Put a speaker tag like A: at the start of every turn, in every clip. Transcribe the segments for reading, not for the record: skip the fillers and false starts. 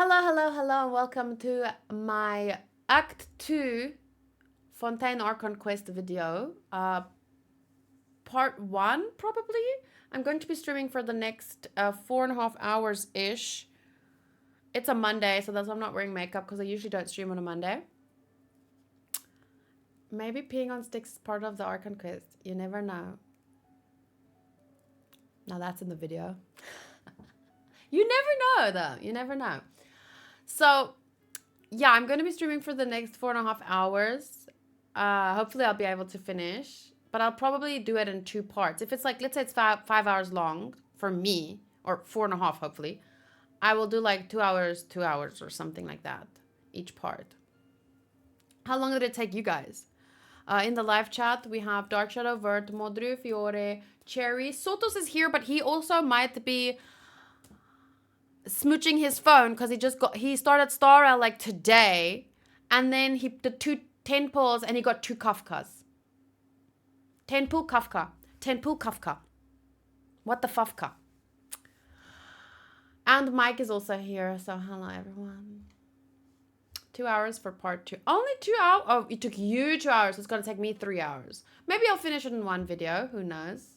A: Hello, hello, hello, and welcome to my Act 2 Fontaine Archon quest video. Part 1, probably. I'm going to be streaming for the next 4.5 hours-ish. It's a Monday, so that's why I'm not wearing makeup, because I usually don't stream on a Monday. Maybe peeing on sticks is part of the Archon quest. You never know. Now that's in the video. You never know, though. You never know. So, yeah, I'm going to be streaming for the next 4.5 hours. Hopefully I'll be able to finish. But I'll probably do it in 2 parts. If it's like, let's say it's 5 hours long for me, or 4.5 hopefully, I will do like 2 hours or something like that, each part. How long did it take you guys? In the live chat, we have Dark Shadow, Vert, Modru, Fiore, Cherry. Sotos is here, but he also might be smooching his phone because he started Star like today, and then he did 2 10 pulls and he got 2 Kafkas. 10 pull Kafka. 10 pull Kafka. What the Fafka? And Mike is also here, so hello everyone. 2 hours for part 2. Only 2 hours? Oh, it took you 2 hours. It's gonna take me 3 hours. Maybe I'll finish it in one video. Who knows?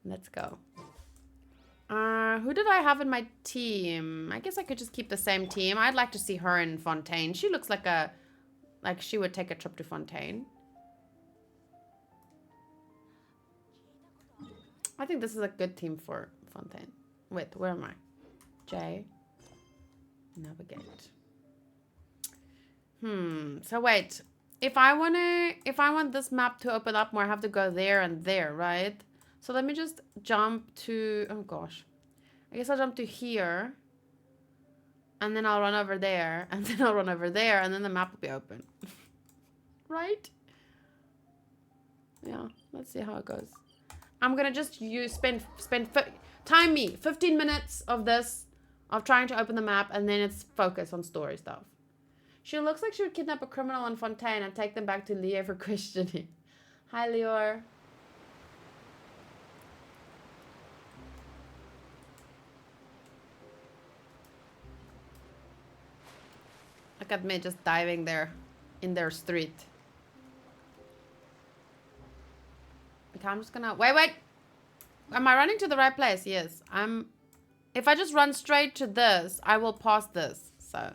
A: Let's go. Who did I have in my team? I guess I could just keep the same team. I'd like to see her in Fontaine. She looks like she would take a trip to Fontaine. I think this is a good team for Fontaine. Wait, where am I? J. Navigate. So wait. If I want this map to open up more, I have to go there and there, right? So let me just jump to, oh gosh. I guess I'll jump to here. And then I'll run over there. And then I'll run over there. And then the map will be open. Right? Yeah, let's see how it goes. I'm gonna just time me 15 minutes of this, of trying to open the map, and then it's focus on story stuff. She looks like she would kidnap a criminal in Fontaine and take them back to Leo for questioning. Hi, Leor. Look at me just diving there in their street. Okay, I'm just gonna wait. Am I running to the right place? Yes. If I just run straight to this, I will pause this. So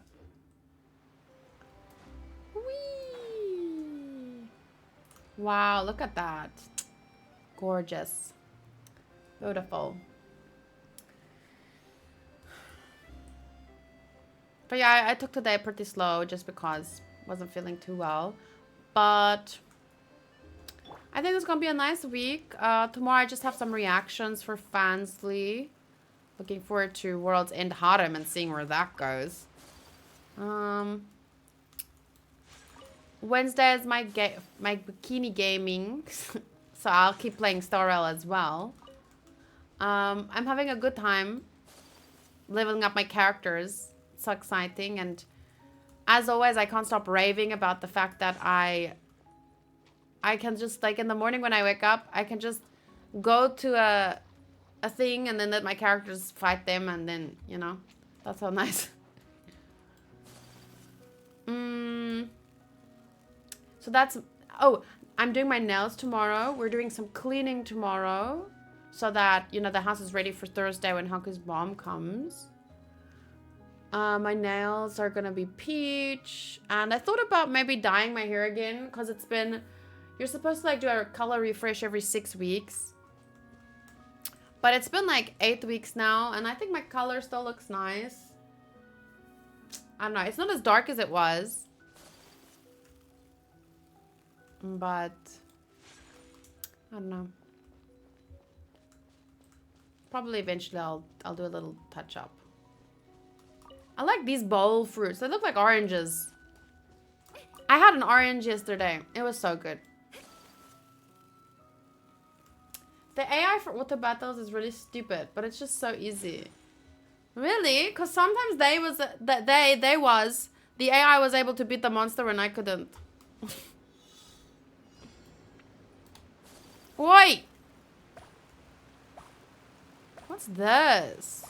A: whee! Wow, look at that. Gorgeous. Beautiful. But yeah, I took today pretty slow just because I wasn't feeling too well. But I think it's gonna be a nice week. Tomorrow I just have some reactions for Fansly. Looking forward to World's End Harem and seeing where that goes. Wednesday is my bikini gaming. So I'll keep playing Starrel as well. I'm having a good time leveling up my characters. So exciting, and as always I can't stop raving about the fact that I can just, like, in the morning when I wake up, I can just go to a thing and then let my characters fight them, and then, you know, that's so nice. So that's, oh, I'm doing my nails tomorrow. We're doing some cleaning tomorrow so that, you know, the house is ready for Thursday when Hunky's mom comes. My nails are gonna be peach, and I thought about maybe dyeing my hair again, because it's been, you're supposed to like do a color refresh every 6 weeks, but it's been like 8 weeks now, and I think my color still looks nice. I don't know, it's not as dark as it was, but I don't know, probably eventually I'll do a little touch up. I like these bowl fruits. They look like oranges. I had an orange yesterday. It was so good. The AI for auto battles is really stupid, but it's just so easy. Really? Because sometimes the AI was able to beat the monster and I couldn't. Oi! What What's this?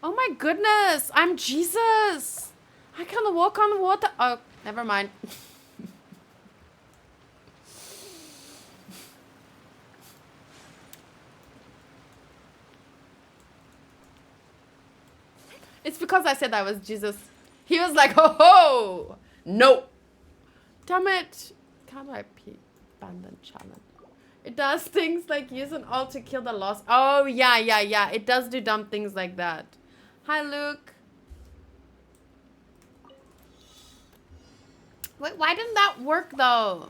A: Oh my goodness! I'm Jesus! I can walk on water. Oh, never mind. It's because I said I was Jesus. He was like, ho ho! No! Damn it! How do I abandon challenge? It does things like use an ult to kill the lost. Oh, yeah. It does do dumb things like that. Hi, Luke. Wait, why didn't that work, though?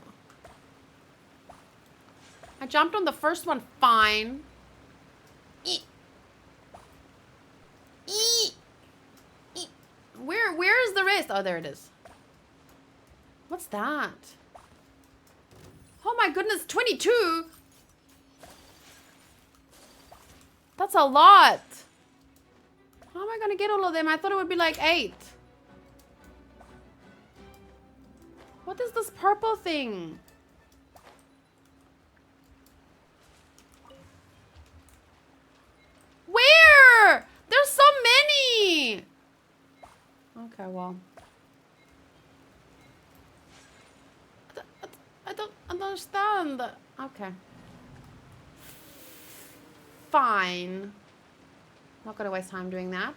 A: I jumped on the first one fine. Where is the rest? Oh, there it is. What's that? Oh my goodness, 22? That's a lot. How am I gonna get all of them? I thought it would be like 8. What is this purple thing? Where? There's so many. Okay, well. I don't understand. Okay. Fine. Not gonna waste time doing that.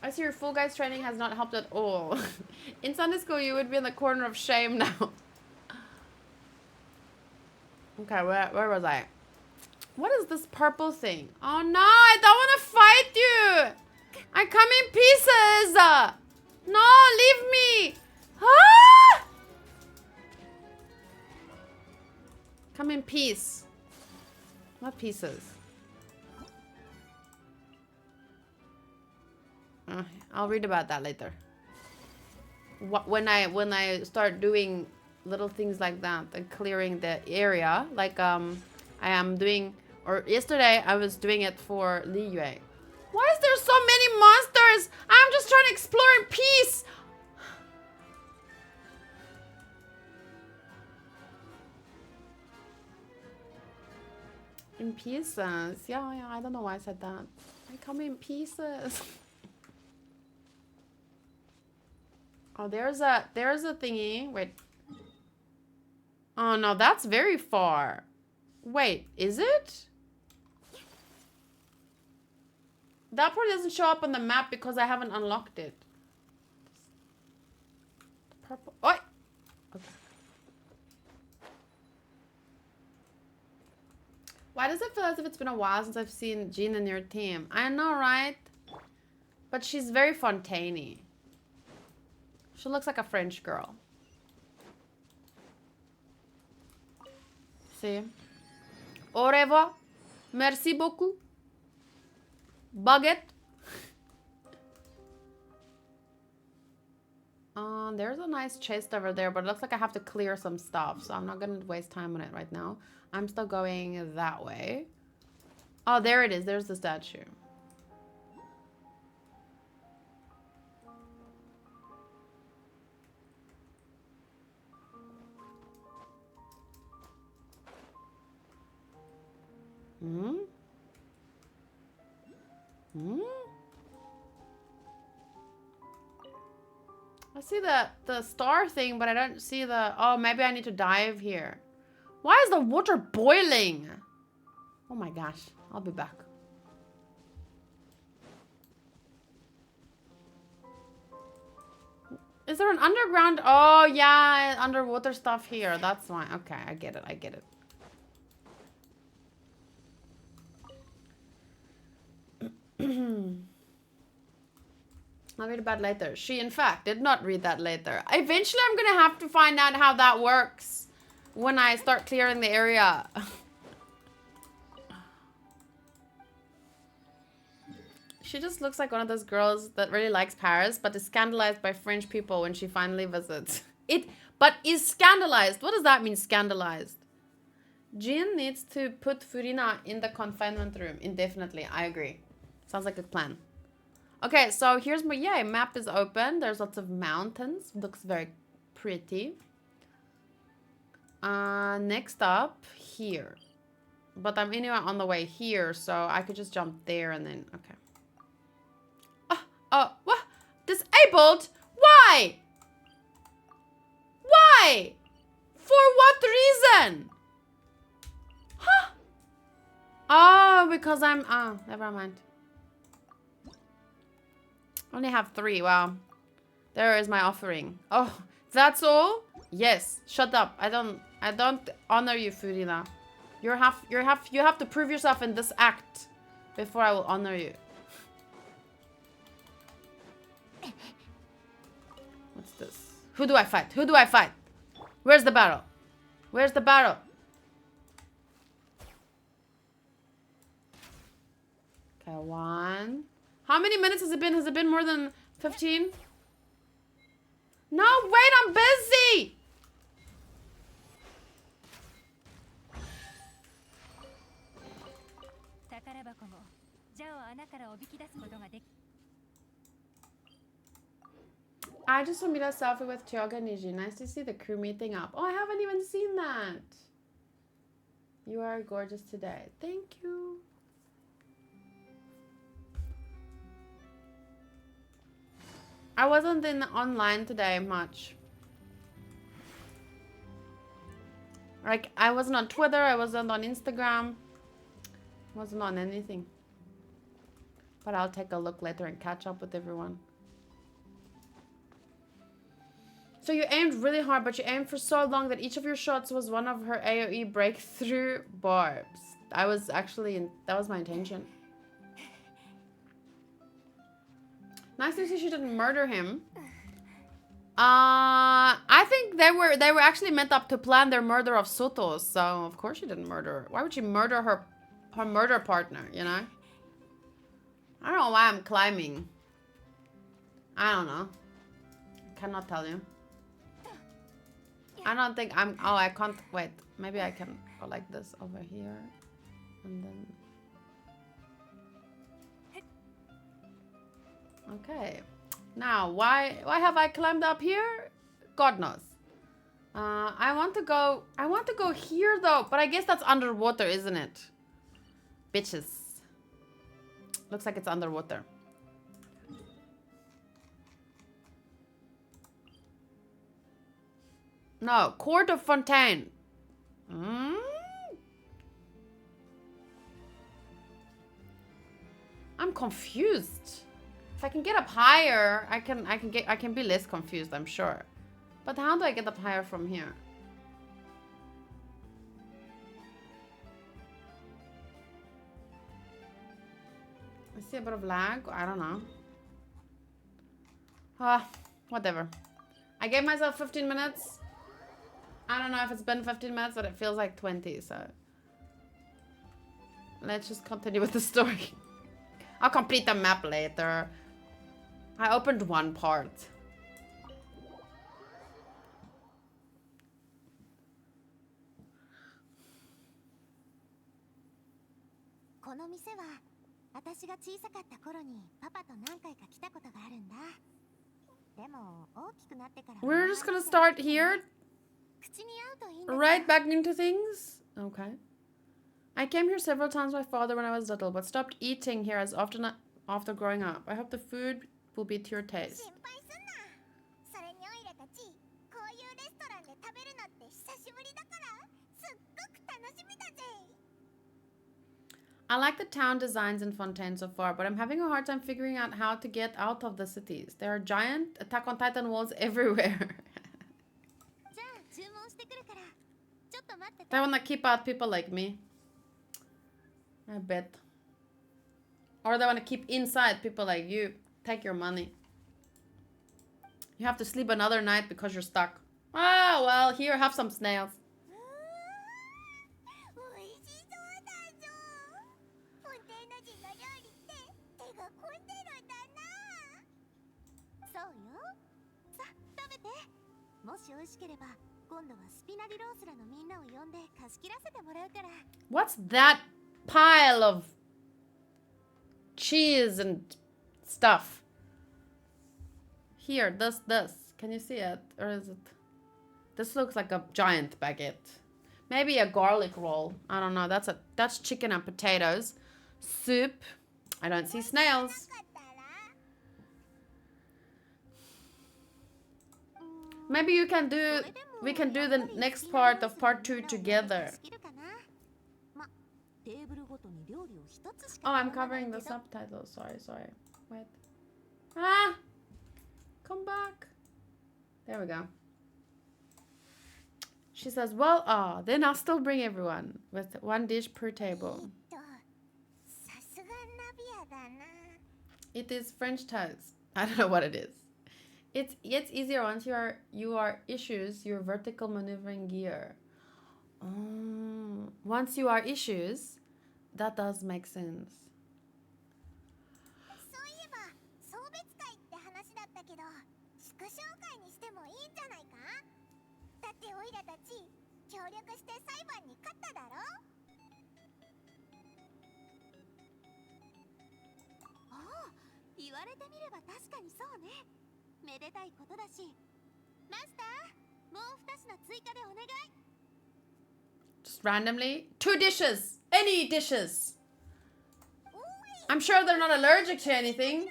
A: I see your full guys training has not helped at all. In Sunday school, you would be in the corner of shame now. Okay, where was I? What is this purple thing? Oh no, I don't want to fight you. I come in pieces. No, leave me. Ah! Come in peace. What pieces? I'll read about that later. When I start doing little things like that and clearing the area, like I am doing, or yesterday I was doing it for Liyue. Why is there so many monsters? I'm just trying to explore in peace. In pieces. Yeah, I don't know why I said that. I come in pieces. Oh, there's a thingy. Wait. Oh no, that's very far. Wait, is it? That part doesn't show up on the map because I haven't unlocked it. Purple. Oh! Okay. Why does it feel as if it's been a while since I've seen Jean in your team? I know, right? But she's very Fontaine-y. She looks like a French girl. See? Au revoir. Merci beaucoup. Baguette. There's a nice chest over there, but it looks like I have to clear some stuff, so I'm not gonna waste time on it right now. I'm still going that way. Oh, there it is. There's the statue. Hmm? Hmm? I see the star thing, but I don't see the... Oh, maybe I need to dive here. Why is the water boiling? Oh my gosh. I'll be back. Is there an underground? Oh, yeah. Underwater stuff here. That's fine. Okay, I get it. I get it. I'll read about it later. She, in fact, did not read that later. Eventually, I'm going to have to find out how that works when I start clearing the area. She just looks like one of those girls that really likes Paris, but is scandalized by French people when she finally visits. But is scandalized. What does that mean, scandalized? Jean needs to put Furina in the confinement room indefinitely. I agree. Sounds like a plan. Okay, so here's my... Yeah, map is open. There's lots of mountains. Looks very pretty. Next up, here. But I'm anyway on the way here, so I could just jump there and then... Okay. What? Disabled? Why? Why? For what reason? Huh? Oh, because I'm... Oh, never mind. Only have 3. Wow. There is my offering. Oh, that's all? Yes. Shut up. I don't honor you, Furina. You have to prove yourself in this act before I will honor you. What's this? Who do I fight? Who do I fight? Where's the barrel? Where's the barrel? Okay, 1. How many minutes has it been? Has it been more than 15? No, wait, I'm busy! I just submitted a selfie with Tioga and Niji. Nice to see the crew meeting up. Oh, I haven't even seen that. You are gorgeous today. Thank you. I wasn't in online today much. Like, I wasn't on Twitter, I wasn't on Instagram. Wasn't on anything. But I'll take a look later and catch up with everyone. So you aimed really hard, but you aimed for so long that each of your shots was one of her AoE breakthrough barbs. I was actually, that was my intention. Nice to see she didn't murder him. I think they were actually meant up to plan their murder of Soto, so of course she didn't murder her. Why would she murder her murder partner, you know? I don't know why I'm climbing. I don't know. I cannot tell you. I don't think I'm... Oh, I can't... Wait. Maybe I can go like this over here. And then... Okay. Now, why have I climbed up here? God knows. I want to go here though, but I guess that's underwater, isn't it? Bitches. Looks like it's underwater. No, Court of Fontaine. I'm confused. If I can get up higher, I can be less confused, I'm sure. But how do I get up higher from here? I see a bit of lag. I don't know. Whatever. I gave myself 15 minutes. I don't know if it's been 15 minutes, but it feels like 20, so... Let's just continue with the story. I'll complete the map later. I opened one part. We're just gonna start here. Right back into things. Okay. I came here several times with my father when I was little, but stopped eating here as often after growing up. I hope the food will be to your taste. I like the town designs in Fontaine so far, but I'm having a hard time figuring out how to get out of the cities. There are giant Attack on Titan walls everywhere. They want to keep out people like me. I bet. Or they want to keep inside people like you. Take your money. You have to sleep another night because you're stuck. Ah, well, here, have some snails. What's that pile of cheese and stuff? Here, this. Can you see it? Or is it... This looks like a giant baguette. Maybe a garlic roll. I don't know. That's chicken and potatoes. Soup. I don't see snails. Maybe we can do the next part of part 2 together. Oh, I'm covering the subtitles. Sorry. Wait. Ah! Come back. There we go. She says, well, then I'll still bring everyone with one dish per table. It is French toast. I don't know what it is. It's easier once you are issues your vertical maneuvering gear. Once you are issues, that does make sense. Just randomly. 2 dishes. Any dishes. I'm sure they're not allergic to anything.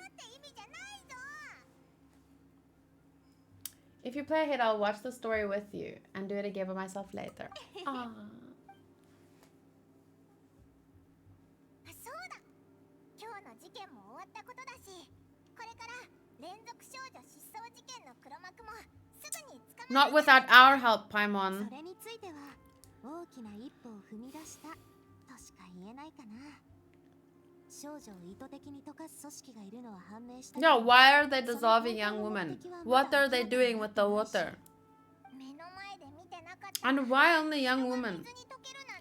A: If you play ahead, I'll watch the story with you and do it again by myself later. Aww. Not without our help, Paimon. No, why are they dissolving young women? What are they doing with the water? And why only young women?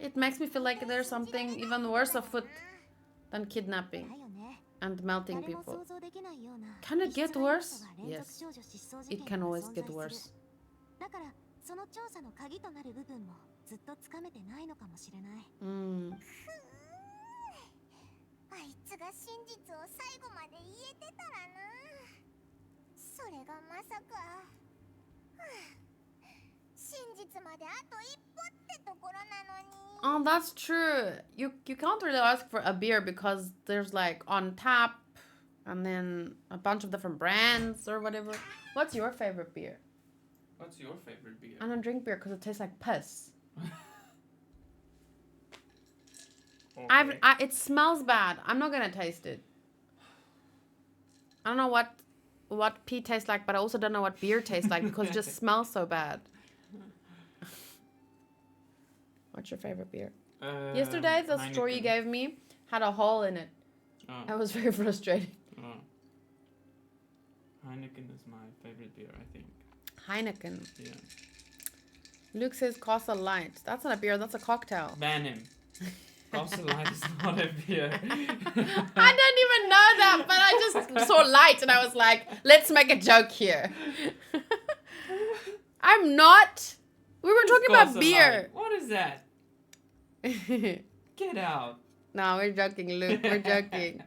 A: It makes me feel like there's something even worse afoot than kidnapping and melting people. Can it get worse? Yes, it can always get worse. Oh, that's true. You can't really ask for a beer because there's like on tap and then a bunch of different brands or whatever. What's your favorite beer?
B: What's your favorite beer?
A: I don't drink beer because it tastes like piss.
B: Okay.
A: It smells bad. I'm not gonna taste it. I don't know what pee tastes like, but I also don't know what beer tastes like because it just smells so bad. What's your favorite beer? Yesterday, the
B: Heineken.
A: store you gave me had a hole in it.
B: Oh.
A: I was very frustrated.
B: Oh. Heineken is my favorite beer, I think.
A: Heineken.
B: Yeah.
A: Luke says Casa Light. That's not a beer, that's a cocktail.
B: Ban him. Casa Light is not a beer.
A: I don't even know that, but I just saw light and I was like, let's make a joke here. I'm not. We were talking about beer.
B: Light? What is that? Get out.
A: No, we're joking, Luke. We're joking.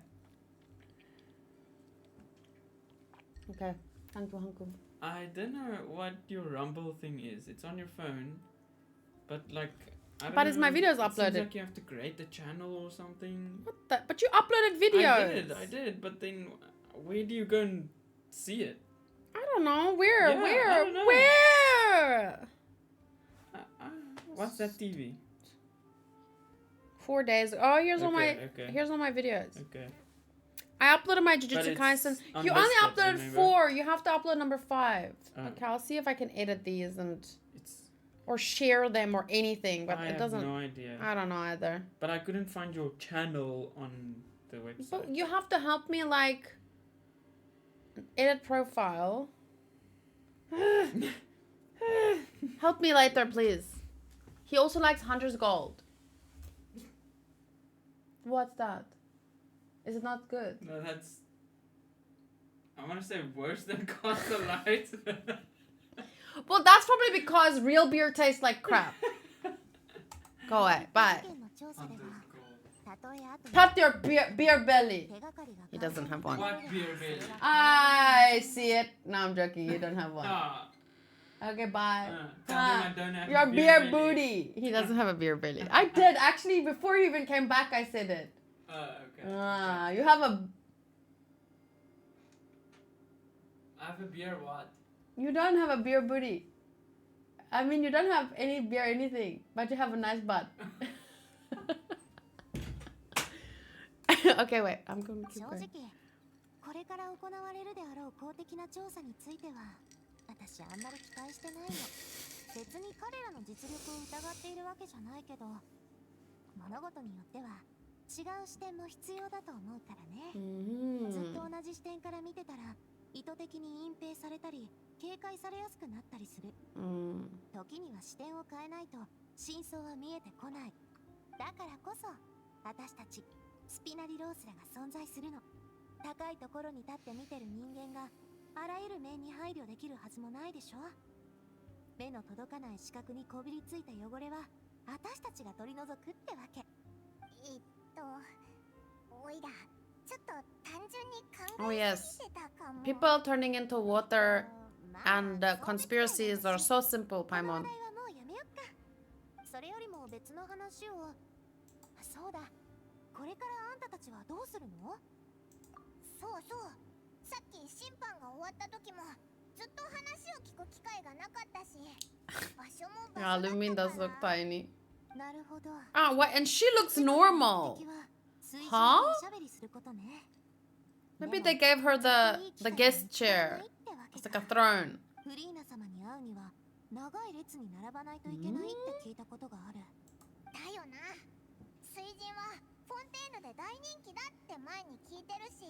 A: Okay. Hanku.
B: I don't know what your Rumble thing is. It's on your phone, but like, I don't know.
A: But it's my videos
B: It
A: uploaded.
B: seems like you have to create the channel or something.
A: What the? But you uploaded videos.
B: I did. But then, where do you go and see it?
A: I don't know. Where?
B: Yeah,
A: Where?
B: I don't know.
A: Where?
B: What's that TV?
A: 4 days. Oh, here's all my
B: Okay.
A: here's all my videos.
B: Okay.
A: I uploaded my
B: But
A: Jujutsu
B: it's
A: Kaisen. You only
B: unlisted,
A: uploaded
B: remember?
A: 4. You have to upload number 5.
B: Oh.
A: Okay, I'll see if I can edit these and
B: It's.
A: or share them or anything, but
B: I
A: it doesn't.
B: have no idea.
A: I don't know either.
B: But I couldn't find your channel on the website.
A: But you have to help me like edit profile. Help me later, please. He also likes Hunter's Gold. What's that? Is it not good?
B: No, that's. I want to say worse than Casa Light.
A: Well, that's probably because real beer tastes like crap. Go away. Bye. Pat your beer belly. He doesn't have one.
B: What beer belly?
A: I see it. No, I'm joking. You don't have one.
B: Ah,
A: Okay, bye.
B: Tell them I don't have
A: Your
B: a
A: beer
B: belly.
A: booty. He doesn't have a beer belly. I did actually before you even came back. I said it.
B: Okay.
A: You have a.
B: I have a beer what?
A: You don't have a beer booty. I mean, you don't have any beer anything, but you have a nice butt. Okay, wait. I'm going to keep
C: 正
A: going.
C: 直これから行われるであろう公的な調査については私あんまり期待してないの。別に彼らの実力を疑っているわけじゃないけど物事によっては違う視点も必要だと思うからね。ずっと同じ視点から見てたら意図的に隠蔽されたり警戒されやすくなったりする。時には視点を変えないと真相は見えてこない。だからこそ私たちスピナリロースらが存在するの。高いところに立って見てる人間があらゆる面に配慮できるはずもないでしょ。目の届かない視覚にこびりついた汚れは私たちが取り除くってわけ。おいらちょっと単純に考えすぎてたかも。
A: People turning into water and conspiracies are so simple, Paimon.
C: この話題はもうやめよっか。それよりも別の話を。そうだ。これからあんたたちはどうするの？そうそう。さっき審判が終わった時もずっと話を聞く機会がなかったし、場所も場所だ
A: Yeah,
C: ったから。
A: Lumin does look tiny.
C: なるほど。
A: Ah, what? And she looks normal. Huh? Maybe they gave her the guest chair. It's like a throne.
C: フリーナ様に会うには長い列に並ばないといけないって聞いたことがある。だよな。水神はフォンテーヌで大人気だって前に聞いてるし。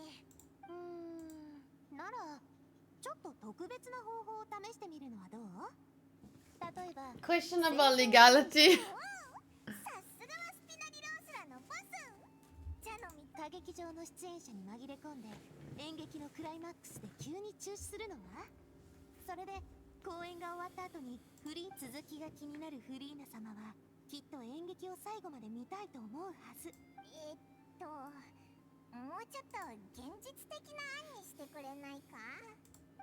C: ならちょっと特別な方法を試してみるのはどう？例えば
A: Questionable legality.
C: さすがはスピナリロースらのボス。ジャの歌劇場の出演者に紛れ込んで演劇のクライマックスで急に中止するのは？それで公演が終わった後に続きが気になるフリーナ様はきっと演劇を最後まで見たいと思うはず。もうちょっと現実的な案にしてくれないか？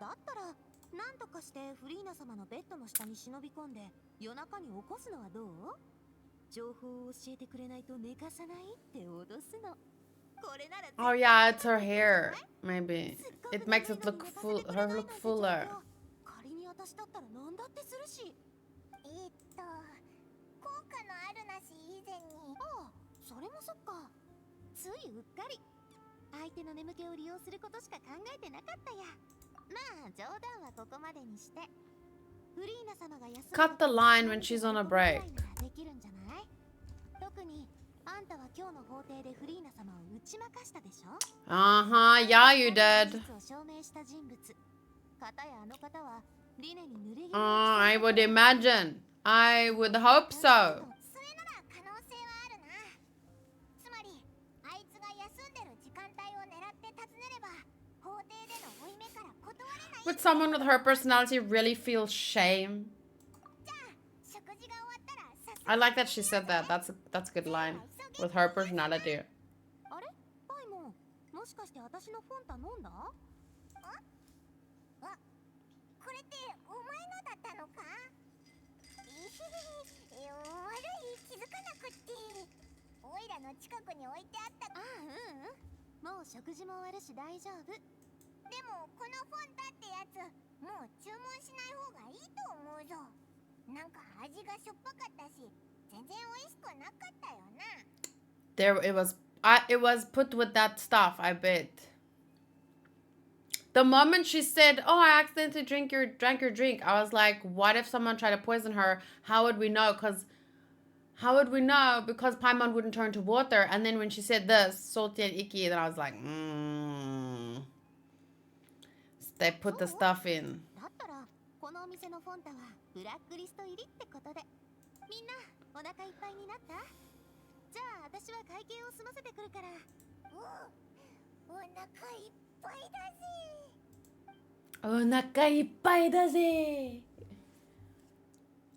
C: だったらなんとかしてフリーナ様のベッドの下に忍び込んで夜中に起こすのはどう？情報を教えてくれないと寝かさないって脅すの。これなら
A: Oh yeah, it's her hair. Maybe it makes it look her look fuller.
C: 仮に私だったら何だってするし。効果のあるなし以前に。ああ、それもそっか。ついうっかり相手の眠気を利用することしか考えてなかったや。まあ冗談はここまでにして。フリーナ様が休む
A: Cut the line when she's on a break.
C: できるんじゃない？特にあんたは今日の法廷でフリーナ様を打ち負かしたでしょ？
A: Uh-huh, yeah, you did.
C: 証明した人物。片やあの方はリネに濡れ衣
A: I would imagine. I would hope so.
C: それなら可能性はあるな。つまりあいつが休んでる時間帯を狙って訪ねれば法廷での負い目から断れない。
A: Would someone with her personality really feel shame?
C: じゃあ食事が終わったらさす
A: I like that she said that. That's a good line. With her personality.
C: あれ？パイモン、もしかして私のフォンタ飲んだ？これってお前のだったのか？悪い、気づかなくって。オイラの近くに置いてあった。もう食事も終わるし大丈夫。でもこのフォンタってやつもう注文しない方がいいと思うぞ。なんか味がしょっぱかったし全然美味しくなかったよな。
A: There it was. It was put with that stuff, I bet. The moment she said, "Oh, I accidentally drank your drink," I was like, "What if someone tried to poison her? How would we know? Because Paimon wouldn't turn to water." And then when she said this, salty and icky, then I was like, They put the stuff in.
C: だったらこのお店のフォンタはブラックリスト入りってことで。みんなお腹いっぱいになった？じゃあ私は会計を済ませてくるから。お腹いっぱいだぜ。
A: お腹いっぱいだぜ.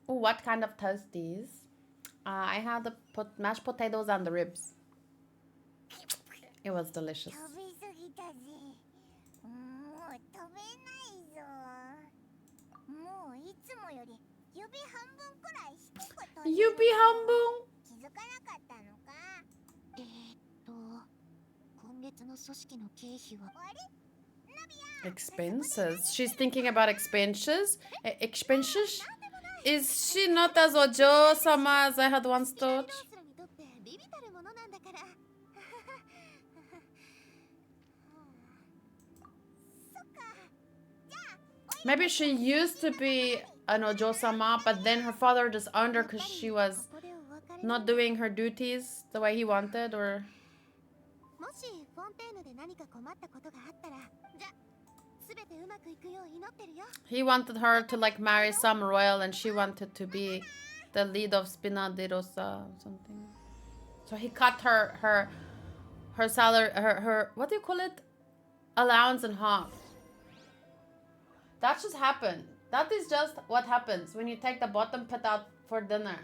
A: Oh, what kind of toasties? I had the mashed potatoes and the ribs. It was delicious.
C: 食べ過ぎたぜ。もう食べないぞ。もういいつもより指半分くらい低く飛んでる。
A: Yubi Hambung.
C: 気づかなかったのか。今月の組織の経費はあれ。
A: Expenses. She's thinking about expenses. Expenses? Is she not as Ojo-sama as I had once thought?
C: モンストロにとってビビたるものなんだから。そっか。
A: Maybe she used to be an Ojo-sama, but then her father just owned her because she was not doing her duties the way he wanted, or...
C: もしフォンテーヌで何か困ったことがあったら、じゃすべてうまくいくよう祈ってるよ。
A: He wanted her to like marry some royal and she wanted to be the lead of Spina de Rosa or something. So he cut her salary, her what do you call it? Allowance in half. That just happened. That is just what happens when you take the bottom pit out for dinner.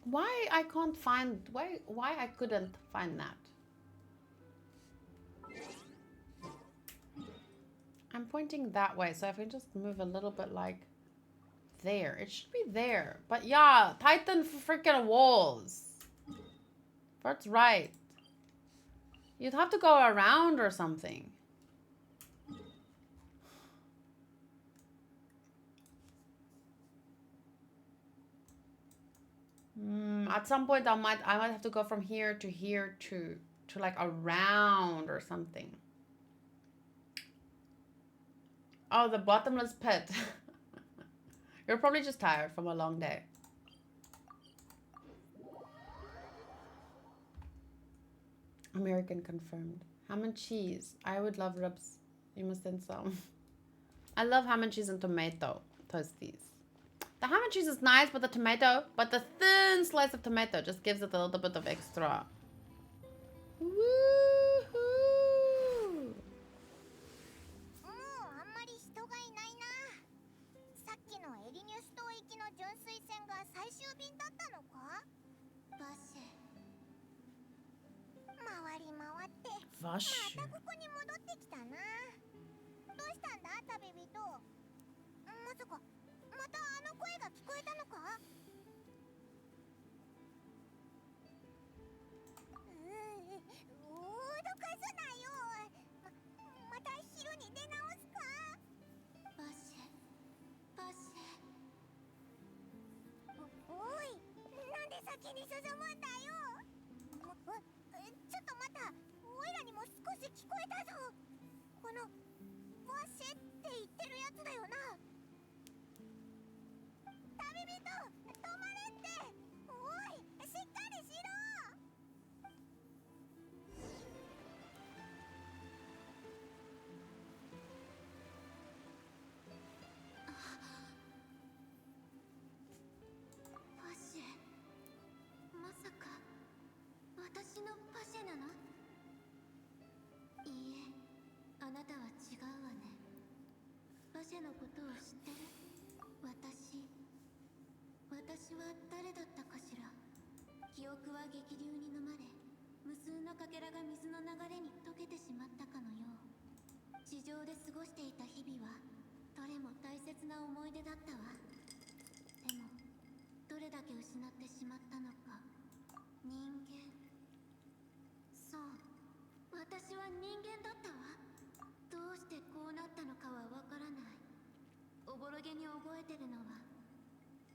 A: Why I can't find why I couldn't find that? I'm pointing that way, so if I just move a little bit like there, it should be there. But yeah, tighten freaking walls. That's right. You'd have to go around or something. At some point I might have to go from here to like around or something. Oh, the bottomless pit. You're probably just tired from a long day. American confirmed. Ham and cheese. I would love ribs. You must send some. I love ham and cheese and tomato toasties. The ham and cheese is nice, but the thin slice of tomato just gives it a little bit of extra. Woohoo!
C: もうあんまり人がいないな。さっきのエリニュス島行きの純粋船が最終便だったのか。バシェ。回り回ってまたここに戻ってきたな。どうしたんだ旅人。まさかまたあの声が聞こえたのか。脅かすなよ。また昼に出直すか。バシェバシェ。おい、なんで先に進むんだよ。ちょっと待った。おいらにも少し聞こえたぞ。このバシェって言ってるやつだよな。旅人、止まれって。おい、しっかりしろ。パシェ、まさか私のパシェなの？いいえ、あなたは違うわね。パシェのことを知ってる？私は誰だったかしら。記憶は激流に飲まれ、無数のかけらが水の流れに溶けてしまったかのよう。地上で過ごしていた日々はどれも大切な思い出だったわ。でもどれだけ失ってしまったのか。人間。そう、私は人間だったわ。どうしてこうなったのかはわからない。おぼろげに覚えてるのは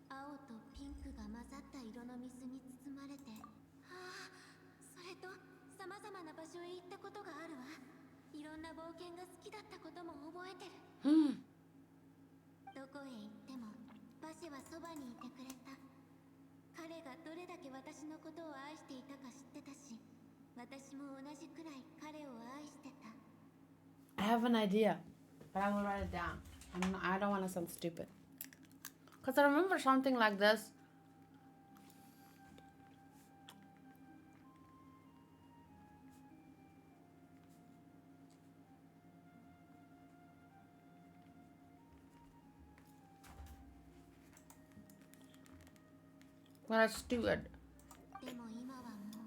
C: 青とピンクが混ざった色の水に包まれて、それと様々な場所へ行ったことがあるわ。いろんな冒険が好きだったことも覚えてる。どこへ行ってもバシェはそばにいてくれた。彼がどれだけ私のことを愛していたか知ってたし、私も同じくらい彼を愛してた。
A: I have an idea, but I will write it down. I don't want to sound stupid. Because I remember something like this. When I stewed.
C: でも今はも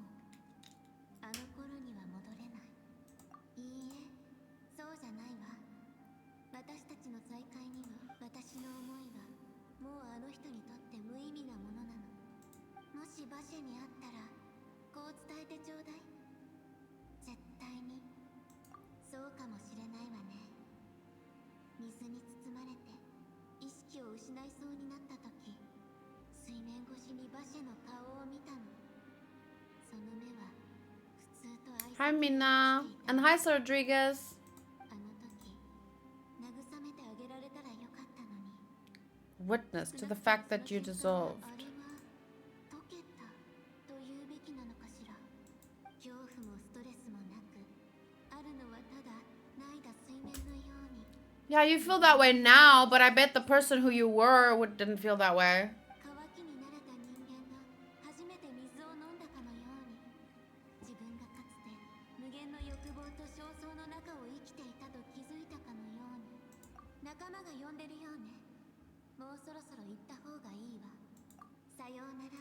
C: 馬車に会ったらこう伝えてちょうだい。絶対にそうかもしれないわね。水に包まれて意識を失いそうになった時、水面越しに馬車の顔を見たの。その目は普通と愛
A: Hi, Mina. And hi, Rodriguez.
C: あの時慰めてあげられたらよかったのに。
A: Witness to the fact that you dissolved.
C: あれは溶けたと言うべきなのかしら。恐怖もストレスもなく、あるのはただないだ水面のように。
A: Yeah, you feel that way now, but I bet the person who you were didn't feel that way.
C: 乾きに慣れた人間が初めて水を飲んだかのように、自分がかつて無限の欲望と焦燥の中を生きていたと気づいたかのように。仲間が呼んでるようね。もうそろそろ行った方がいいわ。さようなら。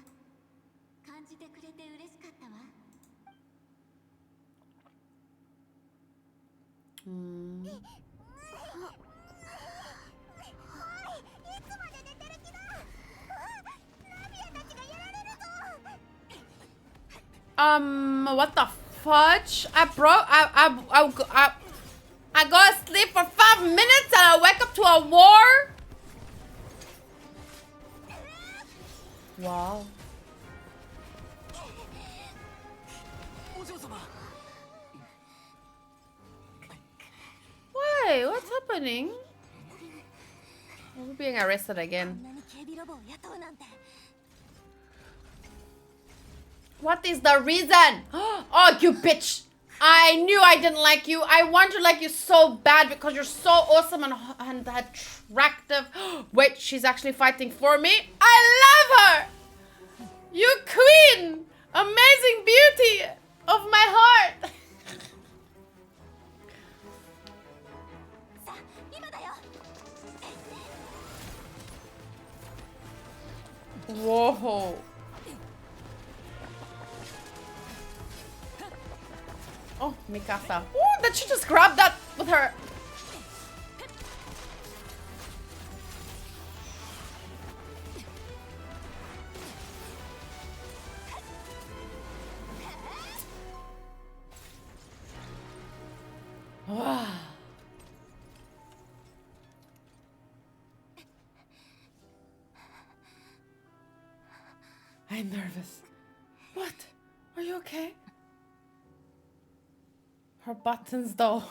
C: 感じてくれて嬉しかったわ。
A: What the fudge? I go to sleep for 5 minutes and I wake up to a war? Wow. Why? What's happening? We're being arrested again. What is the reason? Oh, you bitch! I knew I didn't like you. I want to like you so bad because you're so awesome and attractive. Wait, she's actually fighting for me? I love her! You queen! Amazing beauty of my heart! Whoa. Oh, Mikasa. Oh, did she just grab that with her? I'm nervous. What? Are you okay? Her buttons, though.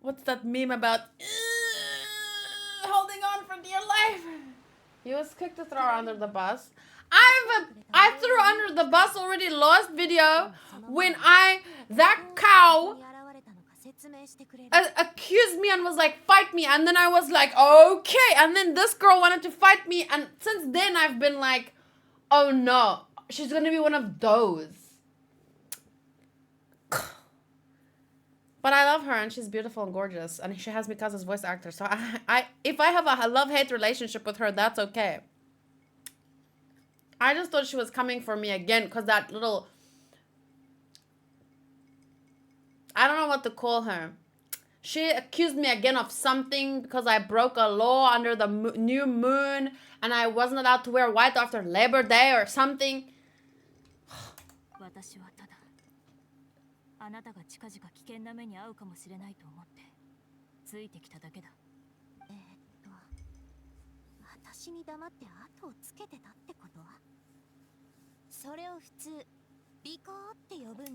A: What's that meme about? Holding on for dear life. He was quick to throw her under the bus. I threw her under the bus already last video when that cow accused me and was like, fight me. And then I was like, okay. And then this girl wanted to fight me. And since then I've been like, oh no, she's gonna be one of those. But I love her and she's beautiful and gorgeous and she has Mikasa's voice actor. So if I have a love-hate relationship with her, that's okay. I just thought she was coming for me again because that little... I don't know what to call her. She accused me again of something because I broke a law under the new moon and I wasn't allowed to wear white after Labor Day or something.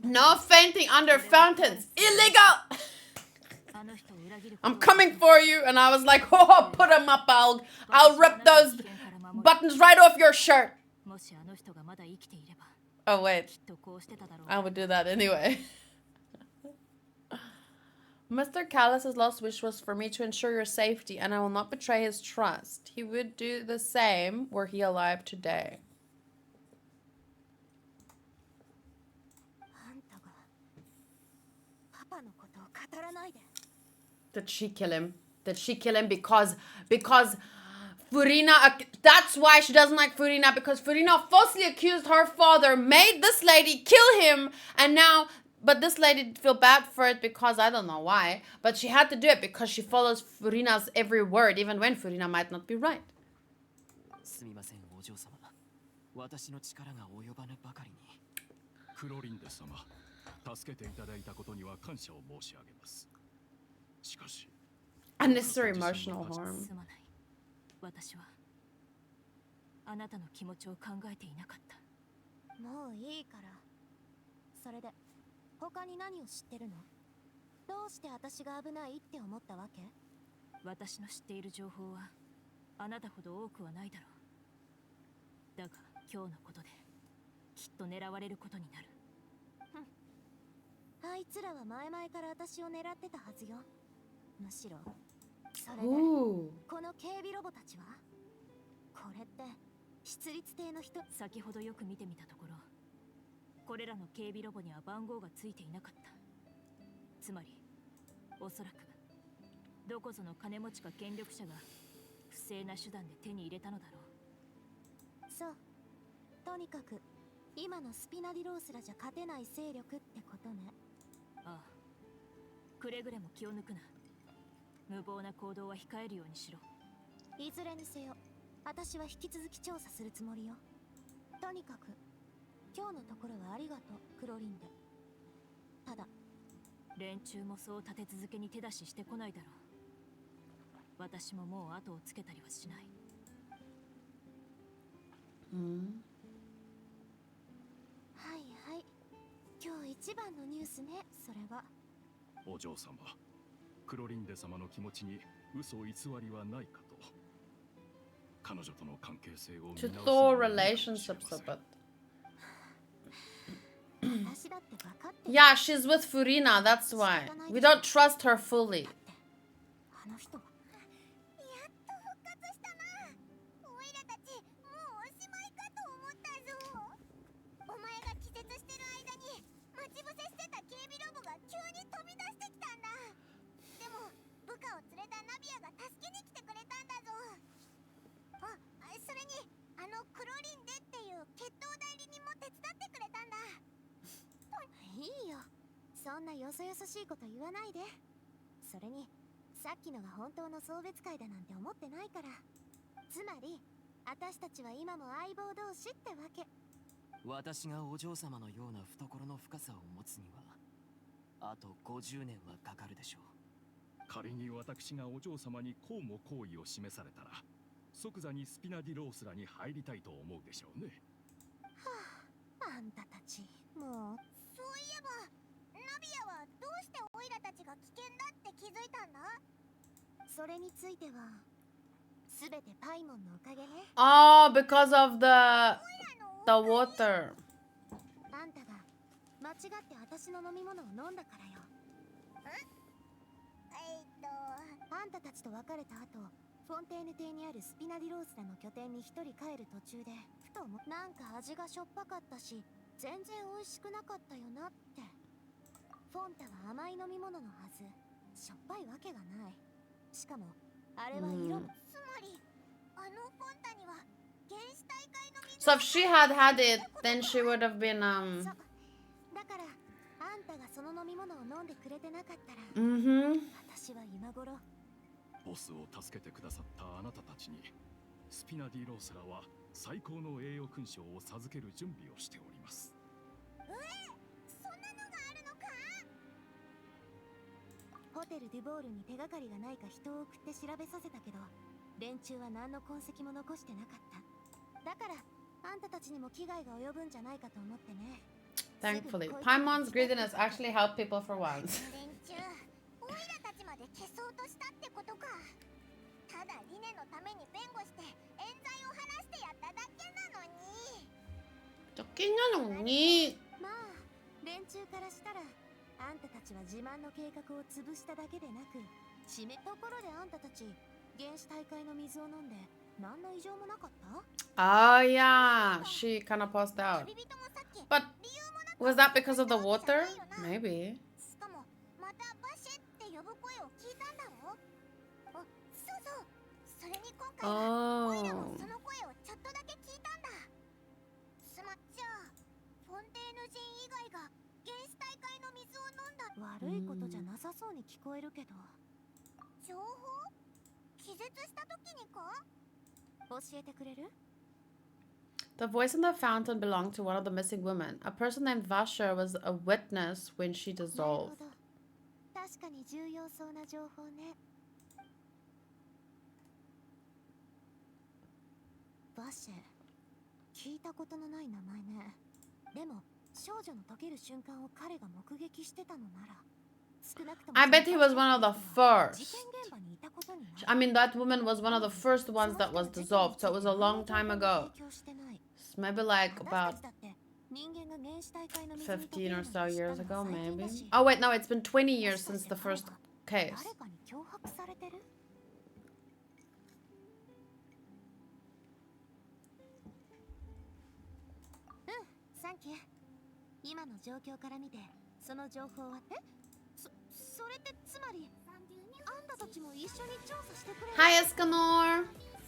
A: No fainting under fountains. Illegal! I'm coming for you. And I was like, oh, put them up. I'll rip those buttons right off your shirt. Oh, wait. I would do that anyway. Mr. Callus's last wish was for me to ensure your safety, and I will not betray his trust. He would do the same were he alive today. Did she kill him? Did she kill him because Furina... That's why she doesn't like Furina, because Furina falsely accused her father, made this lady kill him, and now... But this lady feel bad for it because I don't know why. But she had to do it because she follows Furina's every word, even when Furina might not be right.
D: 私の力が及ばぬばかりに。
E: クロリンデ様、助けていただいたことには感謝を申し上げます。しかし
A: Unnecessary emotional harm.
C: すまない。私はあなたの気持ちを考えていなかった。もういいから。それで他に何を知ってるの？どうして私が危ないって思ったわけ？私の知っている情報はあなたほど多くはないだろう。だが今日のことできっと狙われることになる。あいつらは前々から私を狙ってたはずよ。むしろそれで
A: Ooh.
C: この警備ロボたちは？これって出立艇の人。先ほどよく見てみたところ、これらの警備ロボには番号がついていなかった。つまりおそらくどこぞの金持ちか権力者が不正な手段で手に入れたのだろう。そう、とにかく今のスピナディロースらじゃ勝てない勢力ってことね。ああ、くれぐれも気を抜くな。無謀な行動は控えるようにしろ。いずれにせよ私は引き続き調査するつもりよ。とにかく今日のところはありがとう、クロリンデ。ただ連中もそう立て続けに手出ししてこないだろう。私ももう後をつけたりはしない。はいはい、今日一番のニュースね、それは。
E: お嬢様、クロリンデ様の気持ちに嘘偽りはないかと。彼女との関係性を見直す
A: To
E: の
A: Thor
E: もいいかもしれ
A: relationships
E: ません
A: but
C: 私だって分かってる。
A: yeah, she's with Furina, that's why. We don't trust her fully.
C: あの人はやっと復活したな。オイラたちもうおしまいかと思ったぞ。お前が気絶してる間に待ち伏せしてた警備ロボが急に飛び出してきたんだ。でも部下を連れたナビアが助けに来てくれたんだぞ。あ、それにあのクロリンデっていう決闘代理人も手伝ってくれたんだ。いいよ、そんなよそよそしいこと言わないで。それにさっきのが本当の送別会だなんて思ってないから。つまり私たちは今も相棒同士ってわけ。
D: 私がお嬢様のような懐の深さを持つにはあと50年はかかるでしょう。
E: 仮に私がお嬢様にこうも好意を示されたら、即座にスピナディロースらに入りたいと思うでしょうね。
C: はあ、あんたたちもう。そういえばナビアはどうしてオイラたちが危険だって気づいたんだ？それについてはすべてパイモンのおかげね。
A: Oh, because of the water.
C: あんたが間違って私の飲み物を飲んだからよ。あんたたちと別れた後、フォンテーヌ邸にあるスピナディロースらの拠点に一人帰る途中でふとなんか味がしょっぱかったし全然美味しくなかったよなって。フォンタは甘い飲み物のはず。しょっぱいわけがない。しかもあれは色も、つまりあのフォンタには原始大会の水。
A: So if she had had it, then she would have been
C: だからあんたがその飲み物を飲んでくれてなかったら、私は今頃。
E: ボスを助けてくださったあなたたちにスピナディロースらは最高の栄誉勲章を授ける準備をしております。
C: そんなのがあるのか？ホテルデュボールに手がかりがないか人を送って調べさせたけど、連中は何の痕跡も残してなかった。だからあんたたちにも危害が及ぶんじゃないかと思ってね。
A: Thankfully, Paimon's greediness actually helped people for once.
C: 連中オイラたちまで消そうとしたってことか。ただリネのために弁護して冤罪を晴らしてやっただけなのに。まあ連中からしたらあんたたちは自慢の計画を潰しただけでなく、ところであんたたち原始大会の水を飲んで何の異常もなかった？
A: Oh yeah, she kind of passed out.
C: 旅人もさっき
A: But
C: 理由もなく
A: was that because of the water? Maybe.
C: しかもまたバシェって呼ぶ声を聞いたんだろう。あ、そうそう。それに今回はオイラも
A: Oh.
C: その声をちょっとだけ聞いたんだ。じゃあフォンテーヌ人以外が原始大会の水を飲んだ。悪いことじゃなさそうに聞こえるけど。情報？気絶した時にか？教えてくれる？
A: The voice in the fountain belonged to one of the missing women. A person named Vasher was a witness when she
C: なるほ
A: dissolved.
C: ど。確かに重要そうな情報ね。バシェ、聞いたことのない名前ね。でも少女の溶ける瞬間を彼が目撃してたのなら、少なくとも
A: I bet he was one of the
C: 事
A: first.
C: 件現場にいたことになる。
A: I mean, that woman was one of the first ones that was dissolved, so it was a long time ago.
C: 提供してない。
A: Maybe like
C: 私
A: about
C: たちだって人間が原始大会の水に溶ける
A: 15 or
C: のを
A: so
C: 知った
A: years
C: の
A: ago,
C: は最近だ
A: maybe.
C: し。
A: Oh, wait, no, it's been 20 years
C: もしか
A: since
C: して
A: the
C: 彼
A: first
C: が
A: case.
C: 誰かに脅迫されてる？うん、サンキュー。今の状況から見て、その情報はそれってつまりあんたたちも一緒に調査してくれる？
A: Hi, Escanor.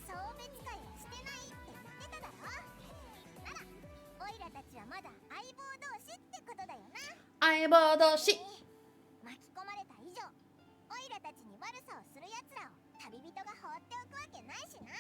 C: 送別会はしてないって言ってただろ。なら、オイラたちはまだ相棒同士ってことだよな。
A: Aibodoshi.
C: 巻き込まれた以上、オイラたちに悪さをする奴らを旅人が放っておくわけないしな。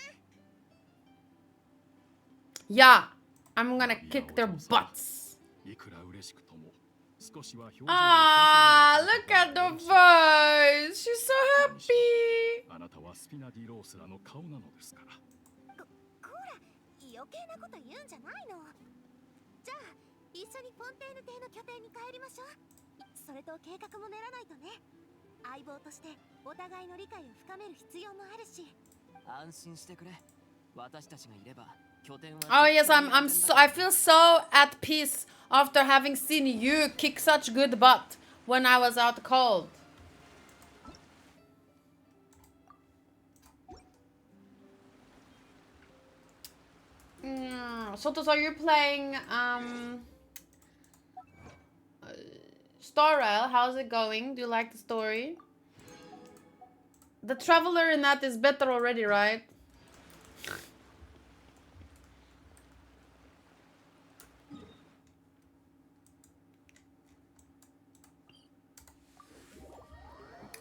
A: Yeah, I'm gonna kick their butts.
E: いくら嬉しくとも少しは表情を
A: Ah, look at the face. She's so happy.
E: あなたはスピナディロースらの顔なのですから。
C: こら、余計なこと言うんじゃないの。じゃあ、一緒にフォンテーヌ邸の拠点に帰りましょう。それと計画も練らないとね。相棒としてお互いの理解を深める必要もあるし。
D: 安心してくれ。私たちがいれば拠点は
A: Oh yes, I feel so at peace after having seen you kick such good butt when I was out cold. Soto, so you're playing Star Rail. How's it going? Do you like the story? The traveler in that is better already, right?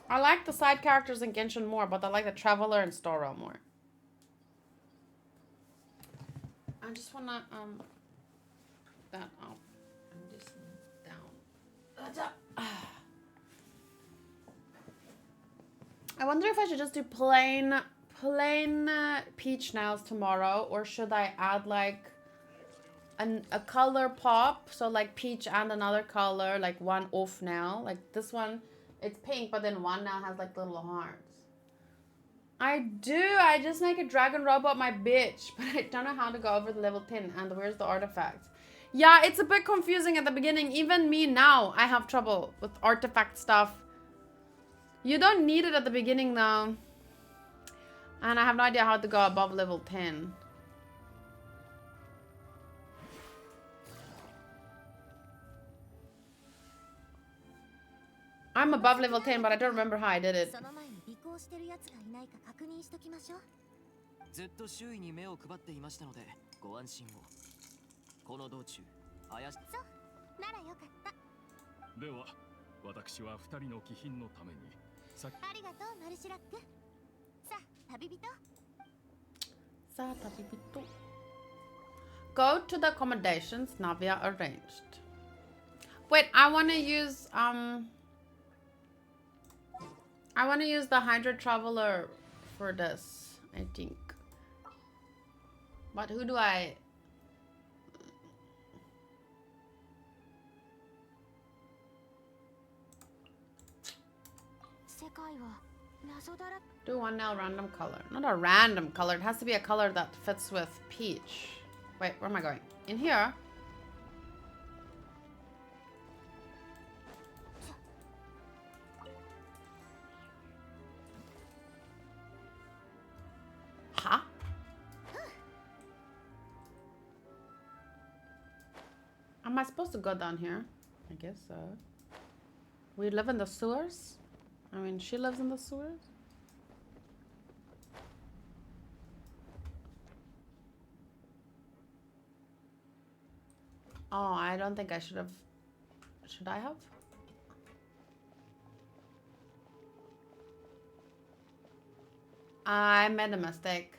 A: I like the side characters in Genshin more, but I like the Traveler and Star Rail more. I just wanna put that up and this down. I wonder if I should just do plain peach nails tomorrow, or should I add like a color pop, so like peach and another color, like one off nail, like this one. It's pink, but then one now has like little hearts. I do. I just make a dragon robot my bitch, but I don't know how to go over the level 10. And where's the artifact? Yeah, it's a bit confusing at the beginning. Even me now, I have trouble with artifact stuff. You don't need it at the beginning though. And I have no idea how to go above level 10. I'm above level 10, but I don't remember how I did it.
C: その前に尾行してる奴がいないか確認しときましょう。
D: ずっと周囲に目を配っていましたのでご安心を。この道中怪し
C: そうならよかった。
E: では私は二人の貴賓のためにさっき
C: ありがとうマルシラック。さあ旅人。
A: さあ旅人。Go to the accommodations Navia arranged. Wait, I want to use the Hydra Traveler for this, I think. But who do I...
C: 世界は謎だら。
A: Do one now random color. Not a random color. It has to be a color that fits with peach. Wait, where am I going? In here? Huh? Am I supposed to go down here? I guess so. We live in the sewers? I mean, she lives in the sewers? Oh, I don't think I should have. Should I have? I made a mistake.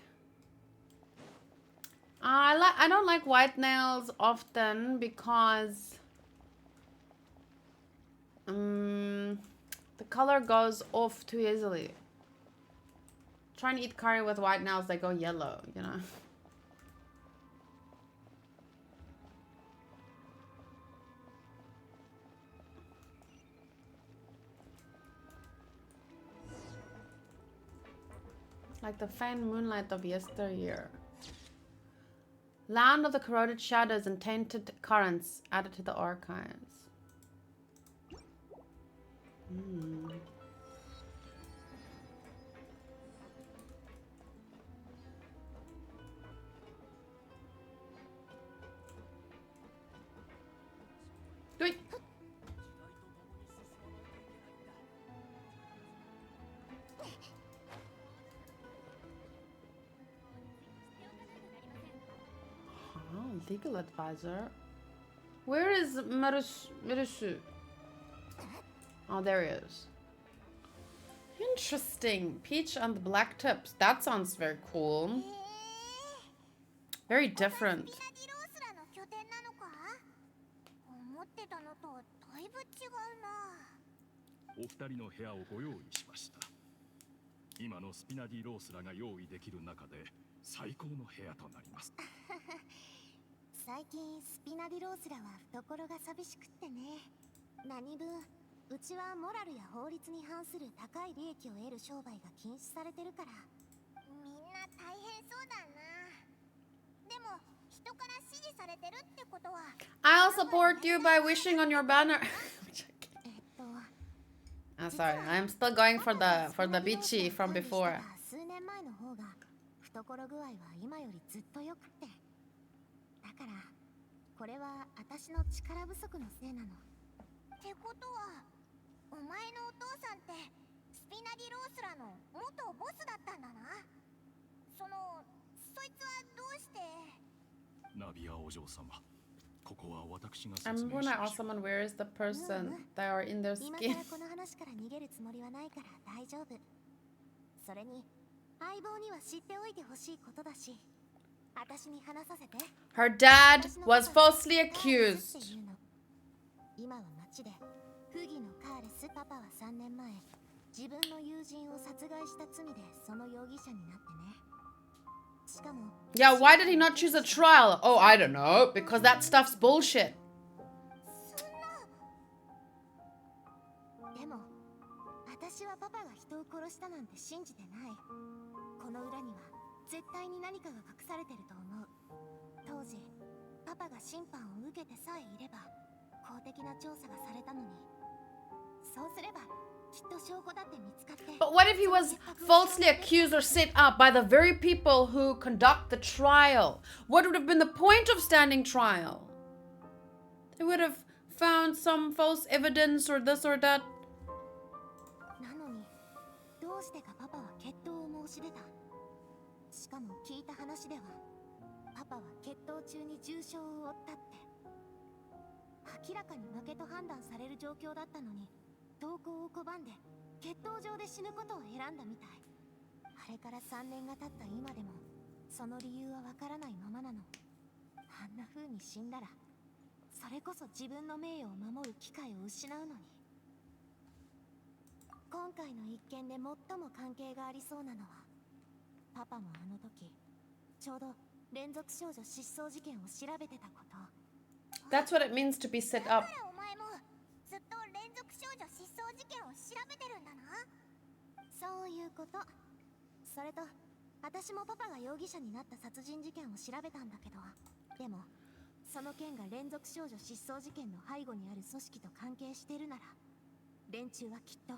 A: I don't like white nails often because the color goes off too easily. Trying to eat curry with white nails, they go yellow, you know. Like the faint moonlight of yesteryear. Land of the corroded shadows and tainted currents added to the archives. Wait. Oh, legal advisor. Where is Mirusu? Oh, there he is. Interesting. Peach and the black tips. That sounds very cool. Very different.
C: スピナディロースラの拠点なのか？思ってたのとだいぶ違うな。
E: お二人の部屋をご用意しました。今のスピナディロースラが用意できる中で最高の部屋となります。
C: 最近スピナディロースラは懐が寂しくってね。何分うちはモラルや法律に反する高い利益を得る商売が禁止されてるから。みんな大変そうだな。でも人から支持されてるってことは。
A: I'll support you by wishing on your banner. I'm sorry, I'm still going for the beachy from before.
C: 数年前の方が懐具合は今よりずっと良くて。だからこれは私の力不足のせいなの。ってことはお前のお父さんってスピナディロースラの元ボスだったんだな。そいつはどうして。
E: ナビアお嬢様、ここは私が
A: I
E: 説
A: remember
E: 明
A: when
E: し
A: I
E: ま
A: asked
E: しょう。
A: someone where is the person that are in their
C: 今
A: skin.
C: からこの話から逃げるつもりはないから大丈夫。それに相棒には知っておいてほしいことだし、私に話させて。
A: Her dad was falsely accused.
C: 今は町で不義のカーレスパパは3年前自分の友人を殺害した罪でその容疑者になってね。しかも
A: Yeah, why did he not choose a trial? Oh, I don't know. Because that stuff's bullshit.
C: でも私はパパが人を殺したなんて信じてない。この裏には絶対に何かが隠されてると思う。当時パパが審判を受けてさえいれば公的な調査がされたのに。そうすればきっと証拠だって見つかって。
A: But what if he was falsely accused or set up by the very people who conduct the trial? What would have been the point of standing trial? They would have found some false evidence or this or that.
C: なのにどうしてかパパは決闘を申し出た。しかも聞いた話ではパパは決闘中に重傷を負ったって。明らかに負けと判断される状況だったのに投降を拒んで決闘場で死ぬことを選んだみたい。あれから3年が経った今でもその理由はわからないままなの。あんな風に死んだらそれこそ自分の名誉を守る機会を失うのに。今回の一件で最も関係がありそうなのはパパもあの時ちょうど連続少女失踪事件を調べてたこと。
A: That's what it means to be set
C: だ
A: up.
C: からお前もずっと連続少女失踪事件を調べてるんだな。そういうこと。それと私もパパが容疑者になった殺人事件を調べたんだけど、でもその件が連続少女失踪事件の背後にある組織と関係してるなら連中はきっと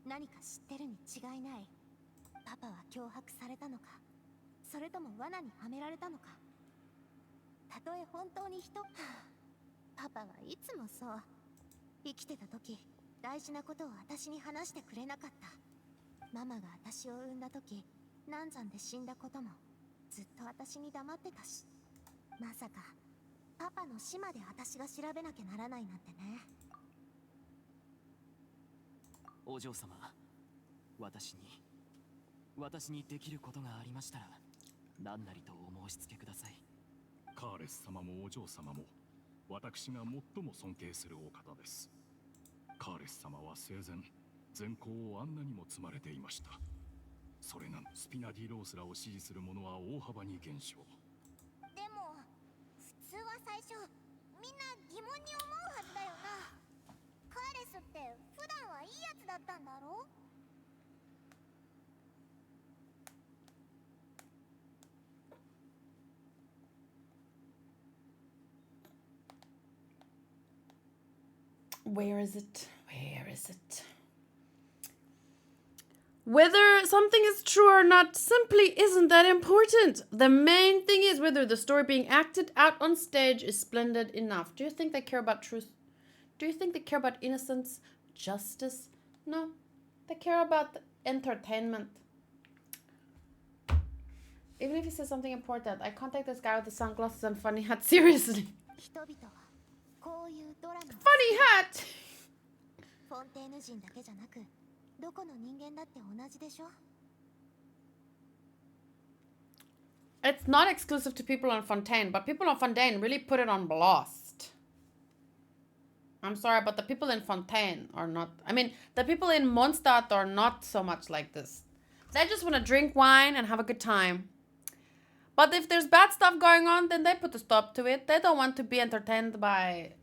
C: 何か知ってるに違いない。パパは脅迫されたのか、それとも罠にはめられたのか。たとえ本当にパパはいつもそう。生きてた時大事なことを私に話してくれなかった。ママが私を産んだ時難産で死んだこともずっと私に黙ってたし、まさかパパの死まで私が調べなきゃならないなんてね。
D: お嬢様、私にできることがありましたら何なりとお申し付けください。
E: カーレス様もお嬢様も私が最も尊敬するお方です。カーレス様は生前善行をあんなにも積まれていました。それなのスピナディロースらを支持する者は大幅に減少。
C: でも普通は最初みんな疑問に思うはずだよな。カーレスって普段はいいやつだったんだろう。
A: Where is it? Where is it? Whether something is true or not simply isn't that important. The main thing is whether the story being acted out on stage is splendid enough. Do you think they care about truth? Do you think they care about innocence, justice? No. They care about entertainment. Even if he says something important, I can't take this guy with the sunglasses and funny hat seriously.
C: 人々はこういうドラマを
A: Funny hat!
C: フォンテーヌ人だけじゃなくどこの人間だって同じでしょ。
A: It's not exclusive to people on Fontaine, but people on Fontaine really put it on blast. I'm sorry, but the people in Fontaine are not... I mean, the people in Mondstadt are not so much like this. They just want to drink wine and have a good time. But if there's bad stuff going on, then they put a stop to it. They don't want to be entertained by,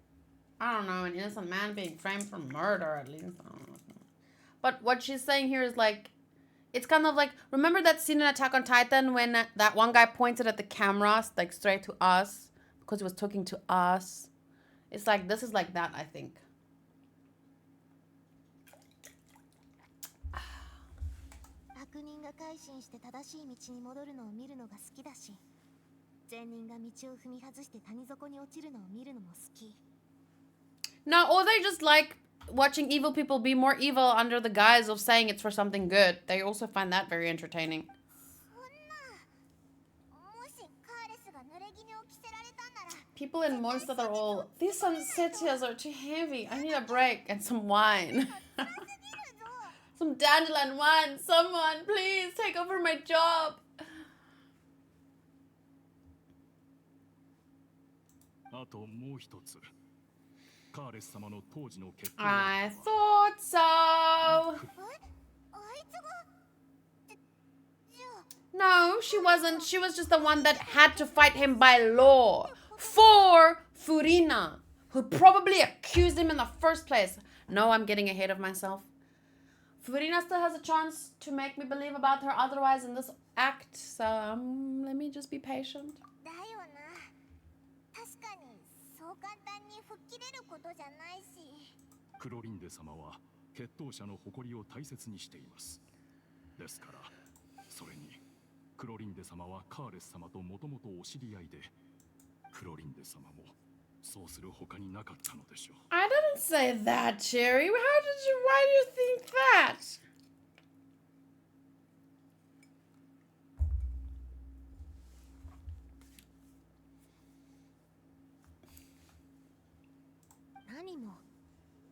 A: I don't know, an innocent man being framed for murder, at least. I don't know. But what she's saying here is like, it's kind of like, remember that scene in Attack on Titan when that one guy pointed at the camera, like straight to us, because he was talking to us? It's like, this is like that, I think.
C: 悪人が改心して正しい道に戻るのを見るのが好きだし、善人が道を踏み外して谷底に落ちるのを見るのも好き。
A: No, or they just like watching evil people be more evil under the guise of saying it's for something good. They also find that very entertaining.
C: そんな、もしカーレスが濡れ衣を着せられたんなら、
A: People in Mondstadt are all, these sunsetias are too heavy. I need a break and some wine.
C: 辛すぎるぞ。
A: Some dandelion wine. Someone, please take over my job.
E: あともう一つ。カーレス様の当時の決定
A: I thought so.
C: あいつが、じゃあ、
A: No, she wasn't. She was just the one that had to fight him by law for Furina, who probably accused him in the first place. No, I'm getting ahead of myself. Furina still has a chance to make me believe about her otherwise in this act, so let me just be patient.
C: だよな。確かにそう簡単に吹っ切れることじゃないし。
E: クロリンデ様は血統者の誇りを大切にしています。ですから、それにクロリンデ様はカーレス様ともともとお知り合いで、クロリンデ様もそうする他になかったのでしょう。
A: I didn't say that, Cherry. Why do you think that?
C: 何も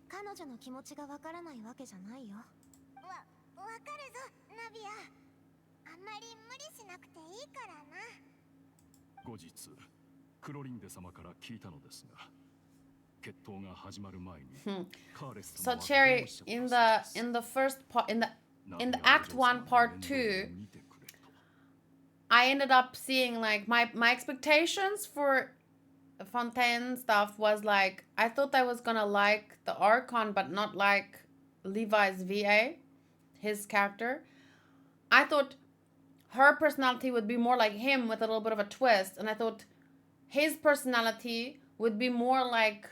C: 彼女の気持ちがわからないわけじゃないよ。わかるぞ、ナビア。あんまり無理しなくていいからな。
E: 後日、クロリンデ様から聞いたのですが、決闘が始まる前に、カーレス
A: So
E: 様は
A: Cherry, in the first part, in the Act 1 Part 2, I ended up seeing like my expectations for Fontaine stuff was like, I thought I was gonna like the Archon but not like Levi's VA, his character. I thought her personality would be more like him with a little bit of a twist, and I thought his personality would be more like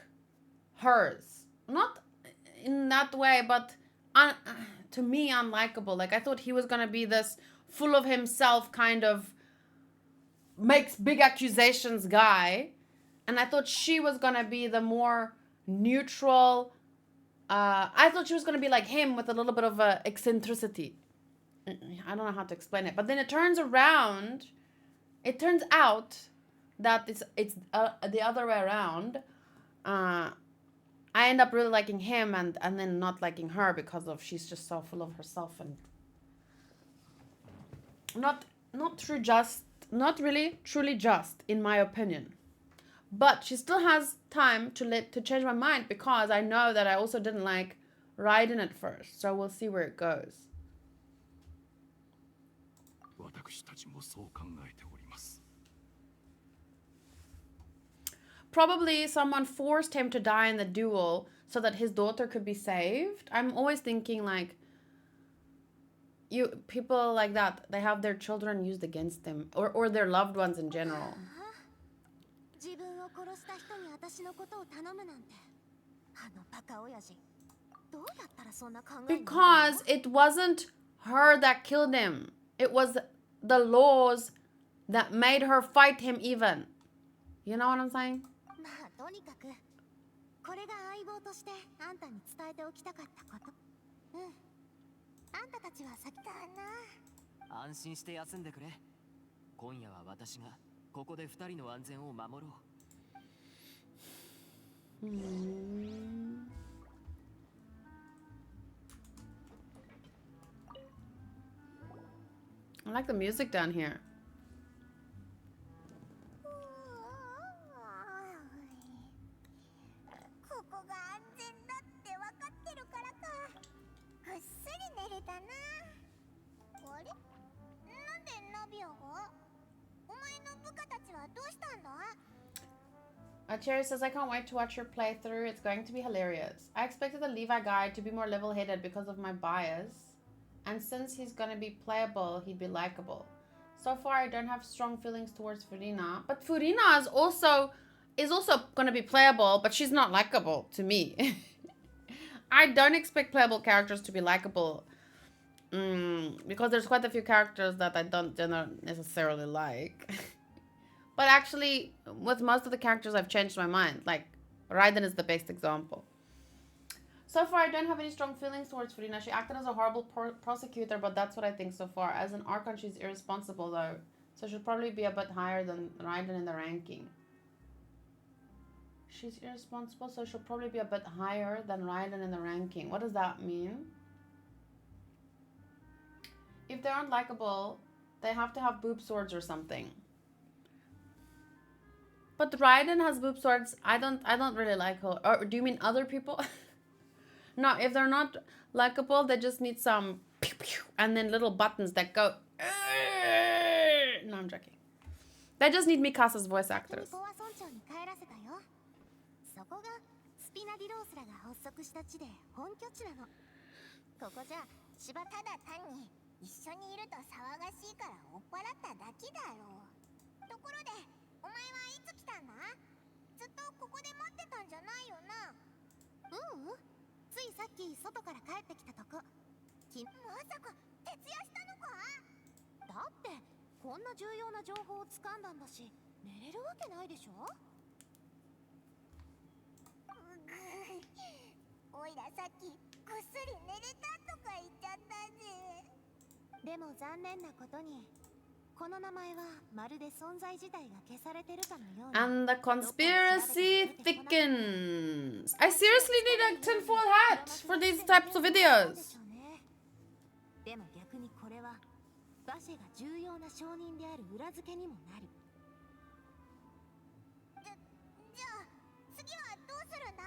A: hers. Not in that way, but to me unlikable. Like I thought he was gonna be this full of himself kind of makes big accusations guy, and I thought she was gonna be the more neutral. I thought she was gonna be like him with a little bit of eccentricity. I don't know how to explain it, but then it turns around. It turns out that it's the other way around. I end up really liking him and then not liking her because of she's just so full of herself and not really truly just in my opinion. But she still has time to change my mind because I know that I also didn't like Raiden at first. So we'll see where it goes.
E: 私たちもそう考えております。
A: Probably someone forced him to die in the duel so that his daughter could be saved. I'm always thinking like people like that, they have their children used against them or their loved ones in general.
C: 自分を殺した人に私のことを頼むなんて、あのバカ親父、どうやったらそんな考えになるの？
A: Because it wasn't her that killed him. It was the laws that made her fight him even. You know what I'm saying?
C: まあとにかくこれが相棒としてあんたに伝えておきたかったこと。うん。あんたたちは先だな。
D: 安心して休んでくれ。今夜は私がここで二人の安全を守ろう。
A: I like the music down here.
C: ここが安全だって分かってるからか。ぐっすり寝れたな。あれ？なんでナビアが？お前の部下たちはどうしたんだ？
A: Cherry says, I can't wait to watch your playthrough. It's going to be hilarious. I expected the Levi guy to be more level-headed because of my bias. And since he's going to be playable, he'd be likable. So far, I don't have strong feelings towards Furina. But Furina is also going to be playable, but she's not likable to me. I don't expect playable characters to be likable. Because there's quite a few characters that I don't necessarily like. But actually, with most of the characters, I've changed my mind. Like, Raiden is the best example. So far, I don't have any strong feelings towards Furina. She acted as a horrible prosecutor, but that's what I think so far. As an Archon, she's irresponsible, though. So she'll probably be a bit higher than Raiden in the ranking. She's irresponsible, so she'll probably be a bit higher than Raiden in the ranking. What does that mean? If they aren't likable, they have to have boob swords or something. But Raiden has boob swords. I don't really like her. Or do you mean other people? No, if they're not likable, they just need some pew pew and then little buttons that go. No, I'm joking. They just need Mikasa's voice actors.
C: そこがスピナディロースらが発足した地で本拠地なの。ここじゃ芝ただ単に一緒にいると騒がしいから追っ払っただけだろう。ところでお前はいつ来たんだ？ずっとここで待ってたんじゃないよな。ついさっき外から帰ってきたとこ。まさか徹夜したのか？だってこんな重要な情報を掴んだんだし寝れるわけないでしょ。おいらさっきぐっすり寝れたとか言っちゃったぜ。でも残念なことにこの名前はまるで存在自体が消されてるかのように。
A: And the conspiracy thickens. I seriously need a tinfoil hat for these types of videos.
C: でも逆にこれはバシェが重要な証人である裏付けにもなる。じゃあ次はどうするんだ？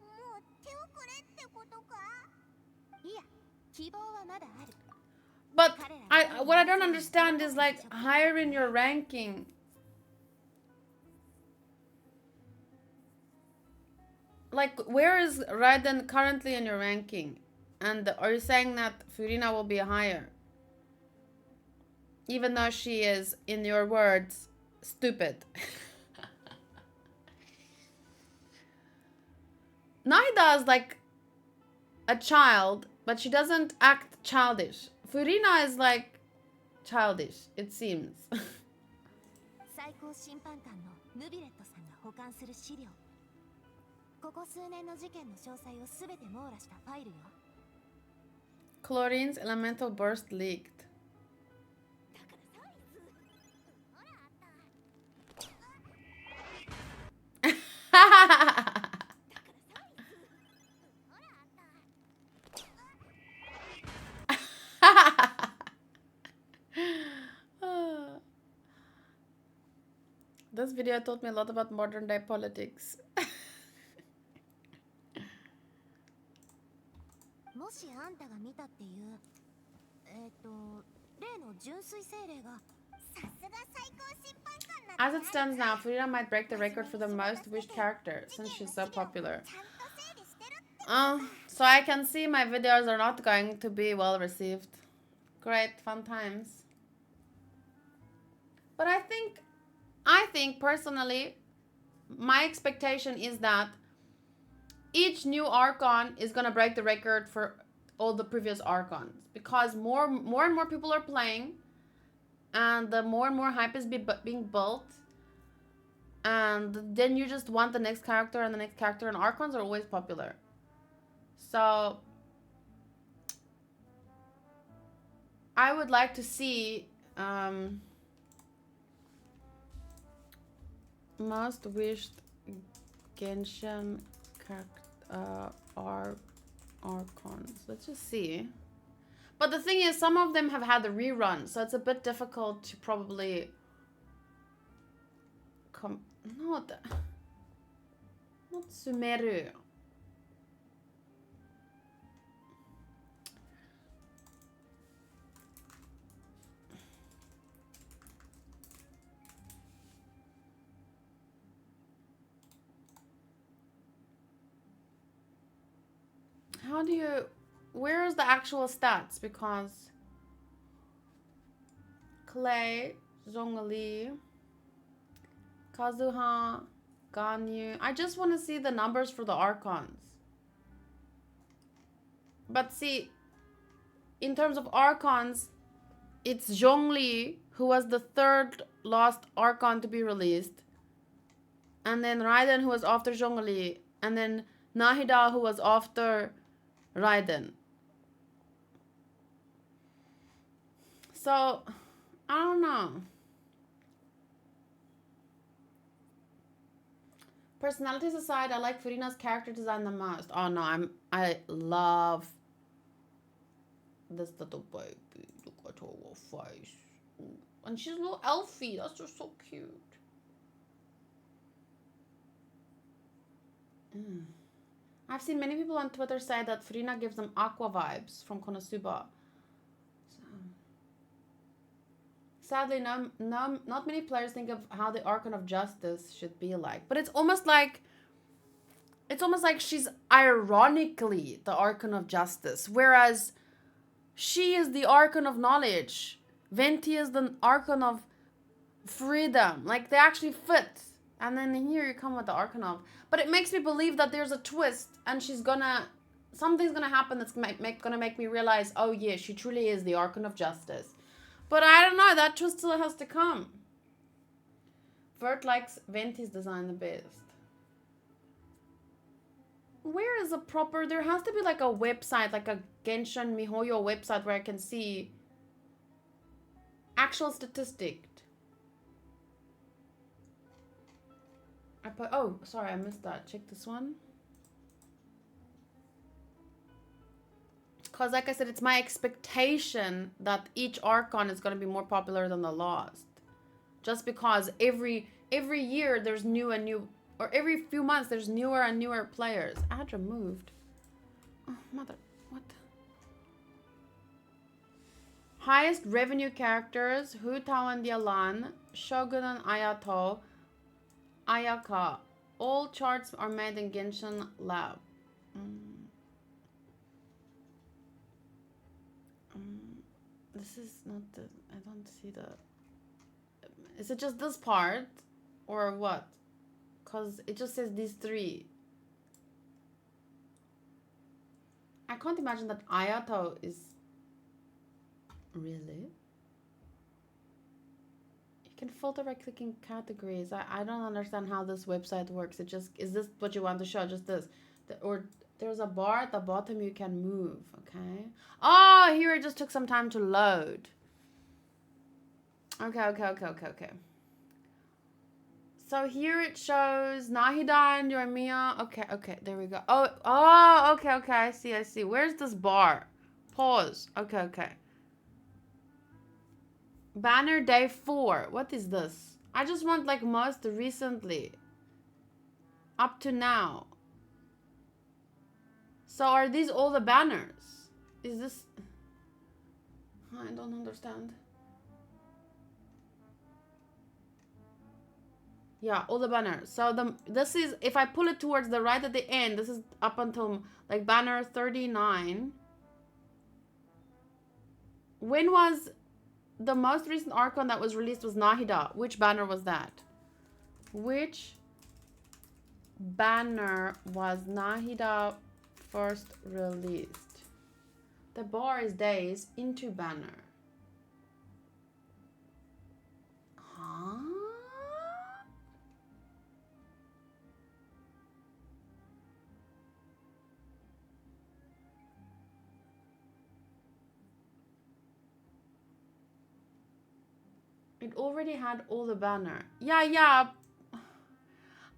C: もう手遅れってことか？いや、希望はまだある。
A: But what I don't understand is like higher in your ranking. Like, where is Raiden currently in your ranking? And are you saying that Furina will be higher? Even though she is, in your words, stupid. Naida is like a child, but she doesn't act childish. Furina is like childish, it seems.
C: 最高審判官のヌビレットさんが保管する資料。ここ数年の事件の詳細をすべて網羅したファイルよ。
A: Chlorine's elemental burst leaked.
C: だからサイズ。ほらあった。
A: This video taught me a lot about modern day politics.
C: もしあんたが見たっていう例の純粋精霊がさすが最高審判官
A: As it stands now, Frida might break the record for the most wished character since she's so popular. So I can see my videos are not going to be well received. Great, fun times. But I think personally, my expectation is that each new Archon is gonna break the record for all the previous Archons because more and more people are playing, and the more and more hype is being built, and then you just want the next character and the next character, and Archons are always popular. So I would like to see most wished Genshin Archons. Let's just see. But the thing is, some of them have had the rerun, so it's a bit difficult to probably not Sumeru. How do you... Where's the actual stats? Because... Clay, Zhongli, Kazuha, Ganyu... I just want to see the numbers for the Archons. But see, in terms of Archons, it's Zhongli who was the third last Archon to be released. And then Raiden who was after Zhongli. And then Nahida who was after... Raiden. So, I don't know. Personalities aside, I like Furina's character design the most. Oh no, I love this little baby. Look at her little face. And she's a little elfie. That's just so cute. I've seen many people on Twitter say that Furina gives them Aqua vibes from Konosuba. So, sadly, not many players think of how the Archon of Justice should be like. But it's almost like she's ironically the Archon of Justice, whereas she is the Archon of Knowledge. Venti is the Archon of Freedom. Like, they actually fit. And then here you come with the Archon of... But it makes me believe that there's a twist and something's gonna happen that's gonna make me realize, oh yeah, she truly is the Archon of Justice. But I don't know, that twist still has to come. Vert likes Venti's design the best. Where is a proper... There has to be like a website, like a Genshin Mihoyo website where I can see actual statistic. Oh, sorry, I missed that. Check this one. Because like I said, it's my expectation that each Archon is going to be more popular than the last. Just because every year there's new and new... Or every few months there's newer and newer players. Add removed. Oh, mother... What? Highest revenue characters. Hu Tao and Yalan. Shogun and Ayato. Ayaka. All charts are made in Genshin Lab. This is not the... I don't see the... Is it just this part? Or what? Because it just says these three. I can't imagine that Ayato is... Really? You can filter by clicking categories. I don't understand how this website works. It just... Is this what you want to show? Just this? Or there's a bar at the bottom you can move. Okay. Oh, here it just took some time to load. Okay. So here it shows Nahida and Yoimiya. Okay, there we go. Oh, okay, I see. Where's this bar? Pause. Okay. Banner day 4. What is this? I just want like most recently. Up to now. So are these all the banners? Is this... I don't understand. Yeah, all the banners. So this is, if I pull it towards the right at the end, this is up until like banner 39. When was the most recent Archon that was released was Nahida. Which banner was that? Which banner was Nahida first released? The bar is days into banner. Huh? It already had all the banner. Yeah.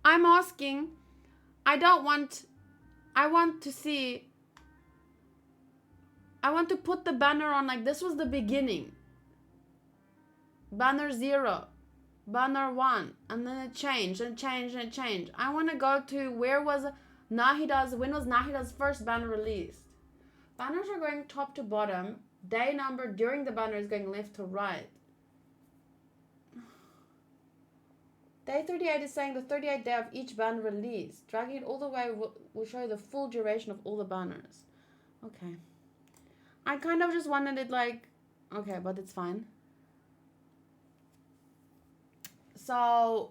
A: I'm asking. I want to see. I want to put the banner on like this was the beginning. Banner 0. Banner 1. And then it changed and changed and changed. I want to go to when was Nahida's first banner released? Banners are going top to bottom. Day number during the banner is going left to right. Day 38 is saying the 38th day of each banner release. Dragging it all the way will show you the full duration of all the banners. Okay. I kind of just wanted it like... Okay, but it's fine. So...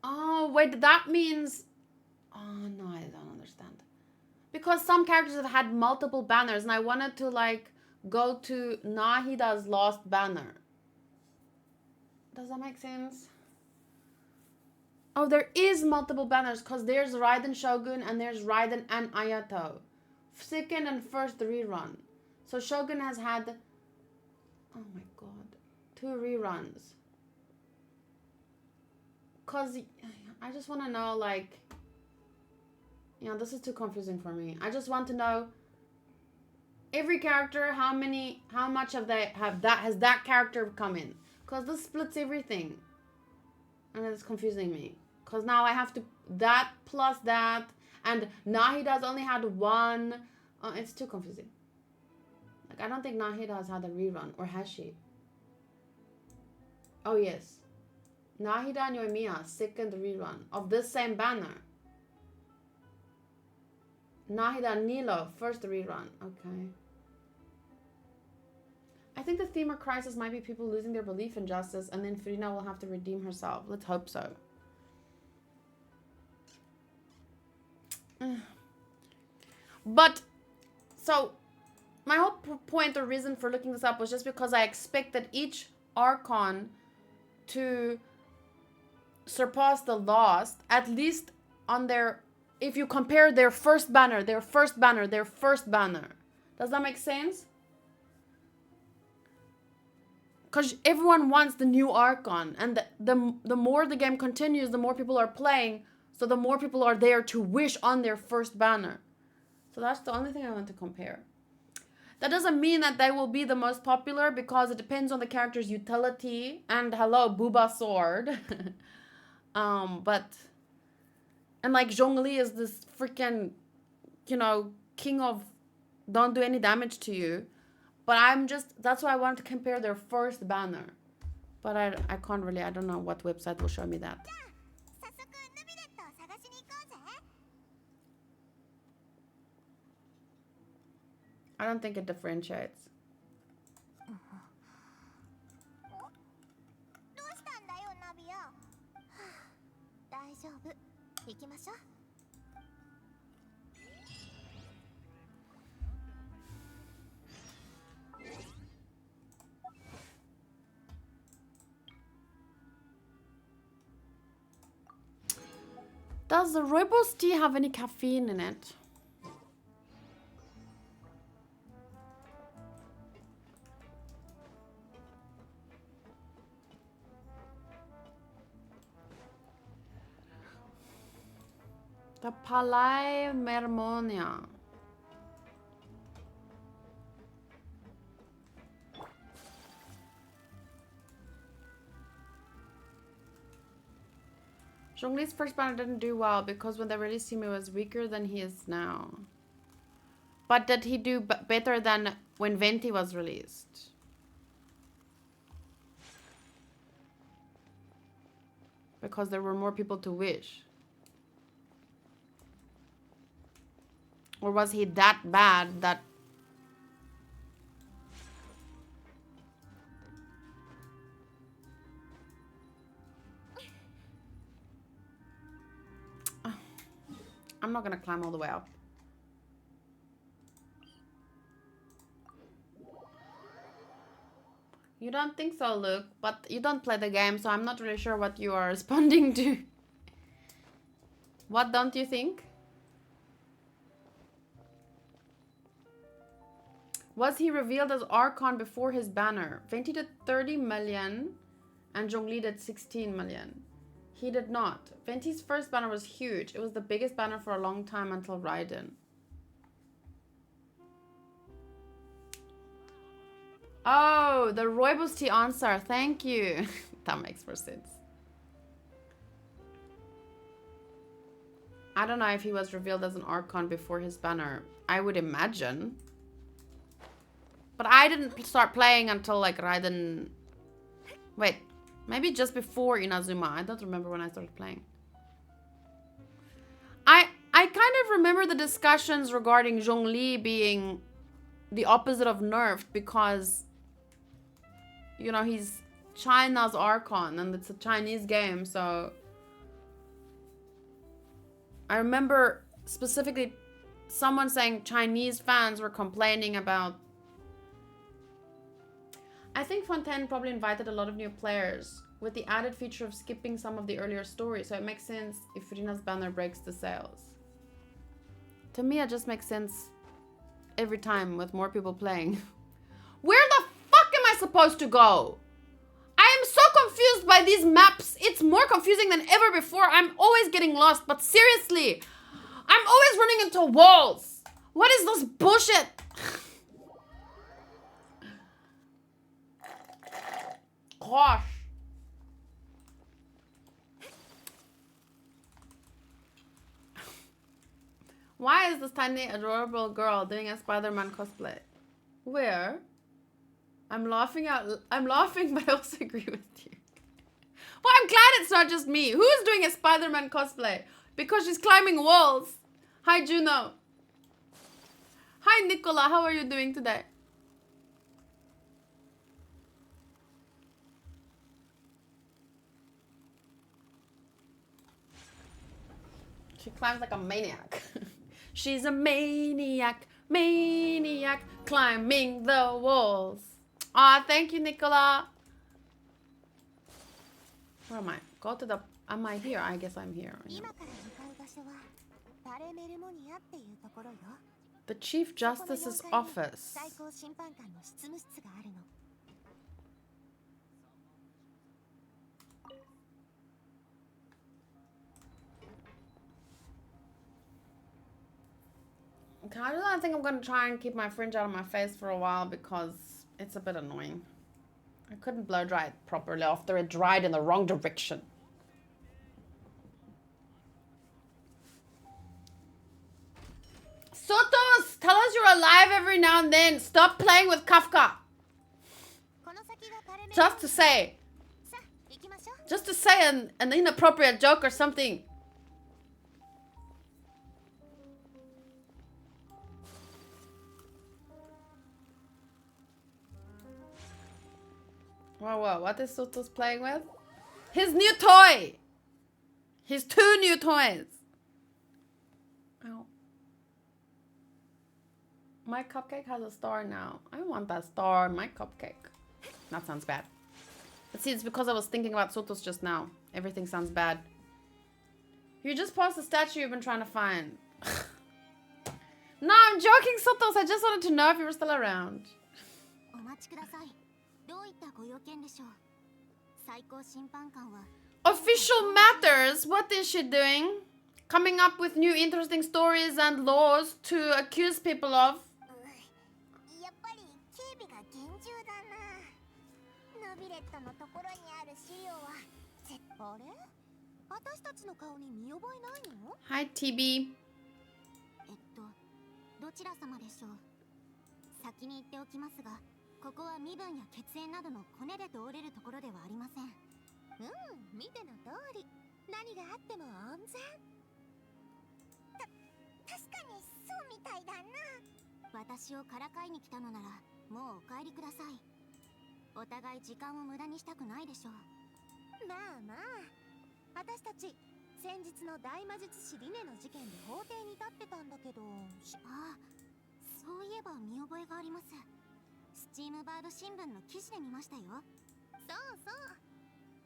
A: Oh, wait, that means... Oh, no, I don't understand. Because some characters have had multiple banners and I wanted to like go to Nahida's last banner. Does that make sense? Oh, there is multiple banners because there's Raiden Shogun and there's Raiden and Ayato. Second and first rerun. So Shogun has had, oh my god, 2 reruns. Because I just want to know like, yeah, this is too confusing for me. I just want to know every character, how much has that character come in? Because this splits everything. And it's confusing me. Because now I have to... That plus that. And Nahida's only had 1. It's too confusing. Like, I don't think Nahida has had a rerun. Or has she? Oh, yes. Nahida and Yoimiya, second rerun. Of this same banner. Nahida and Nilo, first rerun. Okay. I think the theme of Crisis might be people losing their belief in justice and then Furina will have to redeem herself. Let's hope so. But, so, my whole point or reason for looking this up was just because I expected each Archon to surpass the last, at least on their, if you compare their first banner. Does that make sense? Because everyone wants the new Archon. And the more the game continues, the more people are playing. So the more people are there to wish on their first banner. So that's the only thing I want to compare. That doesn't mean that they will be the most popular. Because it depends on the character's utility. And hello, Booba Sword. But... And like Zhongli is this freaking... You know, king of... Don't do any damage to you. But I'm just, that's why I wanted to compare their first banner. But I can't really, I don't know what website will show me that. I don't think it differentiates. Does the rooibos tea have any caffeine in it? The Palais Mermonia. Zhongli's first banner didn't do well because when they released him, he was weaker than he is now. But did he do better than when Venti was released? Because there were more people to wish. Or was he that bad that... I'm not gonna climb all the way up. You don't think so, Luke, but you don't play the game, so I'm not really sure what you are responding to. What don't you think? Was he revealed as Archon before his banner? Venti did 30 million and Zhongli did 16 million. He did not. Venti's first banner was huge. It was the biggest banner for a long time until Raiden. Oh, the Roybusty answer. Thank you. That makes more sense. I don't know if he was revealed as an Archon before his banner. I would imagine. But I didn't start playing until like Raiden... Wait, maybe just before Inazuma. I don't remember when I started playing. I kind of remember the discussions regarding Zhongli being the opposite of nerfed because, you know, he's China's Archon and it's a Chinese game, so... I remember specifically someone saying Chinese fans were complaining about... I think Fontaine probably invited a lot of new players with the added feature of skipping some of the earlier stories, so it makes sense if Rina's banner breaks the sales. To me, it just makes sense every time with more people playing. Where the fuck am I supposed to go? I am so confused by these maps. It's more confusing than ever before. I'm always getting lost, but seriously, I'm always running into walls. What is this bullshit? Gosh. Why is this tiny adorable girl doing a Spider-Man cosplay? Where? I'm laughing, but I also agree with you. Well, I'm glad it's not just me. Who is doing a Spider-Man cosplay? Because she's climbing walls. Hi, Juno. Hi, Nicola. How are you doing today? She climbs like a maniac. She's a maniac, climbing the walls. Aw, thank you, Nicola. Where am I? Go to the... Am I here? I guess I'm here. Yeah. The Chief Justice's office. Okay, I think I'm gonna try and keep my fringe out of my face for a while because it's a bit annoying. I couldn't blow dry it properly after it dried in the wrong direction. Sotos, tell us you're alive every now and then. Stop playing with Kafka. Just to say an inappropriate joke or something. Whoa, what is Sotos playing with? His new toy! His 2 new toys! Ow. My cupcake has a star now. I want that star in my cupcake. That sounds bad. But see, it's because I was thinking about Sotos just now. Everything sounds bad. You just paused the statue you've been trying to find. No, I'm joking, Sotos. I just wanted to know if you were still around. Official matters? What is she doing? Coming up with new interesting stories and laws to accuse people of?
C: 私たちの顔に見覚えないの？
A: Hi, TB.
C: どちら様でしょう。先に言っておきますが、ここは身分や血縁などのコネで通れるところではありません。見ての通り、何があっても安全。確かにそうみたいだな。私をからかいに来たのなら、もうお帰りください。お互い時間を無駄にしたくないでしょう。まあまあ、私たち先日の大魔術師リネの事件で法廷に立ってたんだけど。ああ、そういえば見覚えがあります。スチームバード新聞の記事で見ましたよ。そうそう。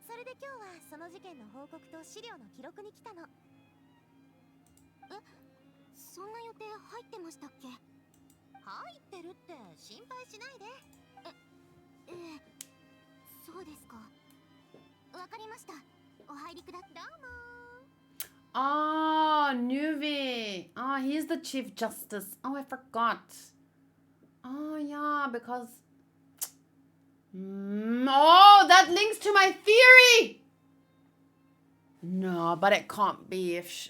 C: それで今日はその事件の報告と資料の記録に来たの。そんな予定入ってましたっけ？入ってるって心配しないで。そうですか。わかりました。お入りください。どうも。
A: Oh, Nuvi. Oh, he's the Chief Justice. Oh, I forgot. Oh, yeah, because... Oh, that links to my theory! No, but it can't be if...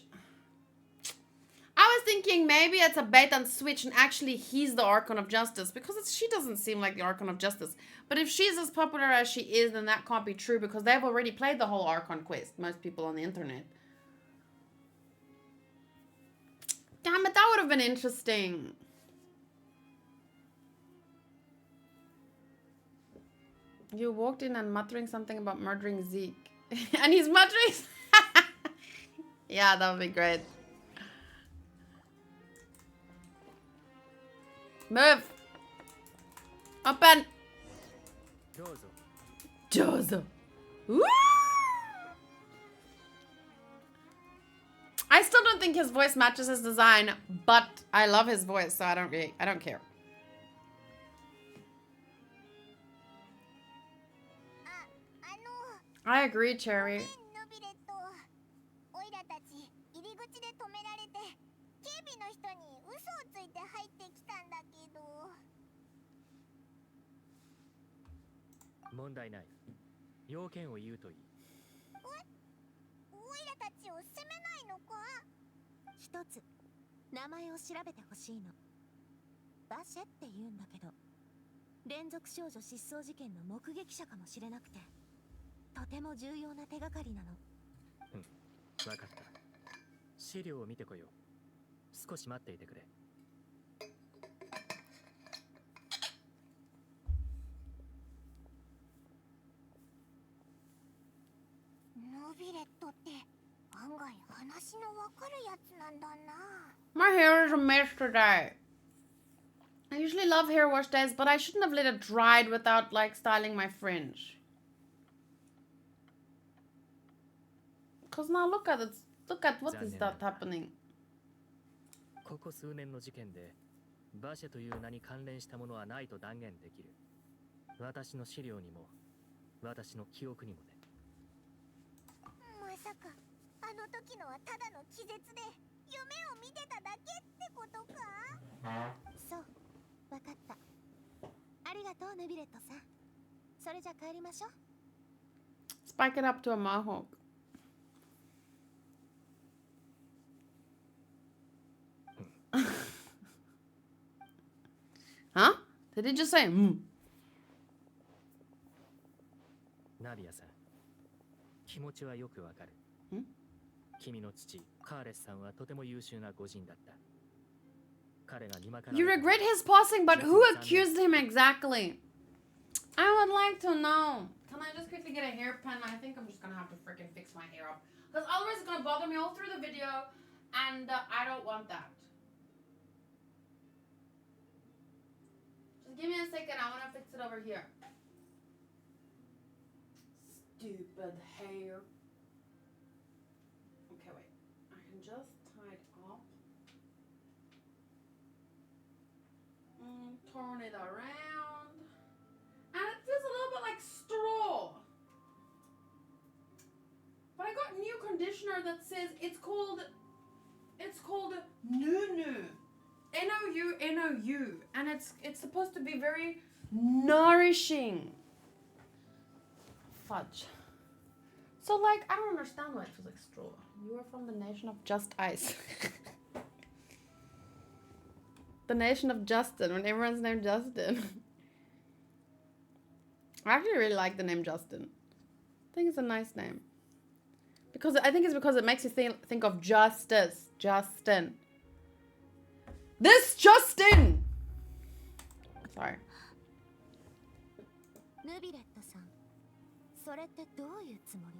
A: I was thinking maybe it's a bait and switch and actually he's the Archon of Justice because she doesn't seem like the Archon of Justice. But if she's as popular as she is, then that can't be true because they've already played the whole Archon quest, most people on the internet. Damn it, that would have been interesting. You walked in and muttering something about murdering Zeke. And he's muttering... Yeah, that would be great. Move. Open. Jozo. Woo! I still don't think his voice matches his design, but I love his voice, so I don't care. I agree, Cherry. My hair is a mess today. I usually love hair wash days, but I shouldn't have let it dry without like styling my fringe. Cause now look at it. Look at what is that happening.
F: ここ数年の事件で馬車という名に関連したものはないと断言できる。私の資料にも私の記憶にもね。
C: まさかあの時のはただの気絶で夢を見てただけってことか？そう、わかった。ありがとう、ヌビレットさん。それじゃ帰りましょう。
A: Spike it up to a mohawk. Huh? Did he just say mm?
F: ナビアさん、気持ちはよくわかる。君の父、カーレスさんはとても優秀な御人だった。彼が庭から
A: You regret his passing, but who accused him exactly? I would like to know. Can I just quickly get a hairpin? I think I'm just gonna have to freaking fix my hair up. Because otherwise it's gonna bother me all through the video. And I don't want that. Just give me a second. I wanna fix it over here. Stupid hair. Okay, wait. I can just tie it up. Turn it around. And it feels a little bit like straw. But I got new conditioner that says it's called Nunu. N-O-U. And it's supposed to be very nourishing. Fudge. So, like, I don't understand why it feels like straw. You are from the nation of just ice. The nation of Justin, when everyone's named Justin. I actually really like the name Justin. I think it's a nice name. Because I think it's because it makes you think of justice. Justin. This Justin! Sorry.
C: ヌビレットさん、それってどういうつもり？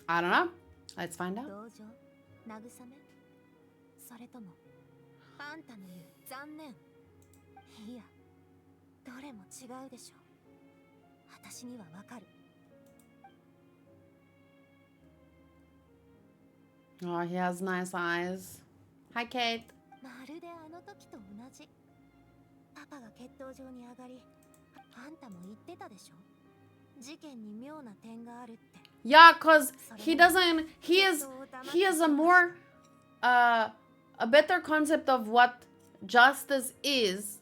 A: I don't know. Let's find out.
C: 同情？慰め？それともあんたの言う残念？いや、どれも違うでしょ。私にはわかる。
A: Oh, he has nice eyes. Hi, Kate.
C: まるであの時と同じ。パパが決闘場に上がり、あんたも言ってたでしょ。事件に妙な点があるって。
A: Yeah, cause he is a more a better concept of what justice is.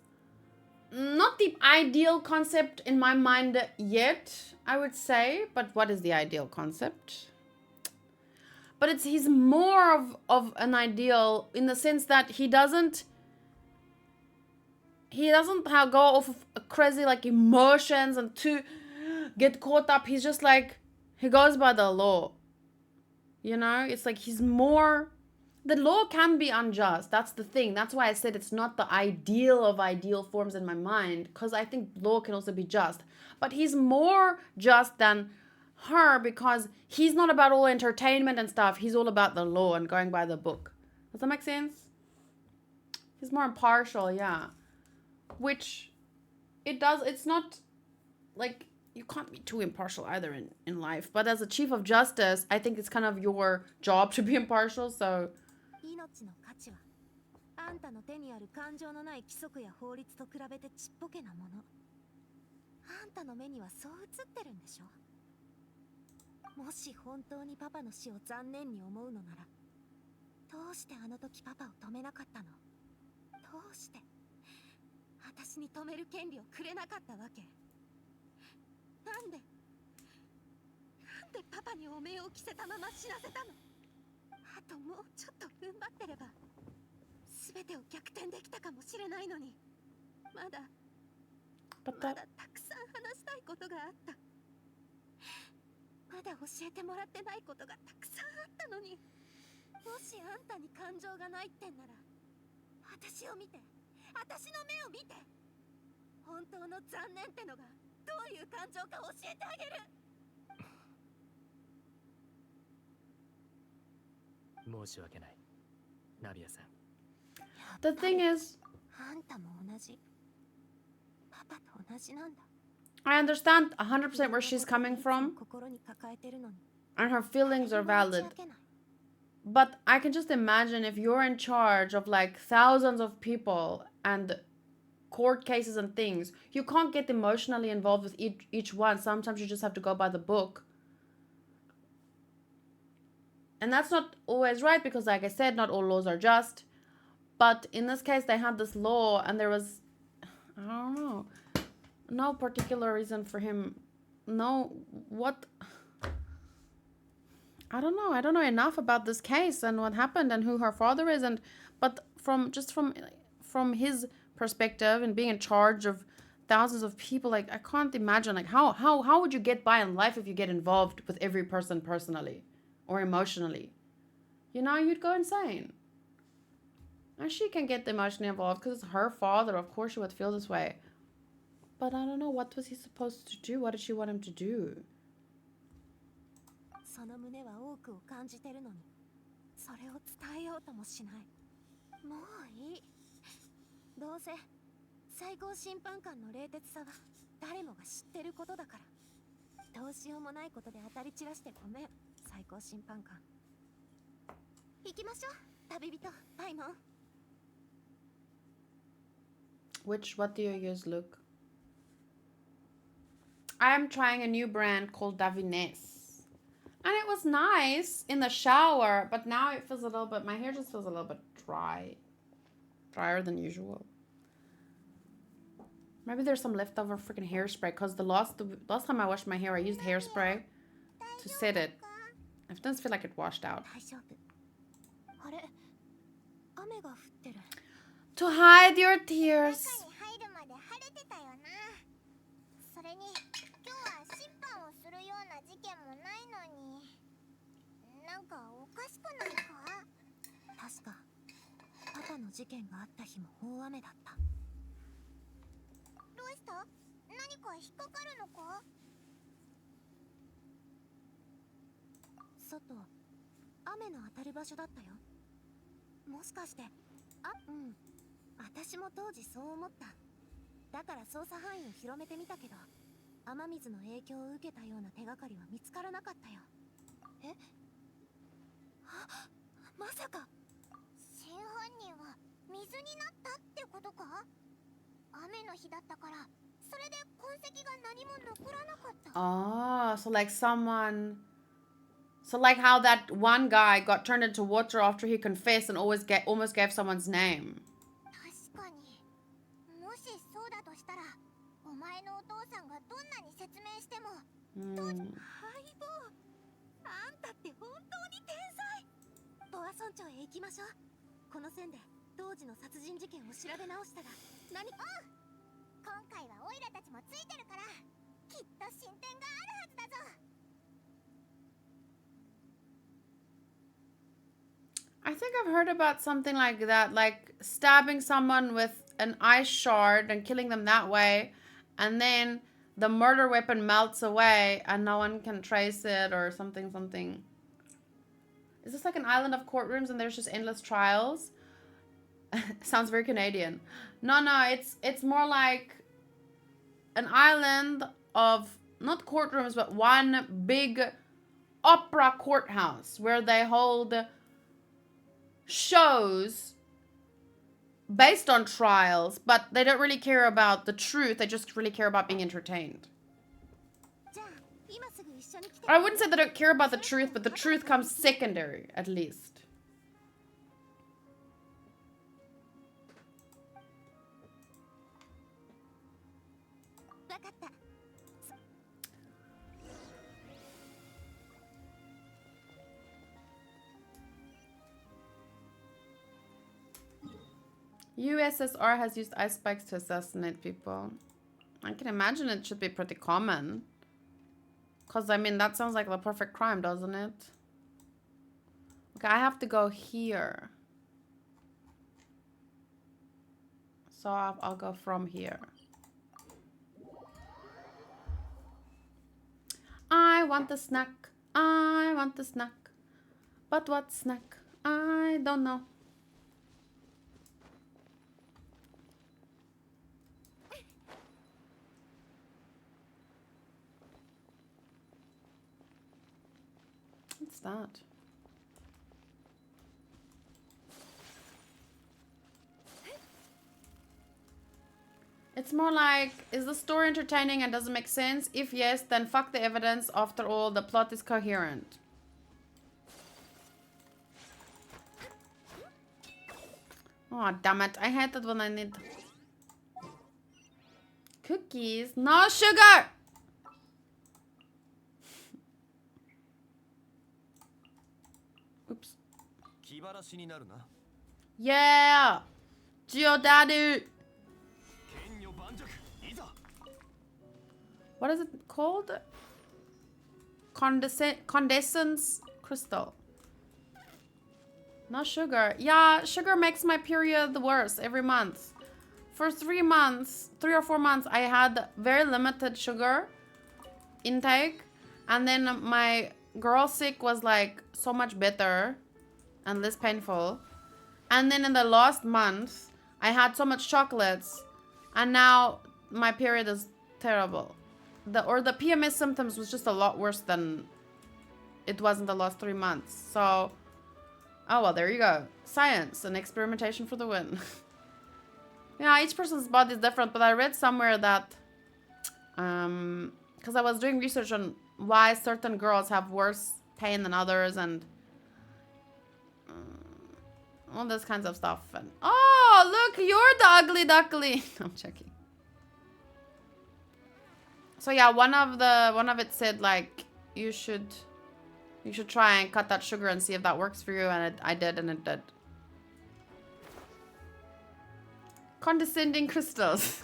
A: Not the ideal concept in my mind yet, I would say, but what is the ideal concept? But he's more of an ideal in the sense that he doesn't go off of crazy like emotions and to get caught up. He's just like, he goes by the law. You know, it's like he's more, the law can be unjust. That's the thing. That's why I said it's not the ideal of ideal forms in my mind, because I think law can also be just. But he's more just than her because he's not about all entertainment and stuff. He's all about the law and going by the book. Does that make sense? He's more impartial, yeah. Which it does. It's not like you can't be too impartial either in life. But as a chief of justice, I think it's kind of your job to be impartial. So
C: 命の価値はあんたの手にある感情のない規則や法律と比べてちっぽけなもの。あんたの目にはそう映ってるんでしょ。もし本当にパパの死を残念に思うのなら、どうしてあの時パパを止めなかったの？どうして私に止める権利をくれなかったわけ？なんでパパに汚名を着せたまま死なせたの？あともうちょっと踏ん張ってれば全てを逆転できたかもしれないのに、まだたくさん話したいことがあった。まだ教えてもらってないことがたくさんあったのに、もしあんたに感情がないってんなら、私を見て、私の目を見て、本当の残念ってのがどういう感情か教えてあげる。
F: 申し訳ない、ナビアさん。
A: the thing is,
C: あんたも同じ。パパと同じなんだ。
A: I understand 100% where she's coming from,
C: 心に抱えてるのに。
A: and her feelings are valid. But I can just imagine if you're in charge of like thousands of people and court cases and things, you can't get emotionally involved with each one. Sometimes you just have to go by the book. And that's not always right because, like I said, not all laws are just. But in this case, they had this law and there was, I don't know, no particular reason for him. No, what? I don't know. I don't know enough about this case and what happened and who her father is. But from his perspective and being in charge of thousands of people, like I can't imagine like how would you get by in life if you get involved with every person personally or emotionally? You know, you'd go insane. And she can get emotionally involved because it's her father. Of course she would feel this way. But I don't know, what was he supposed to do? What did she want him to do?
C: その胸は多くを感じてるのに、それを伝えようともしない。もういい。どうせ最高審判官の冷徹さは誰もが知ってることだから。どうしようもないことで当たり散らしてごめん、最高審判官。行きましょう、旅人パイモン。
A: What do you use, Luke? I'm trying a new brand called Davines. And it was nice in the shower, but now it feels a little bit, my hair just feels a little bit dry. Drier than usual. Maybe there's some leftover freaking hairspray because the last time I washed my hair, I used hairspray to set it. It doesn't feel like it washed out.
C: 大丈夫。あれ、雨が降ってる。
A: To hide your tears.
C: 中に入るまで晴れてたよな。それに今日は審判をするような事件もないのに、なんかおかしくないか？確かパパの事件があった日も大雨だった。どうした？何か引っかかるのか？外、雨の当たる場所だったよ。もしかして、私も当時そう思った。だから捜査範囲を広めてみたけど、雨水の影響を受けたような手がかりは見つからなかったよ。え？まさか真犯人は水になったってことか？雨の日だったから、それで痕跡が何も残らなかった。
A: Oh, so like someone... So like how that one guy got turned into water after he confessed and almost gave someone's name.
C: 確かに。もしそうだとしたら、お前のお父さんがどんなに説明しても、当時、相棒、あんたって本当に天才。ボア村長へ行きましょう。この線で当時の殺人事件を調べ直したら何？今回はオイラたちもついてるから、きっと進展があるはずだぞ。
A: I think I've heard about something like that, like stabbing someone with an ice shard and killing them that way, and then the murder weapon melts away and no one can trace it or something. Is this like an island of courtrooms and there's just endless trials? Sounds very Canadian. No, it's more like an island of not courtrooms, but one big opera courthouse where they hold shows based on trials, but they don't really care about the truth. They just really care about being entertained. I wouldn't say they don't care about the truth, but the truth comes secondary, at least. USSR has used ice spikes to assassinate people. I can imagine it should be pretty common. Because, I mean, that sounds like the perfect crime, doesn't it? Okay, I have to go here. So I'll go from here. I want the snack. I want the snack. But what snack? I don't know. What's that? It's more like, is the story entertaining and doesn't make sense? If yes, then fuck the evidence. After all, the plot is coherent. Oh, damn it. I hate it when I need cookies. No sugar! Oops. Yeah! Geodaddy! What is it called? Condescence crystal. No sugar. Yeah, sugar makes my period worse every month. For 3 months, 3 or 4 months, I had very limited sugar intake. And then my girl sick was like so much better and less painful. And then in the last month, I had so much chocolates. And now my period is terrible. The PMS symptoms was just a lot worse than it was in the last 3 months. So, oh well, there you go. Science and experimentation for the win. Yeah, each person's body is different, but I read somewhere that, because I was doing research on why certain girls have worse pain than others and all those kinds of stuff. And oh, look, you're the ugly duckling. I'm checking. So yeah, one of it said like you should You should try and cut that sugar and see if that works for you. And I did, and it did. Condescending crystals.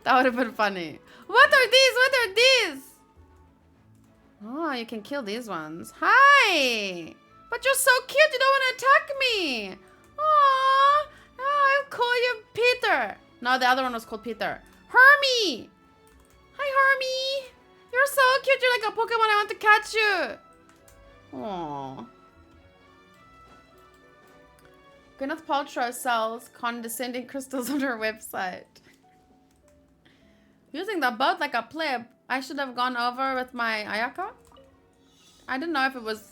A: That would have been funny. What are these? What are these? Oh, you can kill these ones. Hi! But you're so cute. You don't want to attack me. Aww. I'll call you Peter. No, the other one was called Peter. Hermie! Hi, Hermie! You're so cute. You're like a Pokemon. I want to catch you. Aww. Gwyneth Paltrow sells condescending crystals on her website. Using the boat like a pleb. I should have gone over with my Ayaka. I didn't know if it was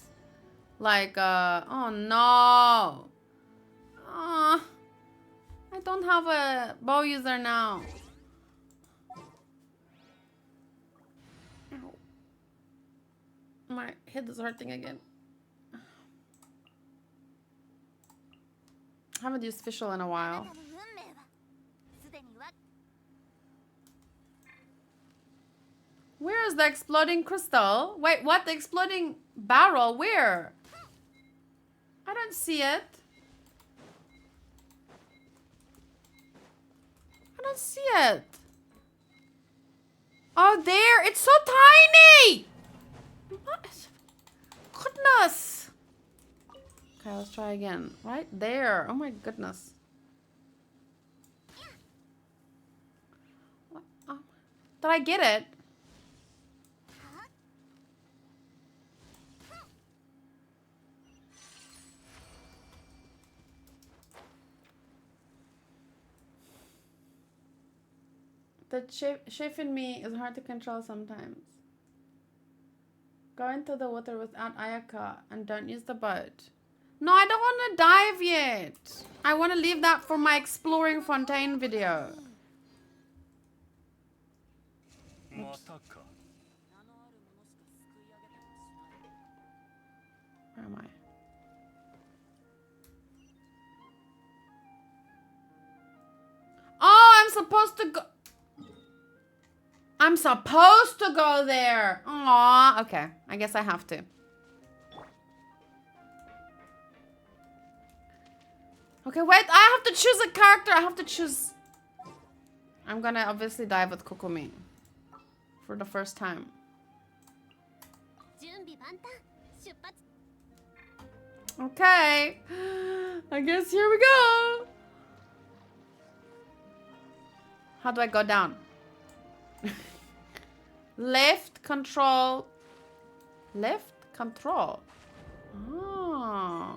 A: like, oh no. I don't have a bow user now. Ow. My head is hurting again. I haven't used Fischl in a while. Where is the exploding crystal? Wait, what? The exploding barrel? Where? I don't see it. I don't see it. Oh, there. It's so tiny. What? Goodness. Okay, let's try again. Right there. Oh my goodness. What? Oh. Did I get it? The chef in me is hard to control sometimes. Go into the water without Ayaka and don't use the boat. No, I don't want to dive yet. I want to leave that for my exploring Fontaine video. Oops. Where am I? Oh, I'm supposed to go. I'm supposed to go there. Aww. Okay. I guess I have to. Okay, wait. I have to choose a character. I have to choose. I'm gonna obviously dive with Kokomi. For the first time. Okay. I guess here we go. How do I go down? Left control. Left control. Oh.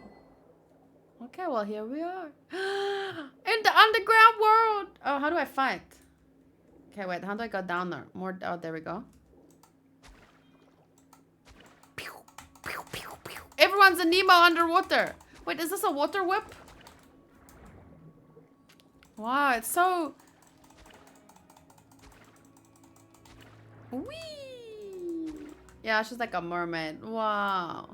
A: Okay, well here we are. In the underground world. Oh, how do I fight? Okay, wait. How do I go down there? More. Oh, there we go. Pew, pew, pew, pew. Everyone's a Nemo underwater. Wait, is this a water whip? Wow, it's so. Whee! Yeah, she's like a mermaid. Wow.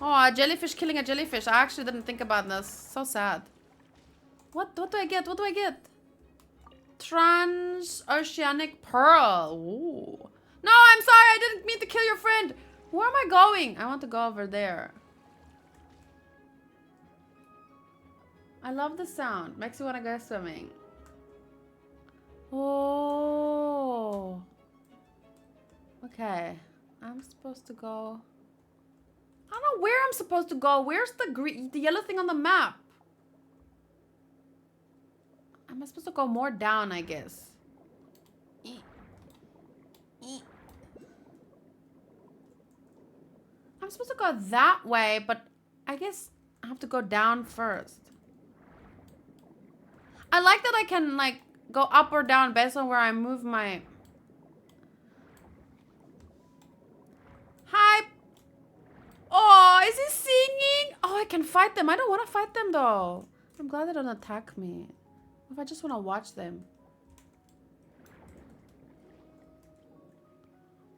A: Oh, a jellyfish killing a jellyfish. I actually didn't think about this. So sad. What do I get? What do I get? Transoceanic pearl. Ooh. No, I'm sorry. I didn't mean to kill your friend. Where am I going? I want to go over there. I love the sound. Makes me want to go swimming. Oh. Okay. I'm supposed to go. I don't know where I'm supposed to go. Where's the yellow thing on the map? Am I supposed to go more down, I guess? I'm supposed to go that way, but I guess I have to go down first. I like that I can, like, go up or down based on where I move my... Hi! Oh, is he singing? Oh, I can fight them. I don't want to fight them, though. I'm glad they don't attack me. If I just want to watch them.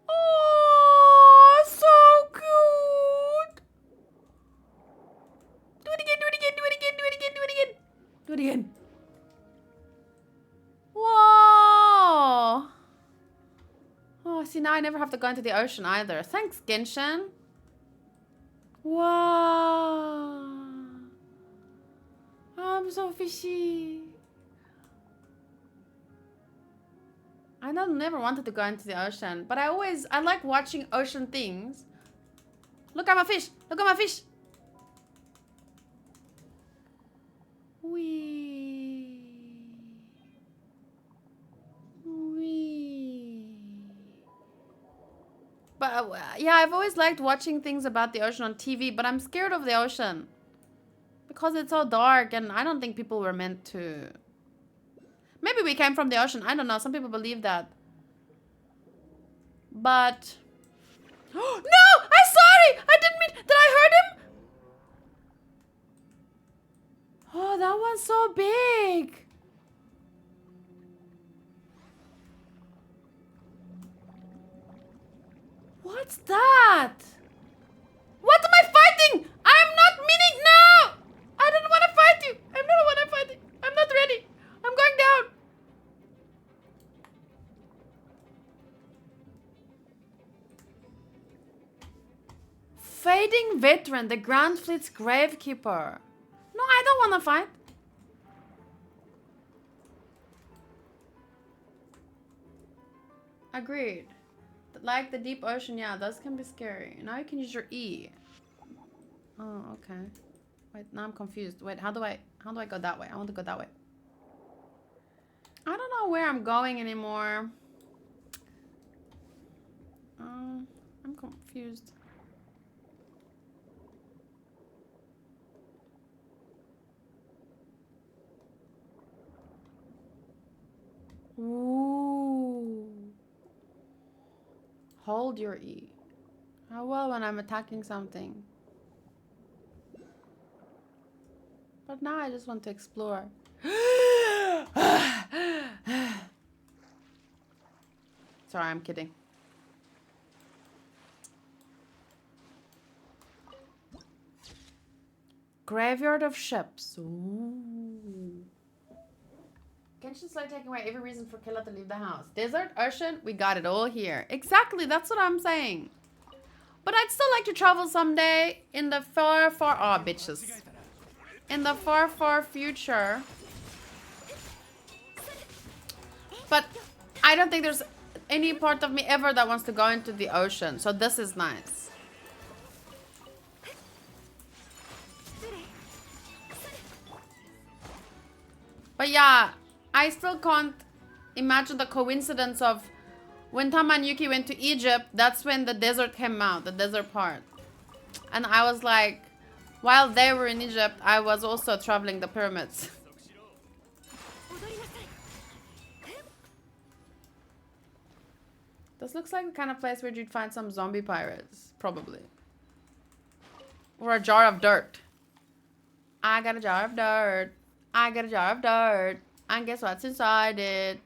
A: Oh, so cute. Do it again, do it again, do it again, do it again, do it again. Do it again. Whoa. Oh, see, now I never have to go into the ocean either. Thanks, Genshin. Wow. I'm so fishy. I never wanted to go into the ocean, but I like watching ocean things. Look at my fish. Look at my fish. Wee. But yeah, I've always liked watching things about the ocean on TV, but I'm scared of the ocean. Because it's so dark and I don't think people were meant to... Maybe we came from the ocean. I don't know. Some people believe that. But... No! I'm sorry! I didn't mean... Did I hurt him? Oh, that one's so big. What's that? What am I fighting? I'm not meaning... No! I don't want to fight you. I don't want to fight you. I'm not ready. I'm going down. Fading veteran, the Grand Fleet's gravekeeper. No, I don't want to fight. Agreed. Like the deep ocean, yeah, those can be scary. Now you can use your E. Oh, okay. Wait, now I'm confused. Wait, how do I go that way? I want to go that way. I don't know where I'm going anymore. I'm confused. Ooh. Hold your E. How well when I'm attacking something. But now I just want to explore. Sorry, I'm kidding. Graveyard of ships. Ooh. Genshin's like taking away every reason for Killa to leave the house. Desert, ocean, we got it all here. Exactly, that's what I'm saying. But I'd still like to travel someday in the far, far... Oh, bitches. In the far, far future. But I don't think there's any part of me ever that wants to go into the ocean. So this is nice. But yeah, I still can't imagine the coincidence of when Tama and Yuki went to Egypt, that's when the desert came out, the desert part. And I was like, while they were in Egypt, I was also traveling the pyramids. This looks like the kind of place where you'd find some zombie pirates, probably. Or a jar of dirt. I got a jar of dirt. I got a jar of dirt. And guess what's inside it?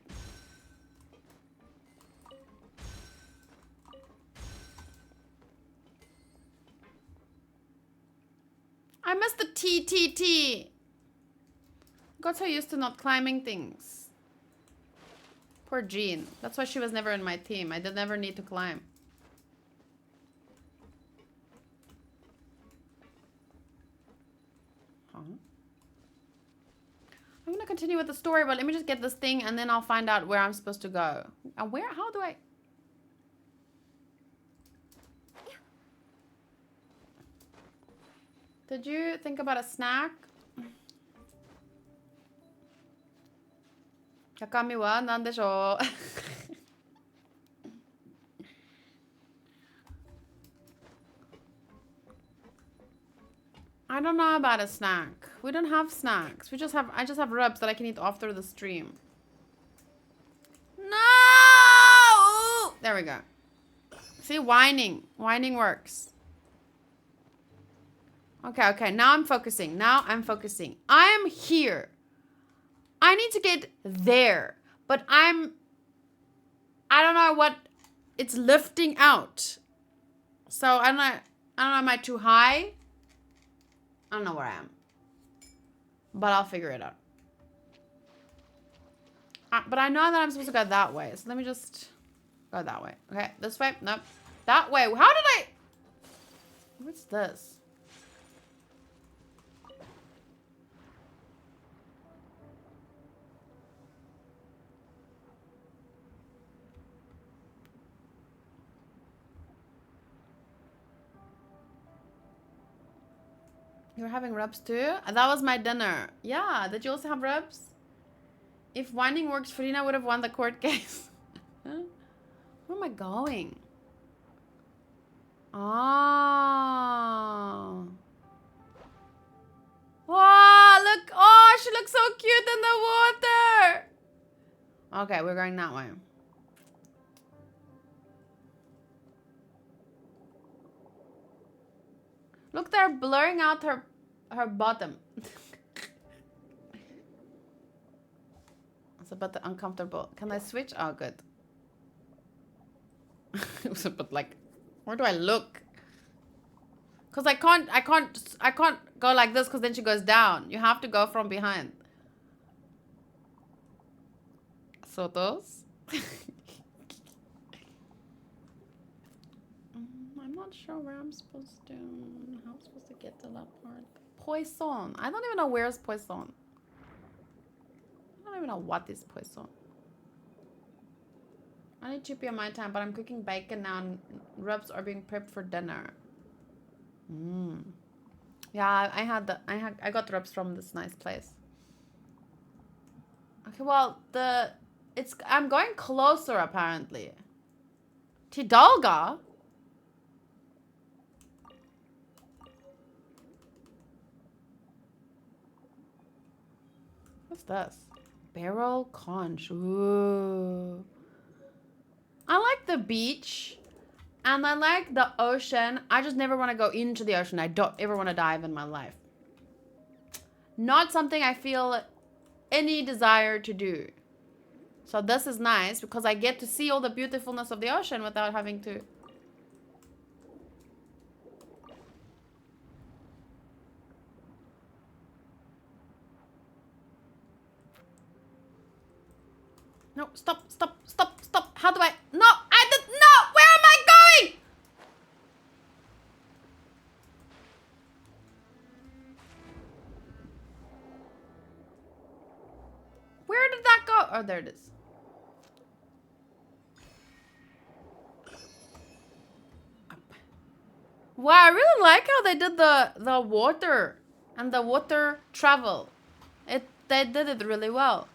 A: I missed the TTT. Got so used to not climbing things. Poor Jean. That's why she was never in my team. I did never need to climb. Huh? I'm gonna continue with the story, but let me just get this thing and then I'll find out where I'm supposed to go. And where? How do I... Did you think about a snack? Yakami wa nan desho? I don't know about a snack. We don't have snacks. I just have rubs that I can eat after the stream. No! There we go. See, whining. Whining works. Okay. Now I'm focusing. I am here. I need to get there. But I don't know what it's lifting out. So I don't know, am I too high? I don't know where I am. But I'll figure it out. But I know that I'm supposed to go that way. So let me just... Go that way. Okay, this way. Nope. That way. How did I... What's this? You're having rubs too? That was my dinner. Yeah, did you also have rubs? If whining works, Frina would have won the court case. Where am I going? Oh. Wow, look. Oh, she looks so cute in the water. Okay, we're going that way. Look, they're blurring out her bottom. It's a bit uncomfortable. Can I switch? Oh, good. It was a bit like, where do I look? Cause I can't go like this because then she goes down. You have to go from behind. So those. I'm not sure where I'm supposed to. How I'm supposed to get to that part. Poisson. I don't even know where's Poisson. I don't even know what is Poisson. I need chippy on my time, but I'm cooking bacon now and rubs are being prepped for dinner. Yeah, I got rubs from this nice place. Okay, well, I'm going closer apparently. Tidalga? What's this? Barrel conch. Ooh. I like the beach and I like the ocean. I just never want to go into the ocean. I don't ever want to dive in my life. Not something I feel any desire to do. So this is nice because I get to see all the beautifulness of the ocean without having to... No, stop. How do I... No, no! Where am I going? Where did that go? Oh, there it is. Wow, I really like how they did the water and the water travel. They did it really well.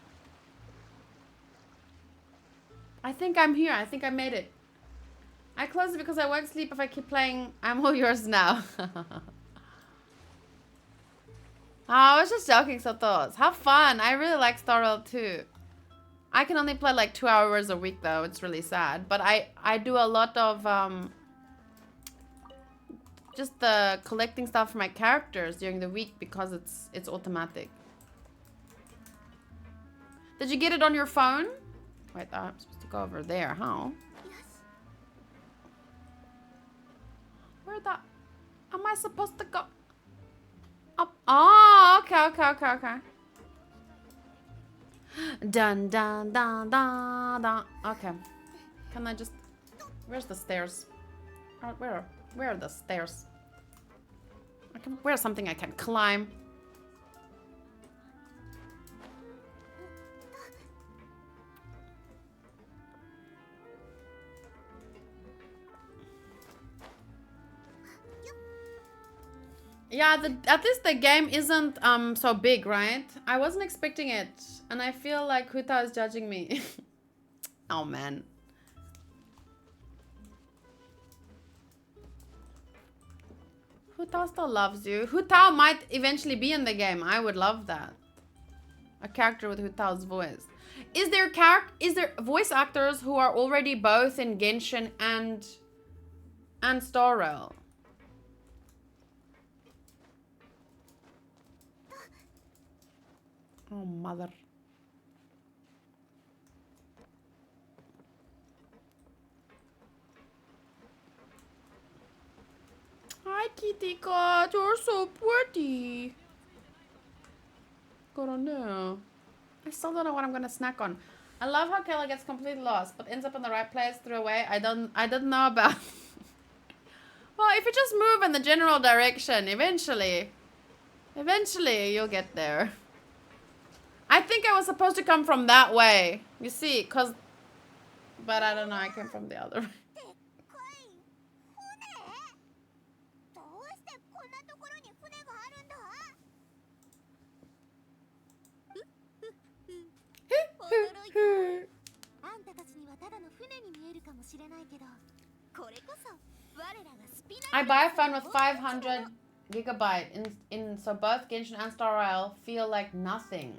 A: I think I'm here. I think I made it. I closed it because I won't sleep if I keep playing I'm All Yours Now. I was just joking, Sotos. Have fun. I really like Star Rail too. I can only play like 2 hours a week though. It's really sad. But I do a lot of just the collecting stuff for my characters during the week because it's automatic. Did you get it on your phone? Wait, I'm supposed to go over there. How? Where the... Am I supposed to go? Up. Oh, okay. Dun, dun, dun, dun, dun. Okay. Can I just... Where's the stairs? Where are the stairs? Where's something I can climb? Yeah, at least the game isn't so big, right? I wasn't expecting it, and I feel like Huta is judging me. Oh man. Huta still loves you. Huta might eventually be in the game. I would love that. A character with Huta's voice. Is there voice actors who are already both in Genshin and Star Rail? Oh, mother. Hi, kitty cat. You're so pretty. Gotta know. I still don't know what I'm gonna snack on. I love how Kayla gets completely lost, but ends up in the right place through a way I didn't know about. Well, if you just move in the general direction, eventually you'll get there. I think I was supposed to come from that way. You see, but I don't know, I came from the other way.
C: でっかい船？どうしてこんなところに船があるんだ？驚いた。あんたたちにはただの船に見えるかもしれないけど、これこそ我らがスピナ
A: I buy a phone with 500 gigabyte in so both Genshin and Star Rail feel like nothing.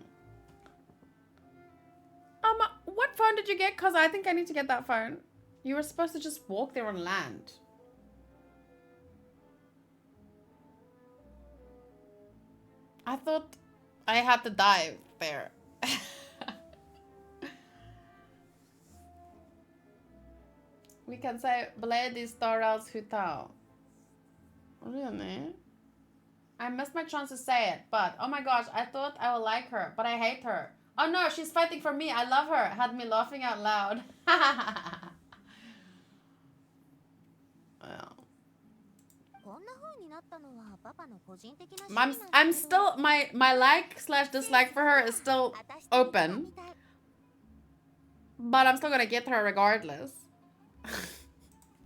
A: What phone did you get? Cause I think I need to get that phone. You were supposed to just walk there on land. I thought I had to dive there. We can say Blade Star Rail's Hutao. Really? I missed my chance to say it, but oh my gosh, I thought I would like her, but I hate her. Oh no, she's fighting for me. I love her. Had me laughing out loud. Well. I'm still my like/dislike for her is still open, but I'm still gonna get her regardless.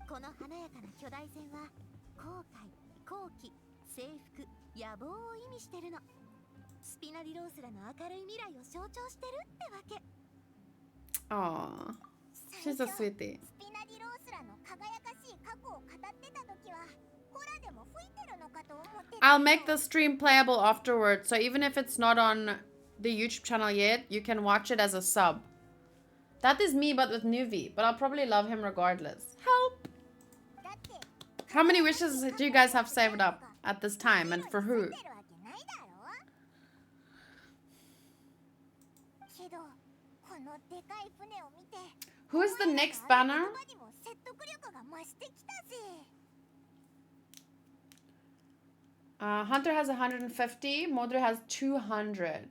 C: この華やかな巨大船は後悔、好奇、征服、野望を意味してるの。スピナディロースらの明るい未来を象徴してるってわけ。
A: Aww, she's a sweetie.
C: スピナディロースらの輝かしい過去を語ってた時は、ホラでも吹いてるのかと思ってた。
A: I'll make the stream playable afterwards, so even if it's not on the YouTube channel yet, you can watch it as a sub. That is me, but with Nuvi, but I'll probably love him regardless. Help! How many wishes do you guys have saved up at this time, and for who? Who is the next banner? Hunter has 150, Modre has 200.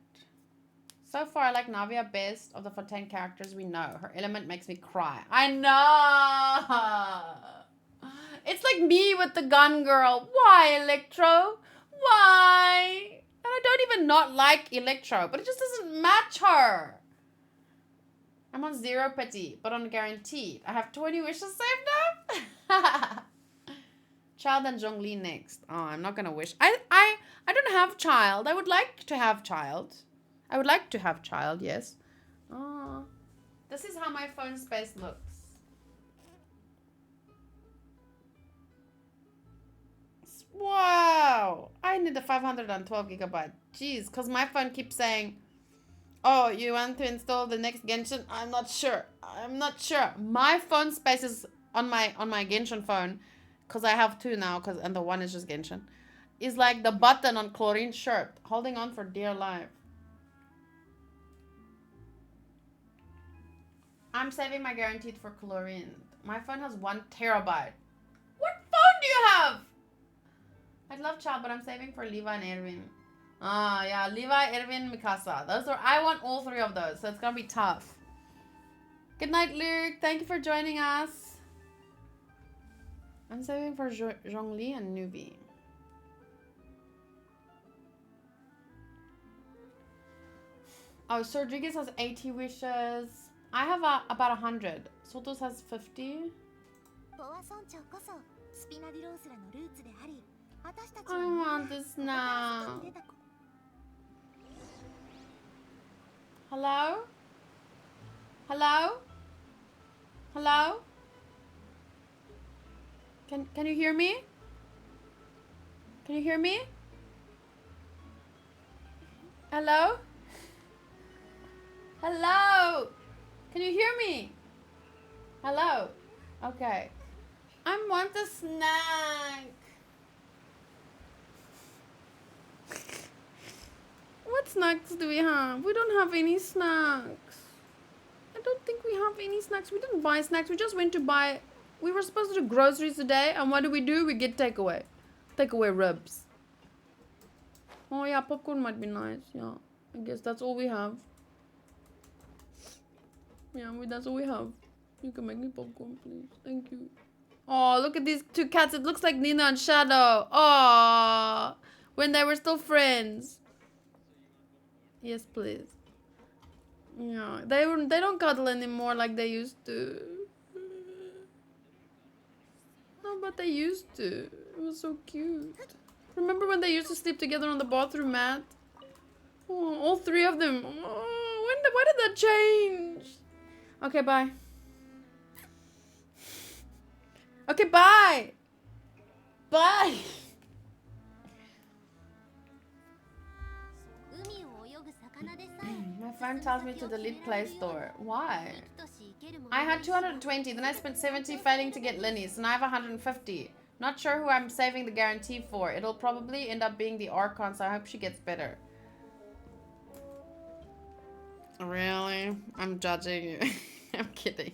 A: So far, I like Navia best of the Fontaine characters we know. Her element makes me cry. I know! It's like me with the gun girl. Why, Electro? Why? And I don't even not like Electro, but it just doesn't match her. I'm on 0 pity, but on guaranteed. I have 20 wishes saved up. Child and Zhongli next. Oh, I'm not gonna wish. I don't have child. I would like to have child. I would like to have child, yes. Oh, this is how my phone space looks. Wow. I need a 512 gigabyte. Jeez, because my phone keeps saying, oh, you want to install the next Genshin? I'm not sure. I'm not sure. My phone space is on my Genshin phone, because I have two now, and the one is just Genshin, is like the button on Chlorine's shirt, holding on for dear life. I'm saving my guaranteed for Chlorine. My phone has 1 terabyte. What phone do you have? I'd love child, but I'm saving for Levi and Erwin. Ah, yeah, Levi, Erwin, Mikasa. I want all 3 of those, so it's gonna be tough. Good night, Luke. Thank you for joining us. I'm saving for Zhongli and Nuvi. Oh, Sir Rodriguez has 80 wishes. I have about 100. Sotos has 50. I want this now. Hello? Hello? Hello? Can you hear me? Can you hear me? Hello? Hello? Can you hear me? Hello? Okay. I want a snack. What snacks do we have? We don't have any snacks. I don't think we have any snacks. We didn't buy snacks. We just went to buy... We were supposed to do groceries today. And what do? We get takeaway. Takeaway ribs. Oh yeah, popcorn might be nice. Yeah. I guess that's all we have. Yeah, that's all we have. You can make me popcorn, please. Thank you. Oh, look at these two cats. It looks like Nina and Shadow. Oh, when they were still friends. Yes, please. Yeah, they don't cuddle anymore like they used to. No, but they used to. It was so cute. Remember when they used to sleep together on the bathroom mat? Oh, all three of them. Oh, why did that change? Okay, bye. Okay, bye. Bye.
C: 海を泳ぐ魚でさえ
A: My friend tells me to delete Play Store. Why? I had 220, then I spent 70 failing to get Linny, so now I have 150. Not sure who I'm saving the guarantee for. It'll probably end up being the Archon, so I hope she gets better. Really? I'm judging you. I'm kidding.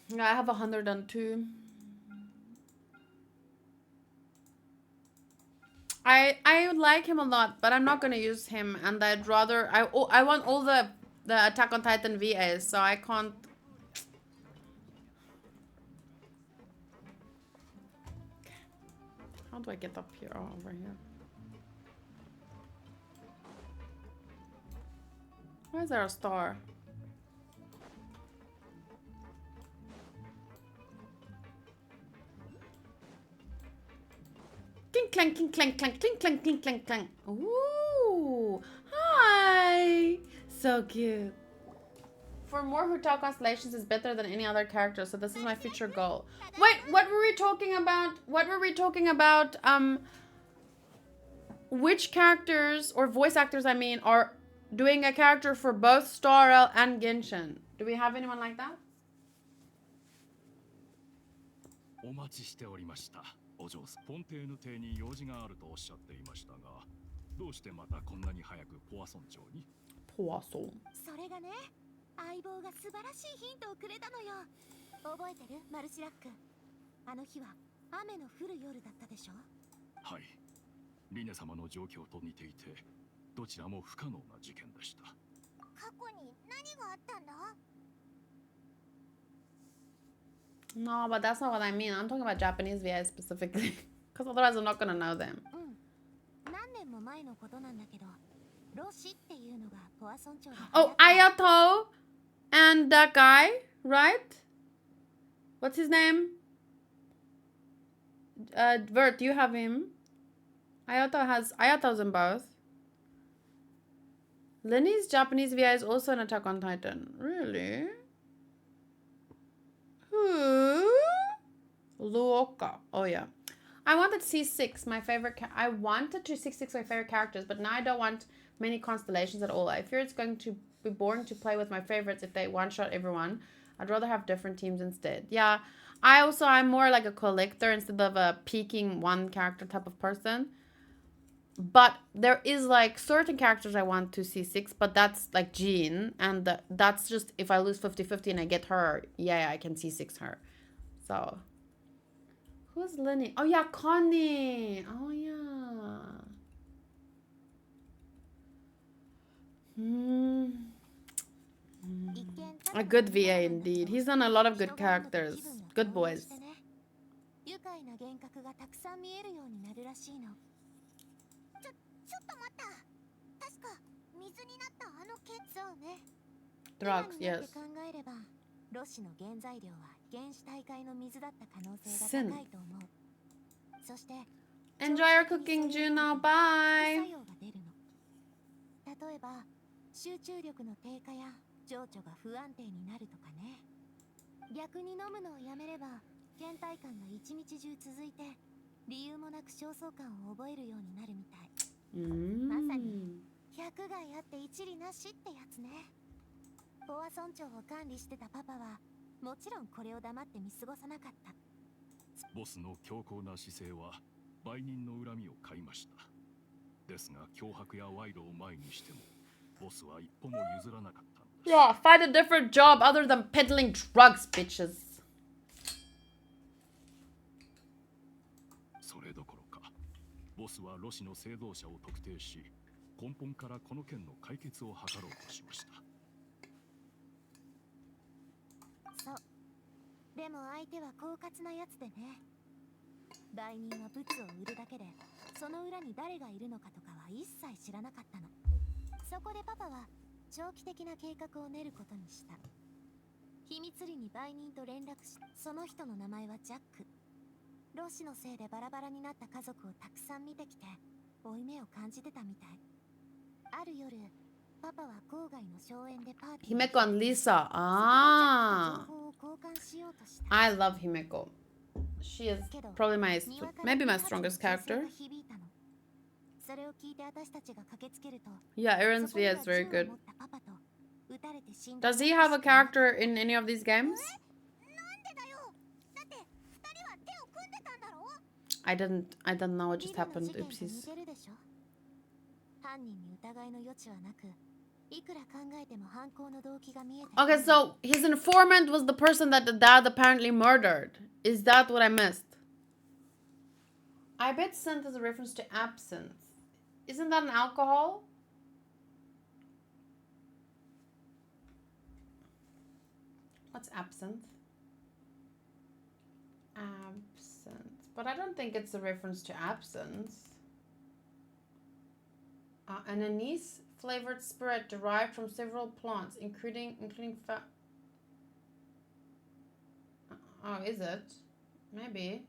A: Yeah, I have 102. I like him a lot, but I'm not gonna use him, and I'd rather I want all the Attack on Titan VAs, so I can't. How do I get up here? Oh, over here. Why is there a star? Clink clank clink clank clank clink clank clink clank clank. Ooh, hi, so cute. For more Hotel Constellations is better than any other character, so this is my future goal. Wait, what were we talking about? What were we talking about? Which characters or voice actors, I mean, are doing a character for both Star Rail and Genshin? Do we have anyone like that?
E: お待ちしておりました。お嬢さん、フォンテーヌ邸に用事があるとおっしゃっていましたが、どうしてまたこんなに早くポワソン町に？
A: ポワソン。
C: それがね、相棒が素晴らしいヒントをくれたのよ。覚えてる？マルシラック。あの日は雨の降る夜だったでしょ？
E: はい。リネ様の状況と似ていて、どちらも不可能な事件でした。
C: 過去に何があったんだ？
A: No, but that's not what I mean. I'm talking about Japanese VA specifically. Because otherwise I'm not gonna know them.
C: 何年も前のことなんだけど、ロシっていうのがポワソン町で。
A: Oh, Ayato and that guy, right? What's his name? Vert, you have him. Ayato's in both. Linny's Japanese VA is also an Attack on Titan. Really? Who? Luoka. Oh yeah. I wanted C6, my favorite. I wanted to C6 my favorite characters, but now I don't want many constellations at all. I fear it's going to be boring to play with my favorites if they one-shot everyone. I'd rather have different teams instead. Yeah, I'm more like a collector instead of a peeking one character type of person. But there is like certain characters I want to C6, but that's like Jean, and that's just if I lose 50-50 and I get her, yeah, I can C6 her. So, who's Lenny? Oh yeah, Connie. Oh yeah. A good VA indeed. He's done a lot of good characters. Good boys.
C: 愉快な幻覚がたくさん見えるようになるらしいの。ちょっと待った。確か水になったあの血をね。
A: Drugs, yes.
C: 考えれば、ロシの原材料は原始大会の水だった可能性が高いと思う。そして、
A: Enjoy your cooking, Juno. Bye.
C: 作用が出るの。例えば、集中力の低下や情緒が不安定になるとかね。逆に飲むのをやめれば、倦怠感が一日中続いて理由もなく焦燥感を覚えるようになるみたい。まさに百害あって一理なしってやつね。ポワ村長を管理してたパパはもちろんこれを黙って見過ごさなかった。
E: ボスの強硬な姿勢は売人の恨みを買いました。ですが脅迫や賄賂を前にしてもボスは一歩も譲らなかったので
A: Yeah, find a different job other than peddling drugs, bitches.
E: それどころか、ボスはロシの製造者を特定し、根本からこの件の解決を図ろうとしました。
C: そう。でも相手は狡猾なやつでね。売人は物を売るだけで、その裏に誰がいるのかとかは一切知らなかったの。そこでパパは長期的な計画を練ることにした。秘密裏に売人と連絡し、その人の名前はジャック。ロシのせいでバラバラになった家族をたくさん見てきて、負い目を感じてたみたい。ある夜、パパは郊外の荘園でパーティー。
A: Himeko and Lisa. Ah. I love Himeko. She is probably maybe my strongest character. Yeah, Aaron's V is very good. Does he have a character in any of these games? I don't know what just happened. Oopsies. Okay, so his informant was the person that the dad apparently murdered. Is that what I missed? I bet scent is a reference to absinthe. Isn't that an alcohol? What's absinthe? Absinthe. But I don't think it's a reference to absinthe. An anise flavored spirit derived from several plants, including oh, is it? Maybe.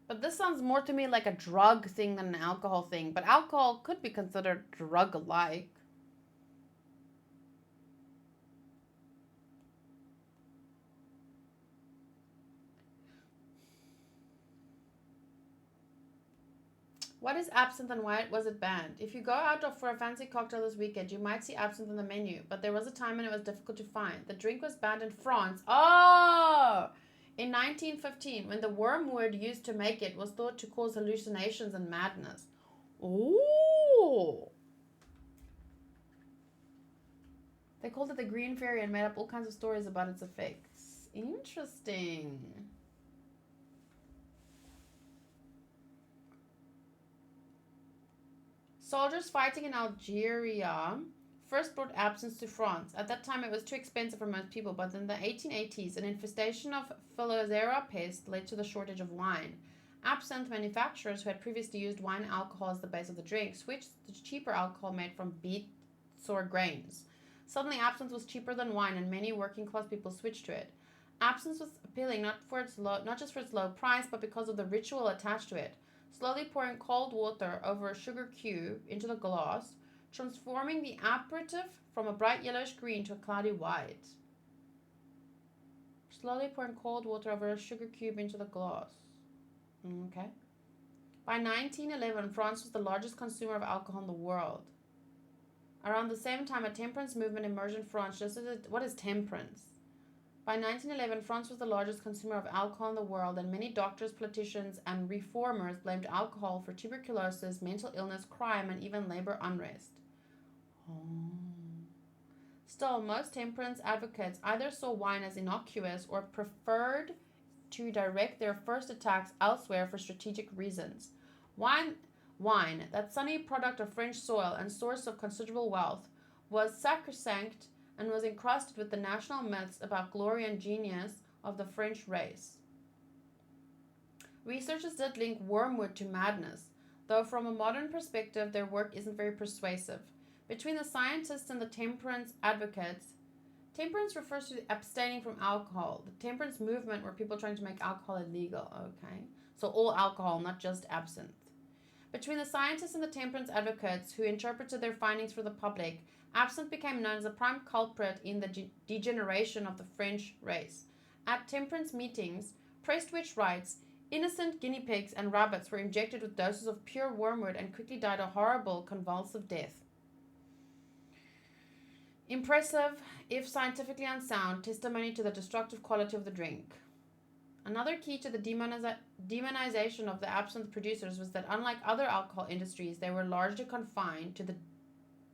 A: But this sounds more to me like a drug thing than an alcohol thing. But alcohol could be considered drug-alike. What is absinthe and why was it banned? If you go out for a fancy cocktail this weekend, you might see absinthe on the menu, but there was a time when it was difficult to find. The drink was banned in France. Oh! In 1915, when the wormwood used to make it was thought to cause hallucinations and madness. Ooh! They called it the Green Fairy and made up all kinds of stories about its effects. Interesting. Soldiers fighting in Algeria first brought absinthe to France. At that time, it was too expensive for most people, but in the 1880s, an infestation of Phylloxera pest led to the shortage of wine. Absinthe manufacturers who had previously used wine alcohol as the base of the drink switched to cheaper alcohol made from beets or grains. Suddenly, absinthe was cheaper than wine, and many working-class people switched to it. Absinthe was appealing not just for its low price, but because of the ritual attached to it. Slowly pouring cold water over a sugar cube into the glass, transforming the aperitif from a bright yellowish green to a cloudy white. Slowly pouring cold water over a sugar cube into the glass. Okay. By 1911, France was the largest consumer of alcohol in the world. Around the same time, a temperance movement emerged in France. What is temperance? By 1911, France was the largest consumer of alcohol in the world, and many doctors, politicians, and reformers blamed alcohol for tuberculosis, mental illness, crime, and even labor unrest. Oh. Still, most temperance advocates either saw wine as innocuous or preferred to direct their first attacks elsewhere for strategic reasons. Wine, that sunny product of French soil and source of considerable wealth, was sacrosanct and was encrusted with the national myths about glory and genius of the French race. Researchers did link wormwood to madness, though from a modern perspective their work isn't very persuasive. Between the scientists and the temperance advocates, temperance refers to abstaining from alcohol. The temperance movement were people trying to make alcohol illegal. Okay, so all alcohol, not just absinthe. Between the scientists and the temperance advocates who interpreted their findings for the public, absinthe became known as a prime culprit in the degeneration of the French race. At temperance meetings, Prestwich writes, innocent guinea pigs and rabbits were injected with doses of pure wormwood and quickly died a horrible, convulsive death. Impressive, if scientifically unsound, testimony to the destructive quality of the drink. Another key to the demonization of the absinthe producers was that unlike other alcohol industries, they were largely confined to the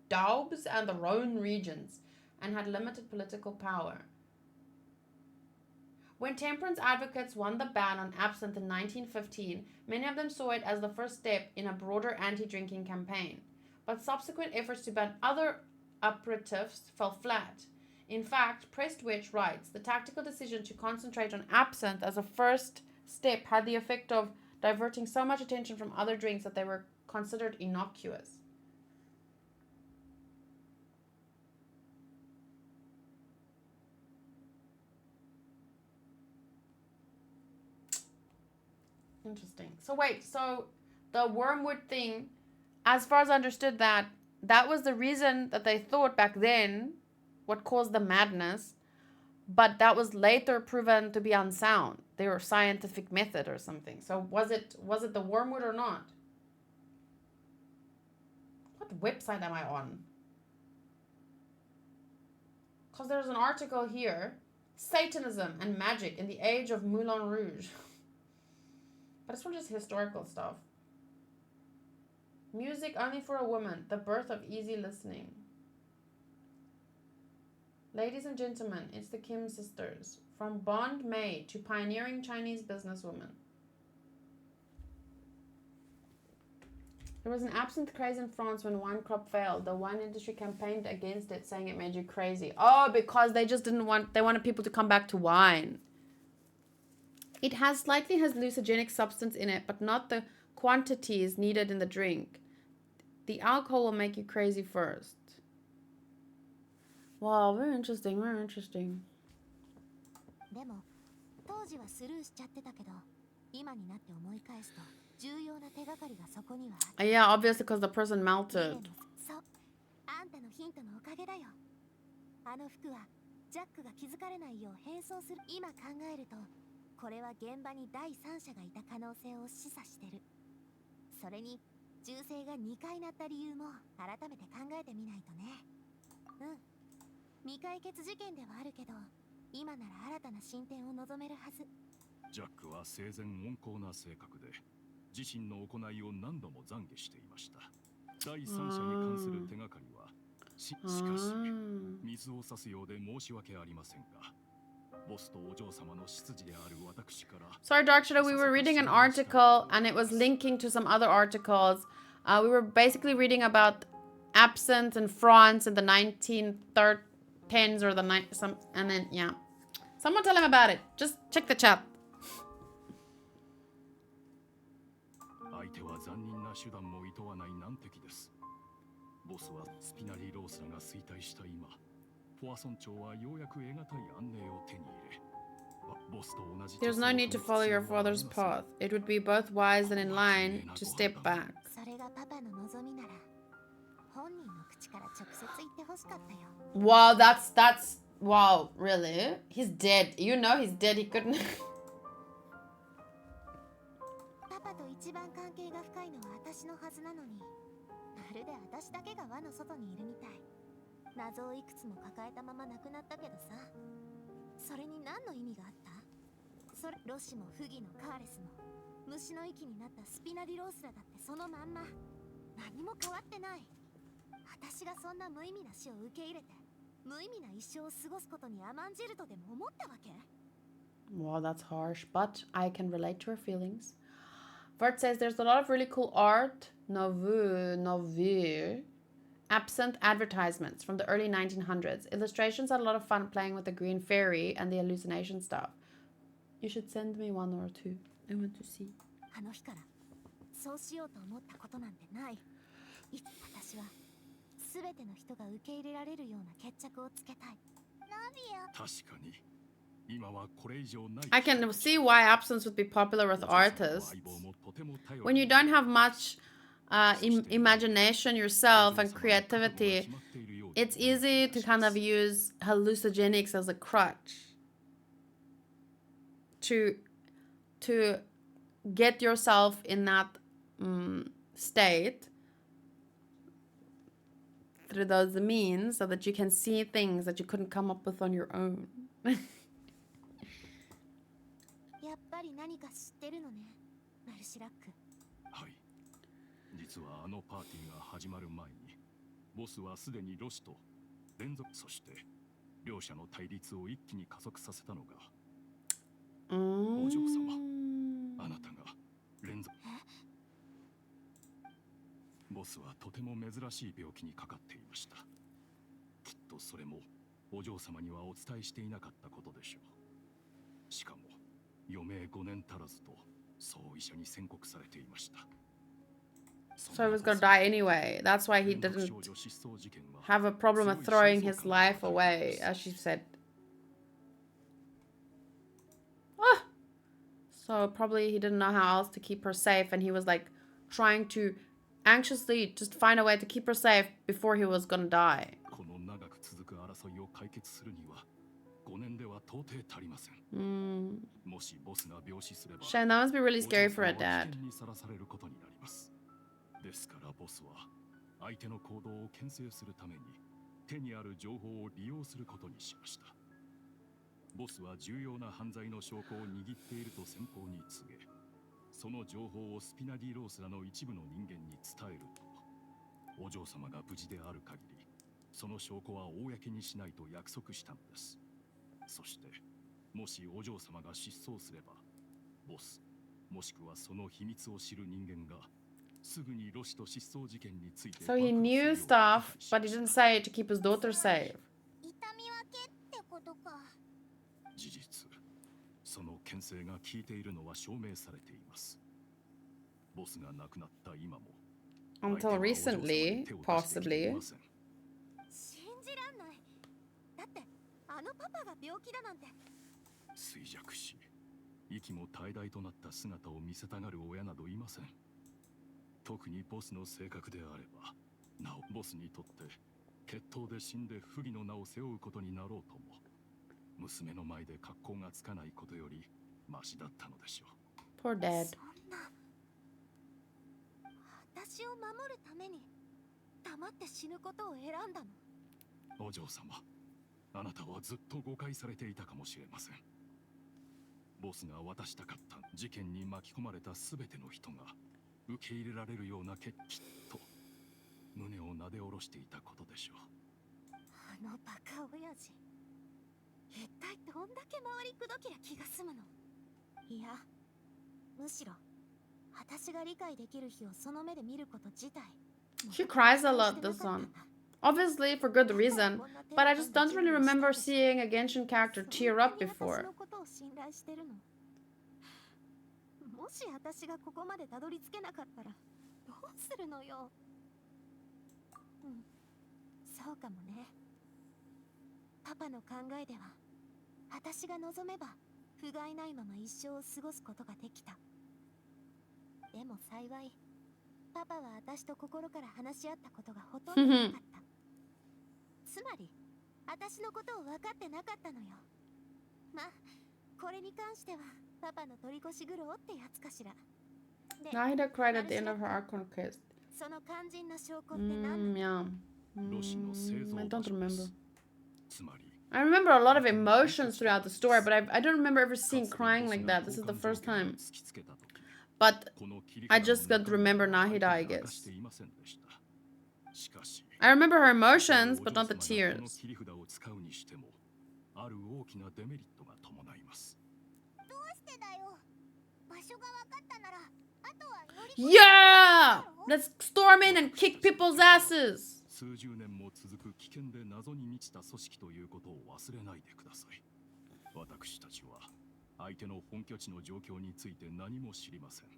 A: Doubs and the Rhone regions. and had limited political power. When temperance advocates won the ban on absinthe in 1915, many of them saw it as the first step in a broader anti-drinking campaign. But subsequent efforts to ban other aperitifs fell flat. In fact, Prestwich writes, the tactical decision to concentrate on absinthe as a first step had the effect of diverting so much attention from other drinks that they were considered innocuous. Interesting. So wait, so the wormwood thing, as far as I understood that was the reason that they thought back then what caused the madness, but that was later proven to be unsound. Their scientific method or something. So was it the wormwood or not? What website am I on? Because there's an article here, Satanism and Magic in the Age of Moulin Rouge. But it's from just historical stuff. Music Only for a Woman, The Birth of Easy Listening. Ladies and gentlemen, it's the Kim sisters. From bond maid to pioneering Chinese businesswoman. There was an absinthe craze in France when wine crop failed. The wine industry campaigned against it, saying it made you crazy. Oh, because they just they wanted people to come back to wine. It slightly has hallucinogenic substance in it, but not the quantities needed in the drink. The alcohol will make you crazy first. Wow, very interesting, very interesting.
C: でも当時はスルーしちゃってたけど、今になって思い返すと重要な手がかりがそこにはあった。
A: Yeah, obviously because the person melted.
C: そう、あんたのヒントのおかげだよ。あの服はジャックが気づかれないよう変装する。今考えると。これは現場に第三者がいた可能性を示唆してる。それに銃声が2回鳴った理由も改めて考えてみないとね。未解決事件ではあるけど、今なら新たな進展を望めるはず。
E: ジャックは生前温厚な性格で、自身の行いを何度も懺悔していました。第三者に関する手がかりは、しかし水を差すようで申し訳ありませんが。
A: Sorry, Dark Shadow, we were reading an article and it was linking to some other articles. We were basically reading about absinthe in France in the 1910s or and then, yeah. Someone tell him about it. Just check the chat.
E: 相手は残忍な手段も厭わない難敵です。ボスはスピナリーロースラが衰退した今。
A: There's no need to follow your father's path. It would be both wise and in line to step back. Wow, that's wow, really? He's dead. You know he's dead. He couldn't.
C: パパと一番関係が深いのは私のはずなのに、まるで私だけが輪の外にいるみたい。謎をいくつも抱えたまま亡くなったけどさ、それに何の意味があった？それロシもフギのカーレスも虫の息になったスピナディロースラだってそのまんま。何も変わってない。私がそんな無意味な死を受け入れて無意味な一生を過ごすことに甘んじるとでも思ったわけ？
A: Wow, that's harsh, but I can relate to her feelings. Vert says there's a lot of really cool art, nouveau, absinthe advertisements from the early 1900s. Illustrations had a lot of fun playing with the green fairy and the hallucination stuff. You should send me one or two. I want to see.
C: あの日からそうしようと思ったことなんてない。私は全ての人が受け入れられるような決着をつけたい。ナビア。
E: 確かに。今はこれ以上ない。
A: I can see why absinthe would be popular with artists. When you don't have much imagination yourself and creativity, it's easy to kind of use hallucinogenics as a crutch to get yourself in that state through those means so that you can see things that you couldn't come up with on your own.
C: やっぱり何か知ってるのね、マルシラック。
E: はい。実はあのパーティーが始まる前に、ボスはすでにロシと連続、そして両者の対立を一気に加速させたのが
A: お
E: 嬢様、あなたが連続。ボスはとても珍しい病気にかかっていました。きっとそれもお嬢様にはお伝えしていなかったことでしょう。しかも余命5年足らずとそう医者に宣告されていました。
A: So he was gonna die anyway. That's why he didn't have a problem with throwing his life away, as she said. Ah! So probably he didn't know how else to keep her safe, and he was like trying to anxiously just find a way to keep her safe before he was gonna die.
E: この長く続く争いを解決するには5年では到底足りません。もしボスが病死すれば、
A: Shane, that must be really scary for a dad.
E: 危険にさらされることになります。ですからボスは相手の行動を牽制するために手にある情報を利用することにしました。ボスは重要な犯罪の証拠を握っていると先方に告げ、その情報をスピナディロースらの一部の人間に伝えると、お嬢様が無事である限りその証拠は公にしないと約束したのです。そしてもしお嬢様が失踪すれば、ボスもしくはその秘密を知る人間がすぐにロシと失踪事件について
A: So he knew stuff, but he didn't say it to keep his daughter safe.
C: 痛み分けってことか。
E: 事実、その牽制が効いているのは証明されています。ボスが亡くなった今も
A: Until recently, possibly.
C: 信じらんない。だってあのパパが病気だなんて。
E: 衰弱し、息も怠惰となった姿を見せたがる親などいません。特にボスの性格であれば、なおボスにとって決闘で死んで不義の名を背負うことになろうとも、娘の前で格好がつかないことよりマシだったのでしょう。
A: Poor dad.
C: そんな。私を守るために黙って死ぬことを選んだの。
E: お嬢様、あなたはずっと誤解されていたかもしれません。ボスが渡したかった事件に巻き込まれたすべての人が受け入れられるようなきっと胸をなで下ろしていたことでしょう。
C: あのバカ親父、一体どんだけ回りくどきゃ気が済むの。いや、むしろ私が理解できる日をその目で見ること自体。
A: She cries a lot, this one. Obviously for good reason, but I just don't really remember seeing a Genshin character tear up before.
C: もし私がここまでたどり着けなかったらどうするのよ。うん、そうかもね。パパの考えでは私が望めば不甲斐ないまま一生を過ごすことができた。でも幸いパパは私と心から話し合ったことがほとんどなかった。つまり私のことを分かってなかったのよ。まあこれに関してはパパの取り越し苦労ってやつかしら。
A: Nahida cried at the end of her Archon quest.
C: その肝心な証拠って何？
A: Yeah.
E: ロシの製造
A: I
E: 場
A: don't
E: 所で
A: remember.
E: す。つまり
A: I remember a lot of emotions throughout the story, but I don't remember ever seeing crying like that. This is the first time. But I just got to remember Nahida, I guess. I remember her emotions, but not the tears.
E: ある大きなデメリットが伴います。
C: どうしてだよ。場所が分かったなら、あとは乗り
A: Yeah! Let's storm in and kick people's asses!
E: 数十年も続く危険で謎に満ちた組織ということを忘れないでください。私たちは相手の本拠地の状況について何も知りません。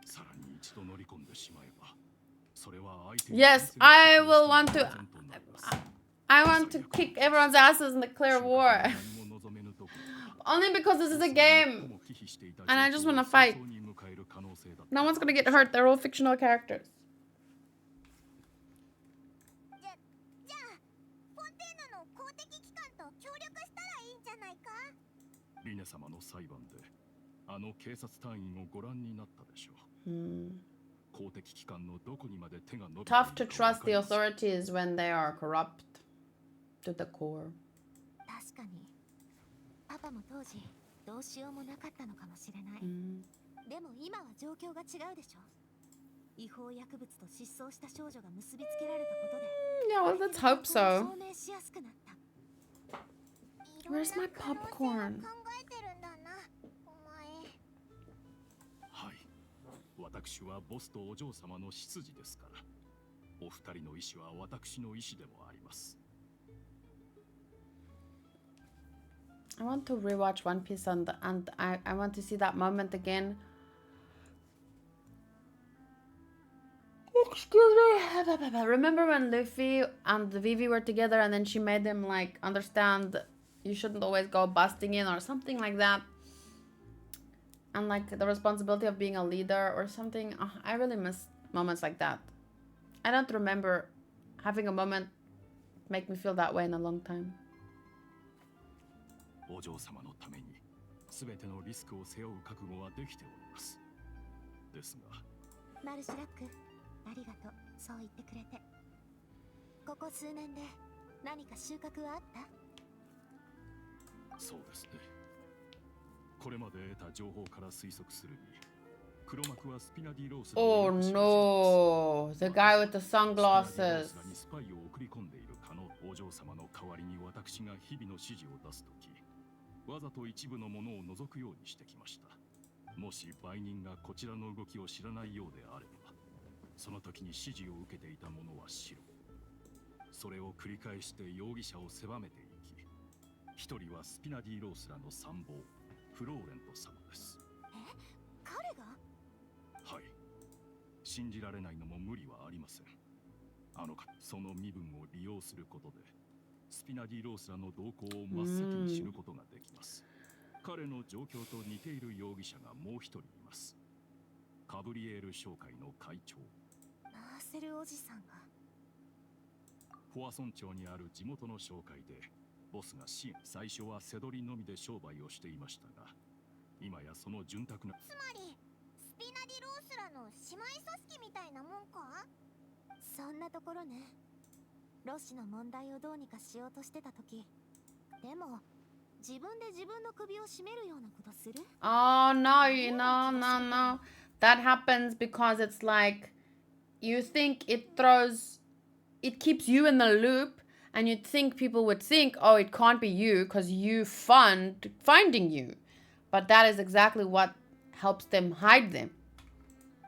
E: さらに一度乗り込んでしまえば、それは相手に
A: Yes, I will want to... I want to kick everyone's asses and declare war. Only because this is a game. And I just want to fight. No one's gonna get hurt, they're all fictional characters.
C: じゃあ、フォンテーヌの公的機関と協力したらいいんじゃないか？
E: リネ様の裁判であの警察隊員をご覧になったでしょう。公的機関のどこにまで手が伸びているか
A: Tough to trust the authorities when they are corrupt to the core.
C: 確かに。パパも当時どうしようもなかったのかもしれない。でも今は状況が違うでしょ。違法薬物と失踪した少女が結びつけられたことで
A: Yeah, well, let's hope so.
C: 証明しやすくなった。
A: Where's my popcorn?
C: 考えてるんだな、お前。
E: はい。私はボスとお嬢様の執事ですから。お二人の意思は私の意思でもあります。
A: I want to rewatch One Piece and I want to see that moment again. Excuse me. Remember when Luffy and Vivi were together and then she made them like understand you shouldn't always go busting in or something like that? And like the responsibility of being a leader or something. Oh, I really miss moments like that. I don't remember having a moment make me feel that way in a long time.
E: お嬢様のために全てのリスクを背負う覚悟はできております。ですが、
C: マルシラック、ありがとう、そう言ってくれて。ここ数年で何か収穫はあった？
E: そうですね。これまで得た情報から推測するに、黒幕はスピナディロース。
A: Oh no, the guy with the sunglasses.
E: にスパイを送り込んでいる可能。お嬢様の代わりに私が日々の指示を出すとき、わざと一部のものを除くようにしてきました。もし売人がこちらの動きを知らないようであれば、その時に指示を受けていた者は白。それを繰り返して容疑者を狭めていき、一人はスピナディロースらの参謀、フローレント様です。
C: 彼が？
E: はい。信じられないのも無理はありません。その身分を利用することで、スピナディロースらの動向を真っ先に知ることができます。彼の状況と似ている容疑者がもう一人います。カブリエール商会の会長。
C: マーセルおじさんが。
E: ポアソン町にある地元の商会で、ボスが最初はセドリのみで商売をしていましたが、今やその潤沢な。
C: つまり、スピナディロースらの姉妹組織みたいなもんか？そんなところね。ロシの問題をどうにかしようとしてた時、でも自分で自分の首を絞めるようなことする？
A: Oh no, no. That happens because it's like you think it keeps you in the loop, and you'd think people would think, oh, it can't be you because you fund finding you. But that is exactly what helps them hide them.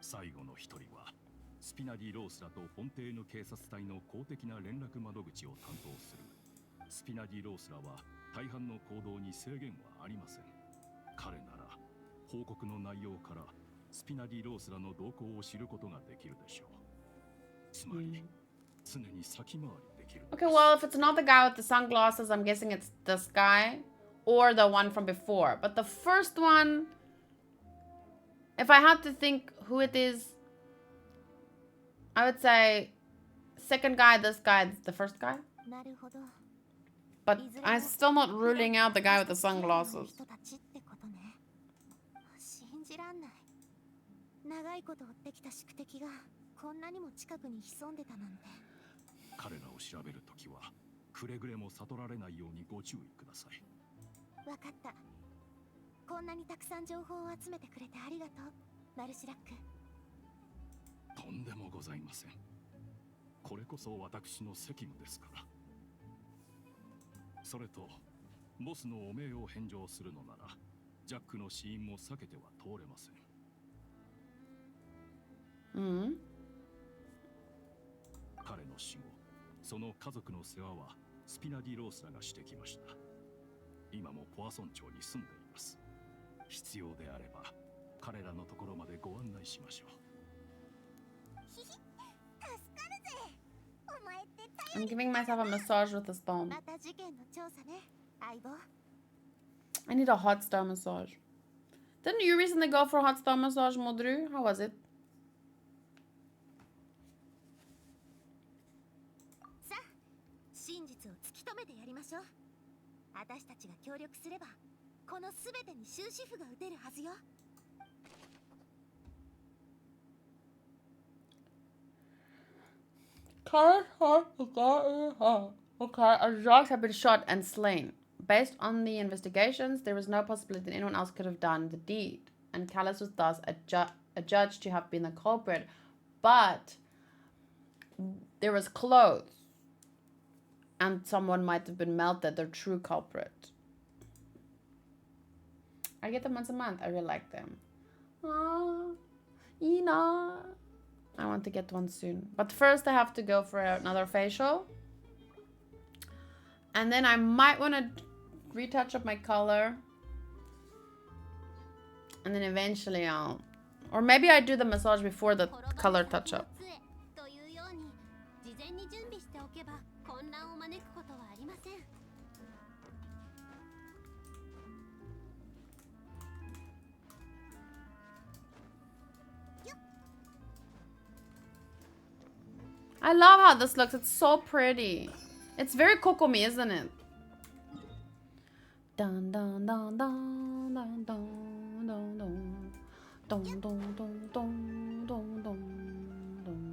E: 最後の一人はスピナディロースらとフォンテーヌ警察隊の公的な連絡窓口を担当する。スピナディロースらは大半の行動に制限はありません。彼なら報告の内容からスピナディロースらの動向を知ることができるでしょう。つまり、常に先回りできる。
A: Okay, well, if it's not the guy with the sunglasses, I'm guessing it's this guy or the one from before. But the first one, if I had to think who it is, I would say second guy, this guy, the first guy.
C: なるほど。
A: But I'm still not ruling out the guy with the sunglasses.
C: 人たちってことね。信じらんない。長いこと追ってきた宿敵がこんなにも近くに潜んでたなんて。
E: 彼らを調べるときはくれぐれも悟られないようにご注意ください。
C: わかった。こんなにたくさん情報を集めてくれてありがとう、マルシラック。
E: とんでもございません。これこそ私の責務ですから。それと、ボスの汚名を返上するのなら、ジャックの死因も避けては通れません。彼の死後、その家族の世話はスピナディロースらがしてきました。今もポアソン町に住んでいます。必要であれば、彼らのところまでご案内しましょう。
A: I'm giving myself a massage with a stone.
C: また事件の調査ね、相棒。
A: I need a hot stone massage. Didn't you recently go for a hot stone massage, Modru? How was it?
C: さあ、真実を突き止めてやりましょう。私たちが協力すれば、このすべてに終止符が打てるはずよ。
A: Okay, Jacques had been shot and slain. Based on the investigations, there was no possibility that anyone else could have done the deed, and Callus was thus adjudged to have been the culprit. but there was clothes. And someone might have been melted, their true culprit. I get them once a month. I really like them. Aww, Ina. I want to get one soon. But first I have to go for another facial. And then I might want to retouch up my color. And then eventually I'll... Or maybe I do the massage before the color touch up. I love how this looks. It's so pretty. It's very Kokomi, isn't it? Dun dun dun dun dun dun dun dun dun dun dun dun dun dun.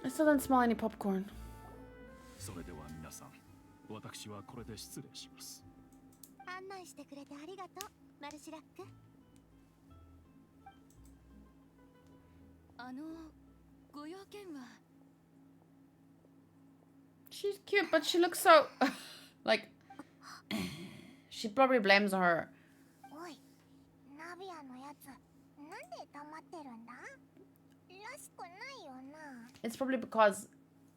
A: I still don't smell any popcorn.
E: それでは皆さん、私はこれで失礼します。
C: 案内してくれてありがとう、マルシラック。ご用件は
A: She's cute, but she looks so... like... She probably blames her.
C: おい、ナビアのやつ、なんで黙ってるんだ？らしくないよな。
A: It's probably because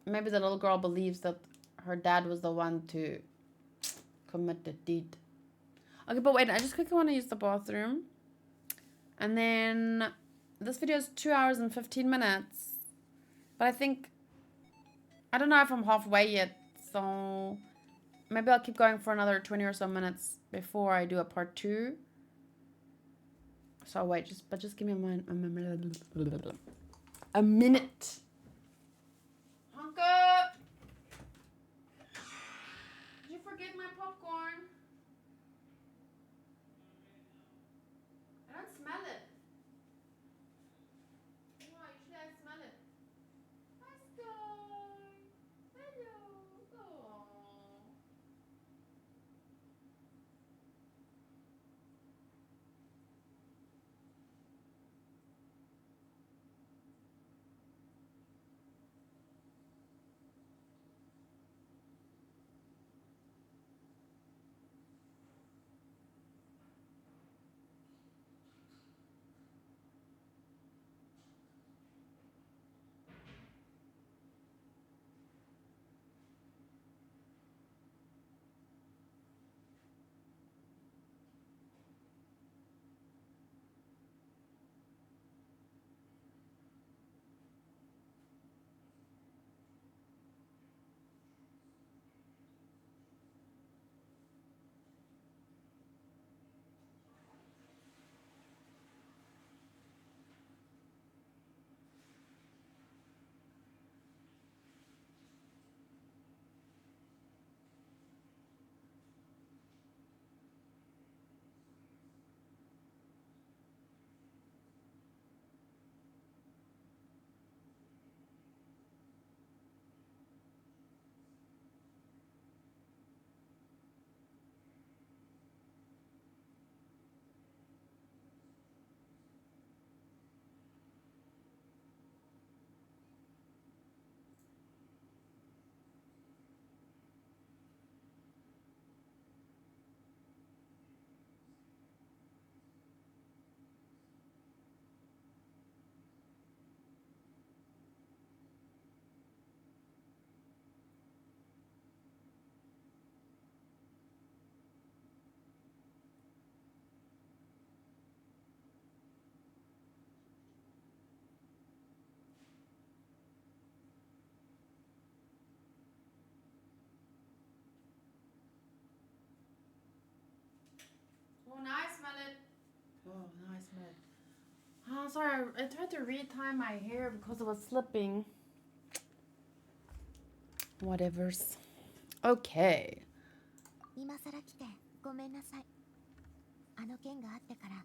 A: maybe the little girl believes that her dad was the one to commit the deed. Okay, but wait, I just quickly want to use the bathroom. And then this video is 2 hours and 15 minutes. But I think... I don't know if I'm halfway yet, so... Maybe I'll keep going for another 20 or so minutes before I do a part 2. So wait, just give me a minute. Honka! Did you forget my popcorn? I don't smell it. No, usually I smell it. Hi, Sky. Hello. Oh. Oh, now I smell it. Oh, now I smell it. Oh, sorry. I tried to retie my hair because it was slipping. Whatevers. Okay.
C: 今さら来てごめんなさい。あの件があってから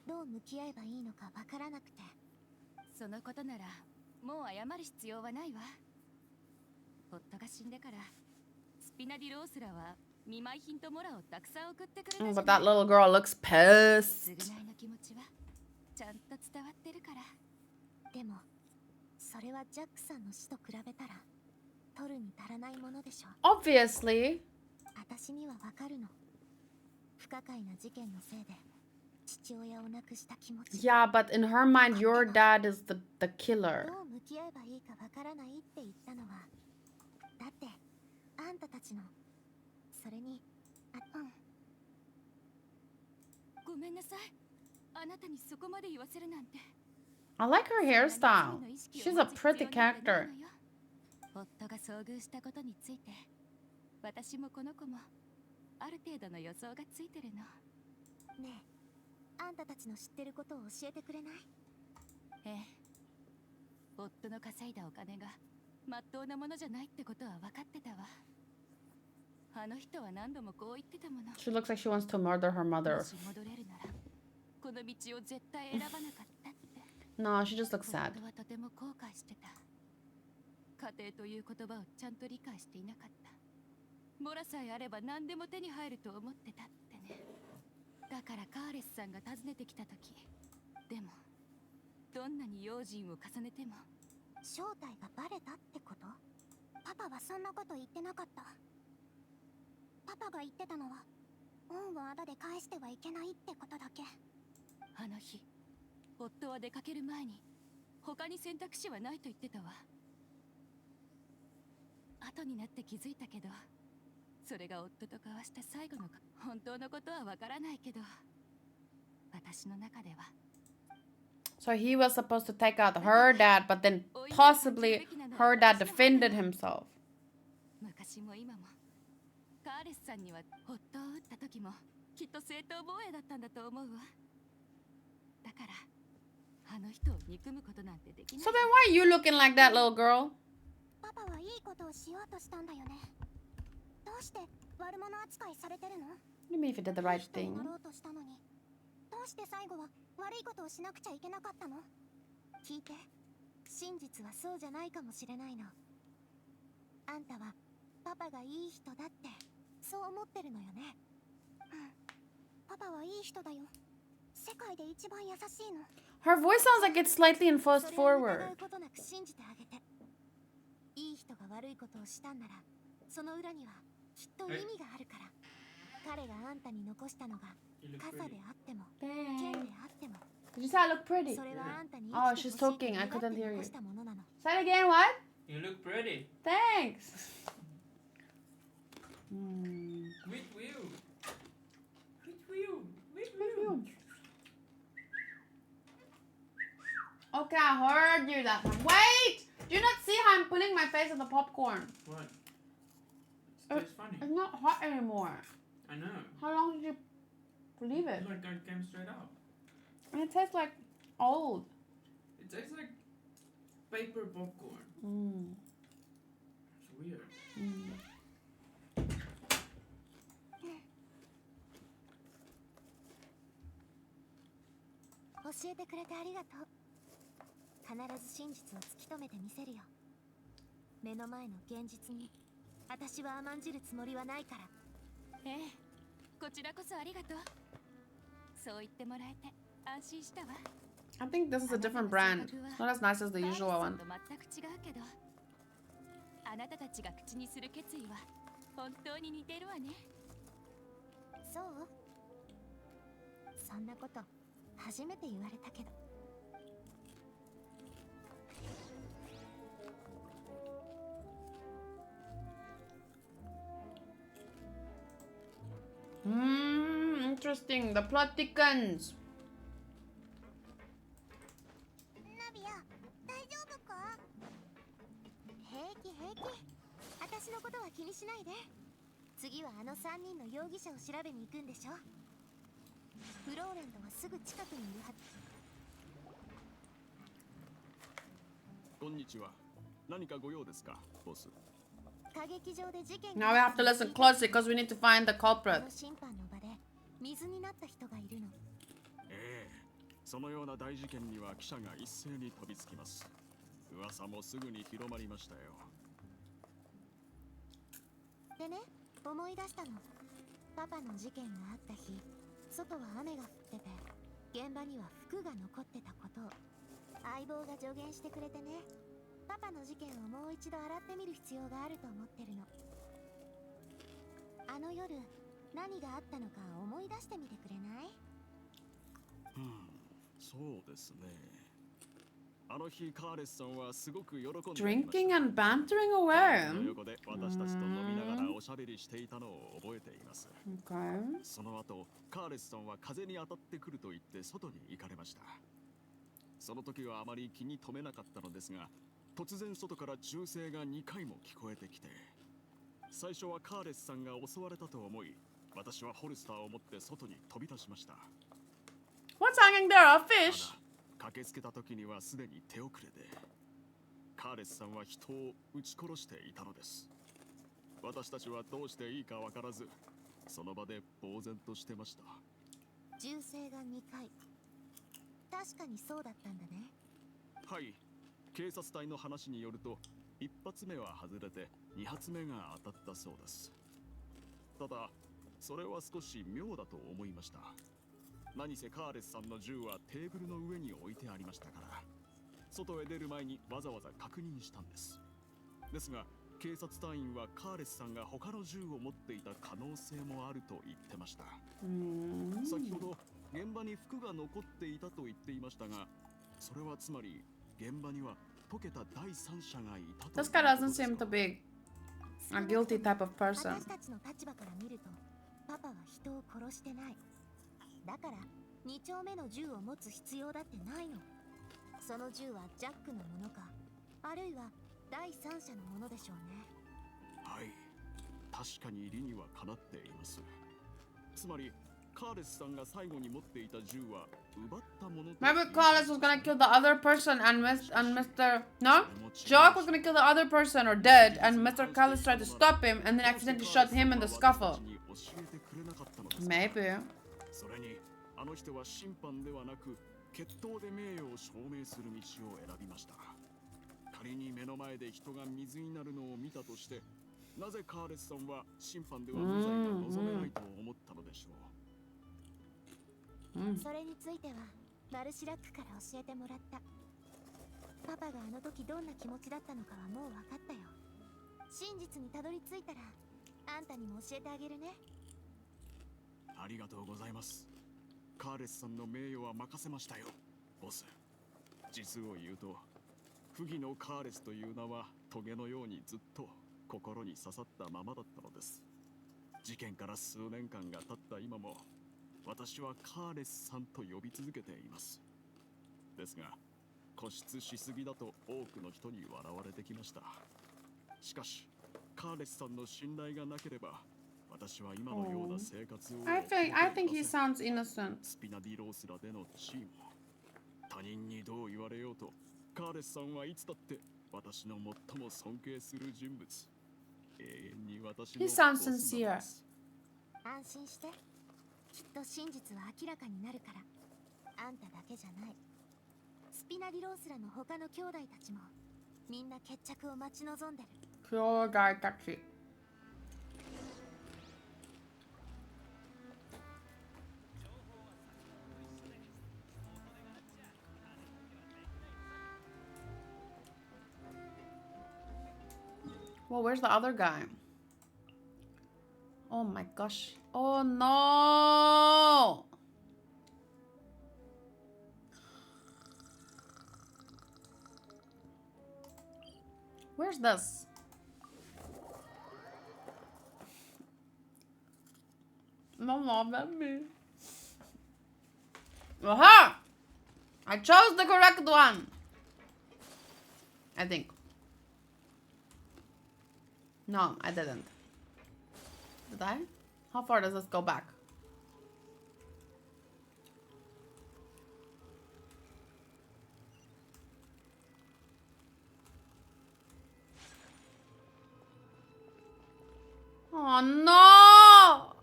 C: どう向き合えばいいのかわからなくて。そのことならもう謝る必要はないわ。夫が死んでからスピナディロースラは見舞い品とモラをたくさん送ってくれたじゃない。
A: But that little girl looks pissed.
C: 償いの気持ちはちゃんと伝わってるから。でもそれはジャックさんの死と比べたら取るに足らないものでしょ。
A: Obviously.
C: 私にはわかるの。不可解な事件のせいで父親を亡くした気持ち。
A: Yeah, but in her mind, your dad is the killer.
C: どう向き合えばいいかわからないって言ったのは、だってあんたたちの、それに、ごめんなさい。あなたにそこまで言わせるなんて。
A: I like her hairstyle. She's a pretty character.
C: 夫が遭遇したことについて、私もこの子もある程度の予想がついてるの。ねえ、あんたたちの知ってることを教えてくれない？ええ。夫の稼いだお金がまっとうなものじゃないってことは分かってたわ。あの人は何度もこう言ってたもの。
A: She looks like she wants to murder her
C: も
A: mother.
C: し戻れるなら、この道を絶対選ばなかったって。
A: No, she just looks sad.
C: 夫はとても後悔してた。家庭という言葉をちゃんと理解していなかった。モラさえあれば何でも手に入ると思ってたってね。だからカーレスさんが訪ねてきた時、でもどんなに用心を重ねても正体がバレたってこと？パパはそんなこと言ってなかった。パパが言ってたのは恩をあだで返してはいけないってことだけ。あの日夫は出かける前に他に選択肢はないと言ってたわ。後になって気づいたけど、それが夫と交わした最後の本当のことはわからないけど、私の中では。
A: So he was supposed to take out her dad, but then possibly her dad defended himself.
C: 昔も今もカーレスさんには夫を撃った時もきっと正当防衛だったんだと思うわ。だからあの人を憎むことなんてできない。
A: So then why are you looking like that, little girl?
C: パパはいいことをしようとしたんだよね。どうして悪者扱いされてるの？
A: What do you mean if you did the right
C: いい人に
A: thing?
C: なろうとしたのに、どうして最後は悪いことをしなくちゃいけなかったの？聞いて、真実はそうじゃないかもしれないの。あんたはパパがいい人だってそう思ってるのよね。うん、パパはいい人だよ。世界で一番優しいの。
A: Her voice sounds like it's slightly in fast
C: それを疑
A: forward.
C: うことなく信じてあげて。いい人が悪いことをしたんなら、その裏にはきっと意味があるから。彼があんたに残したのが傘であっても剣であっても、
A: Did you say I look pretty?
C: それはあんたに
A: Oh,
C: 生き
A: she's
C: てほしいと
A: talking. I
C: 願って
A: couldn't hear you.
C: 残したものなの。
A: Say it again, what?
B: You look pretty.
A: Thanks.
B: With you. With you. With you.
A: Okay, I heard you that time. Wait! Do you not see how I'm putting my face in the popcorn?
B: What? It tastes funny.
A: It's not hot anymore.
B: I know.
A: How long did you leave it?
B: It's like it came straight out.
A: And it tastes like old.
B: It tastes like paper popcorn.
A: Mm.
B: It's weird.
A: Mm.
C: 教えてくれてありがとう。必ず真実を突き止めてみせるよ。目の前の現実に私は甘んじるつもりはないから。ええ、こちらこそありがとう。そう言ってもらえて安心したわ。
A: I think this is a different brand. It's not as nice as the usual one.
C: 全く違うけど、あなたたちが口にする決意は本当に似てるわね。そう？そんなこと初めて言われたけど。
A: Interesting. The plot thickens.
C: ナビア、大丈夫か？平気平気。私のことは気にしないで。次はあの3人の容疑者を調べに行くんでしょ。フローレントはすぐ近くにいるはず。
E: こんにちは。何かご用ですか、ボス？
C: 歌劇場で事件
A: Now we have to listen closely because we need to find the
C: こ
A: culprit.
C: の審判の場で水になった人がいるの。
E: ええ、そのような大事件には記者が一斉に飛びつきます。噂もすぐに広まりましたよ。
C: でね、思い出したの。パパの事件があった日、外は雨が降ってて、現場には服が残ってたことを相棒が助言してくれてね。パパの事件をもう一度洗ってみる必要があると思ってるの。あの夜、何があったのか思い出してみてくれない？
E: そうですね。あの日カーレスさんはすごく喜んでいました。
A: Drinking and bantering
E: の
A: away.
E: 横で私たちと飲みながらおしゃべりしていたのを覚えています。
A: Okay.
E: その後カーレスさんは風に当たってくると言って外に行かれました。その時はあまり気に留めなかったのですが、突然外から銃声が2回も聞こえてきて、最初はカーレスさんが襲われたと思い、私はホルスターを持って外に飛び出しました。
A: What's hanging there? A
E: た
A: fish?
E: だ駆けつけた時にはすでに手遅れで、カーレスさんは人を撃ち殺していたのです。私たちはどうしていいか分からず、その場で呆然としてました。
C: 銃声が2回。確かにそうだったんだね。
E: はい、警察隊の話によると1発目は外れて2発目が当たったそうです。ただそれは少し妙だと思いました。何せカーレスさんの銃はテーブルの上に置いてありましたから、外へ出る前にわざわざ確認したんです。ですが警察隊員はカーレスさんが他の銃を持っていた可能性もあると言ってました。先ほど現場に服が残っていたと言っていましたが、それはつまり現場には溶けた第三者がいたと。
A: This guy doesn't seem to be a guilty type of person.
C: 私たちの立場から見ると、パパは人を殺してない。だから2丁目の銃を持つ必要だってないの。その銃はジャックのものか、あるいは第三者のものでしょうね。
E: はい、確かに理にはかなっています。つまりカーレスさんが最後に持っていた銃は奪ったものと。
A: Remember Carlos was gonna kill the other person and Mr. No? Jock was gonna kill the other person or dead and Mr. Carlos tried to stop him and then accidentally shot him in the scuffle. Maybe.
E: それにあの人は審判ではなく決闘で名誉を証明する道を選びました。仮に目の前で人が水になるのを見たとして、なぜカーレスさんは審判では無罪が望めないと思ったのでしょう。
C: それについてはマルシラックから教えてもらった。パパがあの時どんな気持ちだったのかはもう分かったよ。真実にたどり着いたらあんたにも教えてあげるね。
E: ありがとうございます。カーレスさんの名誉は任せましたよ、ボス。実を言うと不義のカーレスという名はトゲのようにずっと心に刺さったままだったのです。事件から数年間が経った今も私はカーレスさんと呼び続けています。ですが固執しすぎだと多くの人に笑われてきました。しかしカーレスさんの信頼がなければ私は今のような生活を。
A: I think he sounds innocent.
E: スピナディロースラでのチーム、他人にどう言われようとカーレスさんはいつだって私の最も尊敬する人物。永遠に私の
A: He sounds sincere.
C: 安心して、きっと真実は明らかになるから。あんただけじゃない。スピナディロースラの他の兄弟たちもみんな決着を待ち望んでる。
A: Pure guy taxi. Well, where's the other guy? Oh my gosh. Oh no! Where's this? No, not me. Aha! I chose the correct one. I think. No, I didn't. Did I? How far does this go back? Oh no!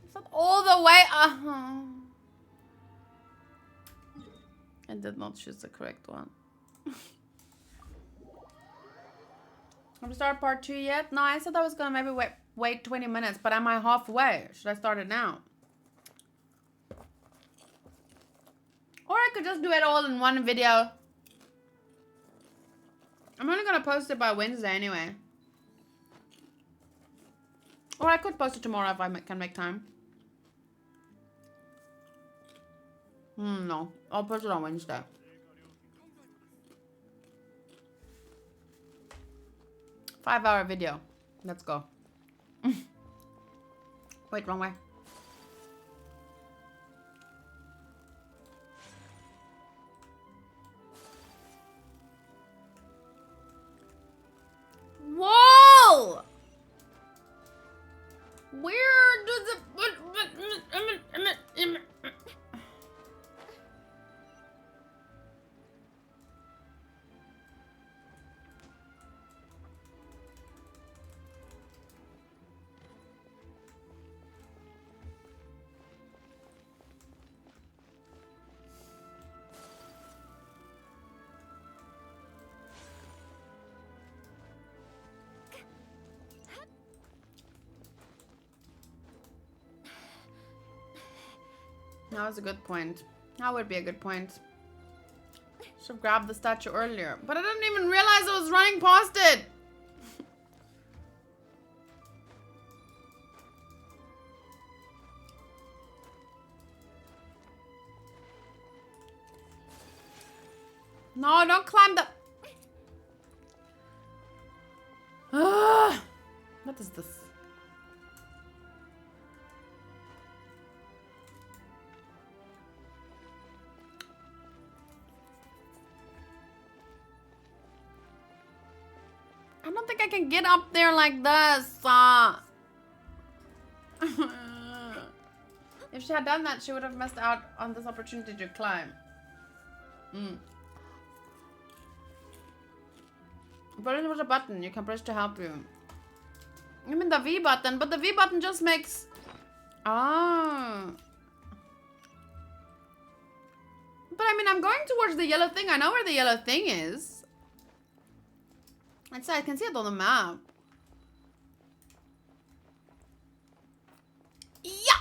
A: Is that all the way? I did not choose the correct one. Have we started part 2 yet? No, I said I was gonna maybe wait 20 minutes, but am I halfway? Should I start it now? Or I could just do it all in one video. I'm only gonna post it by Wednesday anyway. Or I could post it tomorrow if I can make time. No. I'll post it on Wednesday. Five-hour video. Let's go. Wait, wrong way. Whoa! Where does it... That was a good point. That would be a good point. Should have grabbed the statue earlier. But I didn't even realize I was running past it. No, don't climb the... What is this? I don't think I can get up there like this. If she had done that, she would have missed out on this opportunity to climb. But there was a button you can press to help you. I mean the V button, but the V button just makes... Ah. But I mean, I'm going towards the yellow thing. I know where the yellow thing is. I can see it on the map. Yeah.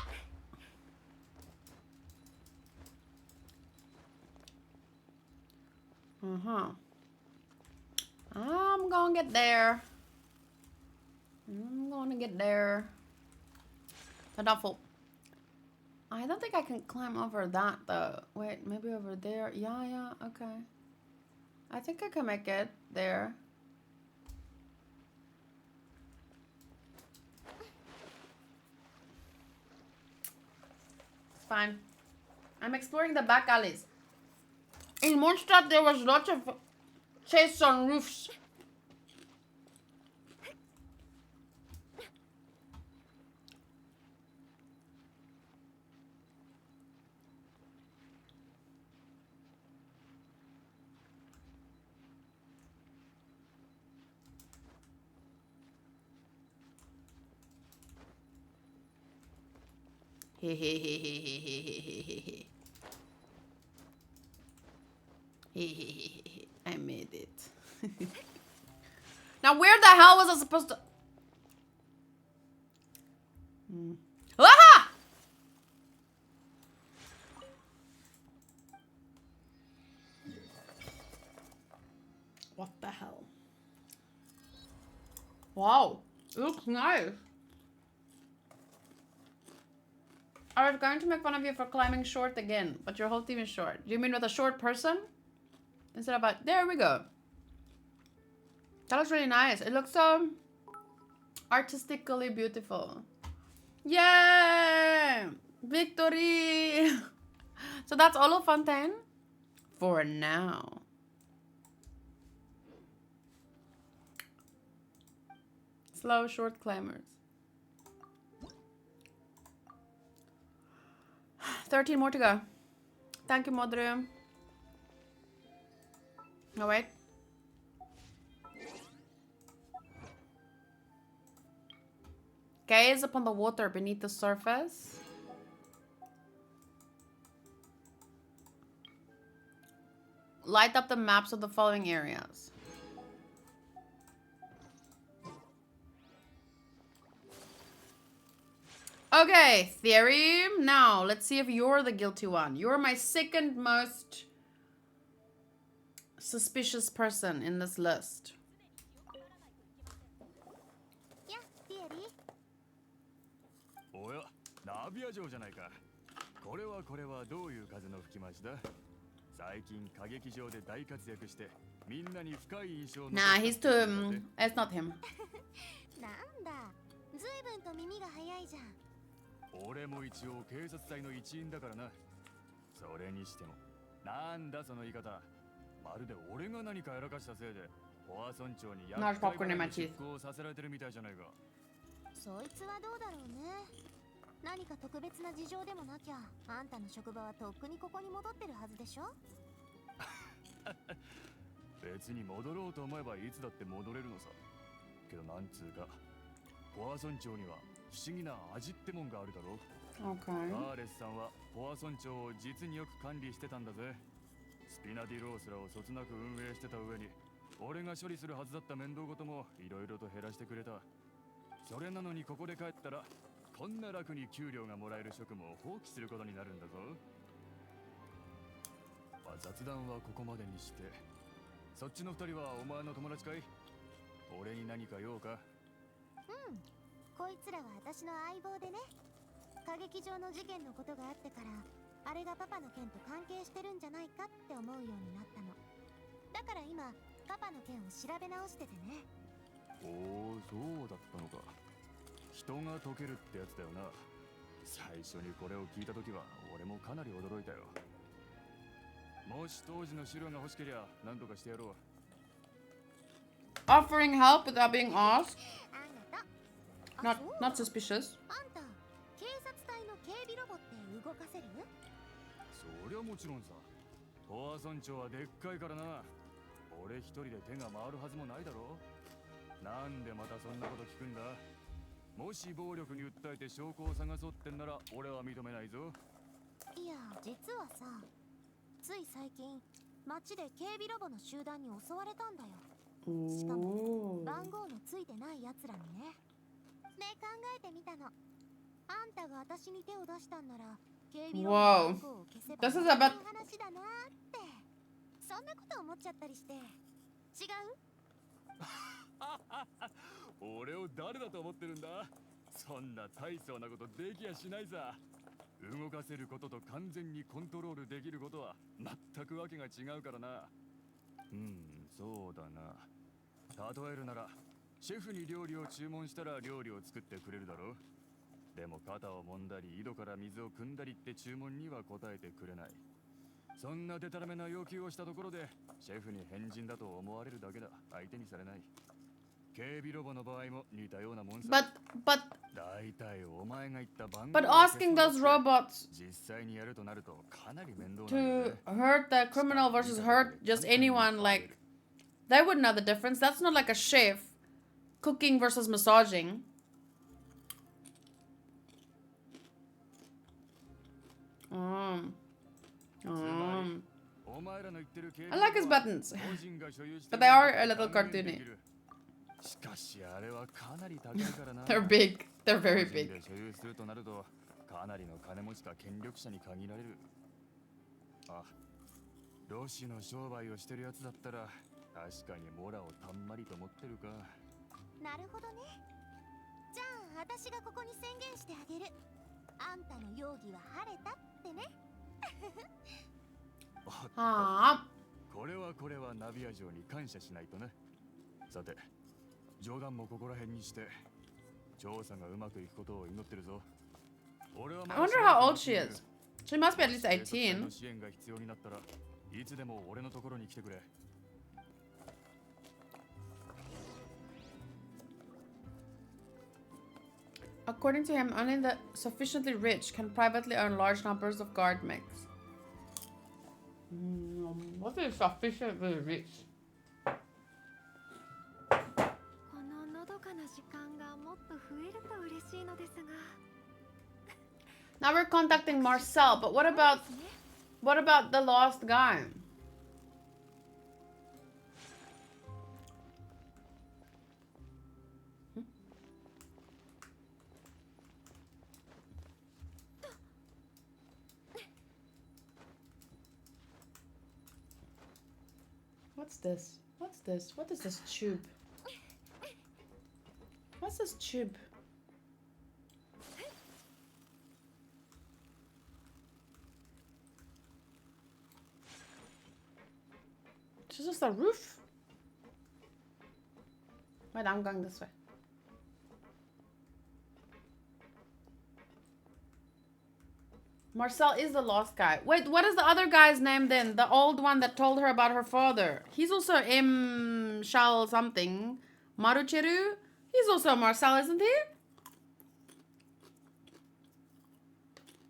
A: I'm gonna get there. I'm gonna get there. The duffel. I don't think I can climb over that though. Wait, maybe over there. Yeah, okay. I think I can make it there. It's fine. I'm exploring the back alleys. In Mondstadt there was lots of chase on roofs. I made it. Now where the hell was I supposed to... Ah! What the hell? Wow, it looks nice. I was going to make fun of you for climbing short again, but your whole team is short. Do you mean with a short person? Instead of a... There we go. That looks really nice. It looks so artistically beautiful. Yay! Victory! So that's all of Fontaine for now. Slow, short climbers. 13 more to go. Thank you, Modru. Oh, wait. Gaze upon the water beneath the surface. light up the maps of the following areas. Okay, theory. Now, let's see if you're the guilty one. You're my second most suspicious person in this list.
C: やティエリー
G: おや、ナビア城じゃないか。これはどういう風の吹き回しだ。最近歌劇場で大活躍してみんなに深い印象を残した
A: Nah, he's too. It's not him.
C: なんだずいぶんと耳が早いじゃん。
G: 俺も一応警察隊の一員だからな。それにしてもなんだその言い方。まるで俺が何かやらかしたせいでポア村長に厄
A: Not
G: 介
A: popcorn in my
G: な
A: teeth.
G: 出向させられてるみたいじゃないか。
C: そいつはどうだろうね。何か特別な事情でもなきゃあんたの職場はとっくにここに戻ってるはずでしょ。
G: 別に戻ろうと思えばいつだって戻れるのさ。けどなんつうかポア村長には不思議な味ってもんがあるだろ。
A: Okay.
G: ガーレスさんはポア村長を実によく管理してたんだぜ。スピナディロースらをそつなく運営してた上に俺が処理するはずだった面倒事もいろいろと減らしてくれた。それなのにここで帰ったらこんな楽に給料がもらえる職務を放棄することになるんだぞ。まあ、雑談はここまでにして、そっちの二人はお前の友達かい？俺に何か用か？
C: うん、こいつらは私の相棒でね。歌劇場の事件のことがあってからあれがパパの件と関係してるんじゃないかって思うようになったの。だから今パパの件を調べ直しててね。
G: おお、そうだったのか。人が解けるってやつだよな。最初にこれを聞いた時は俺もかなり驚いたよ。もし当時の資料が欲しけりゃ何とかしてやろう。
A: Offering help without being asked.
C: ありがとう。
A: Not suspicious.
C: あんた警察隊の警備ロボって動かせる？
G: そりゃもちろんさ。ポア村長はでっかいからな。俺一人で手が回るはずもないだろ。なんでまたそんなこと聞くんだ。もし暴力に訴えて証拠を探そうってんなら俺は認めないぞ。
C: いや実はさ、つい最近街で警備ロボの集団に襲われたんだよ。しかも
A: Ooh.
C: 番号のついてないやつらにね。で考えてみたの。あんたが私に手を出したんなら警備ロボの番号を消せば
A: This is
C: いい
A: about-
C: 話だなーって。そんなこと思っちゃったりして。違う？
G: 俺を誰だと思ってるんだ。そんな大層なことできやしないさ。動かせることと完全にコントロールできることは全くわけが違うからな。そうだな。例えるならシェフに料理を注文したら料理を作ってくれるだろう。でも肩を揉んだり井戸から水を汲んだりって注文には答えてくれない。そんなデタラメな要求をしたところでシェフに変人だと思われるだけだ。相手にされない。警備ロボの場合も似たようなもんさ。
A: But
G: 大体お前が言った番号
A: but asking those robots
G: 実際にやるとなるとかなり面倒
A: to hurt the criminal versus hurt just anyone, like they would know the difference. That's not like a chef cooking versus massaging. I like his buttons, but they are a little cartoony. They're big. They're very big.
G: 所有するとなるとかなりの金持ちか権力者に限られる。あ、ロシの商売をしてるやつだったら確かにモラをたんまりと持ってるか。
C: なるほどね。じゃあ私がここに宣言してあげる。あんたの容疑は晴れたってね。
A: Ah.
G: これはナビア城に感謝しないとね。さて、冗談もここら辺にして調査がうまくいくことを祈ってるぞ。俺は
A: I wonder how old she is. She must be at least 18.
G: 支援が必要になったらいつでも俺のところに来てくれ。
A: According to him, only the sufficiently rich can privately own large numbers of guard mechs. What is sufficiently rich?
C: こののどかな時間がもっと増えると嬉しいのですが。
A: Now we're contacting Marcel, but what about the lost guy? What's this? What's this? What is this tube? What's this tube? Is this a roof? Wait, I'm going this way. Marcel is the lost guy. Wait, what is the other guy's name then? The old one that told her about her father. He's also M. Shal something. Marucheru? He's also Marcel, isn't he?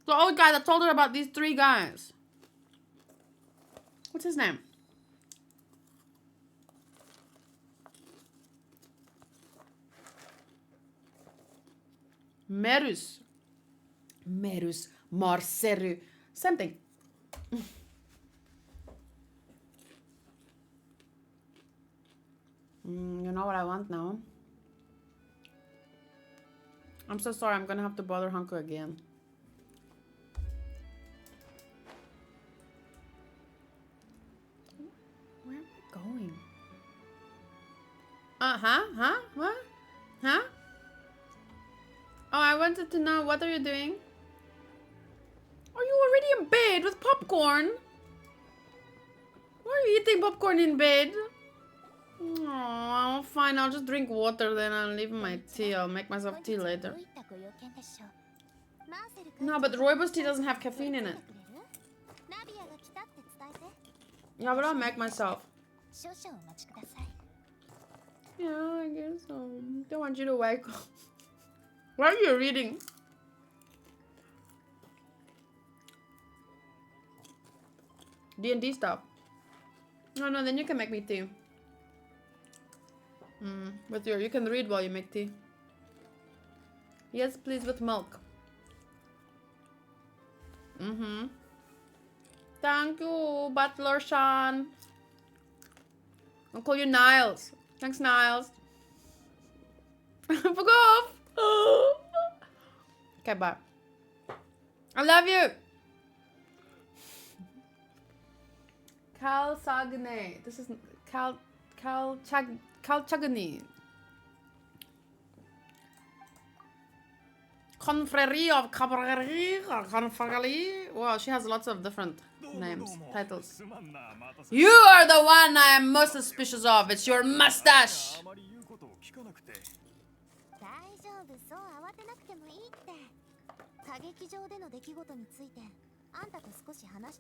A: The old guy that told her about these three guys. What's his name? Merus. Marceru. Same thing. You know what I want now? I'm so sorry. I'm gonna have to bother Hanko again. Where am I going? What? Huh? Oh, I wanted to know, what are you doing? Are you already in bed with popcorn? Why are you eating popcorn in bed? Oh, fine, I'll just drink water then. I'll leave my tea. I'll make myself tea later. No, but Rooibos tea doesn't have caffeine in it. Yeah, but I'll make myself. Yeah, I guess so. Don't want you to wake up. Why are you reading? D&D stuff. No, then you can make me tea. You can read while you make tea. Yes, please, with milk. Thank you, Butler Sean. I'll call you Niles. Thanks, Niles. Fuck off. Okay, bye. I love you. Cal Sagne. This is Cal Chagani. Confrérie of Cabreri or Confrérie. Wow, she has lots of different names, titles. You are the one I am most suspicious of. It's your mustache.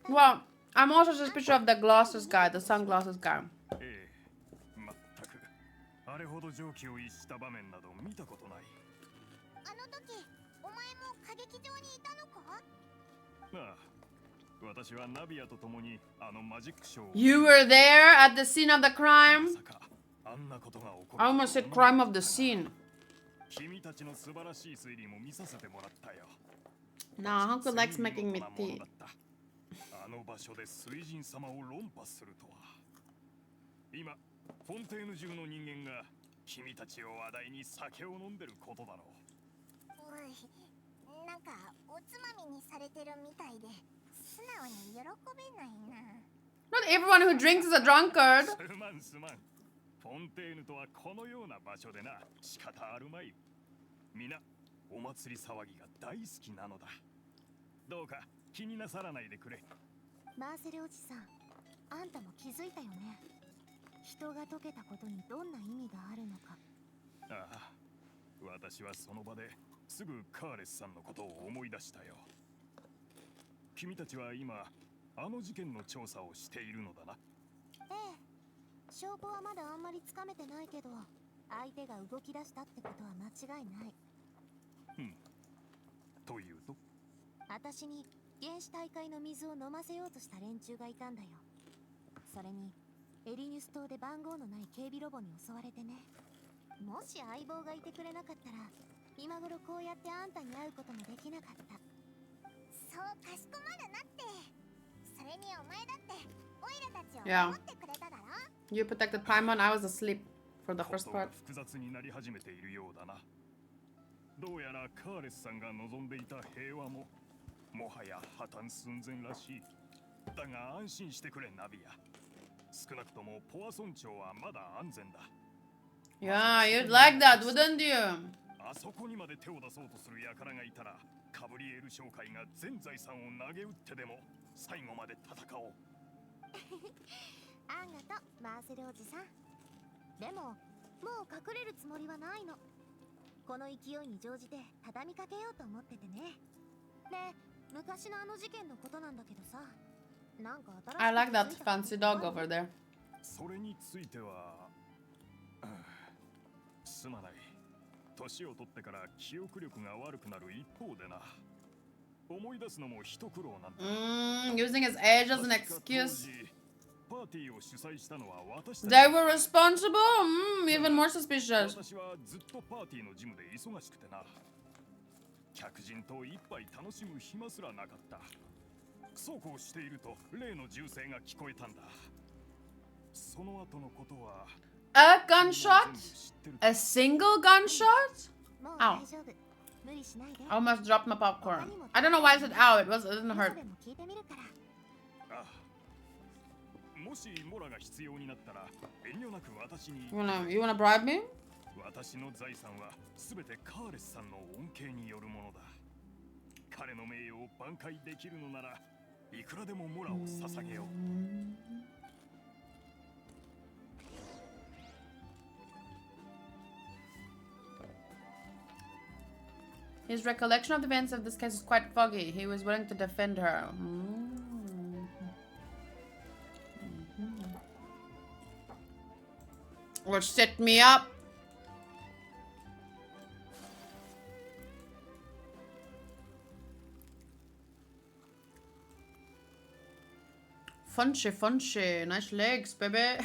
A: Well, I'm also suspicious of the glasses guy, the sunglasses guy. You were there at the scene of the crime? I almost said crime of the scene. No, Uncle likes making me tea. Not everyone who drinks is a drunkard. Yeah. You protected Paimon, I was asleep for the first part.
G: 少なくともポア村長はまだ安全だ。
A: Yeah, you'd like that, wouldn't you?
G: あそこにまで手を出そうとする輩がいたら、カブリエル商会が全財産を投げ打ってでも最後まで戦おう。
C: あんがとマーセルおじさん。でももう隠れるつもりはないの。この勢いに乗じて畳みかけようと思っててね。で、昔のあの事件のことなんだけどさ、なんか新しい
A: I like that fancy dog over there.
G: それについては、すまない。年を取ってから記憶力が悪くなる一方でな。思い出すのも一苦労なんだ。
A: Using his age as an excuse.
G: パーティーを主催したのは私たち。
A: They were responsible? Even more suspicious.
G: 私はずっとパーティーのジムで忙しくてな。客人と一杯楽しむ暇すらなかった。そうこうしていると例の銃声が聞こえたんだ。その後のことは
A: A gunshot? A single gunshot?
C: もう
A: Ow.
C: 大丈夫。無理しないで。
A: I almost dropped my popcorn. I don't know why I said ow. It didn't
C: 嘘
A: hurt.
C: でも聞いてみるから。
G: ああ、もしモラが必要になったら遠慮なく私に。
A: You wanna bribe me?
G: 私の財産はすべてカーレスさんの恩恵によるものだ。彼の名誉を挽回できるのならいくらでもモラを捧げよう。
A: His recollection of the events of this case is quite foggy. He was willing to defend her. Which set me up. Funchy, funchy. Nice legs, baby.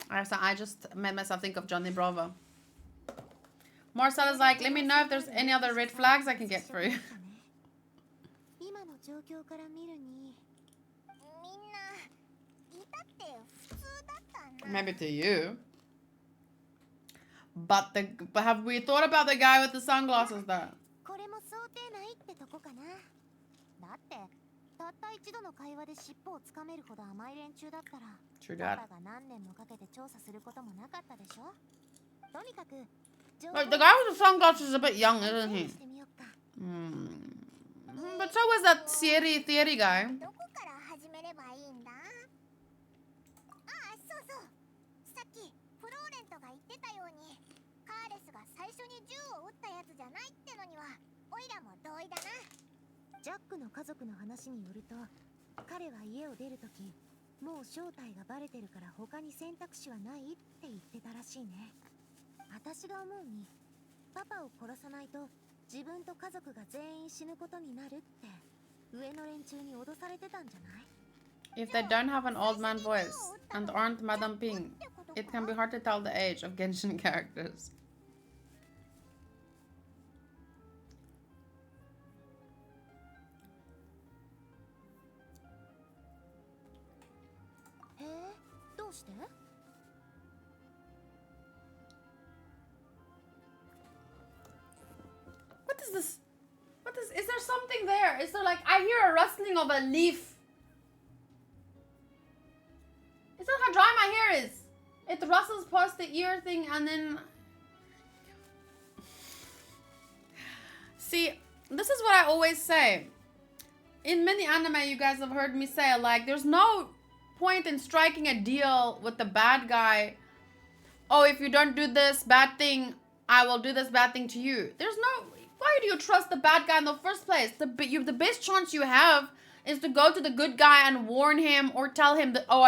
A: I just made myself think of Johnny Bravo. Marcel is like, let me know if there's any other red flags I can get for you.
C: 今の状況から見るに、みんな至って普通だったな。
A: Maybe to you. But have we thought about the guy with the sunglasses though?
C: これも想定内ってとこかな。だってたった一度の会話で尻尾をつかめるほど甘い連中だったら、
A: True
C: パ
A: that.
C: パが何年もかけて調査することもなかったでしょ。とにかく
A: Like, the guy with the sunglasses is a bit young, isn't he?
C: してみよっか。
A: But so was that theory guy.
C: どこから始めればいいんだ？ああ、そうそう。さっきフローレントが言ってたように、カーレスが最初に銃を撃ったやつじゃないってのには、オイラも同意だな。ジャックの家族の話によると、彼は家を出るとき、もう正体がバレてるから他に選択肢はないって言ってたらしいね。私が思うに、パパを殺さないと自分と家族が全員死ぬことになるって上の連中に脅されてたんじゃない？
A: If they don't have an old man voice and aren't Madame Ping, it can be hard to tell the age of Genshin characters.
C: へえ、どうして？
A: What is this? Is there something there? Is there like, I hear a rustling of a leaf. Is that how dry my hair is? It rustles past the ear thing and then... See, this is what I always say. In many anime, you guys have heard me say, like, there's no point in striking a deal with the bad guy. Oh, if you don't do this bad thing, I will do this bad thing to you. There's no... Why do you trust the bad guy in the first place? The best chance you have is to go to the good guy and warn him or tell him that, oh,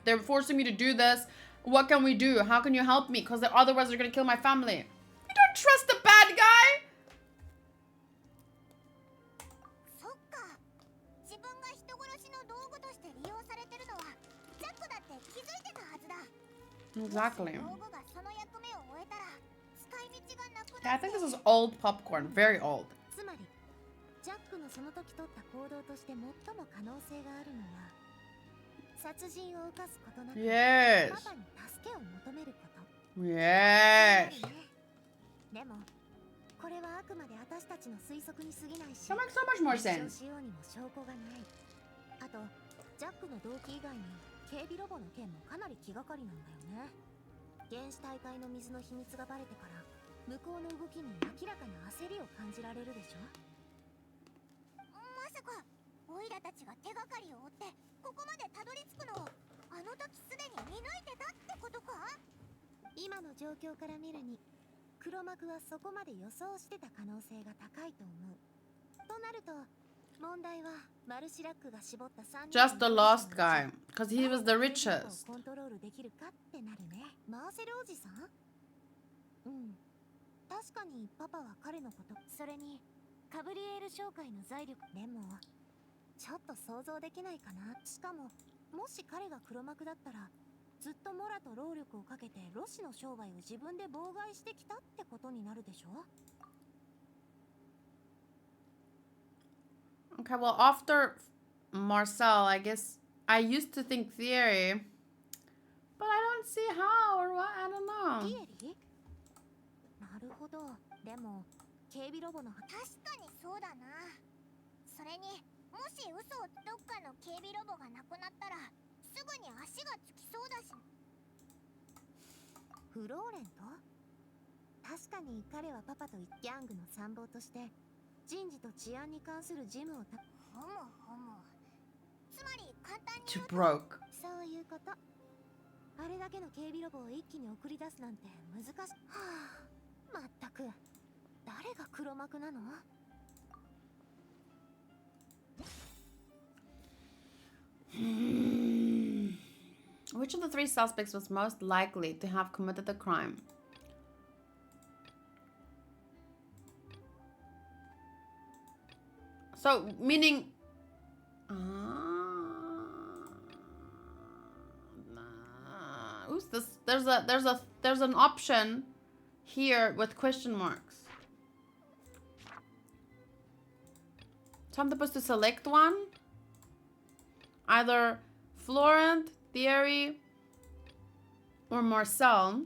A: they're forcing me to do this. What can we do? How can you help me? Because otherwise they're going to kill my family. You don't trust the bad guy.
C: そっか。自分が人殺しの道具として利用されてるのはジャックだって気づいてたはずだ。
A: Exactly.
C: 道具がその役目を終えたら使い道がなく
A: Yeah,
C: な
A: I
C: って。
A: think this is old popcorn. Very old.
C: つまりジャックのその時取った行動として最も可能性があるのは殺人を犯すことなく
A: Yes.
C: パパに助けを求めること。
A: Yes.
C: でもこれはあくまで私たちの推測に過ぎないし、
A: That makes so much more
C: 立証
A: sense.
C: しようにも証拠がない。あとジャックの動機以外に警備ロボの件もかなり気がかりなんだよね。原始大会の水の秘密がバレてから向こうの動きに明らかな焦りを感じられるでしょ。まさかオイラたちが手がかりを追ってここまでたどり着くのをあの時すでに見抜いてたってことか。今の状況から見るに黒幕はそこまで予想してた可能性が高いと思う。となると問題はマルシラックが絞った3人
A: Just the last guy, because he was the
C: を
A: richest.
C: コントロールできるかってなるね。マーセルおじさん。うん、確かにパパは彼のこと、それにカブリエール商会の財力でもちょっと想像できないかな。しかももし彼が黒幕だったらずっとモラと労力をかけてロシの商売を自分で妨害してきたってことになるでしょ。
A: Okay, well, after Marcel, I guess I used to think theory, but I don't see how or what. I don't
C: ティ
A: know.
C: エリー、なるほど。でも警備ロボの確かにそうだな。それにもし嘘をどっかの警備ロボがなくなったらすぐに足がつきそうだし。フローレント、確かに彼はパパとギャングの参謀として人事と治安に関する事務をほもほも。つまり簡単に
A: Too
C: 言うと
A: broke.
C: そういうこと。あれだけの警備ロボを一気に送り出すなんて難しい。はあ、まったく誰が黒幕なの。
A: Which of the three suspects was most likely to have committed the crime? So, meaning... who's this? There's an option here with question marks. So I'm supposed to select one? Either Florent, Thierry, or Marcel.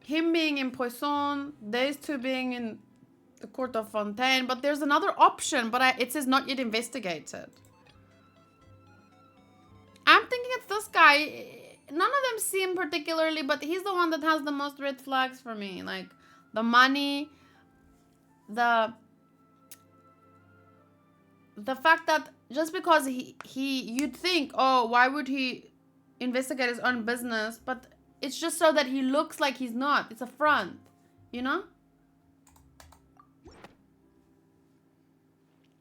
A: Him being in Poisson, these two being in the court of Fontaine, but there's another option, but it says not yet investigated. I'm thinking it's this guy. None of them seem particularly, but he's the one that has the most red flags for me. Like, the money, the fact that just because you'd think, oh, why would he investigate his own business? But it's just so that he looks like he's not. It's a front, you know?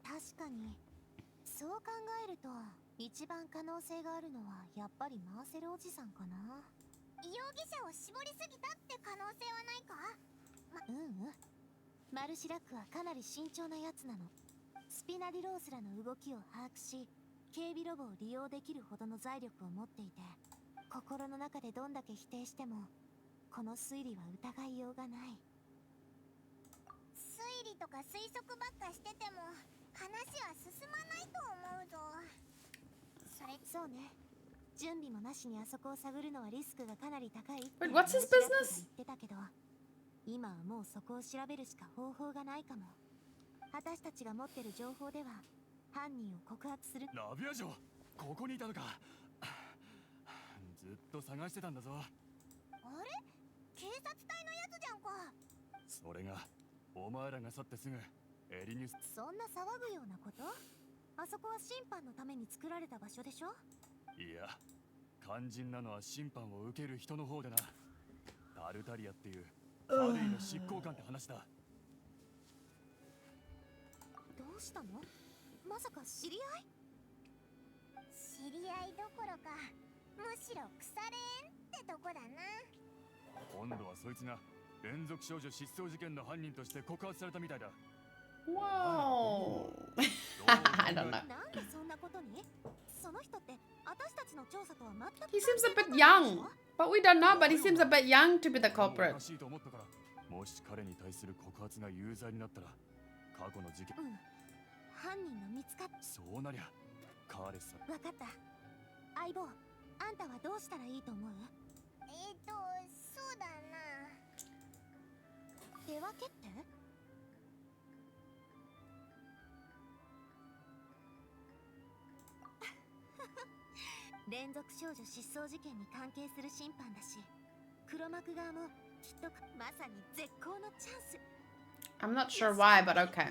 C: 確かにそう考えると一番可能性があるのはやっぱりマーセルおじさんかな。容疑者を絞りすぎたって可能性はないか。マルシラックはかなり慎重なやつなの。スピナディロースらの動きを把握し警備ロボを利用できるほどの財力を持っていて、心の中でどんだけ否定してもこの推理は疑いようがない。推理とか推測ばっかしてても話は進まないと思うぞ。それそうね。準備もなしにあそこを探るのはリスクがかなり高いって
A: Wait, what's his
C: 言ってたけど、今はもうそこを調べるしか方法がないかも。私たちが持ってる情報では犯人を告発する。
G: ラビア城、ここにいたのか。ずっと探してたんだぞ。
C: あれ、警察隊のやつじゃんか。
G: それがお前らが去ってすぐエリニュス。
C: そんな騒ぐようなこと？あそこは審判のために作られた場所でしょ。
G: いや、肝心なのは審判を受ける人の方でな。タルタリアっていうパレイの執行官って話だ。
C: どうしたの？まさか知り合い？知り合いどころかむしろ腐れんってとこだな。
G: 今度はそいつが連続少女失踪事件の犯人として告発されたみたいだ。
A: Whoa. I don't know.
C: なんでそんなことに？その人って私たちの調査とは全く
A: He seems a bit young. But we don't know, but he seems a bit young to be the
G: お
A: culprit.
G: かしいと思ったから、もし彼に対する告発が有罪になったら過去の事件。
C: 犯人が見つかっ。
G: そうなりゃカーレスさん。
C: わかった。相棒、あんたはどうしたらいいと思う？そうだな。手分けって？連続少女失踪事件に関係する審判だし、黒幕側もきっとまさに絶好のチャンス。
A: I'm not sure why, but okay.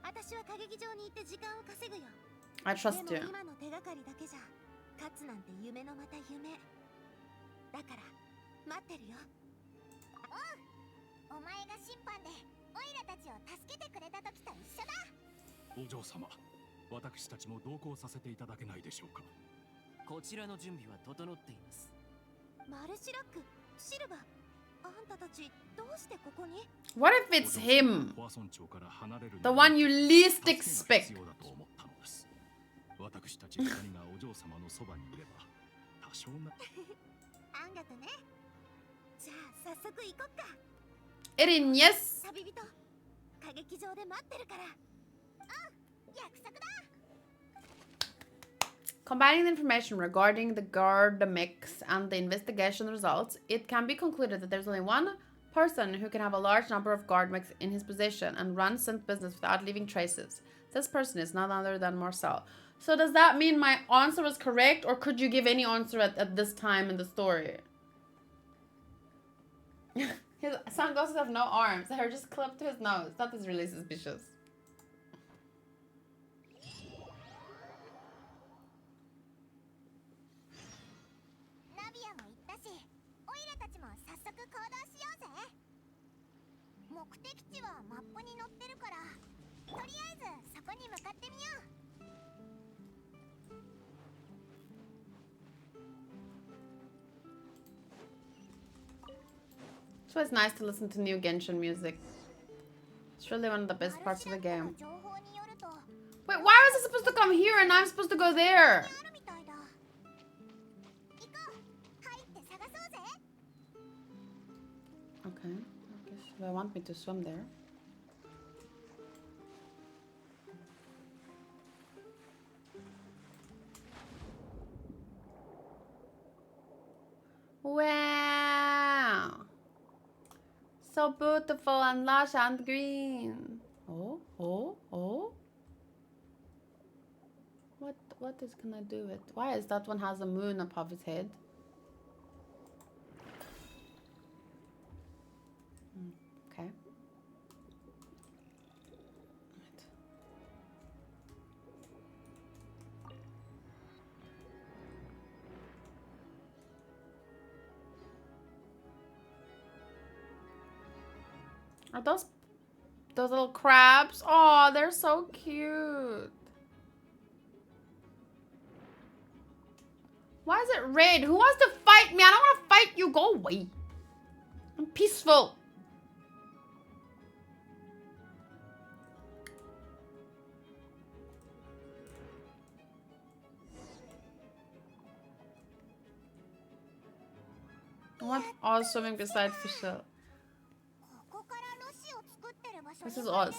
C: 私は歌劇場に行って時間を稼ぐよ。
A: I trust
C: で
A: you.
C: も今の手がかりだけじゃ勝つなんて夢のまた夢だから待ってるよ。おう、お前が審判でオイラたちを助けてくれた時と一緒だ。
E: お嬢様、私たちも同行させていただけないでしょうか。
D: こちらの準備は整っています。
C: マルシラック、シルバー、あんたたちどうしてここに？
A: What if it's him?
E: ポアソン町から離れる
A: The one you least
E: 助けが
A: expect.
E: 必要だと思ったのです。私たち二人がお嬢様のそばにいれば多少な
C: あんがとね。じゃあ早速行こっか。
A: Erin, yes.
C: 旅人、歌劇場で待ってるから。約束だ。
A: Combining the information regarding the guard mix and the investigation results, it can be concluded that there's only one person who can have a large number of guard mix in his possession and run synth business without leaving traces. This person is none other than Marcel. So does that mean my answer was correct, or could you give any answer at this time in the story? His sunglasses have no arms. They're just clipped to his nose. That is really suspicious.
C: ナビアも行ったし、オイラたちも早速行動しようぜ。目的地はマップに載ってるから、とりあえずそこに向かってみよう。
A: It's always nice to listen to new Genshin music. It's really one of the best parts of the game. Wait, why was I supposed to come here and I'm supposed to go there? Okay, I guess they want me to swim there. Wow! So beautiful and lush and green. Oh, oh, oh. What is gonna do it? Why is that one has a moon above his head? Okay. Right. Are those little crabs? Oh, they're so cute. Why is it red? Who wants to fight me? I don't want to fight you. Go away. I'm peaceful. I want all swimming besides the shell. This is Oz.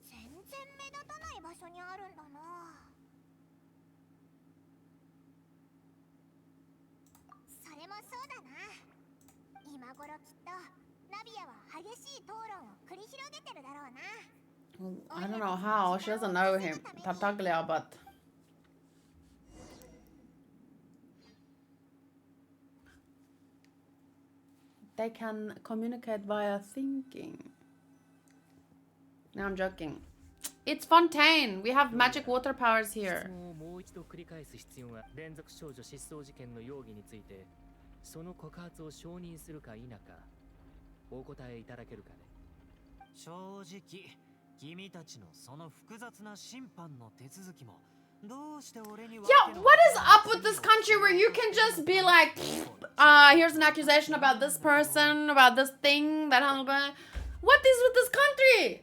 C: 全然目立たない場所にあるんだな。それもそうだな。今頃きっとナビアは激しい討論を繰り広げてるだろうな。
A: Well, I don't know how. She doesn't know him, Tartaglia, but they can communicate via thinking. No, I'm joking. It's Fontaine. We have magic water powers here.
F: 質問をもう一度繰り返す必要が連続少女失踪事件の容疑についてその告発を承認するか否かお答えいただけるかね。
D: 正直君たちのその複雑な審判の手続きもどうして俺に
A: Yeah, what is up with this country where you can just be like, here's an accusation about this person, about this thing that I'm gonna... What is with this country?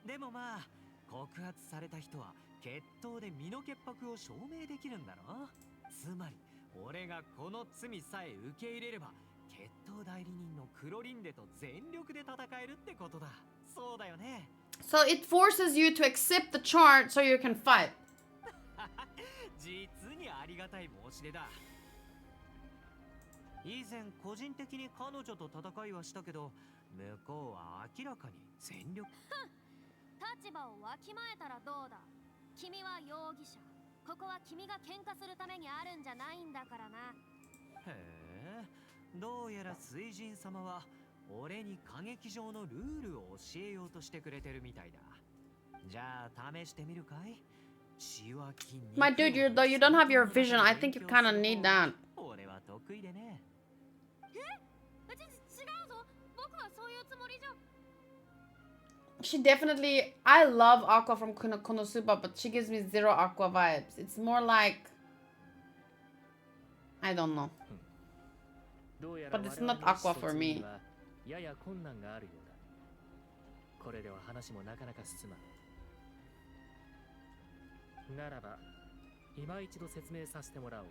D: でもまあ告発された人は決闘で身の潔白を証明できるんだろ。つまり俺がこの罪さえ受け入れれば決闘代理人のクロリンデと全力で戦えるってことだ。そうだよね。
A: So it forces you to accept the charge so you can fight.
D: 実にありがたい申し出だ。以前個人的に彼女と戦いはしたけど向こうは明らかに全力。
C: 立場をわきまえたらどうだ。君は容疑者。ここは君が喧嘩するためにあるんじゃないんだからな。
D: へえ、どうやら水神様は俺に歌劇場のルールを教えようとしてくれてるみたいだ。じゃあ試してみるかい？
A: My dude, though you don't have your vision, I think you kind of need that.
D: 俺は得意でね。
C: 違うぞ。僕はそういうつもりじゃ。
A: She definitely... I love Aqua from Konosuba, but she gives me zero Aqua vibes. It's more like... I don't know. But it's not Aqua for me.
F: やや困難があるようだ。これでは話もなかなか進まん。ならば、今一度説明させてもらおう。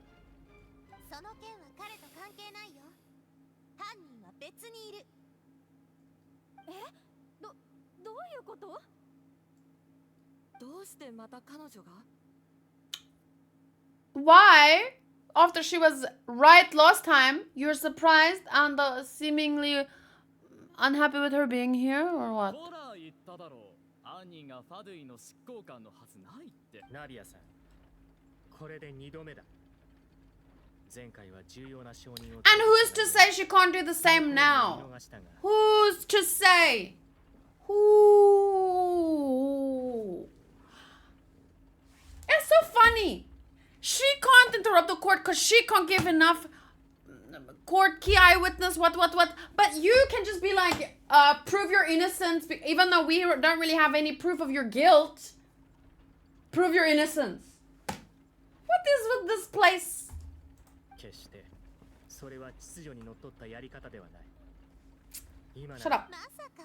C: その件は彼と関係ないよ。犯人は別にいる。どういうこと？どうしてまた彼女が？
A: Why? After she was right last time, you're surprised and seemingly unhappy with her being here, or what?
G: ほら言っただろう。犯人がファドゥイの執行官のはずないって。
F: ナビアさん、これで2度目だ。前回は重要な証人を。
A: And who's to say she can't do the same now? Who's to say? Who? It's so funny. She can't interrupt the court because she can't give enough court key eyewitness, what. But you can just be like, prove your innocence, even though we don't really have any proof of your guilt. Prove your innocence. What is with this place?
F: 決してそれは秩序にのっとったやり方ではない。今な
A: Shut
F: ら
A: up.
C: まさか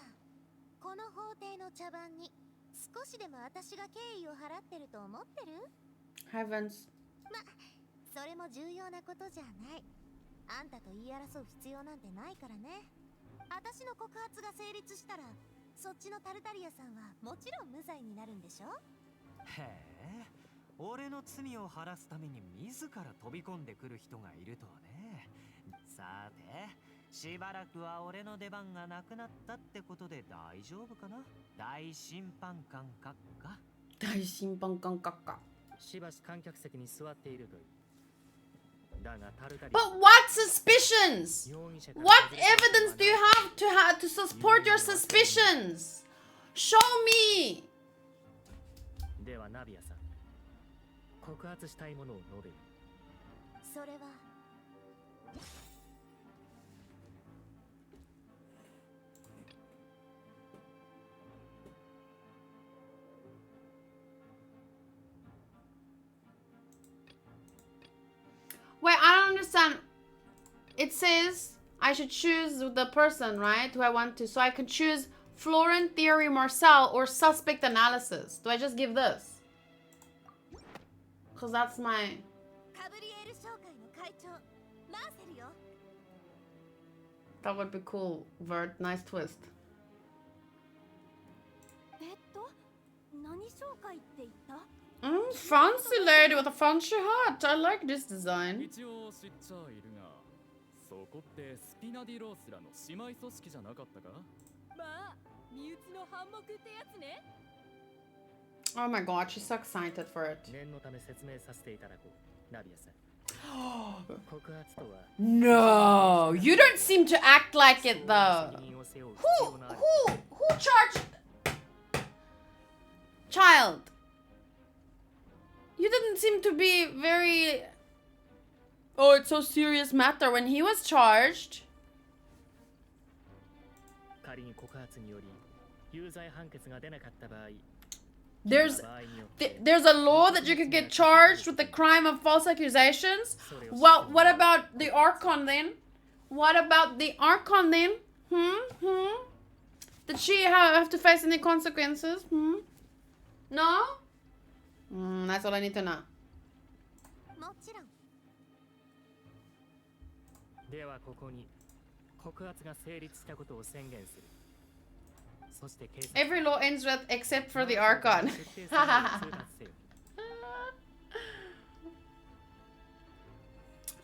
C: この法廷の茶番に少しでも私が敬意を払ってると思ってる？
A: Heavens.
C: それも重要なことじゃない。あんたと言い争う必要なんてないからね。私の告発が成立したらそっちのタルタリアさんはもちろん無罪になるんでしょ？
D: へえ、俺の罪を晴らすために自ら飛び込んでくる人がいるとはね。さて、しばらくは俺の出番がなくなったってことで大丈夫かな？大審判官閣下。
A: 大審判官閣下。
F: しばし観客席に座っているという。だがタルタリ
A: But what suspicions?
F: 容疑者から
A: What evidence do you have to support your suspicions? Show me.
F: ではナビアさん、告発したいものを述べよ。
C: それは
A: Wait, I don't understand. It says I should choose the person, right? Who I want to. So I can choose Florent, Theory, Marcel, or Suspect Analysis. Do I just give this? Because that's my...
C: カブリエール商会の会長マーセルよ。
A: That would be cool, Vert. Nice twist.
C: 何商会って言った？
A: Fancy lady with a fancy hat. I like this design.
G: 一応知っちゃいるが、そこってスピナディロースらの姉妹組織じゃなかったか？
C: まあ、身内の反目ってやつね。
A: Oh my god, she's so excited for it.
F: 念のため説明させていただこう。ナビアさん。告発とは
A: No, you don't seem to act like it though. Who charged? Child. You didn't seem to be very... Oh, it's so serious matter when he was charged.
F: 仮に告発により有罪判決が出なかった場合、
A: There's a law that you could get charged with the crime of false accusations. Well, what about the Archon then? What about the Archon then? Did she have to face any consequences? No? That's all I need to know.
C: もちろん。
F: ではここに告発が成立したことを宣言する。そして警察
A: Every law ends with except for the Archon.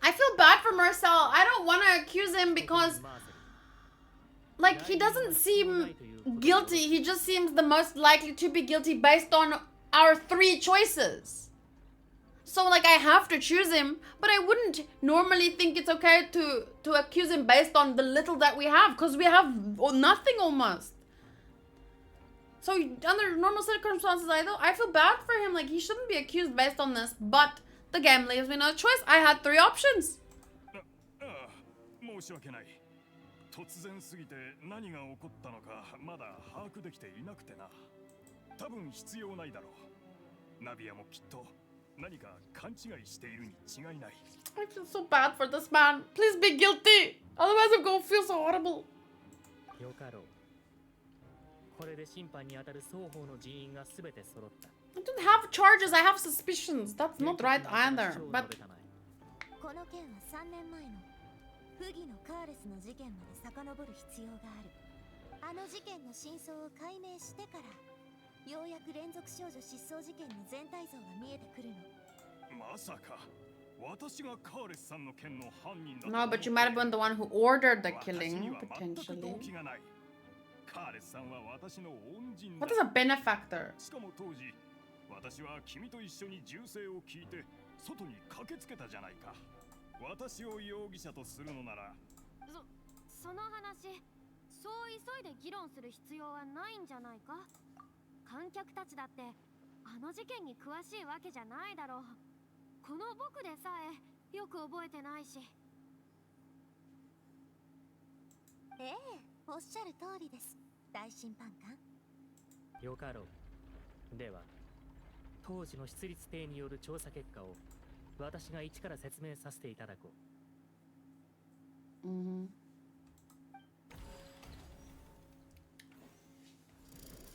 A: I feel bad for Marcel. I don't want to accuse him because, like, he doesn't seem guilty. He just seems the most likely to be guilty based on our 3 choices. So like I have to choose him, but I wouldn't normally think it's okay to accuse him based on the little that we have, because we have nothing almost. So under normal circumstances, I feel bad for him. Like he shouldn't be accused based on this, but the game leaves me no choice. I had 3 options.
E: 申し訳ない。突然すぎて何が起こったのかまだ把握できていなくてな。多分必要ないだろう。ナビアもきっと何か勘違いしているに違いない。
A: I feel so bad for this man. Please be guilty. Otherwise I'm gonna feel so horrible.
F: よかろう。これで審判に当たる双方の人員がすべて揃った。
A: I don't have charges. I have suspicions. That's not right either. But
C: この件は3年前の不義のカーレスの事件まで遡る必要がある。あの事件の真相を解明してから、ようやく連続少女失踪事件の全体像が見えてくるの。
E: まさか私がカーレスさんの件の犯人だと。
A: no, but you might have been the one who ordered the killing potentially.
E: カーレスさんは私の恩人だ。
A: What is a benefactor?
E: しかも当時私は君と一緒に銃声を聞いて外に駆けつけたじゃないか。私を容疑者とするのなら
H: その話、そう急いで議論する必要はないんじゃないか。観客たちだってあの事件に詳しいわけじゃないだろう。この僕でさえよく覚えてないし。
C: ええ、おっしゃる通りです、大審判官。
F: よかろう。では当時の出立艇による調査結果を私が一から説明させていただこう。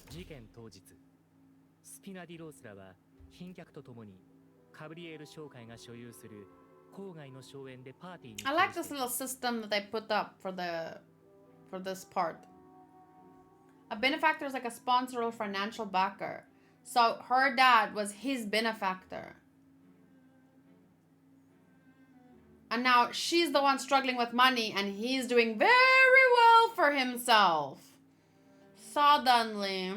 F: 事件当日、スピナディロースらは賓客と共にカブリエール商会が所有する郊外の荘園でパーティーに。
A: I like this little system that they put up for this part. A benefactor is like a sponsor or financial backer. So her dad was his benefactor. And now she's the one struggling with money and he's doing very well for himself. Suddenly.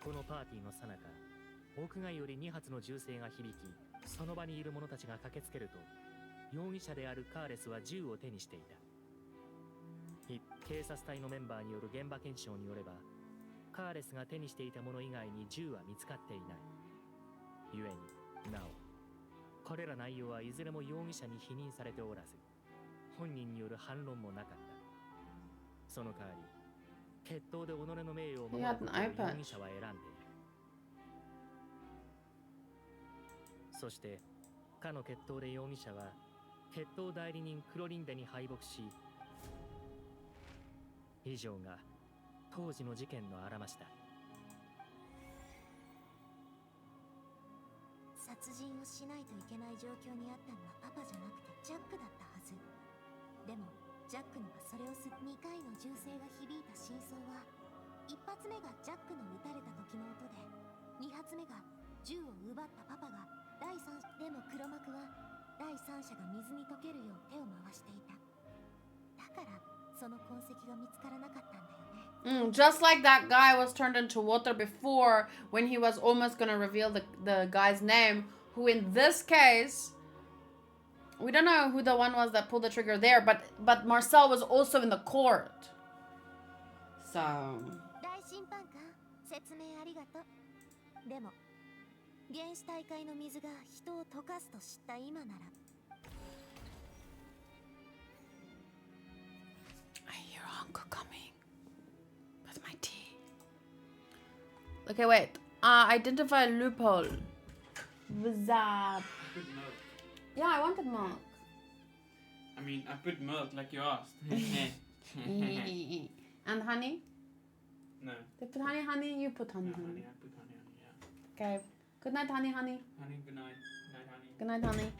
F: このパーティーの最中、屋外より2発の銃声が響き、その場にいる者たちが駆けつけると、容疑者であるカーレスは銃を手にしていた。警察隊のメンバーによる現場検証によれば、カーレスが手にしていたもの以外に銃は見つかっていない。故になおこれら内容はいずれも容疑者に否認されておらず、本人による反論もなかった。その代わり決闘で己の名誉を守ることを容疑者は選んでいる。そしてかの決闘で容疑者は決闘代理人クロリンデに敗北し、以上が当時の事件のあらましだ。
C: 殺人をしないといけない状況にあったのはパパじゃなくてジャックだったはず。でもジャックにはそれを2回の銃声が響いた真相は、1発目がジャックの撃たれた時の音で、2発目が銃を奪ったパパが第三者でも黒幕は第三者が水に溶けるよう手を回していた。だからその痕跡が見つからなかったんだよね。
A: Just like that guy was turned into water before when he was almost going to reveal the guy's name, who in this case, we don't know who the one was that pulled the trigger there, but Marcel was also in the court. So...
C: 大審判官、説明ありがとう。でも、原始大会の水が人を溶かすと知った今なら。
A: I hear Uncle coming with my tea. Okay, wait. Identify loophole. What's up?
B: I put milk.
A: Yeah, I wanted milk.
B: I mean, I put milk like you asked.
A: And honey?
B: No.
A: They put honey, you put honey,
B: No,
A: honey.
B: I put honey, yeah.
A: Okay. Good night, honey.
B: Honey, good night. Night, honey.
A: Good night, honey.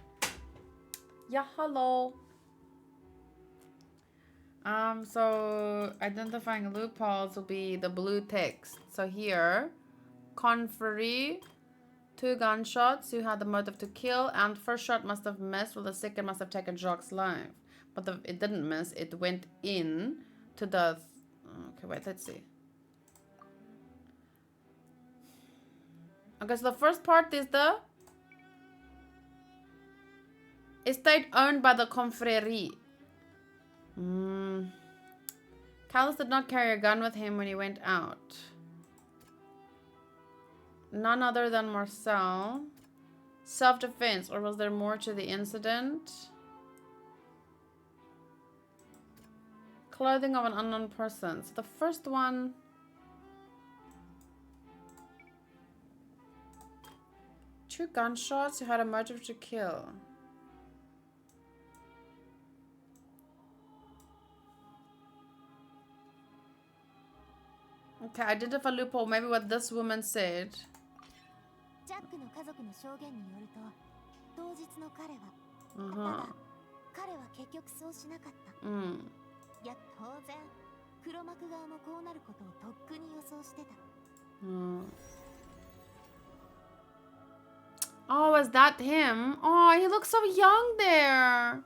A: Yeah, hello. So identifying loopholes will be the blue text. So here, Confrey, 2 gunshots. You had the motive to kill, and first shot must have missed, while the second must have taken Jacques' life. But it didn't miss. It went in to the. Okay, wait. Let's see. Okay, so the first part is the estate owned by the confrérie. Callus did not carry a gun with him when he went out. None other than Marcel. Self-defense, or was there more to the incident? Clothing of an unknown person. So the first one... Two gunshots, who had a motive to kill. Okay, identify loophole, maybe what this woman said.
C: ジャックの家族の証言によると、当日の彼は、た
A: Uh-huh.
C: だ彼は結局そうしなかった。 いや、当然、黒幕側もこうなることをとっくに予想してた。
A: Oh, is that him? Oh, he looks so young there.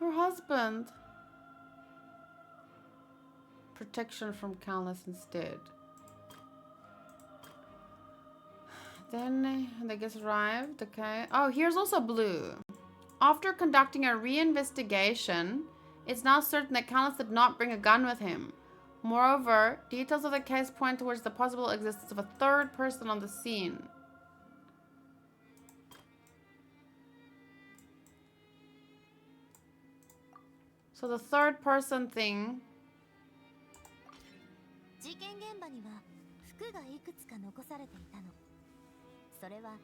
A: Her husband. Protection from Callus instead. Then they just arrived. Okay. Oh, here's also blue. After conducting a reinvestigation, it's now certain that Callus did not bring a gun with him. Moreover, details of the case point towards the possible existence of a third person on the scene. So the third person thing.
C: 事件現場には服がいくつか残されていたの。それは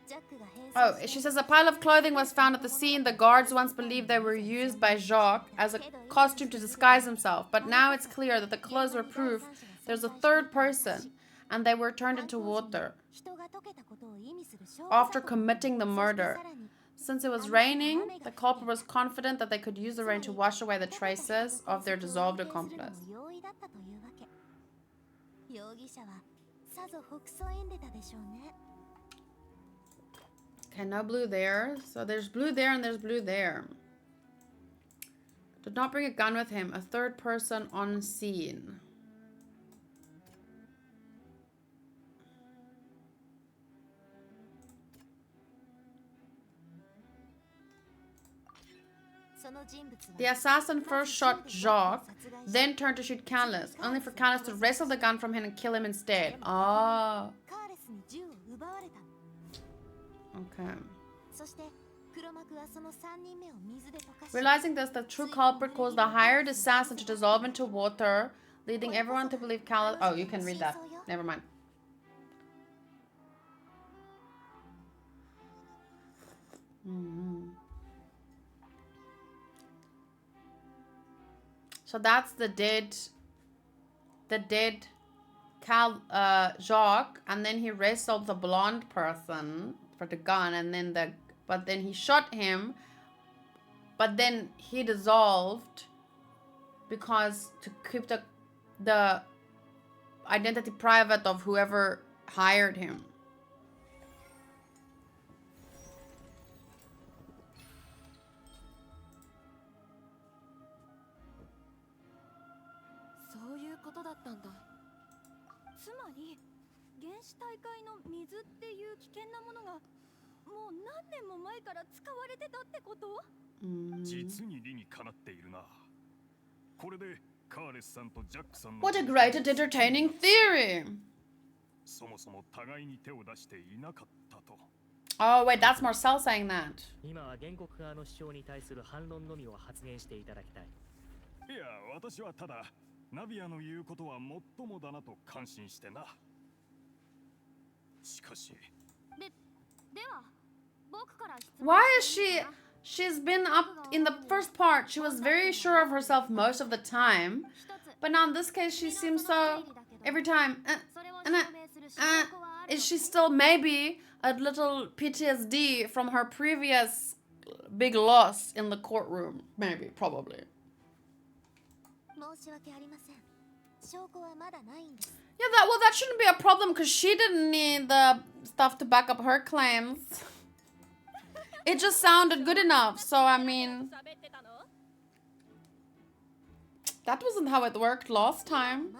C: ジャックが変装
A: Oh, she says a pile of clothing was found at the scene. The guards once believed they were used by Jacques as a costume to disguise himself, but now it's clear that the clothes were proof there's a third person, and they were turned into water after committing the murder. Since it was raining, the culprit was confident that they could use the rain to wash away the traces of their dissolved accomplice.
C: 容疑者はさぞ北総園出たでしょうね。
A: Okay, no blue there. So there's blue there and there's blue there. Did not bring a gun with him. A third person on scene. The assassin first shot Jacques, then turned to shoot Callus, only for Callus to wrestle the gun from him and kill him instead. Oh. Okay. Realizing this, the true culprit caused the hired assassin to dissolve into water, leading everyone to believe Callus... Oh, you can read that. Never mind. So that's the dead Jacques, and then he wrestled the blonde person for the gun, and then but then he shot him, but then he dissolved because to keep the identity private of whoever hired him. What a great and entertaining theory! Oh wait, that's Marcel saying that.
F: 今は原告側の主張に対する反論のみを発言していただきたい。
E: いや、私はただナビアの言うことはもっともだなと感心してな。しかし。
H: では、僕から質問
A: Why is she's been up in the first part, she was very sure of herself most of the time, but now in this case she seems so every time is she still maybe a little PTSD from her previous big loss in the courtroom? Maybe, probably. Yeah, that shouldn't be a problem because she didn't need the stuff to back up her claims. It just sounded good enough, so I mean, that wasn't how it worked last time.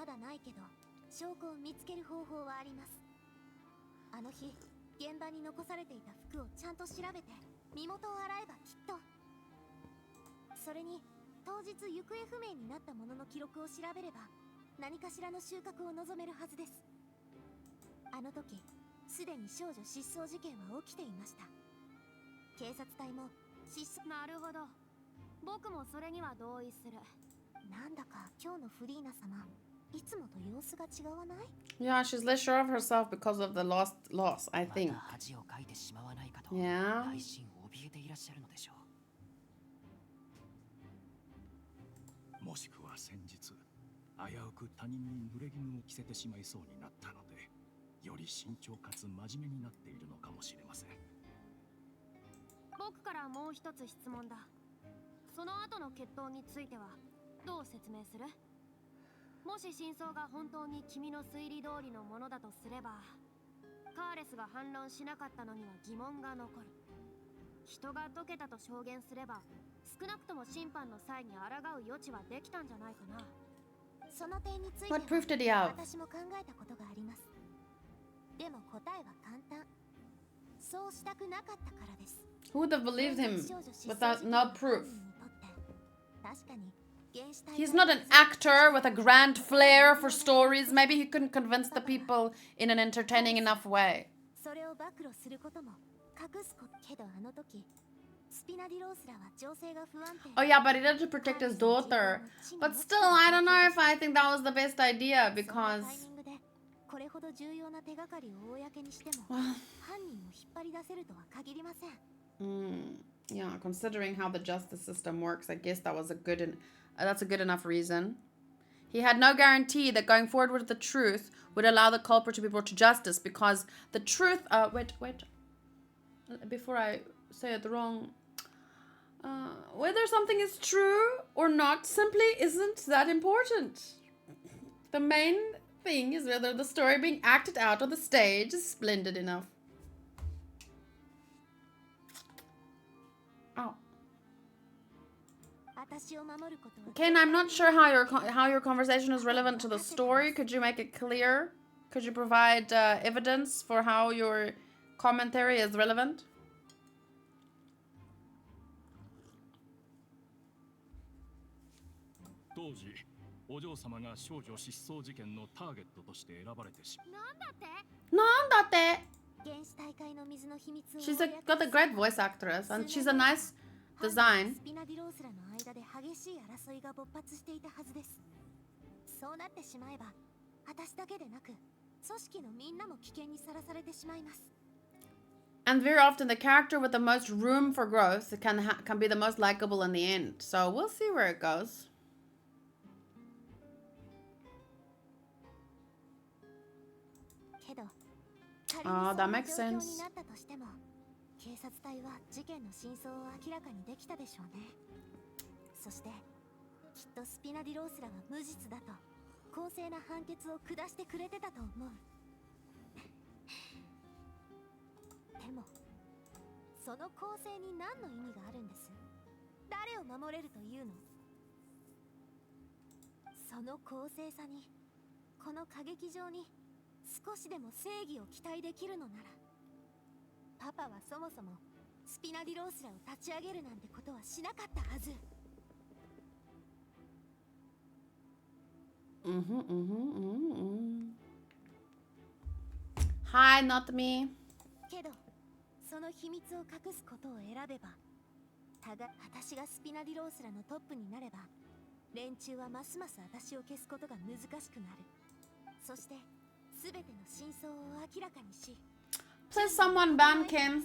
C: あの日現場に残されていた服をちゃんと調べて身元を洗えばきっと。それに当日行方不明になったものの記録を調べれば何かしらの収穫を望めるはずです。あの時すでに少女失踪事件は起きていました。警察隊も失踪。
H: なるほど、僕もそれには同意する。
C: なんだか今日のフリーナ様、いつもと様子が違わない？
A: Yeah, she's less sure of herself because of the loss, I think.
D: また恥をかいてしまわないかと
A: Yeah.
D: 内心怯えていらっしゃるのでしょう。
E: もしくは先日、危うく他人に濡れ衣を着せてしまいそうになったので、より慎重かつ真面目になっているのかもしれません。
H: 僕からもう一つ質問だ。その後の決闘についてはどう説明する？もし真相が本当に君の推理通りのものだとすれば、カーレスが反論しなかったのには疑問が残る。人が解けたと証言すれば、少なくとも審判の際に抗う余地はできたんじゃないかな。
C: その点について
A: What proof did he
C: は
A: have?
C: 私も考えたことがあります。でも答えは簡単。そうしたくなかったからです。
A: Who would have believed him without no proof? He's not an actor with a grand flair for stories. Maybe he couldn't convince the people in an entertaining enough way.
C: それを暴露することも隠すことけど、あの時スピナディロースらは情勢が不安定。
A: Oh yeah, but he did it to protect his daughter. But still, I don't know if I think that was the best idea because
C: これほど重要な手がかりを公にしても犯人を引っ張り出せるとは限りません。
A: Yeah, considering how the justice system works, I guess that was that's a good enough reason. He had no guarantee that going forward with the truth would allow the culprit to be brought to justice because the truth. Wait. Before I say it wrong, whether something is true or not simply isn't that important. The main thing is whether the story being acted out on the stage is splendid enough. Oh. Ken, I'm not sure how your conversation is relevant to the story. Could you make it clear? Could you provide evidence for how your commentary is relevant?
E: 当時、お嬢様が少女失踪事件のターゲットとして選ばれてしまう。
A: なんだって?
C: She's
A: got a great voice actress and she's a nice design.
C: スピナディロースらの間で激しい争いが勃発していたはずです。そうなってしまえば、私だけでなく、組織のみんなも危険にさらされてしまいます。
A: And very often the character with the most room for growth can be the most likable in the end. So we'll see where it goes. That makes sense.
C: 警察隊は事件の真相を明らかにできたでしょうね。そしてきっとスピナディロースらは無実だと公正な判決を下してくれてたと思う。でもその公正に何の意味があるんです？誰を守れるというの？その公正さに、この歌劇場に少しでも正義を期待できるのなら、パパはそもそもスピナディロースらを立ち上げるなんてことはしなかったはず。
A: Hi, not me.
C: けど、その秘密を隠すことを選べば、私がスピナディロースらのトップになれば、連中はますます私を消すことが難しくなる。そして、すべての真相を明らかにし。
A: Please someone ban Kim.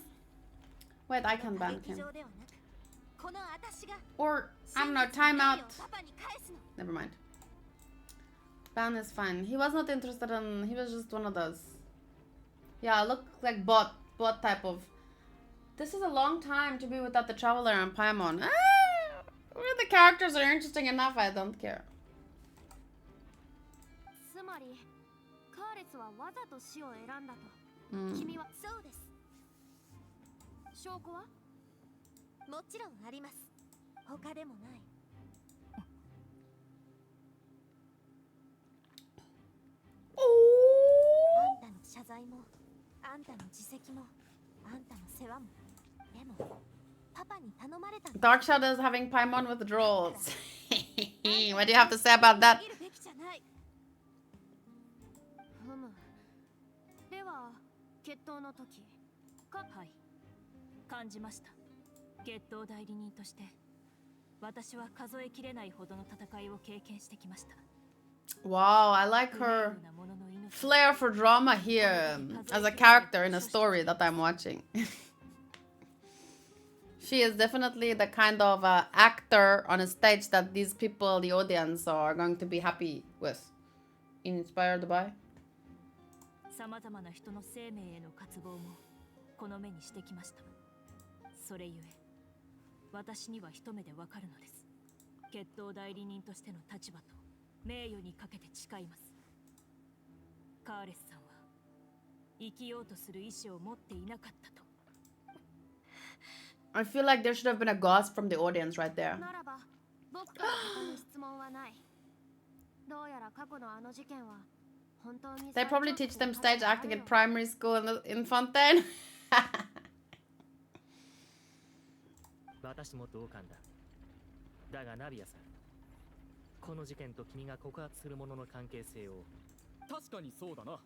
A: Wait, I can ban Kim. Or, I don't know, timeout. Never mind. Ban is fine. He was not interested in... He was just one of those. Yeah, look like bot type of... This is a long time to be without the Traveler and Paimon. The characters are interesting enough, I don't care.
H: つまり、カーレスはわざと死を選んだと。君はそうです。証拠は？
C: もちろんあります。他でもない。あんたの謝罪もあんたの自責もあんたの世話もでもパパに頼まれたんだ。
A: Dark Shadow is having Paimon withdrawals. What do you have to say about that?
C: 逃げるべきじゃない。
H: ふむ。では決闘の時か。
I: はい、感じました。決闘代理人として私は数えきれないほどの戦いを経験してきました。
A: Wow, I like her flair for drama here as a character in a story that I'm watching. She is definitely the kind of actor on a stage that these people, the audience, are going to be happy with. Inspired by?
I: さまざまな人の生命への渇望もこの目にしてきました。それゆえ私には一目でわかるのです。決闘代理人としての立場と名誉にかけて誓います。カーレスさんは生きようとする意志を持っていなかったと。
A: I feel like there should have been a gasp from the audience right there.
H: ならば僕から他に質問はない。どうやら過去のあの事件は本当に
A: They probably teach them stage acting in primary school in Fontaine.
F: 私も同感だ。だがナビアさん、この事件と君が告発するものの関係性を。
G: 確かにそうだな。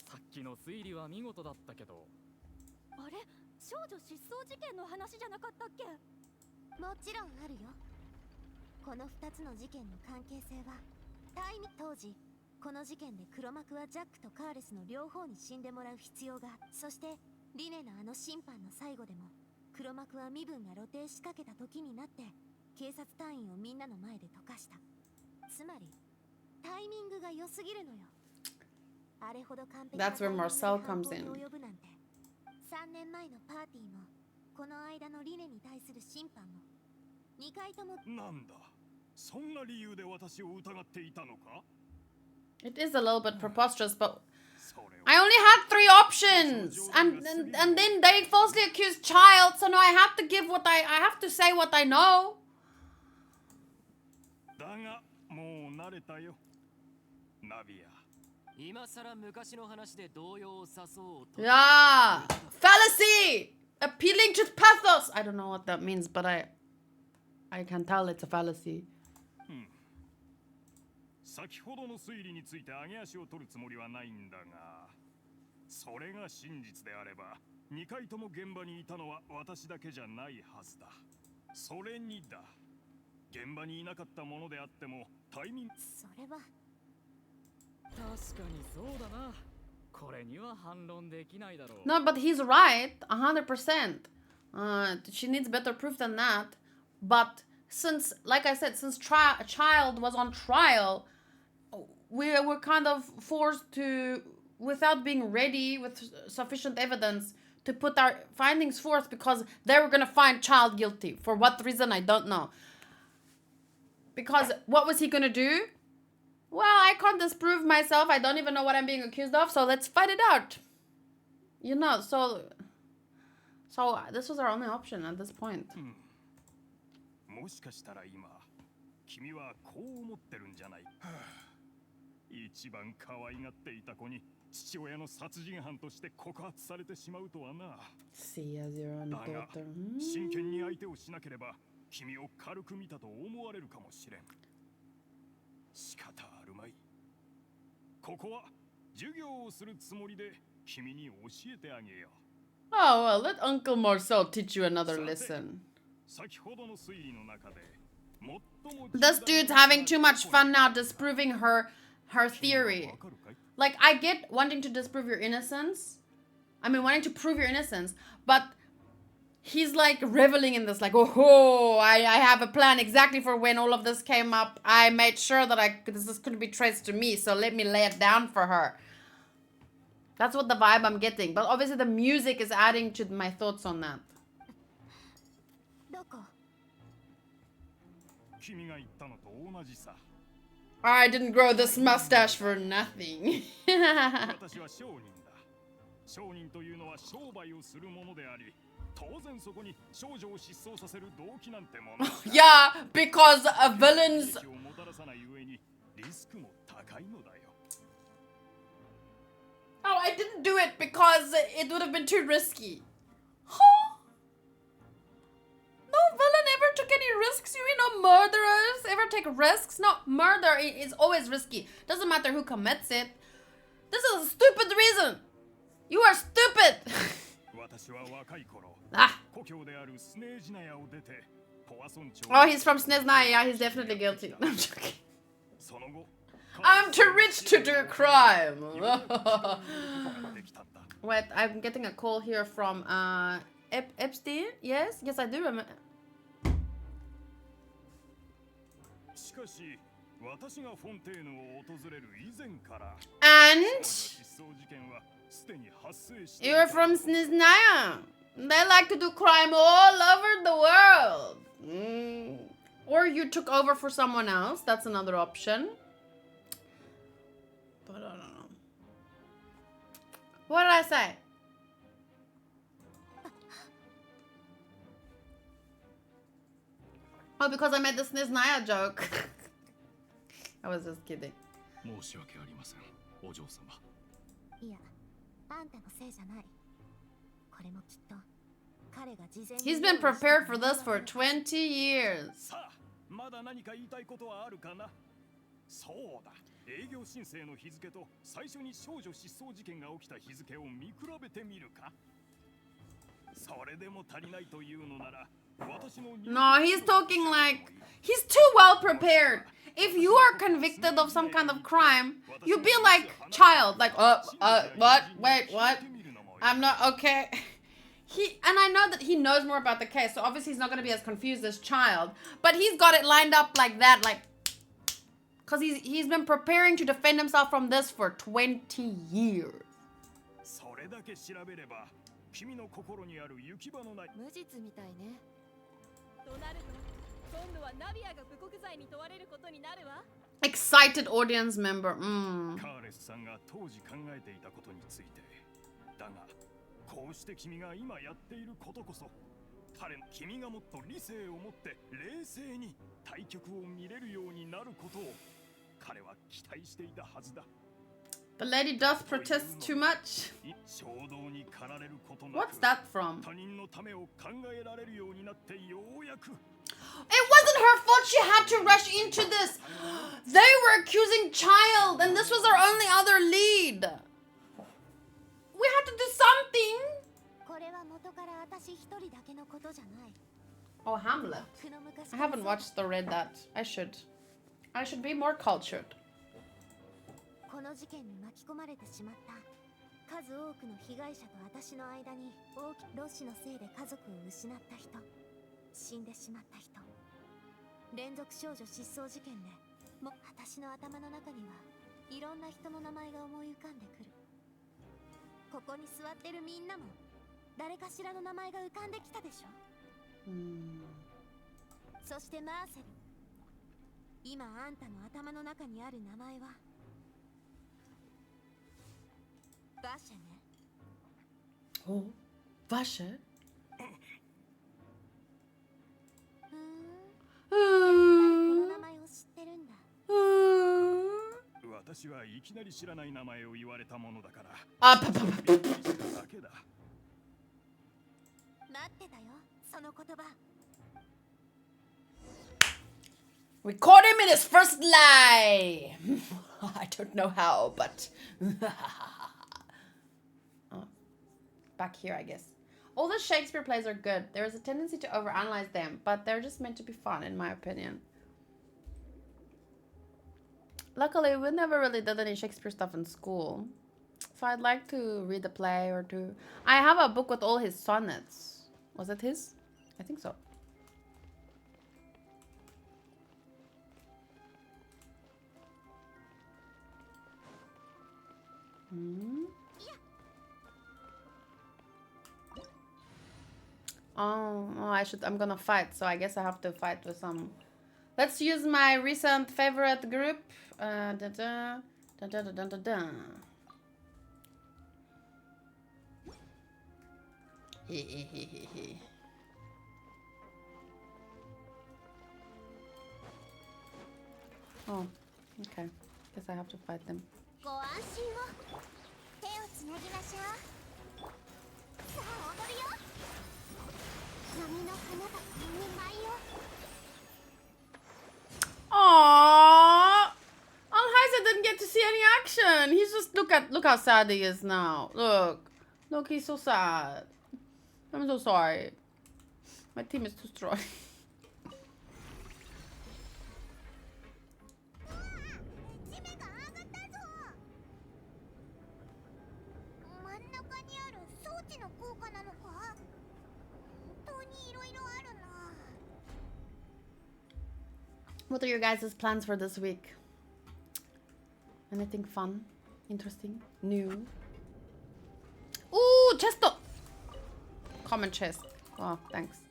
G: さっきの推理は見事だったけど。
H: あれ、少女失踪事件の話じゃなかったっけ？
C: もちろんあるよ。この2つの事件の関係性は当時この事件で黒幕はジャックとカーレスの両方に死んでもらう必要が、そしてリネのあの審判の最後でも黒幕は身分が露呈しかけた時になって警察隊員をみんなの前で溶かした。つまりタイミングが良すぎるのよ。あれほど完璧な
A: That's where Marcel comes in.
C: 及ぶなんて。3年前のパーティーもこの間のリネに対する審判も2回とも。
E: なんだ、そんな理由で私を疑っていたのか？
A: It is a little bit preposterous, but
E: それは
A: I only had 3 options, and then they falsely accused child. So no, I have to give what I have to say what I know.
E: だがもう慣れたよ、ナビア。
D: 今さら昔の話で動揺を誘おうと。
A: Yeah, fallacy, appealing to pathos. I don't know what that means, but I can tell it's a fallacy.
E: 先ほどの推理について上げ足を取るつもりはないんだが、それが真実であれば2回とも現場にいたのは私だけじゃないはずだ。それにだ、現場にいなかったものであってもタイミング。
C: それは
G: 確かにそうだな。これには反論できないだろう。
A: No, but he's right, 100%. She needs better proof than that. But since, like I said, since a child was on trial, we were kind of forced to, without being ready with sufficient evidence, to put our findings forth because they were going to find child guilty. For what reason, I don't know. Because what was he going to do? Well, I can't disprove myself. I don't even know what I'm being accused of, so let's fight it out. You know, so this was our only option at this point.
E: もしかしたら今君はこう思ってるんじゃない？一番可愛がっていた子に父親の殺人犯として告発されてしまうとはな。
A: See as your own
E: だが
A: daughter.
E: 真剣に相手をしなければ君を軽く見たと思われるかもしれん。仕方あるまい。ここは授業をするつもりで君に教えてあげよう。
A: Oh, well, let Uncle Marcel teach you another lesson.
E: 先ほどの推理の中で最も
A: This dude's having too much fun now disproving her theory. Like, I get wanting to disprove your innocence. I mean, wanting to prove your innocence. But he's like reveling in this. Like, oh, I have a plan exactly for when all of this came up. I made sure that this couldn't be traced to me. So let me lay it down for her. That's what the vibe I'm getting. But obviously the music is adding to my thoughts on that.
C: どこ？
E: 君が言ったのと同じさ。
A: I didn't grow this mustache for nothing.
E: 私は商人だ。商人というのは商売をするものであり、当然そこに少女を失踪させる動機なんてもの。
A: Yeah, because a villain's
E: をもたらさない上にリスクも高いのだよ。
A: Oh, I didn't do do it because it would have been too risky. Huh? No villain ever took any risks. You know, murderers ever take risks? No, murder is always risky. Doesn't matter who commits it. This is a stupid reason. You are stupid.
G: 私は若い頃、
A: Ah.
G: 故郷であるスネージナヤを出て、ポワソン町
A: Oh, he's from Sneznaya. Yeah, he's definitely guilty. No, I'm joking.
G: その後、
A: I'm too rich to do crime.
G: できたんだ。
A: Wait, I'm getting a call here from Epstein. Yes, yes, I do remember.
G: しかし、私がフォンテーヌを訪れる以前から、
A: And
G: 失踪事件はすでに発生してい
A: you're
G: た。
A: from Sneznaya. They like to do crime all over the world. Or you took over for someone else. That's another option. But I don't know. What did I say? Oh, because I made the Sneznaya joke. I was just kidding.
E: 申し訳ありません、お嬢様。
C: いや、あんたのせいじゃない。これもきっと彼が事前に
A: He's been prepared for this for 20 years.
G: さあ、まだ何か言いたいことはあるかな。そうだ。営業申請の日付と最初に少女失踪事件が起きた日付を見比べてみるか。それでも足りないというのなら、私の
A: No, he's talking like he's too well prepared. If you are convicted of some kind of crime, you be like child, like what? Wait, what? I'm not okay. And I know that he knows more about the case, so obviously he's not going to be as confused as child. But he's got it lined up like that, like, because he's been preparing to defend himself from this for 20 years.
G: それだけ調べれば、君の心にある行き場のない
H: 無実みたいね。
I: となると今度はナビアが侮辱罪に問われることになるわ。
A: Excited audience member.
G: カーレスさんが当時考えていたことについて。だが、こうして君が今やっていることこそ、君がもっと理性を持って冷静に対局を見れるようになることを彼は期待していたはずだ。
A: The lady does protest too much.
G: 衝動に駆られることなく
A: What's that from?
G: 他人のためを考えられるようになってようやく
A: It wasn't her fault she had to rush into this. They were accusing child, and this was our only other lead. We had to do something.
C: これは元から私一人だけのことじゃない。
A: Oh, Hamlet.
C: この昔
A: I haven't watched or read that. I should. I should be more cultured.
C: この事件に巻き込まれてしまった数多くの被害者と私の間にロシのせいで家族を失った人、死んでしまった人、連続少女失踪事件でも私の頭の中にはいろんな人の名前が思い浮かんでくる。ここに座ってるみんなも誰かしらの名前が浮かんできたでしょ。そしてマーセル、今あんたの頭の中にある名前はバシャね。
A: Oh, Vasha.
C: この名前を知ってるんだ。
G: 私はいきなり知らない名前を言われたものだから
A: Ah,
G: びっくりしただけだ。
C: 待ってたよ、その言葉。
A: We caught him in his first lie. I don't know how, but oh, back here, I guess. All the Shakespeare plays are good. There is a tendency to overanalyze them, but they're just meant to be fun, in my opinion. Luckily, we never really did any Shakespeare stuff in school, so I'd like to read a play or two. I have a book with all his sonnets. Was it his? I think so. Oh, I'm gonna fight, so I guess I have to fight with some. Let's use my recent favorite group. Oh, okay. Guess I have to fight them.
C: ご安心を。手をつなぎまししゃさあ踊るよ波の花がここに舞いよ
A: Aww. Alhaisa didn't get to see any action. He's just look how sad he is now. Look, he's so sad. I'm so sorry. My team is too strong.
C: 地面が上がったぞ真ん中にある装置の効果なのか本当にいろいろあるな
A: What are your guys' plans for this week? Anything fun? Interesting? New? Ooh, chest! Common chest. Oh, thanks.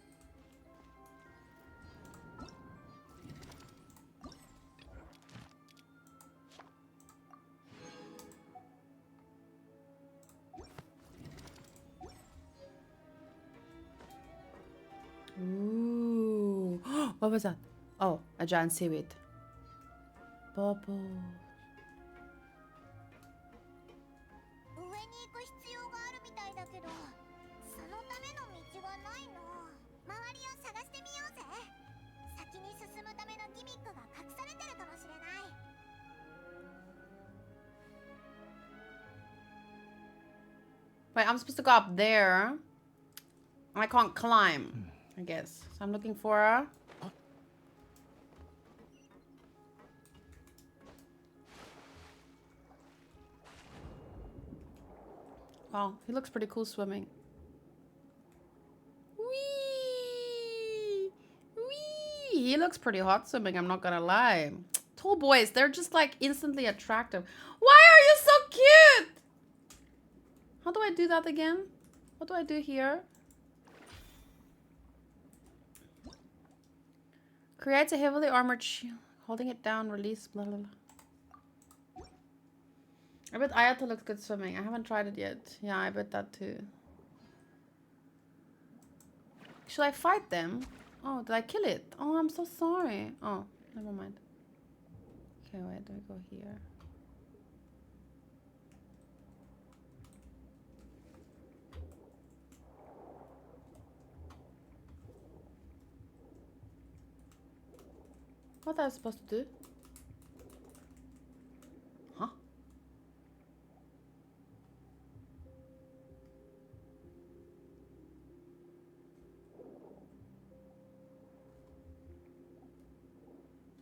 A: Ooh. What was that? Oh, a giant seaweed. Bubble.
C: 上に行く必要があるみたいだけどそのための道がないな周りを探してみようぜ先に進むためのギミックが隠されてるかもしれない
A: Wait, I'm supposed to go up there. I can't climb, I guess. So I'm looking for a... Wow, he looks pretty cool swimming. Whee! Whee! He looks pretty hot swimming, I'm not gonna lie. Tall boys, they're just like instantly attractive. Why are you so cute? How do I do that again? What do I do here? Creates a heavily armored shield. Holding it down, release, blah, blah, blah. I bet Ayato looks good swimming. I haven't tried it yet. Yeah, I bet that too. Should I fight them? Oh, did I kill it? Oh, I'm so sorry. Oh, never mind. Okay, wait, do I go here? What was I supposed to do? Huh?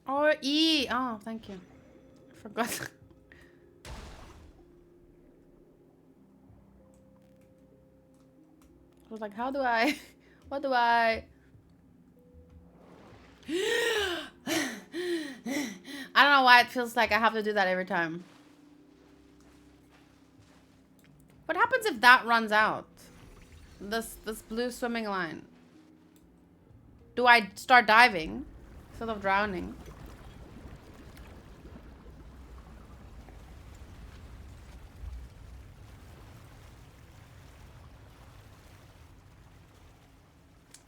A: Oh, E. Oh, thank you. I forgot. I was like, how do I... What do I... I don't know why it feels like I have to do that every time. What happens if that runs out? This blue swimming line. Do I start diving instead of drowning?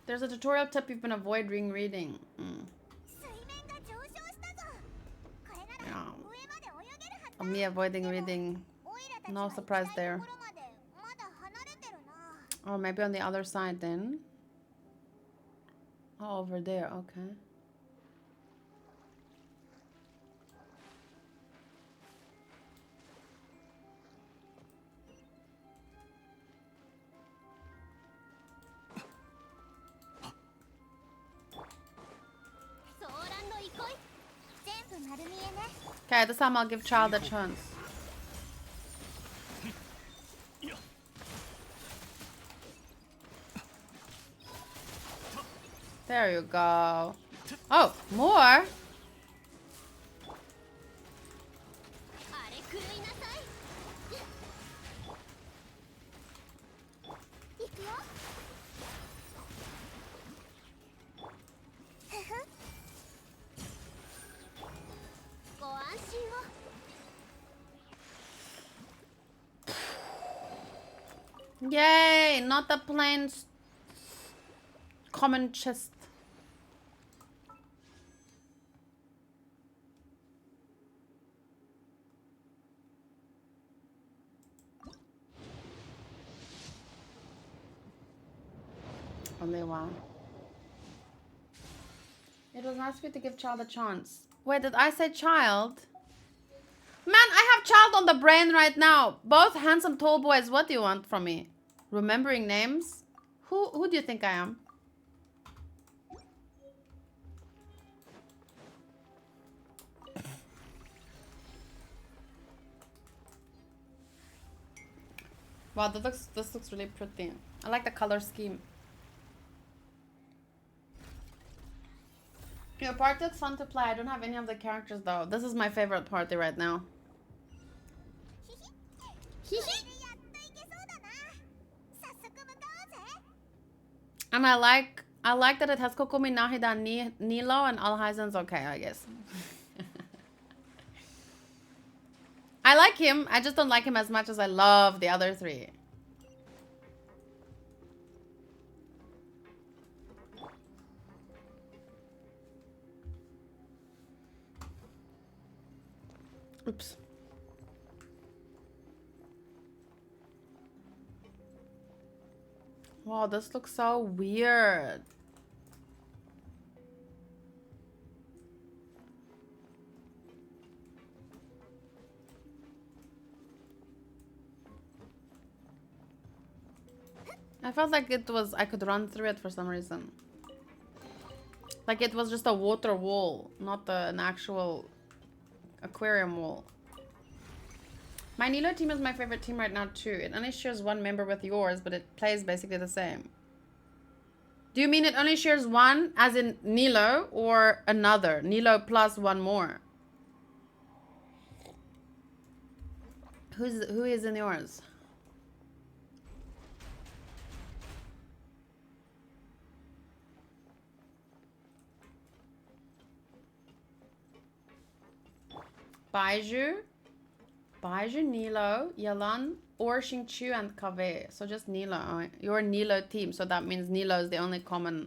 A: There's a tutorial tip you've been avoiding reading. Yeah. Me avoiding reading. No surprise there. Oh, maybe on the other side then. Oh, over there. Okay. Okay, this time I'll give Child a chance. There you go. Oh, more? Yay, not the plain common chest. Only one. It was nice of you to give child a chance. Wait, did I say child? Man, I have child on the brain right now. Both handsome tall boys. What do you want from me? Remembering names? Who do you think I am? Wow, this looks really pretty. I like the color scheme. Your party looks fun to play. I don't have any of the characters though. This is my favorite party right now. And I like that it has Kokomi, Nahida, Nilo, and Alhaizen's okay, I guess. I like him. I just don't like him as much as I love the other three. Oops. Wow, this looks so weird. I felt like I could run through it for some reason. Like it was just a water wall, not an actual aquarium wall. My Nilo team is my favorite team right now too. It only shares one member with yours, but it plays basically the same. Do you mean it only shares one, as in Nilo, or another? Nilo plus one more? Who is in yours? Baiju, Nilo, Yalan, or Xingqiu and Kave. So just Nilo. Your Nilo team. So that means Nilo is the only common.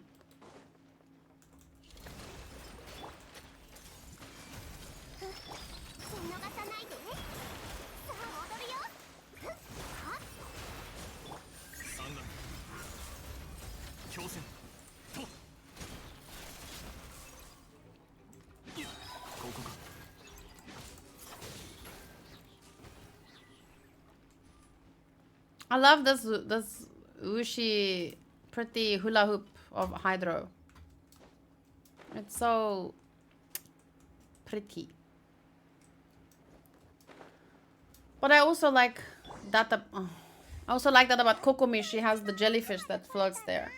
A: I love this Ushi pretty hula hoop of Hydro. It's so pretty. But I also like that. I also like that about Kokomi. She has the jellyfish that floats there.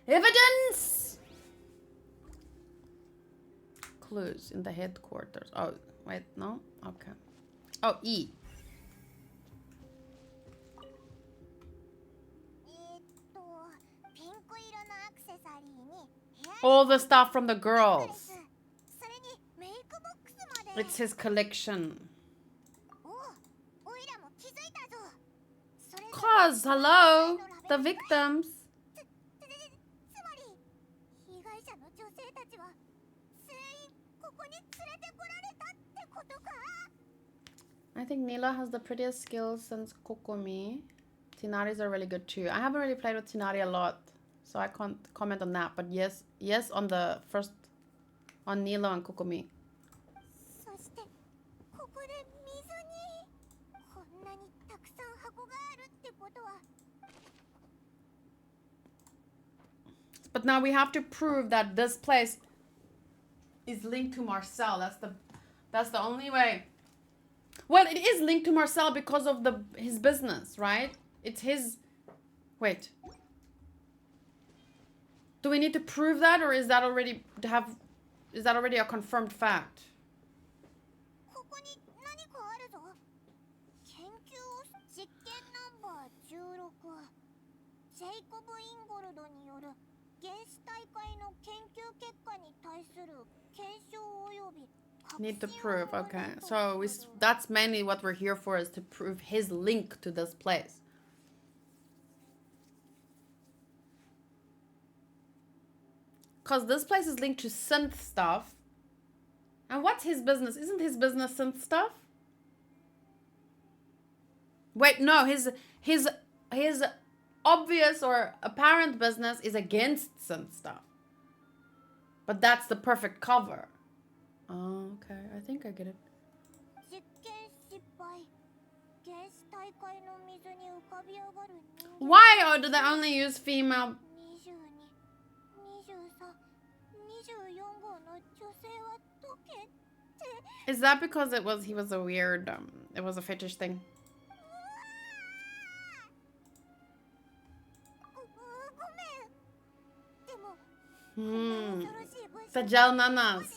A: Evidence! Clues in the headquarters. Oh, wait, no? Okay. Oh, E. All the stuff from the girls. It's his collection. Cause, hello, the victims. I think Nilo has the prettiest skills since Kokomi. Tinari's are really good too. I haven't really played with Tinari a lot, so I can't comment on that. But yes on the first, on Nilo and Kokomi. But now we have to prove that this place is linked to Marcel. That's the only way. Well, it is linked to Marcel because of his business, right? It's his. Wait. Do we need to prove that, or is that already a confirmed fact? Need to prove, okay. So that's mainly what we're here for, is to prove his link to this place. Because this place is linked to synth stuff. And what's his business? Isn't his business synth stuff? Wait, no, his obvious or apparent business is against synth stuff. But that's the perfect cover. Oh, okay. I think I get it. Why do they only use female? Is that because he was a weird it was a fetish thing? The gel nanas.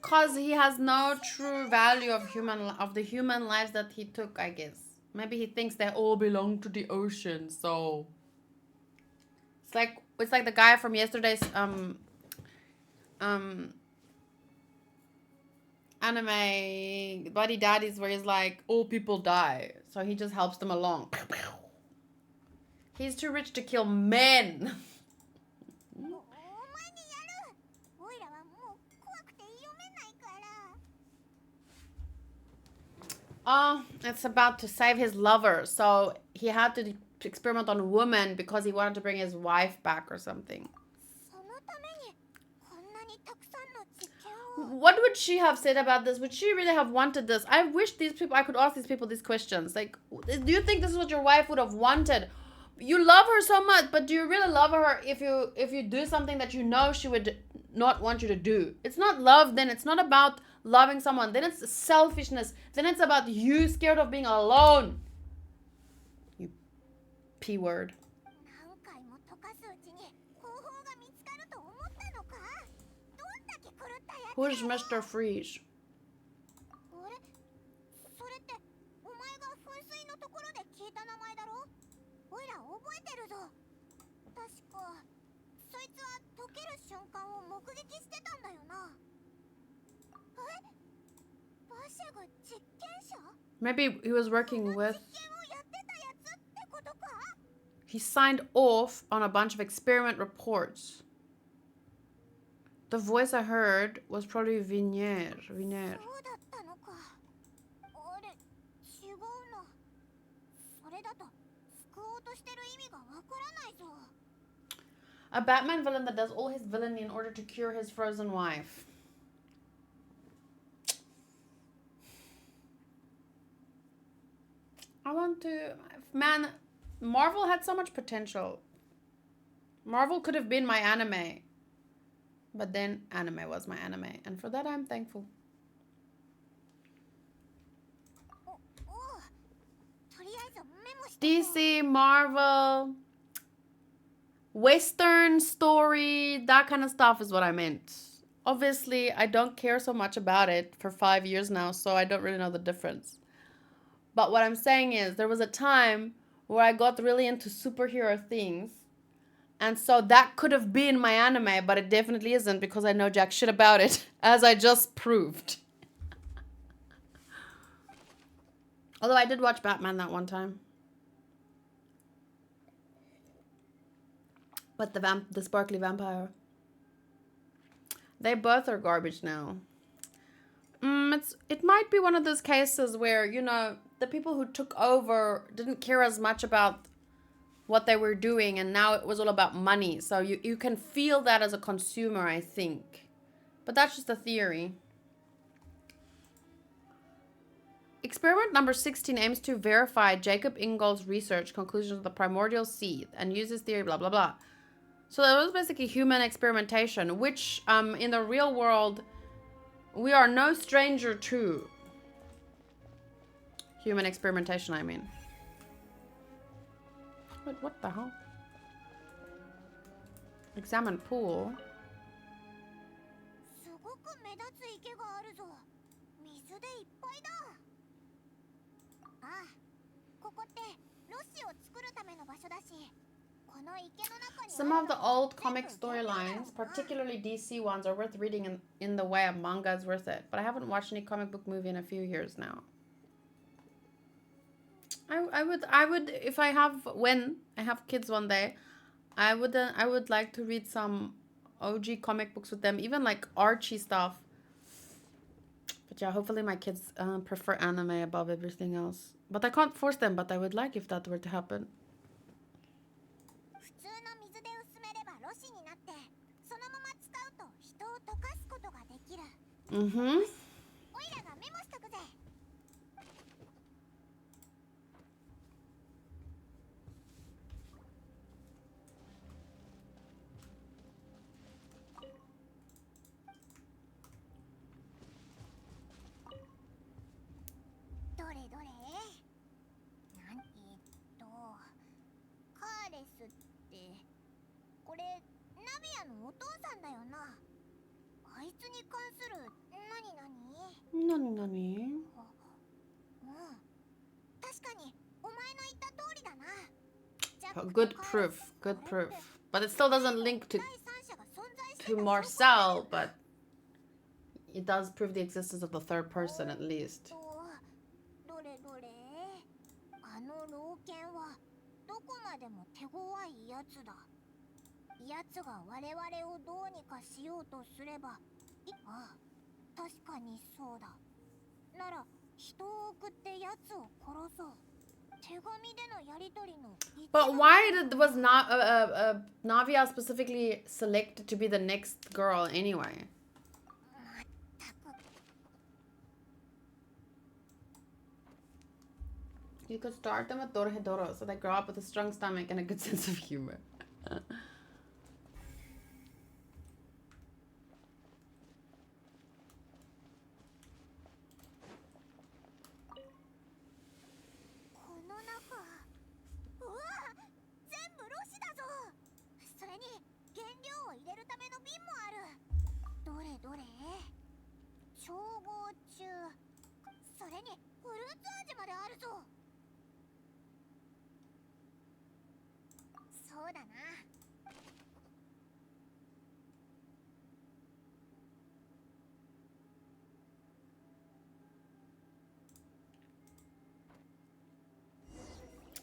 A: Cause he has no true value of the human lives that he took, I guess. Maybe he thinks they all belong to the ocean, so it's like the guy from yesterday's anime Buddy Daddies, where he's like, all people die, so he just helps them along. He's too rich to kill men. Oh, it's about to save his lover, so he had to experiment on women because he wanted to bring his wife back or something. What would she have said about this? Would she really have wanted this? I wish I could ask these people these questions. Like, do you think this is what your wife would have wanted? You love her so much, but do you really love her if you do something that you know she would not want you to do? It's not love then. It's not about loving someone. Then it's selfishness. Then it's about you scared of being alone. You P word. Who's Mr. Freeze? Maybe he was working with... He signed off on a bunch of experiment reports. The voice I heard was probably Vinier. A Batman villain that does all his villainy in order to cure his frozen wife. I want to... Man, Marvel had so much potential. Marvel could have been my anime. But then anime was my anime. And for that, I'm thankful. DC, Marvel, Western story, that kind of stuff is what I meant. Obviously, I don't care so much about it for 5 years now, so I don't really know the difference. But what I'm saying is, there was a time where I got really into superhero things. And so that could have been my anime, but it definitely isn't because I know jack shit about it, as I just proved. Although I did watch Batman that one time. But the sparkly vampire. They both are garbage now. It might be one of those cases where, you know, the people who took over didn't care as much about what they were doing, and now it was all about money. So you can feel that as a consumer, I think. But that's just a theory. Experiment number 16 aims to verify Jacob Ingold's research conclusions of the primordial seed and uses theory blah blah blah. So that was basically human experimentation, which in the real world we are no stranger to. Human experimentation, I mean. Wait, what the hell? Examine pool. Some of the old comic storylines, particularly DC ones, are worth reading in the way a manga is worth it. But I haven't watched any comic book movie in a few years now. I would if when I have kids one day, I would like to read some OG comic books with them, even like Archie stuff. But yeah, hopefully my kids prefer anime above everything else. But I can't force them, but I would like if that were to happen.
C: 普通の水で薄めればロシになって、そのまま使うと人を溶かすことができる。
A: Mm-hmm.
C: オイラがメモしとくぜ。どれどれ。なんカーレスって、これナビアのお父さんだよな。あいつに関する
A: 何
C: うん、確かにお前の言った通りだな。
A: Good proof. Good proof. But it still doesn't link to Marcel, but it does prove the existence of the third person at least.
C: どれどれ。あの老犬はどこまでも手強いやつだ。やつが我々をどうにかしようとすれば、ああ、確かにそうだ。なら人を送ってやつを殺そう。手紙でのやり取りの。
A: But why was not Navia specifically selected to be the next girl anyway? You could start them with Dorohedoro, so they grow up with a strong stomach and a good sense of humor.
C: 調合中。それにフルーツ味まであるぞ。そうだな。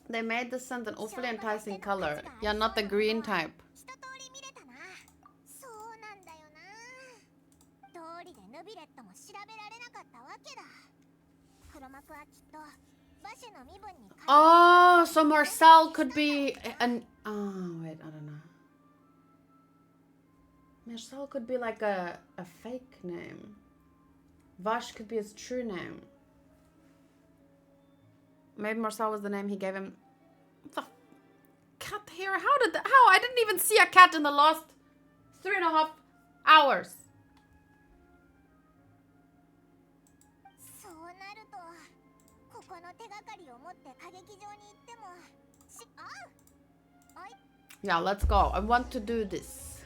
A: They made the scent an awfully enticing color. Yeah, not the green type.
C: そうなんだよな。通りでヌビレットも調べられなかったわけだ。黒幕はきっと馬車の身分に。
A: Oh, so Marcel could be an. Oh, wait, I don't know. Marcel could be like a fake name. Vash could be his true name. Maybe Marcel was the name he gave him. What the cat here? How did that? How? I didn't even see a cat in the last 3.5 hours.
C: そうなると、ここの手がかりを持って歌劇場に行っても。
A: Yeah, let's go. I want to do this.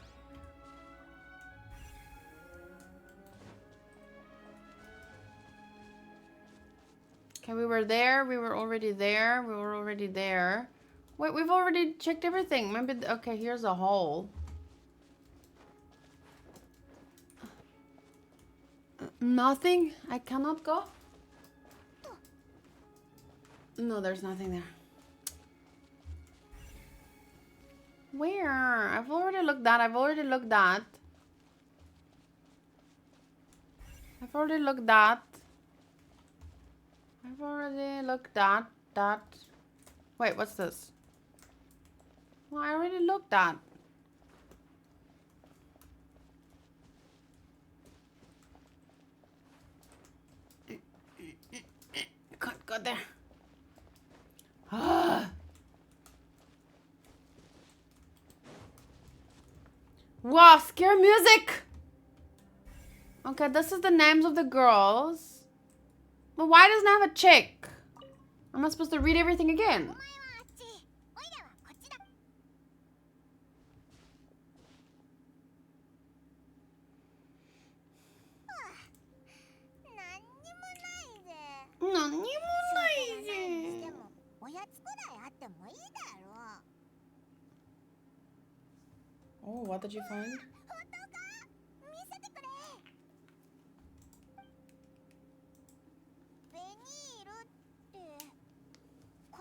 A: Okay, we were there. We were already there. We were already there. Wait, we've already checked everything. Maybe. Okay, here's a hole. Nothing? I cannot go? No, there's nothing there. Where? I've already looked that. I've already looked that. I've already looked that. I've already looked at that. Wait, what's this? Well, I already looked at. Can't go there. Wow, scare music! Okay, this is the names of the girls. But why doesn't it have a chick? Am I supposed to read everything again? Oh, what did you find?
C: こ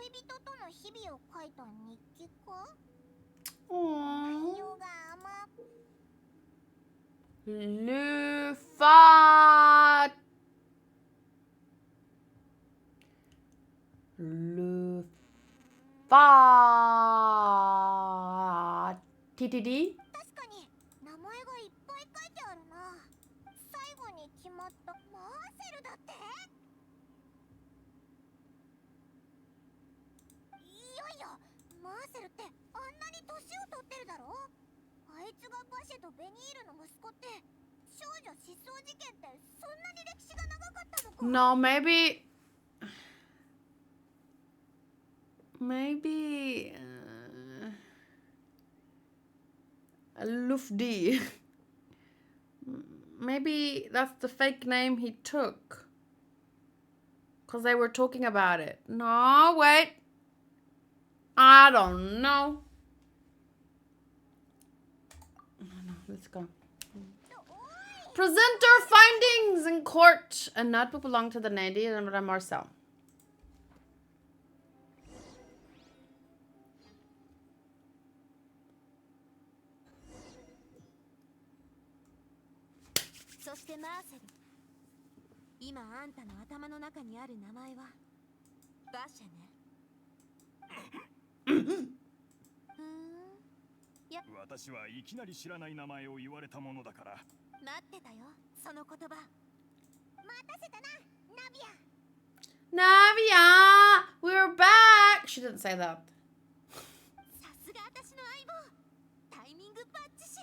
C: 恋人との日々を書いた日記か？
A: Aww.
C: 内容が
A: TTD?
C: 確かに名前がいっぱい書いてあるな。最後に決まったマーセルだって？いやいや、マーセルってあんなに年を取ってるだろ？あいつがバシェとベニールの息子って少女失踪事件ってそんなに歴史が長かったのか？
A: No, maybe Lufdi. Maybe that's the fake name he took. Because they were talking about it. No, wait. I don't know. No, let's go. Presenter findings in court. A notebook belonged to the lady and Marcel.
C: そしてマーセル、今あんたの頭の中にある名前はバシェね。
G: 私はいきなり知らない名前を言われたものだから。
C: 待ってたよ、その言葉。待たせたな、ナビア。
A: Navia, we're back. She didn't say that.
C: さすが私の相棒。タイミングバッチシ。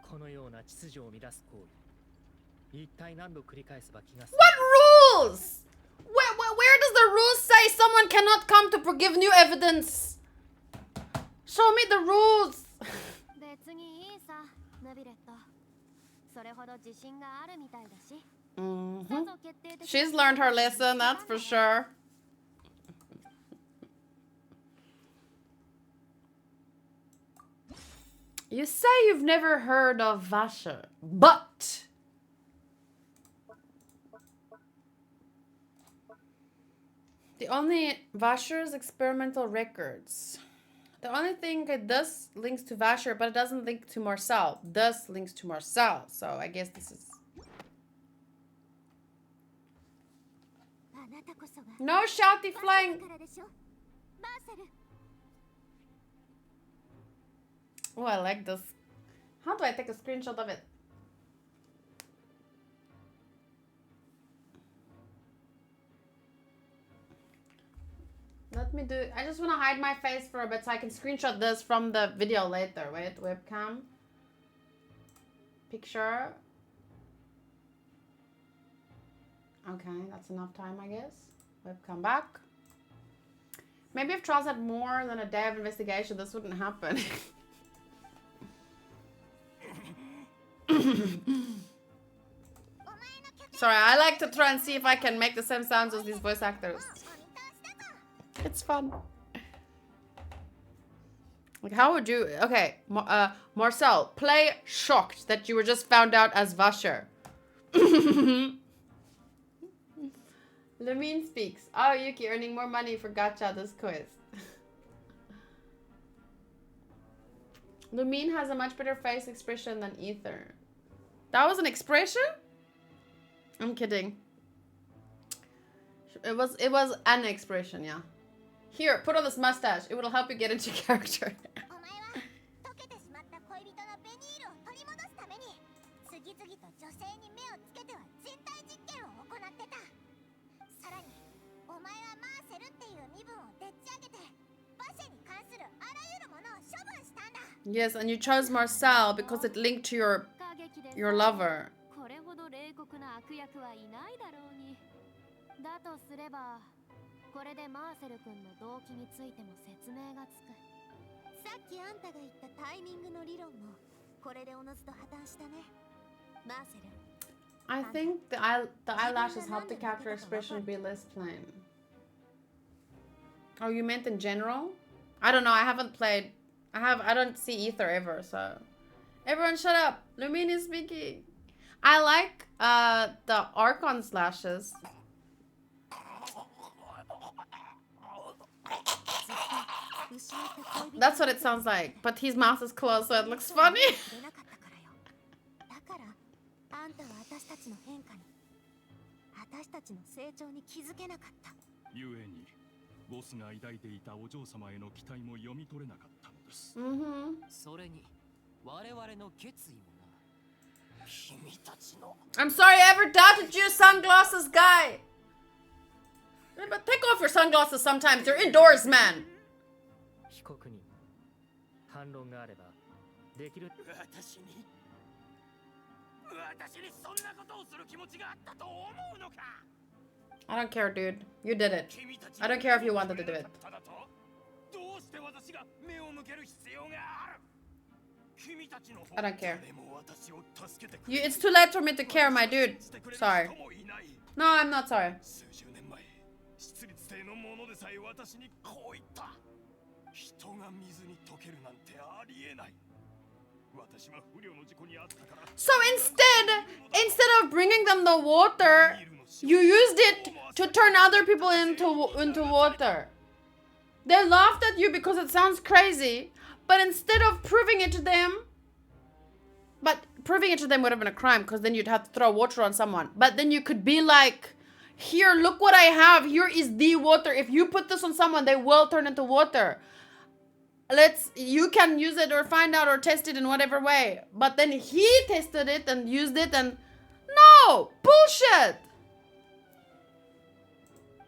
F: このような秩序を乱す行為、一体何度繰り返せば気が済む？
A: What rules? Where does the rules say someone cannot come to give new evidence? Show me the rules.
H: 別にいいさ、ナビレット。それほど自信があるみたいだし。さぞ決定的。
A: She's learned her lesson, that's for sure. You say you've never heard of Vasher, but the only Vasher's experimental records. The only thing this links to Vasher, but it doesn't link to Marcel. This links to Marcel, so I guess this is. No shouty flying. Oh, I like this. How do I take a screenshot of it? Let me do. I just want to hide my face for a bit so I can screenshot this from the video later. Wait, webcam. Picture. Okay, that's enough time, I guess. Webcam back. Maybe if Charles had more than a day of investigation, this wouldn't happen. Sorry, I like to try and see if I can make the same sounds as these voice actors. It's fun. Like, how would you... Okay, Marcel, play shocked that you were just found out as Vasher. Lamine speaks. Oh, Yuki, earning more money for gacha this quiz. Lumine has a much better face expression than Ether. That was an expression? I'm kidding. It was an expression, yeah. Here, put on this mustache. It will help you get into character. Yes, and you chose Marcel because it linked to your lover.
H: これほど冷酷な悪役はいないだろうに。だとすれば、これでマーセル君の動機についても説明がつく。
C: さっきあんたが言ったタイミングの理論もこれでおのずと破綻したね。マーセル。
A: I think the eyelashes help the character expression be less plain. Oh, you meant in general? I don't know. I haven't played. I don't see Ether ever, so. Everyone shut up. Lumine is speaking. I like the Archon lashes. That's what it sounds like. But his mouth is closed, so it looks funny.
C: だからあんたは私たちの変化に私たちの成長に気づけなかった。
E: ゆえにボスが抱いていたお嬢様への期待も読み取れなかったのです。
D: それに我々の決意もな。君たちの
A: I'm sorry I ever doubted you, sunglasses guy. But take off your sunglasses sometimes. You're indoors, man.
F: 被告人、反論があればできる。
D: 私にそんなことをする気持ちがあったと思うのか。
A: I don't care, dude. You did it. I don't care if you wanted to do it.
D: どうして私が目を向ける必要がある。君たちの
A: I don't care.
D: 誰も私を助けてくれ。
A: It's too late for me to care, my dude. Sorry. No, I'm not sorry.
D: 数十年前、出立性のものでさえ私にこう言った。人が水に溶けるなんてありえない。私は不慮の事故にあったから。
A: So instead of bringing them the water, you used it to turn other people into water. They laughed at you because it sounds crazy, but instead of proving it to them, but proving it to them would have been a crime because then you'd have to throw water on someone. But then you could be like, here, look what I have. Here is the water. If you put this on someone, they will turn into water. You can use it or find out or test it in whatever way. But then he tested it and used it and no, bullshit.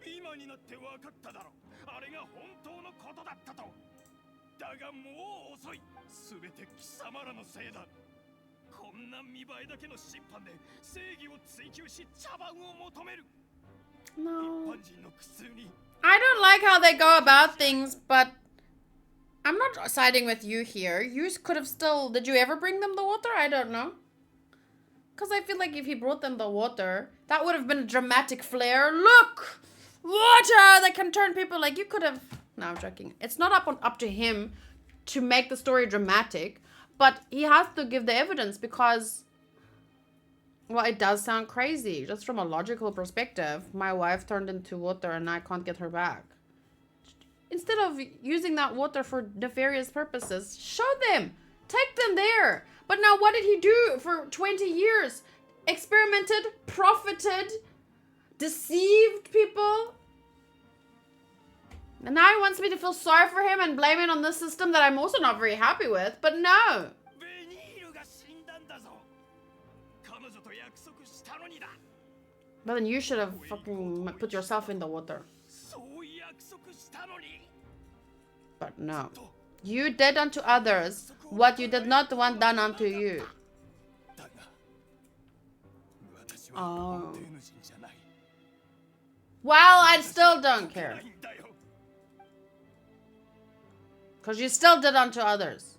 D: 今になって分かっただろ。あれが本当のことだったと。だがもう遅い。すべて貴様らのせいだ。こんな見栄えだけの審判で正義を追求し茶番を求める。
A: No.
D: 一般人の苦痛に。
A: I don't like how they go about things, but I'm not siding with you here. You could have still... Did you ever bring them the water? I don't know. Because I feel like if he brought them the water, that would have been a dramatic flair. Look! Water that can turn people... Like, you could have... No, I'm joking. It's not up to him to make the story dramatic, but he has to give the evidence because... Well, it does sound crazy. Just from a logical perspective, my wife turned into water and I can't get her back. Instead of using that water for nefarious purposes, show them. Take them there. But now what did he do for 20 years? Experimented, profited, deceived people. And now he wants me to feel sorry for him and blame it on this system that I'm also not very happy with. But no. But then you should have fucking put yourself in the water. But no. You did unto others what you did not want done unto you. Oh. Well, I still don't care. Because you still did unto others.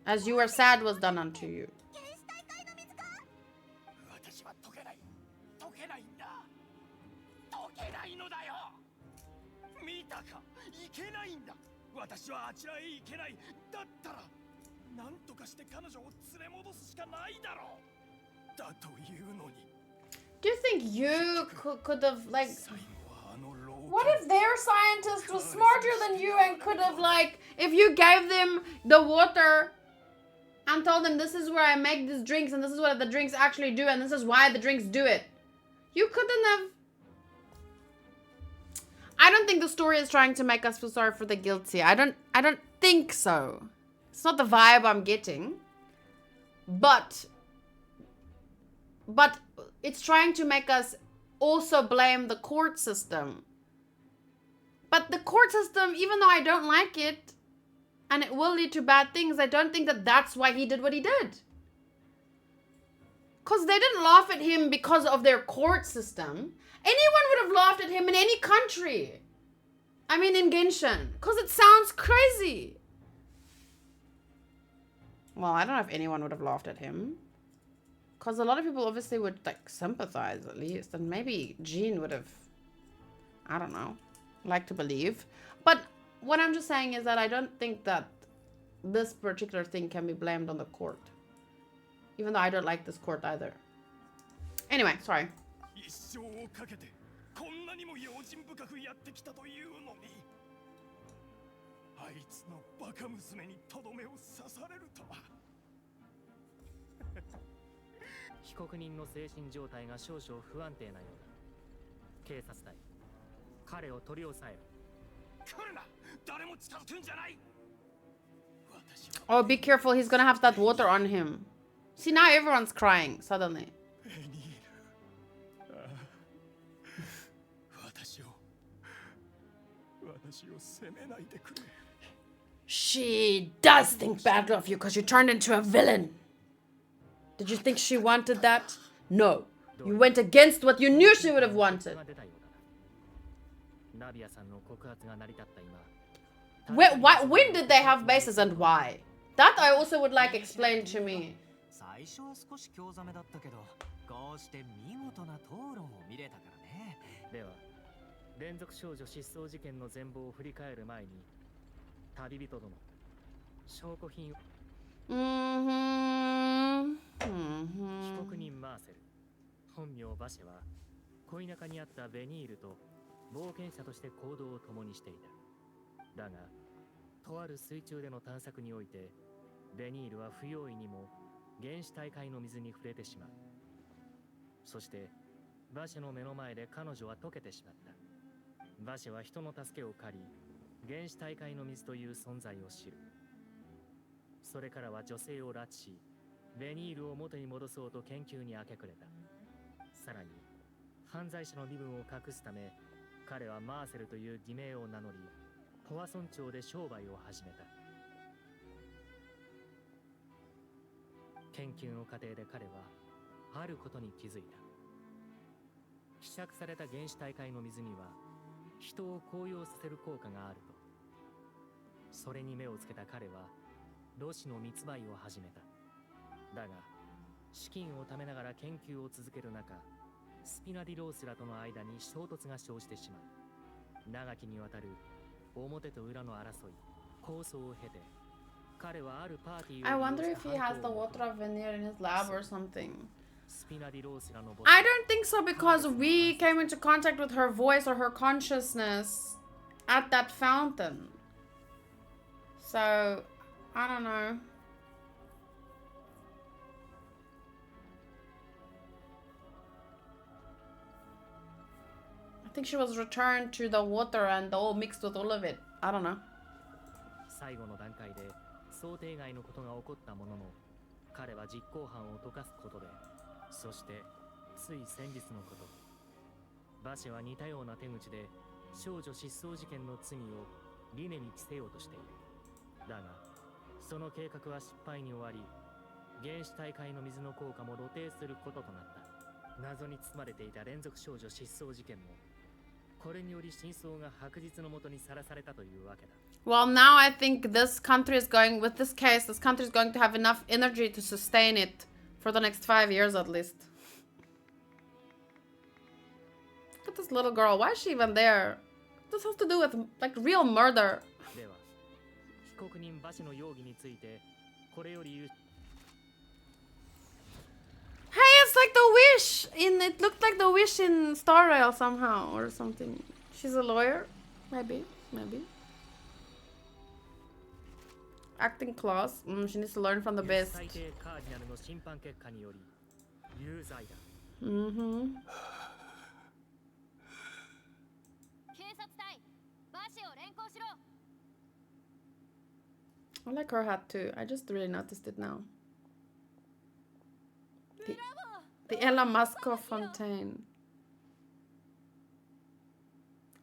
A: As you were sad was done unto you. Do you think you could have, like... What if their scientist was smarter than you and could have, like... If you gave them the water and told them this is where I make these drinks and this is what the drinks actually do and this is why the drinks do it. You couldn't have... I don't think the story is trying to make us feel sorry for the guilty. I don't think so. It's not the vibe I'm getting. But it's trying to make us also blame the court system. But the court system, even though I don't like it, and it will lead to bad things, I don't think that that's why he did what he did. Because they didn't laugh at him because of their court system. Anyone would have laughed at him in any country. I mean, in Genshin. Because it sounds crazy. Well, I don't know if anyone would have laughed at him. Because a lot of people obviously would, like, sympathize at least. And maybe Jean would have, I don't know, like to believe. But what I'm just saying is that I don't think that this particular thing can be blamed on the court. Even though I don't like this court either. Anyway, sorry.
G: あいつのバカ娘にとどめを刺されるとは。
F: 被告人の精神状態が少々不安定なようだ。警察隊、彼を取り押さえろ。
G: 来るな、誰も近づくんじゃない。
A: Oh, be careful. He's gonna have that water on him. See, now everyone's crying suddenly. She does think badly of you because you turned into a villain. Did you think she wanted that? No. You went against what you knew she would have wanted. When did they have bases and why? That I also would like explained to me.
D: 最初は少し興ざめだったけど、こうして見事な討論を見れたからね。
F: では、連続少女失踪事件の全貌を振り返る前に、旅人殿、証拠品を。被告人マーセル、本名バシェは、恋仲にあったベニールと冒険者として行動を共にしていた。だが、とある水中での探索において、ベニールは不用意にも原始大海の水に触れてしまう。そして、バシェの目の前で彼女は溶けてしまった。バシェは人の助けを借り、原始大海の水という存在を知る。それからは女性を拉致し、ベニールを元に戻そうと研究に明け暮れた。さらに、犯罪者の身分を隠すため、彼はマーセルという偽名を名乗り、ポワソン町で商売を始めた。研究の過程で彼はあることに気づいた。希釈された原始大海の水には人を高揚させる効果があると。それに目をつけた彼はロシの密売を始めた。だが資金を貯めながら研究を続ける中、スピナディロースらとの間に衝突が生じてしまう。長きにわたる表と裏の争い、抗争を経て、彼はあるパーティーを
A: I wonder if he has the water of veneer in his lab or something. I don't think so because we came into contact with her voice or her consciousness at that fountain. So, I don't know. I think she was returned to the water and all mixed with all of it. I don't know.
F: 最後の段階で想定外のことが起こったものの、彼は実行犯を溶かすことで、そしてつい先日のこと、バシェは似たような手口で少女失踪事件の罪をリネに着せようとしている。だがその計画は失敗に終わり、原始大海の水の効果も露呈することとなった。謎に包まれていた連続少女失踪事件も、これにより真相が白日の下にさらされたというわけだ。
A: Well, now I think this country is going, with this case, this country is going to have enough energy to sustain it for the next 5 years at least. Look at this little girl. Why is she even there? This has to do with, like, real murder.
F: では、被告人バシの容疑について、これより言う。
A: Hey, it's like the wish in, it looked like the wish in Star Rail somehow or something. She's a lawyer? Maybe. Acting class. She needs to learn from the best. Mm-hmm. I like her hat too. I just really noticed it now. The Elon Musk of Fontaine.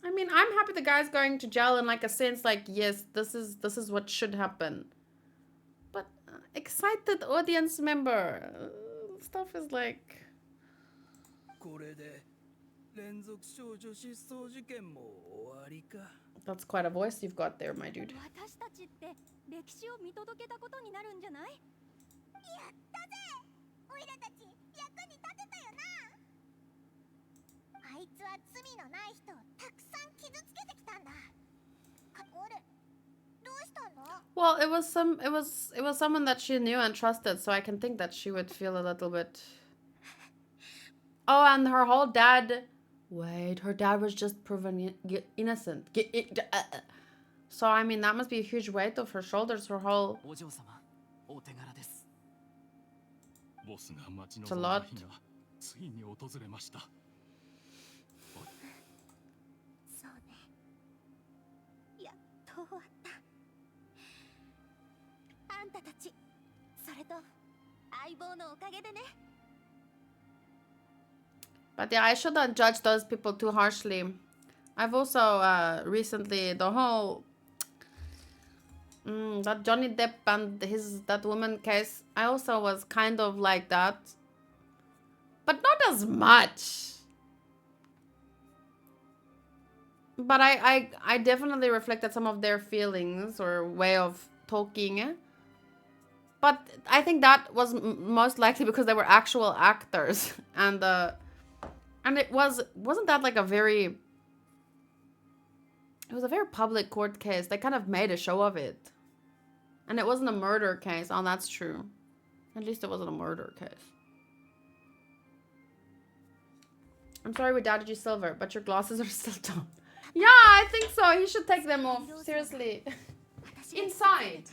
A: I mean, I'm happy the guy's going to jail in like a sense, like, yes, this is what should happen. But excited audience member stuff is like. That's quite a voice you've got there, my dude. Well, it was someone that she knew and trusted, so I can think that she would feel a little bit. Oh, and her whole dad. Wait, her dad was just proven innocent. So, I mean, that must be a huge weight off her shoulders, her whole...
D: お嬢様、お手柄です。
E: ボスが待ち
A: It's a
E: 望んだ
A: lot.
E: 日がついに訪れました。
C: そうね。やっと終わった。あんたたち、それと相棒のおかげでね。
A: But yeah, I shouldn't judge those people too harshly. I've also recently, the whole... that Johnny Depp and that woman case, I also was kind of like that. But not as much. But I definitely reflected some of their feelings or way of talking. But I think that was most likely because they were actual actors. And it wasn't that like a very... It was a very public court case. They kind of made a show of it. And it wasn't a murder case. Oh, that's true. At least it wasn't a murder case. I'm sorry we doubted you, Silver, but your glasses are still dumb. Yeah, I think so. He should take them off. Seriously. Inside.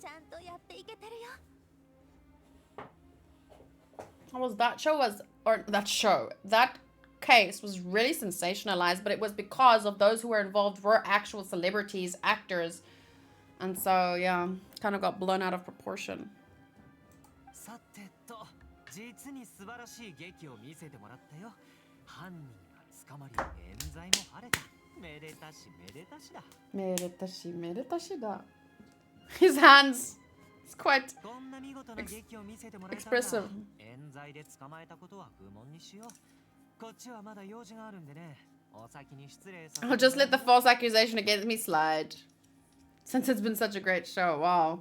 C: ちゃんとやっていけてるよ。
A: That case was really sensationalized, but it was because of those who were involved were actual celebrities, actors. And so, yeah, kind of got blown out of proportion.
D: さてと、実に素晴らしい劇を見せてもらったよ。犯人が捕まり、冤罪も晴れた。めでたしめでたしだ。
A: めでたしめでたしだ。His hands. It's quite
D: こんな見事な劇を見せてもらえたんだ。
A: expressive.
D: 冤罪で捕まえたことは不問にしよう。こっちはまだ用事があるんでね。お先に失礼させて。
A: I'll just let the false accusation against me slide. Since it's been such a great show. Wow.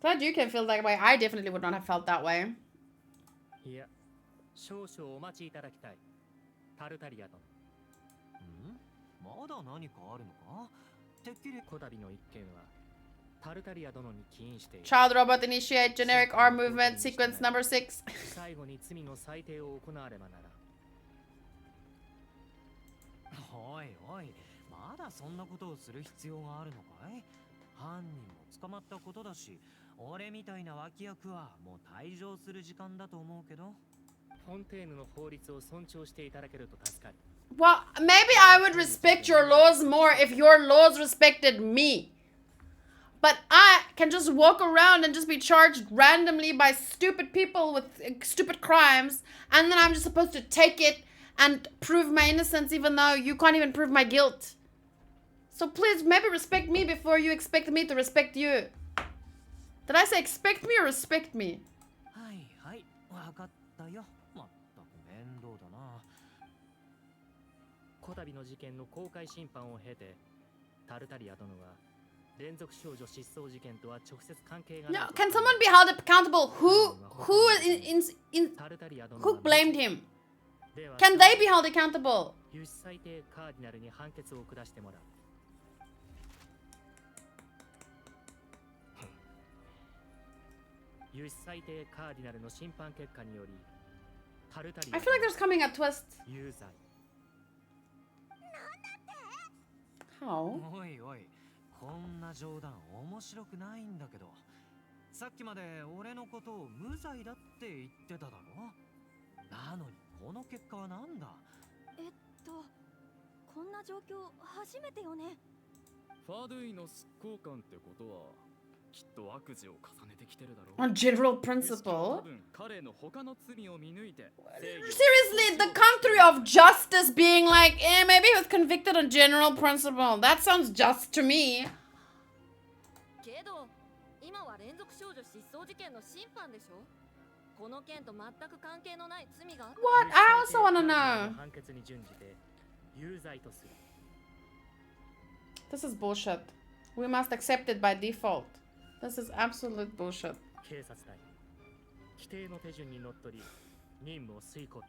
A: Glad you can feel that way. I definitely would not have felt that way.
F: いや、少々お待ちいただきたい。タルタリア殿。
D: まだ何かあるのか？てっきり
F: こたびの一件はタルタリア殿に起因している。
A: Child robot initiate generic arm movement sequence number 6.
F: 最後に罪の裁定を行わればなら。
D: おいおい、まだそんなことをする必要があるのかい？犯人も捕まったことだし、俺みたいな脇役はもう退場する時間だと思うけど。
F: フォンテーヌの法律を尊重していただけると助かる。
A: Well, maybe I would respect your laws more if your laws respected me. But I can just walk around and just be charged randomly by stupid people with stupid crimes. And then I'm just supposed to take it and prove my innocence even though you can't even prove my guilt. So please, maybe respect me before you expect me to respect you. Did I say expect me or respect me?
D: はいはい、わかったよ。まったく面倒だな。
F: こたびの事件の公開審判を経て、タルタリア殿は連続少女失踪事件とは直接関係がない。
A: No, can someone be held accountable? Who blamed him? Can they be held accountable?
F: 有志裁定カーディナルに判決を下してもらう。有志裁定カーディナルの審判結果により、タルタリア
A: I feel like there's coming a twist.
F: 有罪。
A: How?
D: おいおい、こんな冗談面白くないんだけど。さっきまで俺のことを無罪だって言ってただろ。なのにこの結果はなんだ？
H: こんな状況初めてよね。
G: ファドゥイの執行官ってことはきっと悪事を重ねてきてるだろう。
A: On general principle?
G: 多分彼の他の罪を見抜いて。
A: Seriously, the country of justice being like, maybe he was convicted on general principle. That sounds just to me.
H: けど今は連続少女失踪事件の審判でしょ。この件と全く関係のない罪が。
A: What? I also want to know.
F: 判決に準じて有罪とする。
A: This is bullshit. We must accept it by default. This is absolute bullshit.
F: 警察隊、規定の手順にのっとり任務を遂行。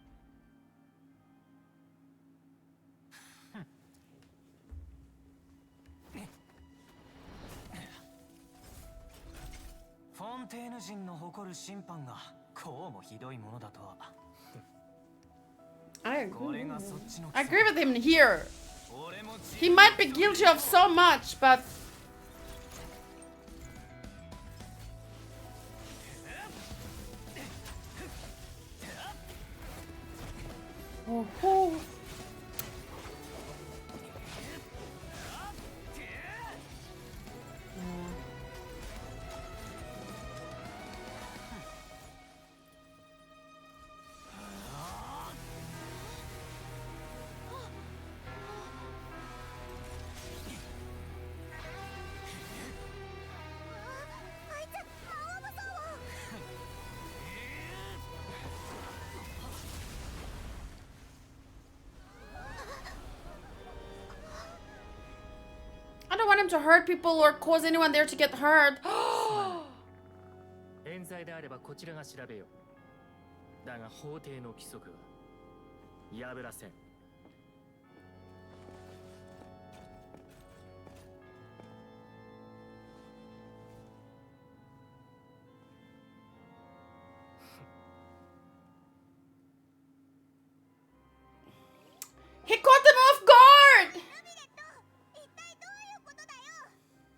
D: フォンテーヌ人の誇る審判がこうもひどいものだとは。
A: I agree.
D: これがそっちの
A: I agree with him here. He might be guilty of so much, but... Oh. I don't want him to hurt people or cause anyone there to get hurt.
F: 冤罪であればこちらが調べよう。だが法廷の規則は破らせん。
A: He caught them off guard!
C: 一体どういうことだよ。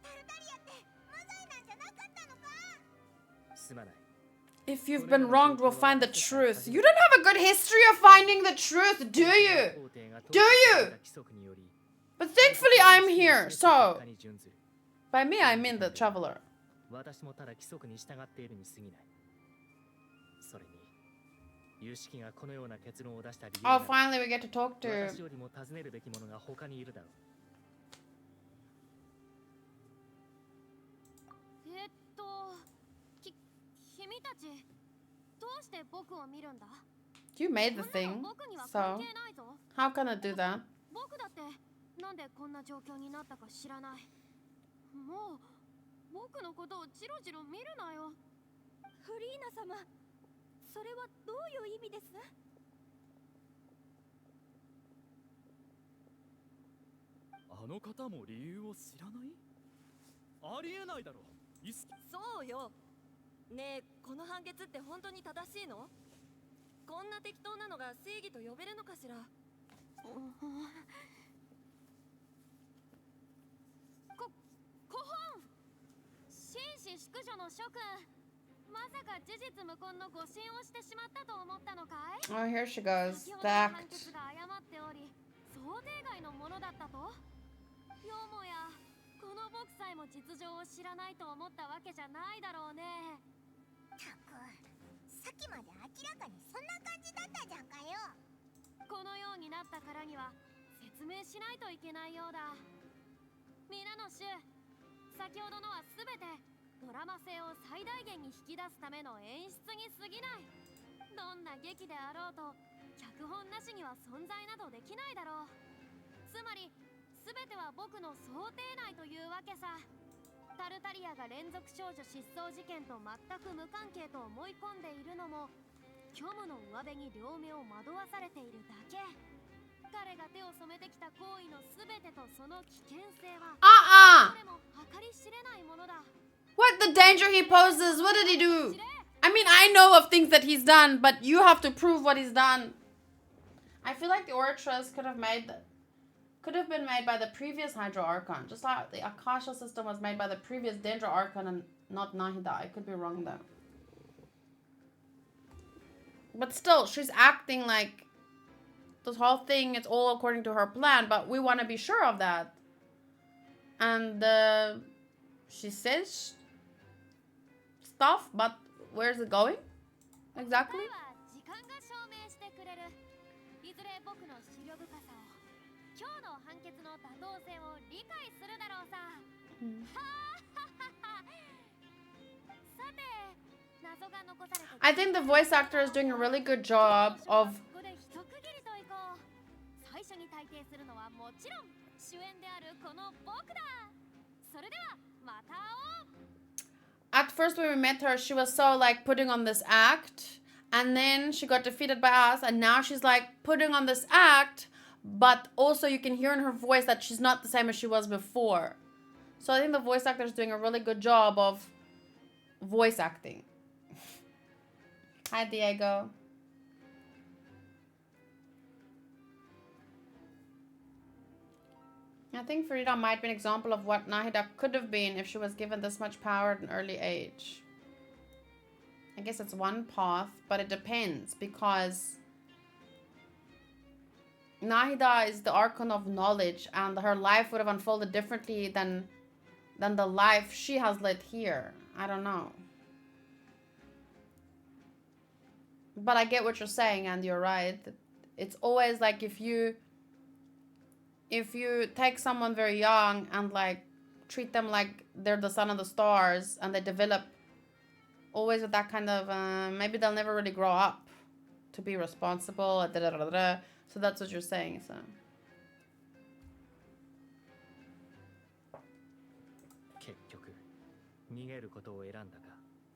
C: タルタリアって無罪なんじゃなかったのか。
F: すまない。
A: If you've been wronged, we'll find the truth. You don't have a good history of finding the truth, do you? Do you? But thankfully I'm here, so... By me, I mean the traveler.
F: 私もただ規則に従っているに過ぎない。それに、有識がこのような結論を出した理由
A: Oh,
F: なら
A: finally we get to talk to...
F: 私よりも尋ねるべきものが他にいるだろう。
H: 君たちどうして僕を見るんだ？
A: You made the thing, so... How can I do that?
H: 僕だってなんでこんな状況になったか知らない。もう僕のことをジロジロ見るなよ。
C: フリーナ様、それはどういう意味です？
G: あの方も理由を知らない？ありえないだろ。
J: そうよ。ねえ、この判決って本当に正しいの？こんな適当なのが正義と呼べるのかしら？
H: 古本紳士淑女の諸君、まさか事実無根の誤信をしてしまったと思ったのかい？
A: Oh, here she goes.
H: 先ほ
A: The
H: どの判
A: act.
H: 決が誤っており、想定外のものだったと？よもやこの僕さえも実情を知らないと思ったわけじゃないだろうね。
C: たく、さっきまで明らかにそんな感じだったじゃんかよ。
H: このようになったからには説明しないといけないようだ。皆の衆、先ほどのは全てドラマ性を最大限に引き出すための演出に過ぎない。どんな劇であろうと脚本なしには存在などできないだろう。つまり全ては僕の想定内というわけさ。タルタリアが連続少女失踪事件と全く無関係と思い込んでいるのも虚無の上辺に両目を惑わされているだけ。彼が手を染めてきた行為の全てとその危険性はどれも計り知れないものだ。
A: What the danger he poses? What did he do? I mean, I know of things that he's done, but you have to prove what he's done. I feel like the Oratress could have been made by the previous Hydro Archon, just like the Akasha system was made by the previous Dendro Archon and not Nahida. I could be wrong though. But still, she's acting like this whole thing is all according to her plan, but we want to be sure of that. And she says stuff, but where's it going? Exactly? I think the voice actor is doing a really good job of at first when we met her, she was so like putting on this act, and then she got defeated by us, and now she's like putting on this act, but also you can hear in her voice that she's not the same as she was before. So I think the voice actor is doing a really good job of voice acting. Hi, Diego. I think Frida might be an example of what Nahida could have been if she was given this much power at an early age. I guess it's one path, but it depends because Nahida is the Archon of knowledge, and her life would have unfolded differently than the life she has led here. I don't know. But I get what you're saying, and you're right. It's always like if you take someone very young and like treat them like they're the son of the stars, and they develop always with that kind of maybe they'll never really grow up to be responsible. So that's what you're saying. So
F: 結局逃げることを選んだが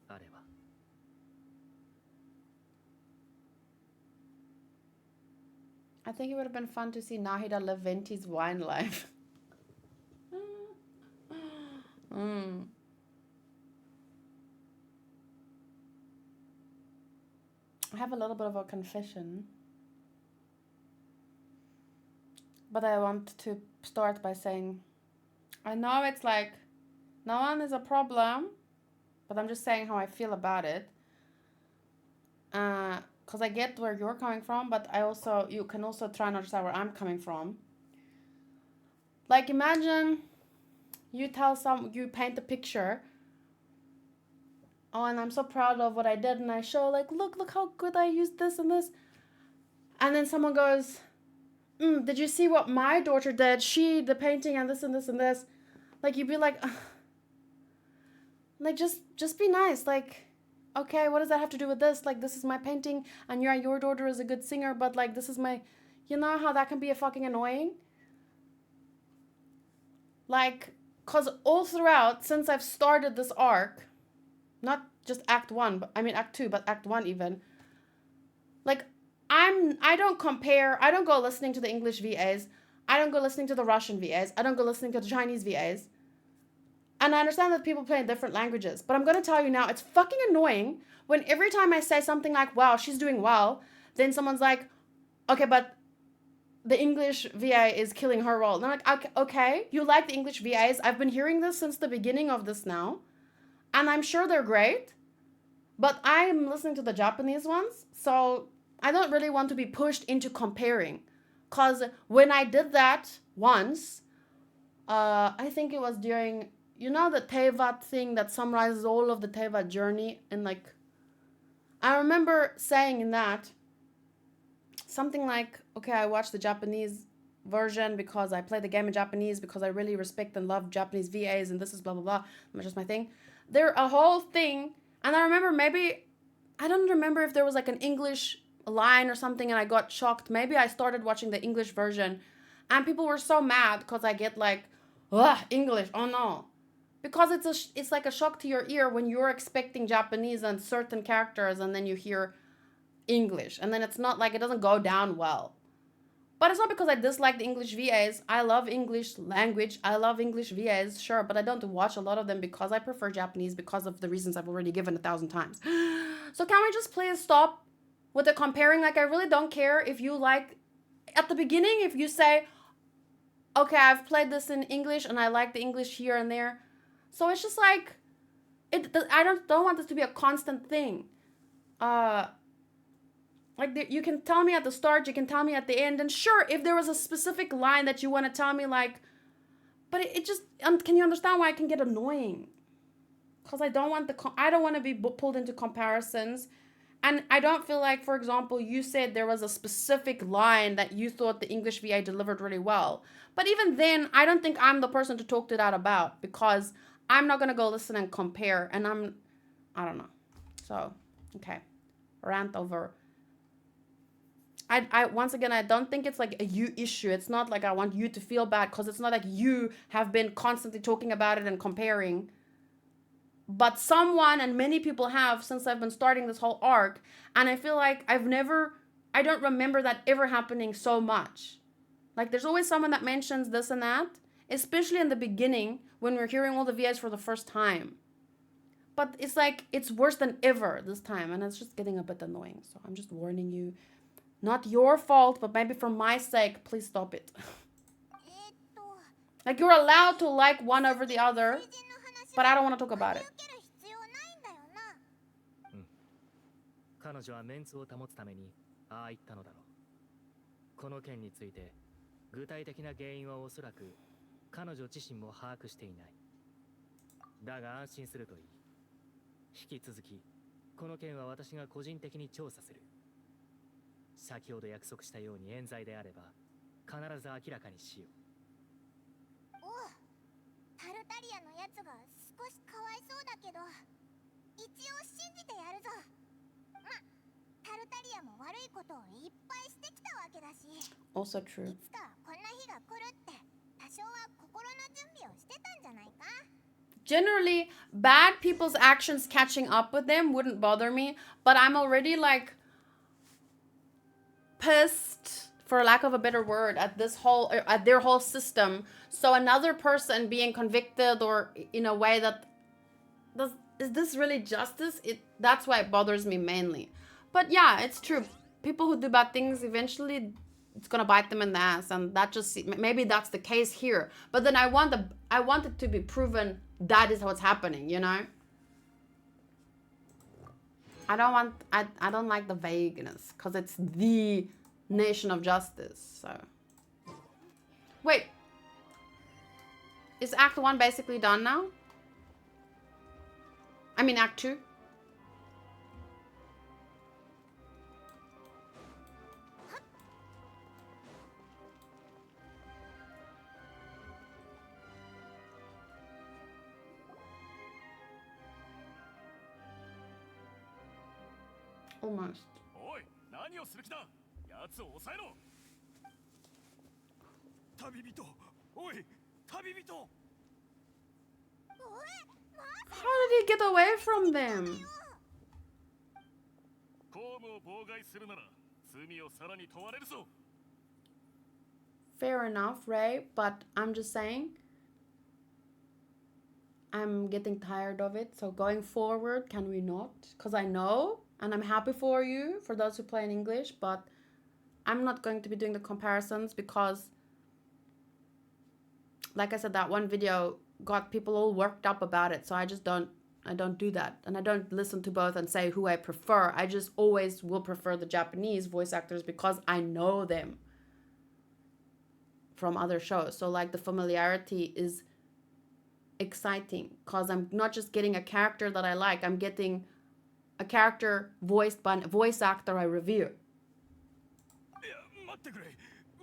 F: あれば
A: I think it would have been fun to see Nahida live Venti's wine life. I have a little bit of a confession. But I want to start by saying, I know it's like, no one is a problem, but I'm just saying how I feel about it. Because I get where you're coming from, but you can also try and understand where I'm coming from. Like, imagine you paint a picture. Oh, and I'm so proud of what I did, and I show, like, look how good I used this and this. And then someone goes, did you see what my daughter did? The painting and this and this and this. Like, you'd be like, ugh. Like, just be nice. Like, okay, what does that have to do with this? Like, this is my painting, and your daughter is a good singer, but, like, this is my... You know how that can be fucking annoying? Like, because all throughout, since I've started this arc, not just Act 1, but I mean Act 2, but Act 1 even, like, I don't compare, I don't go listening to the English VAs, I don't go listening to the Russian VAs, I don't go listening to the Chinese VAs. And I understand that people play in different languages, but I'm going to tell you now, it's fucking annoying when every time I say something like, wow, she's doing well, then someone's like, okay, but the English VA is killing her role. And I'm like, okay, you like the English VAs? I've been hearing this since the beginning of this now, and I'm sure they're great, but I'm listening to the Japanese ones, so I don't really want to be pushed into comparing. Because when I did that once, I think it was during... You know the Teyvat thing that summarizes all of the Teyvat journey? And like, I remember saying in that, something like, okay, I watched the Japanese version because I play the game in Japanese, because I really respect and love Japanese VAs, and this is blah, blah, blah. That's just my thing. There a whole thing, and I remember I don't remember if there was like an English line or something, and I got shocked. Maybe I started watching the English version, and people were so mad because I get like, ugh, English, oh no. Because it's like a shock to your ear when you're expecting Japanese and certain characters, and then you hear English, and then it's not like, it doesn't go down well. But it's not because I dislike the English VAs. I love English language. I love English VAs, sure, but I don't watch a lot of them because I prefer Japanese because of the reasons I've already given 1,000 times. So can we just please stop with the comparing? Like, I really don't care if you like, at the beginning, if you say, okay, I've played this in English and I like the English here and there. So it's just like, I don't want this to be a constant thing. Like, you can tell me at the start, you can tell me at the end, and sure, if there was a specific line that you want to tell me, like, but it just, can you understand why it can get annoying? Because I don't want to be pulled into comparisons, and I don't feel like, for example, you said there was a specific line that you thought the English VA delivered really well, but even then, I don't think I'm the person to talk to that about, because I'm not going to go listen and compare, and I don't know. So, okay, rant over. I once again, I don't think it's like a you issue. It's not like I want you to feel bad, because it's not like you have been constantly talking about it and comparing. But someone, and many people have, since I've been starting this whole arc, and I feel like I don't remember that ever happening so much. Like, there's always someone that mentions this and that, especially in the beginning when we're hearing all the VAs for the first time. But it's like, it's worse than ever this time, and it's just getting a bit annoying. So I'm just warning you. Not your fault, but maybe for my sake, please stop it. Like, you're allowed to like one over the other, but I don't want to talk about it.
F: 彼女はメンツを保つためにああ言ったのだろう。この件について具体的な原因はおそらく彼女自身も把握していない。だが安心するといい。引き続きこの件は私が個人的に調査する。先ほど約束したように冤罪であれば必ず明らかにしよう。
C: おう、タルタリアのやつが少しかわいそうだけど、一応信じてやるぞ。ま、タルタリアも悪いことをいっぱいしてきたわけだし。
A: Also true.
C: いつかこんな日が来るって多少は心の準備をしてたんじゃないか。
A: Generally, bad people's actions catching up with them wouldn't bother me, but I'm already like pissed, for lack of a better word, at their whole system. So another person being convicted or in a way that is this really justice? That's why it bothers me mainly. But yeah, it's true. People who do bad things, eventually it's gonna bite them in the ass, and that just maybe that's the case here. But then I want it to be proven that is what's happening, you know? I don't like the vagueness, because it's the nation of justice. So wait, is Act 1 basically done now? I mean Act 2. Almost.
G: おい、何をする気だ。奴を抑えろ。旅人、おい、旅人。
A: How did he get away from them?
G: 公務を妨害するなら罪をさらに問われるぞ。
A: Fair enough, Ray, but I'm just saying I'm getting tired of it. So going forward, can we not? Because I know, and I'm happy for you, for those who play in English, but I'm not going to be doing the comparisons because, like I said, that one video got people all worked up about it. So I don't do that. And I don't listen to both and say who I prefer. I just always will prefer the Japanese voice actors because I know them from other shows. So like the familiarity is exciting because I'm not just getting a character that I like, I'm getting a character voiced by a voice actor I revere.
G: いや、待ってくれ。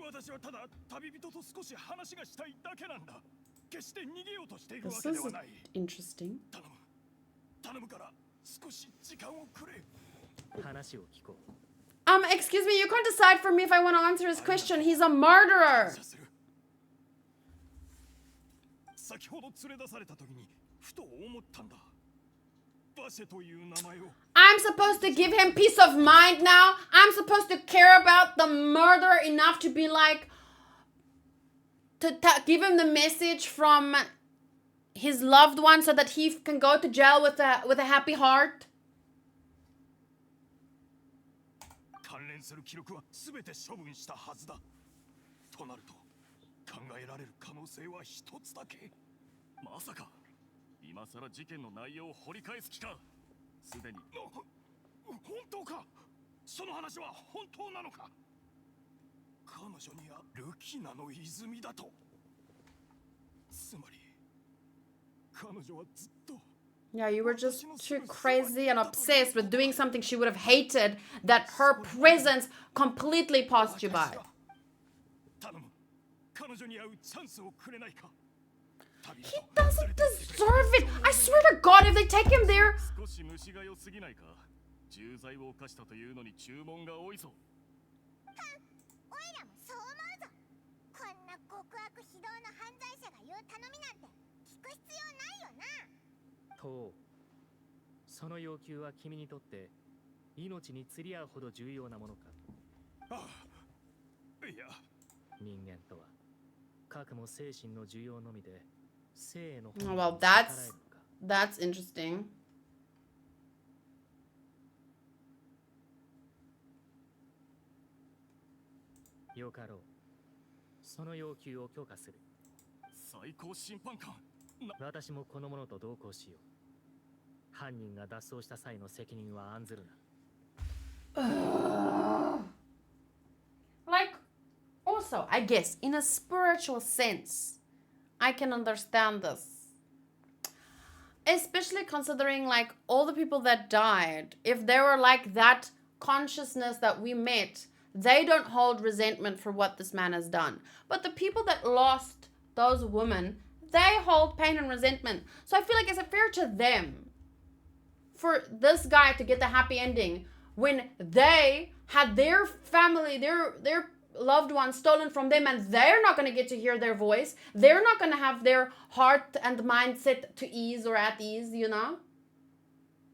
G: 私はただ旅人と少し話がしたいだけなんだ。決して逃げようとしているわ
A: This
G: けで
A: is
G: はない。
A: interesting.
G: 頼むから少し時間をくれ。
F: 話を聞こう。
A: Excuse me, you can't decide for me if I want to answer his question. He's a murderer.
G: 先ほど連れ出された時にふと思ったんだ。バシェという名前を。
A: I'm supposed to give him peace of mind now. I'm supposed to care about the murderer enough to be like, to give him the message from his loved one so that he can go to jail with a happy heart.
G: 関連する記録は全て処分したはずだ。となると考えられる可能性は一つだけ。まさか今さら事件の内容を掘り返す気か。すでに。本当か。その話は本当なのか。彼女にはルキナの泉だと。つまり彼女はずっと。
A: Yeah, you were just too crazy and obsessed with doing something she would have hated that her presence completely passed you by. He doesn't deserve it. I swear to God, if they take him there.
G: 重罪を犯したというのに注文が多いぞ。
C: おいらもそう思うぞ。こんな極悪非道の犯罪者が言う頼みなんて聞く必要ないよな。
F: と、その要求は君にとって命に釣り合うほど重要なものか。
G: ああ、いや。
F: 人間とは核も精神の需要のみで生への。
A: Well, that's interesting.
F: よかろう。その要求を許可する。
E: 最高審判官。
F: 私もこの者と同行しよう。犯人が脱走した際の責任は案ずるな。
A: Like, also, I guess, in a spiritual sense, I can understand this. Especially considering, like, all the people that died, if they were like that consciousness that we met, they don't hold resentment for what this man has done. But the people that lost those women, they hold pain and resentment. So I feel like, is it fair to them for this guy to get the happy ending when they had their family, their loved ones stolen from them, and they're not going to get to hear their voice? They're not going to have their heart and mind set to ease or at ease, you know?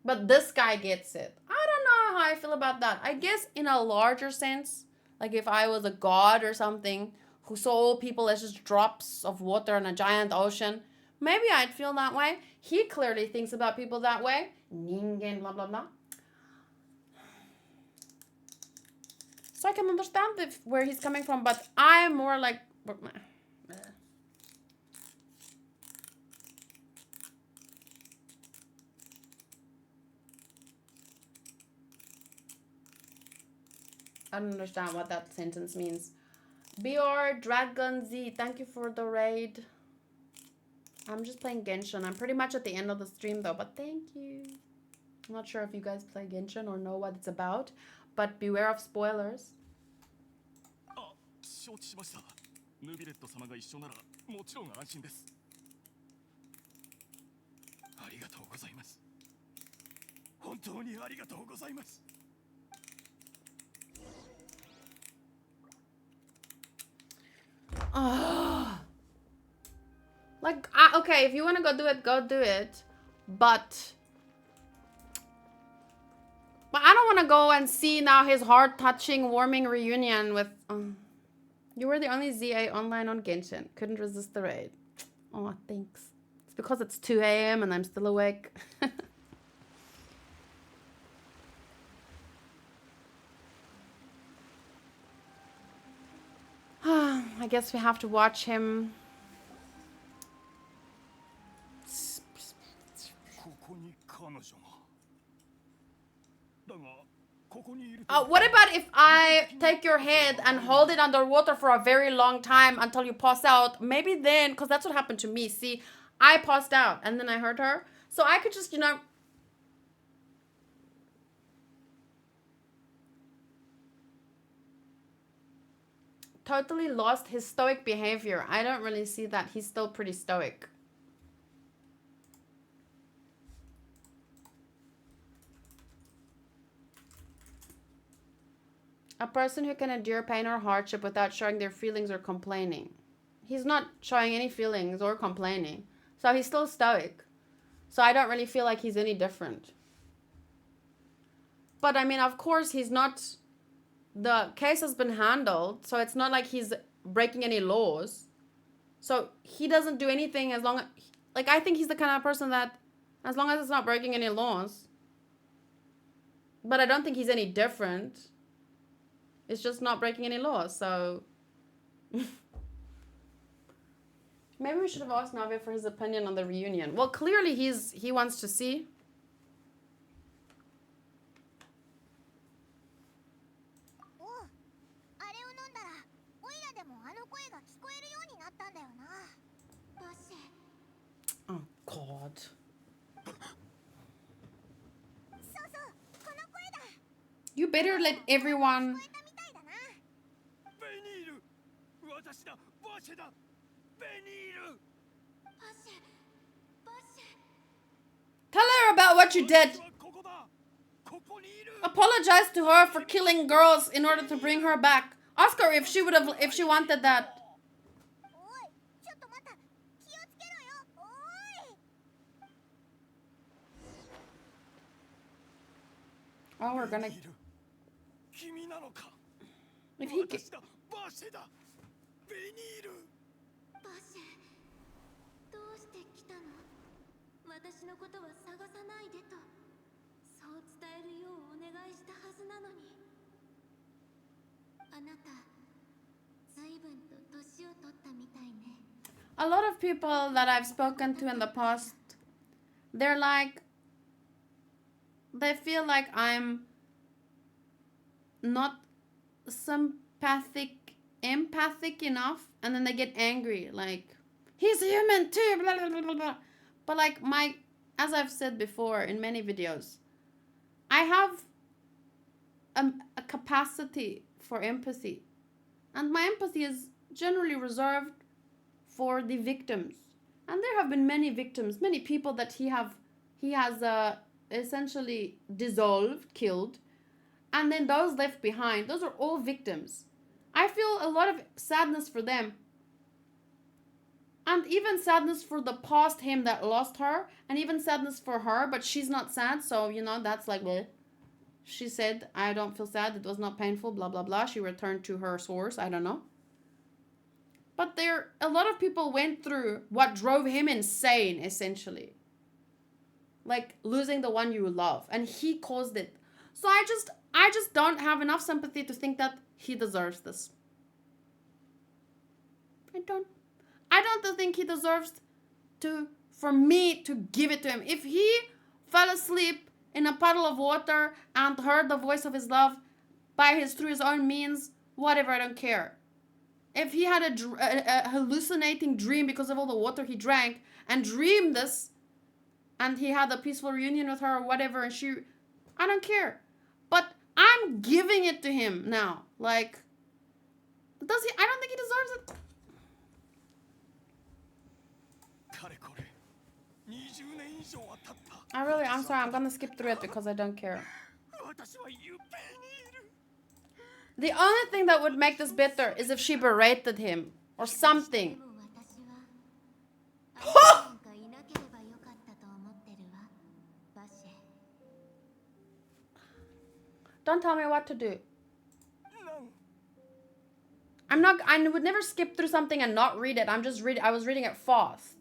A: But this guy gets it. I don't know how I feel about that. I guess in a larger sense, like if I was a god or something who saw all people as just drops of water in a giant ocean, maybe I'd feel that way. He clearly thinks about people that way. Ningen, blah, blah, blah. So I can understand where he's coming from, but I'm more like... I don't understand what that sentence means. BR Dragon Z, thank you for the raid. I'm just playing Genshin. I'm pretty much at the end of the stream though, but thank you. I'm not sure if you guys play Genshin or know what it's about, but beware of spoilers.
E: 承知しました。ヌビレット様が一緒ならもちろん安心です。ありがとうございます。本当にありがとうございます。
A: Like, okay, if you want to go do it, go do it. But I don't want to go and see now his heart-touching, warming reunion with... You were the only ZA online on Genshin. Couldn't resist the raid. Oh, thanks. It's because it's 2 a.m. and I'm still awake. I guess we have to watch him. What about if I take your head and hold it underwater for a very long time until you pass out? Maybe then, because that's what happened to me. See, I passed out and then I heard her. So I could just, you know... totally lost his stoic behavior. I don't really see that. He's still pretty stoic. A person who can endure pain or hardship without showing their feelings or complaining. He's not showing any feelings or complaining. So he's still stoic. So I don't really feel like he's any different. But I mean, of course, he's not... The case has been handled, so it's not like he's breaking any laws. So he doesn't do anything as long as... Like, I think he's the kind of person that, as long as it's not breaking any laws. But I don't think he's any different. It's just not breaking any laws, so... Maybe we should have asked Nave for his opinion on the reunion. Well, clearly he wants to see. Oh, God. You better let everyone... Tell her about what you did. Apologize to her for killing girls in order to bring her back. Ask her if she wanted that. Oh, we're gonna... If he gets... a lot of people that I've spoken to in the past, they're like, they feel like I'm not empathic enough, and then they get angry, like, he's human too, blah, blah, blah, blah, blah. But like, as I've said before in many videos, I have a capacity for empathy, and my empathy is generally reserved for the victims. And there have been many victims, many people that he has essentially dissolved, killed, and then those left behind, those are all victims. I feel a lot of sadness for them, and even sadness for the past him that lost her, and even sadness for her, but she's not sad, so that's like, bleh. She said, I don't feel sad, it was not painful, blah blah blah. She returned to her source, I don't know. But a lot of people went through what drove him insane, essentially, like losing the one you love, and he caused it. So I just don't have enough sympathy to think that he deserves this. I don't think he deserves for me to give it to him. If he fell asleep in a puddle of water and heard the voice of his love through his own means, whatever, I don't care. If he had a hallucinating dream because of all the water he drank and dreamed this, and he had a peaceful reunion with her or whatever, and I don't care. But I'm giving it to him now. Like, I don't think he deserves it. I'm sorry, I'm gonna skip through it because I don't care. The only thing that would make this better is if she berated him or something. Don't tell me what to do. I would never skip through something and not read it. I was reading it fast.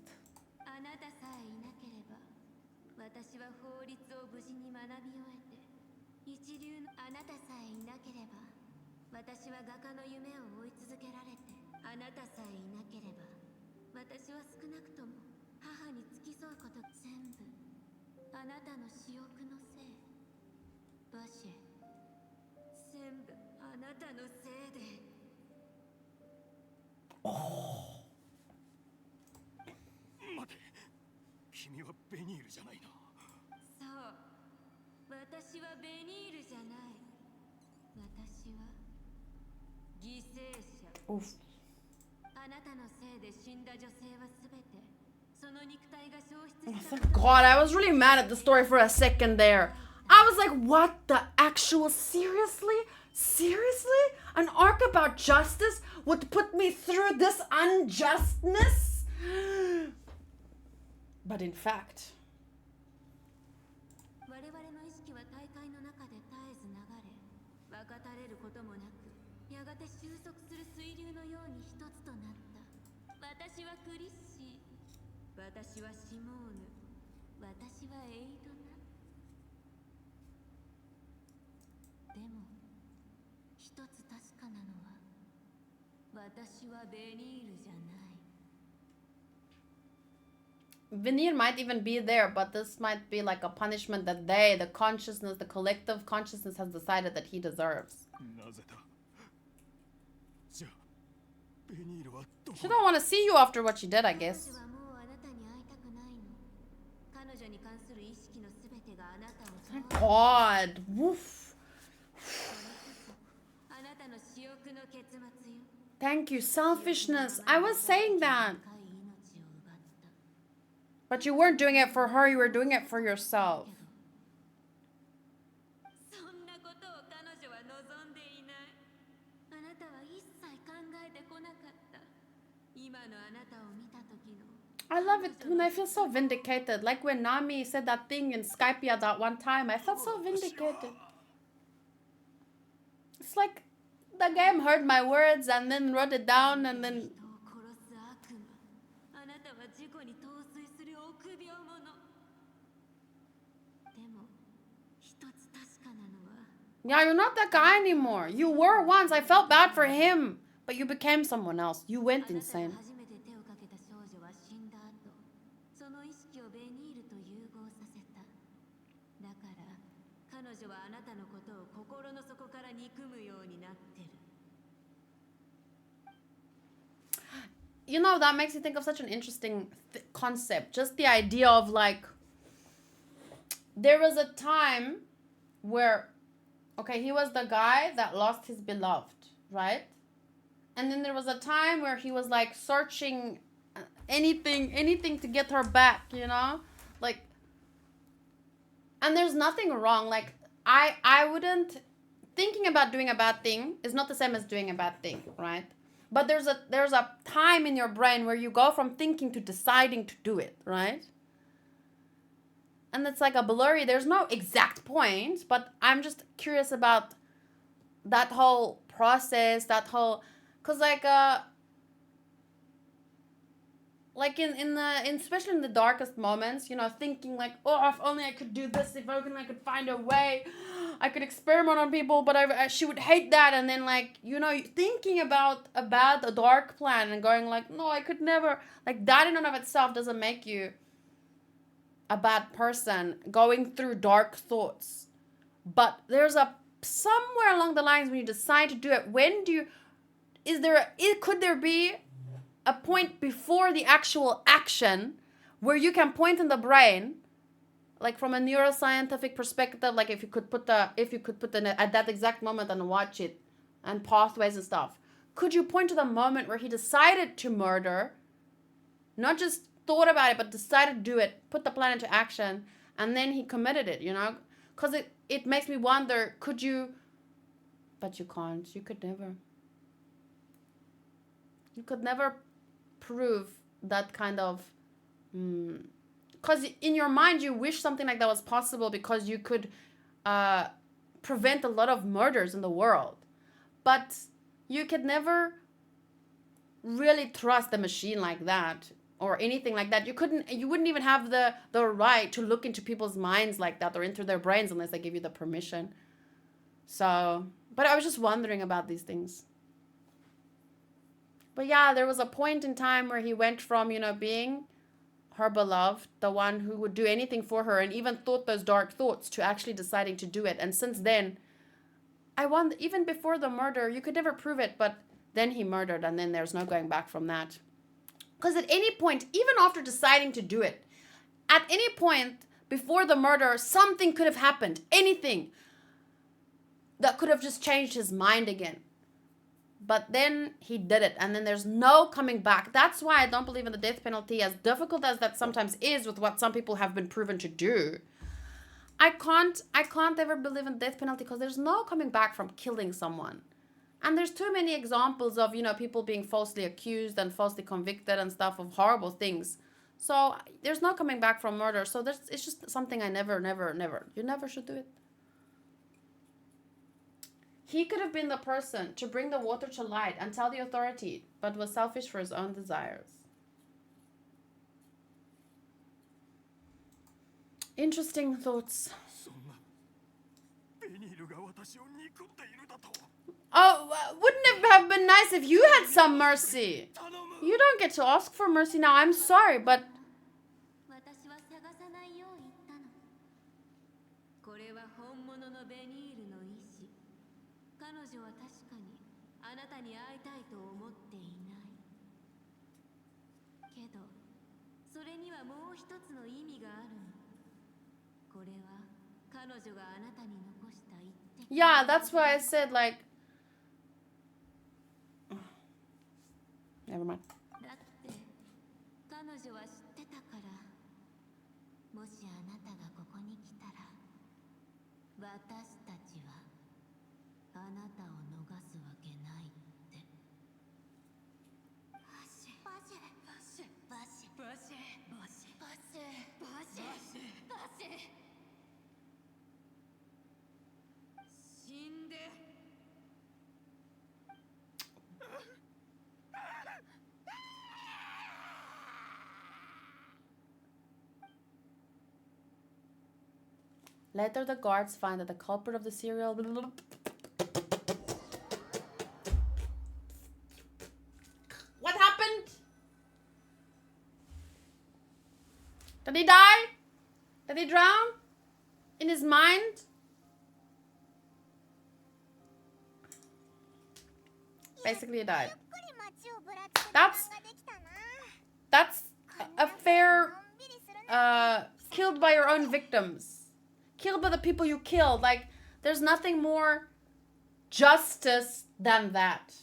A: Oh. Oof. Oh, thank God, I was really mad at the story for a second there. I was like, what the actual, seriously? Seriously? An arc about justice would put me through this unjustness? But in fact... Veneer might even be there, but this might be like a punishment that the collective consciousness has decided that he deserves. She don't want to see you after what she did, I guess. Thank God. Woof. Thank you. Selfishness. I was saying that. But you weren't doing it for her, you were doing it for yourself. I love it when I feel so vindicated. Like when Nami said that thing in Skypia that one time. I felt so vindicated. It's like the game heard my words and then wrote it down and then... Yeah, you're not that guy anymore. You were once. I felt bad for him. But you became someone else. You went insane.
J: 女はあなたのことを心の底から憎むようになってる。
A: You know, that makes me think of such an interesting concept. Just the idea of like, there was a time where, okay, he was the guy that lost his beloved, right? And then there was a time where he was like searching anything to get her back, you know? Like, and there's nothing wrong. Like, I wouldn't, thinking about doing a bad thing is not the same as doing a bad thing, right? But there's a time in your brain where you go from thinking to deciding to do it, right? And it's like a blurry, there's no exact point, but I'm just curious about that whole process, that whole, cause like in especially in the darkest moments, you know, thinking like, oh, if only I could do this, if only I could find a way, I could experiment on people, but she would hate that. And then like, you know, thinking about a dark plan and going like, no, I could never, like that in and of itself doesn't make you a bad person going through dark thoughts. But there's somewhere along the lines when you decide to do it, could there be a point before the actual action where you can point in the brain, like from a neuroscientific perspective, like if you could put the at that exact moment and watch it and pathways and stuff, could you point to the moment where he decided to murder, not just thought about it, but decided to do it, put the plan into action, and then he committed it, you know? Because it makes me wonder, could you, but you can't, you could never prove that kind of, because in your mind you wish something like that was possible because you could prevent a lot of murders in the world, but you could never really trust a machine like that or anything like that. You wouldn't even have the right to look into people's minds like that or into their brains unless they give you the permission. So, but I was just wondering about these things. But yeah, there was a point in time where he went from, you know, being her beloved, the one who would do anything for her and even thought those dark thoughts, to actually deciding to do it. And since then, I wonder, even before the murder, you could never prove it, but then he murdered and then there's no going back from that. Because at any point, even after deciding to do it, at any point before the murder, something could have happened. Anything that could have just changed his mind again. But then he did it, and then there's no coming back. That's why I don't believe in the death penalty, as difficult as that sometimes is with what some people have been proven to do. I can't ever believe in death penalty because there's no coming back from killing someone. And there's too many examples of, you know, people being falsely accused and falsely convicted and stuff of horrible things. So there's no coming back from murder. So it's just something I never, you never should do it. He could have been the person to bring the water to light and tell the authority, but was selfish for his own desires. Interesting thoughts. Oh, wouldn't it have been nice if you had some mercy? You don't get to ask for mercy now. I'm sorry, but... Yeah, that's why I said, like... Never mind. Later, the guards find that the culprit of the serial... What happened? Did he die? Did he drown? In his mind? Basically, he died.
C: ゆっくり街をぶらつく時間
A: That's
C: ができたな。
A: that's
C: こん
A: a
C: な風にの
A: fair
C: んびりするなんて
A: killed by your own victims, killed by the people you killed. Like there's nothing more justice than that.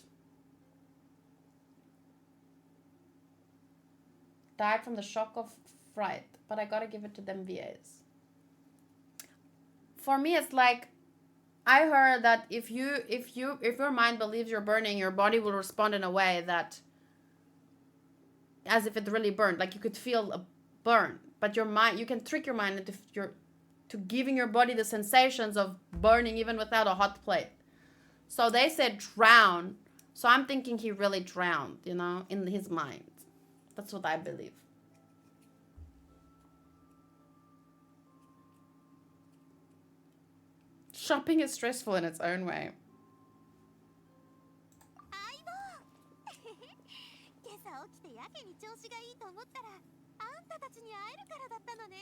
A: Died from the shock of fright, but I gotta give it to them VAs. For me, it's like I heard that if your mind believes you're burning, your body will respond in a way that as if it really burned, like you could feel a burn, but your mind, you can trick your mind to giving your body the sensations of burning even without a hot plate. So they said drown. So I'm thinking he really drowned, you know, in his mind. That's what I believe. Shopping is stressful in its own way.
C: 相棒今朝起きてやけに調子がいいと思ったらあんたたちに会えるからだったのね。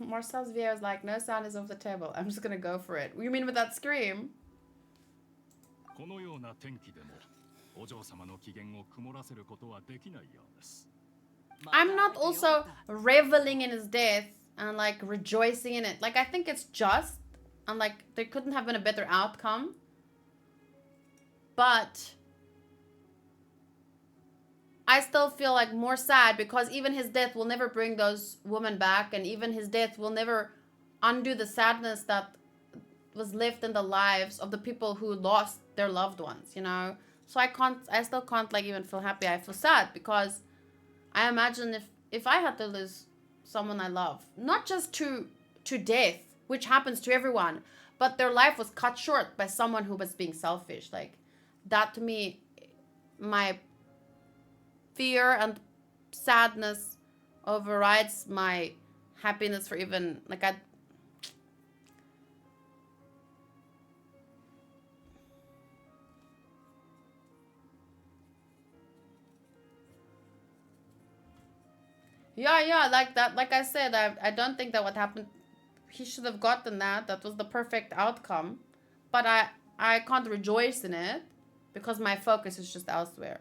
A: Marcel's VA was like, no sound is off the table. I'm just gonna go for it. You mean with that scream?
E: このような天気でもお嬢様の機嫌を曇らせることはできないようです。
A: I'm not also reveling in his death and like rejoicing in it. Like I think it's just and like there couldn't have been a better outcome. But I still feel like more sad because even his death will never bring those women back, and even his death will never undo the sadness that was left in the lives of the people who lost their loved ones, you know? So I still can't like even feel happy. I feel sad because I imagine if I had to lose someone I love, not just to death, which happens to everyone, but their life was cut short by someone who was being selfish. Like that to me, my fear and sadness overrides my happiness for even like yeah, like that. Like I said, I don't think that what happened, he should have gotten that. That was the perfect outcome. But I can't rejoice in it because my focus is just elsewhere.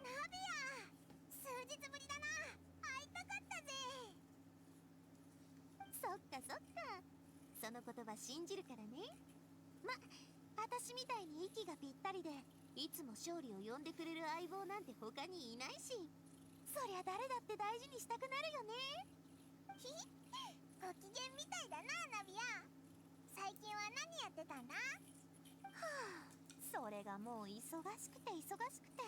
C: ナビア、数日ぶりだな。会いたかったぜ。そっかそっか。その言葉信じるからね。ま、私みたいに息がぴったりで、いつも勝利を呼んでくれる相棒なんて他にいないし、そりゃ誰だって大事にしたくなるよね。ひひ、ご機嫌みたいだな、ナビア。最近は何やってたんだ？はあ、それがもう忙しくて忙しくて。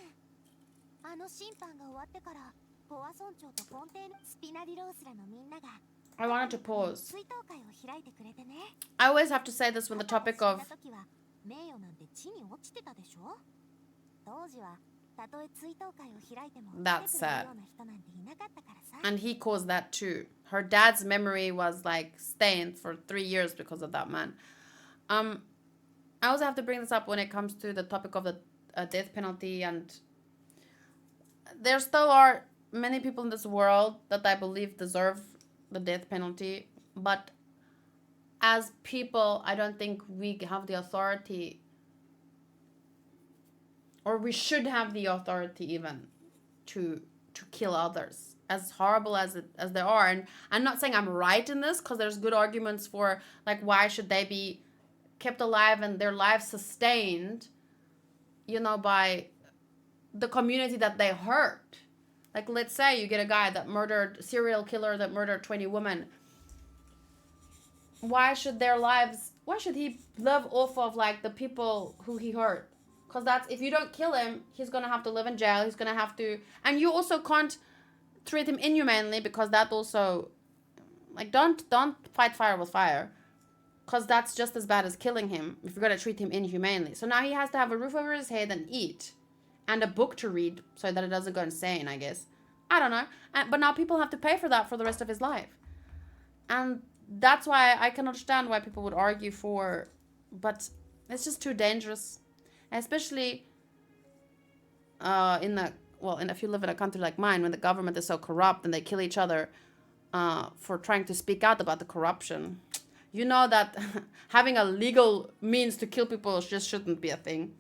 C: あの審判が終わってから、ポワ村長とフォンテーヌ、スピナディロースらのみんなが
A: I wanted to pause.
C: 追悼会を開いてくれてね。
A: I always have to say this when the topic of
C: 時は名誉なんて地に落ちてたでしょ。当時はたとえ追悼会を開いても
A: That's
C: 来てくれる
A: sad.
C: ような人なんていなかったからさ。
A: and he caused that too. Her dad's memory was like stained for 3 years because of that man. I also have to bring this up when it comes to the topic of the death penalty, and there still are many people in this world that I believe deserve the death penalty, but as people, I don't think we have the authority, or we should have the authority even to kill others, as horrible as they are. And I'm not saying I'm right in this, because there's good arguments for like why should they be kept alive and their lives sustained, you know, by the community that they hurt. Like let's say you get a guy that murdered, serial killer that murdered 20 women. Why should he live off of like the people who he hurt? Because that's, if you don't kill him, he's gonna have to live in jail. He's gonna have to, and you also can't treat him inhumanely, because that also, like, don't fight fire with fire, because that's just as bad as killing him if you're gonna treat him inhumanely. So now he has to have a roof over his head and eat, and a book to read so that it doesn't go insane, I guess. I don't know. But now people have to pay for that for the rest of his life, and that's why I can understand why people would argue for, but it's just too dangerous. Especially if you live in a country like mine, when the government is so corrupt and they kill each other for trying to speak out about the corruption. you know that having a legal means to kill people just shouldn't be a thing.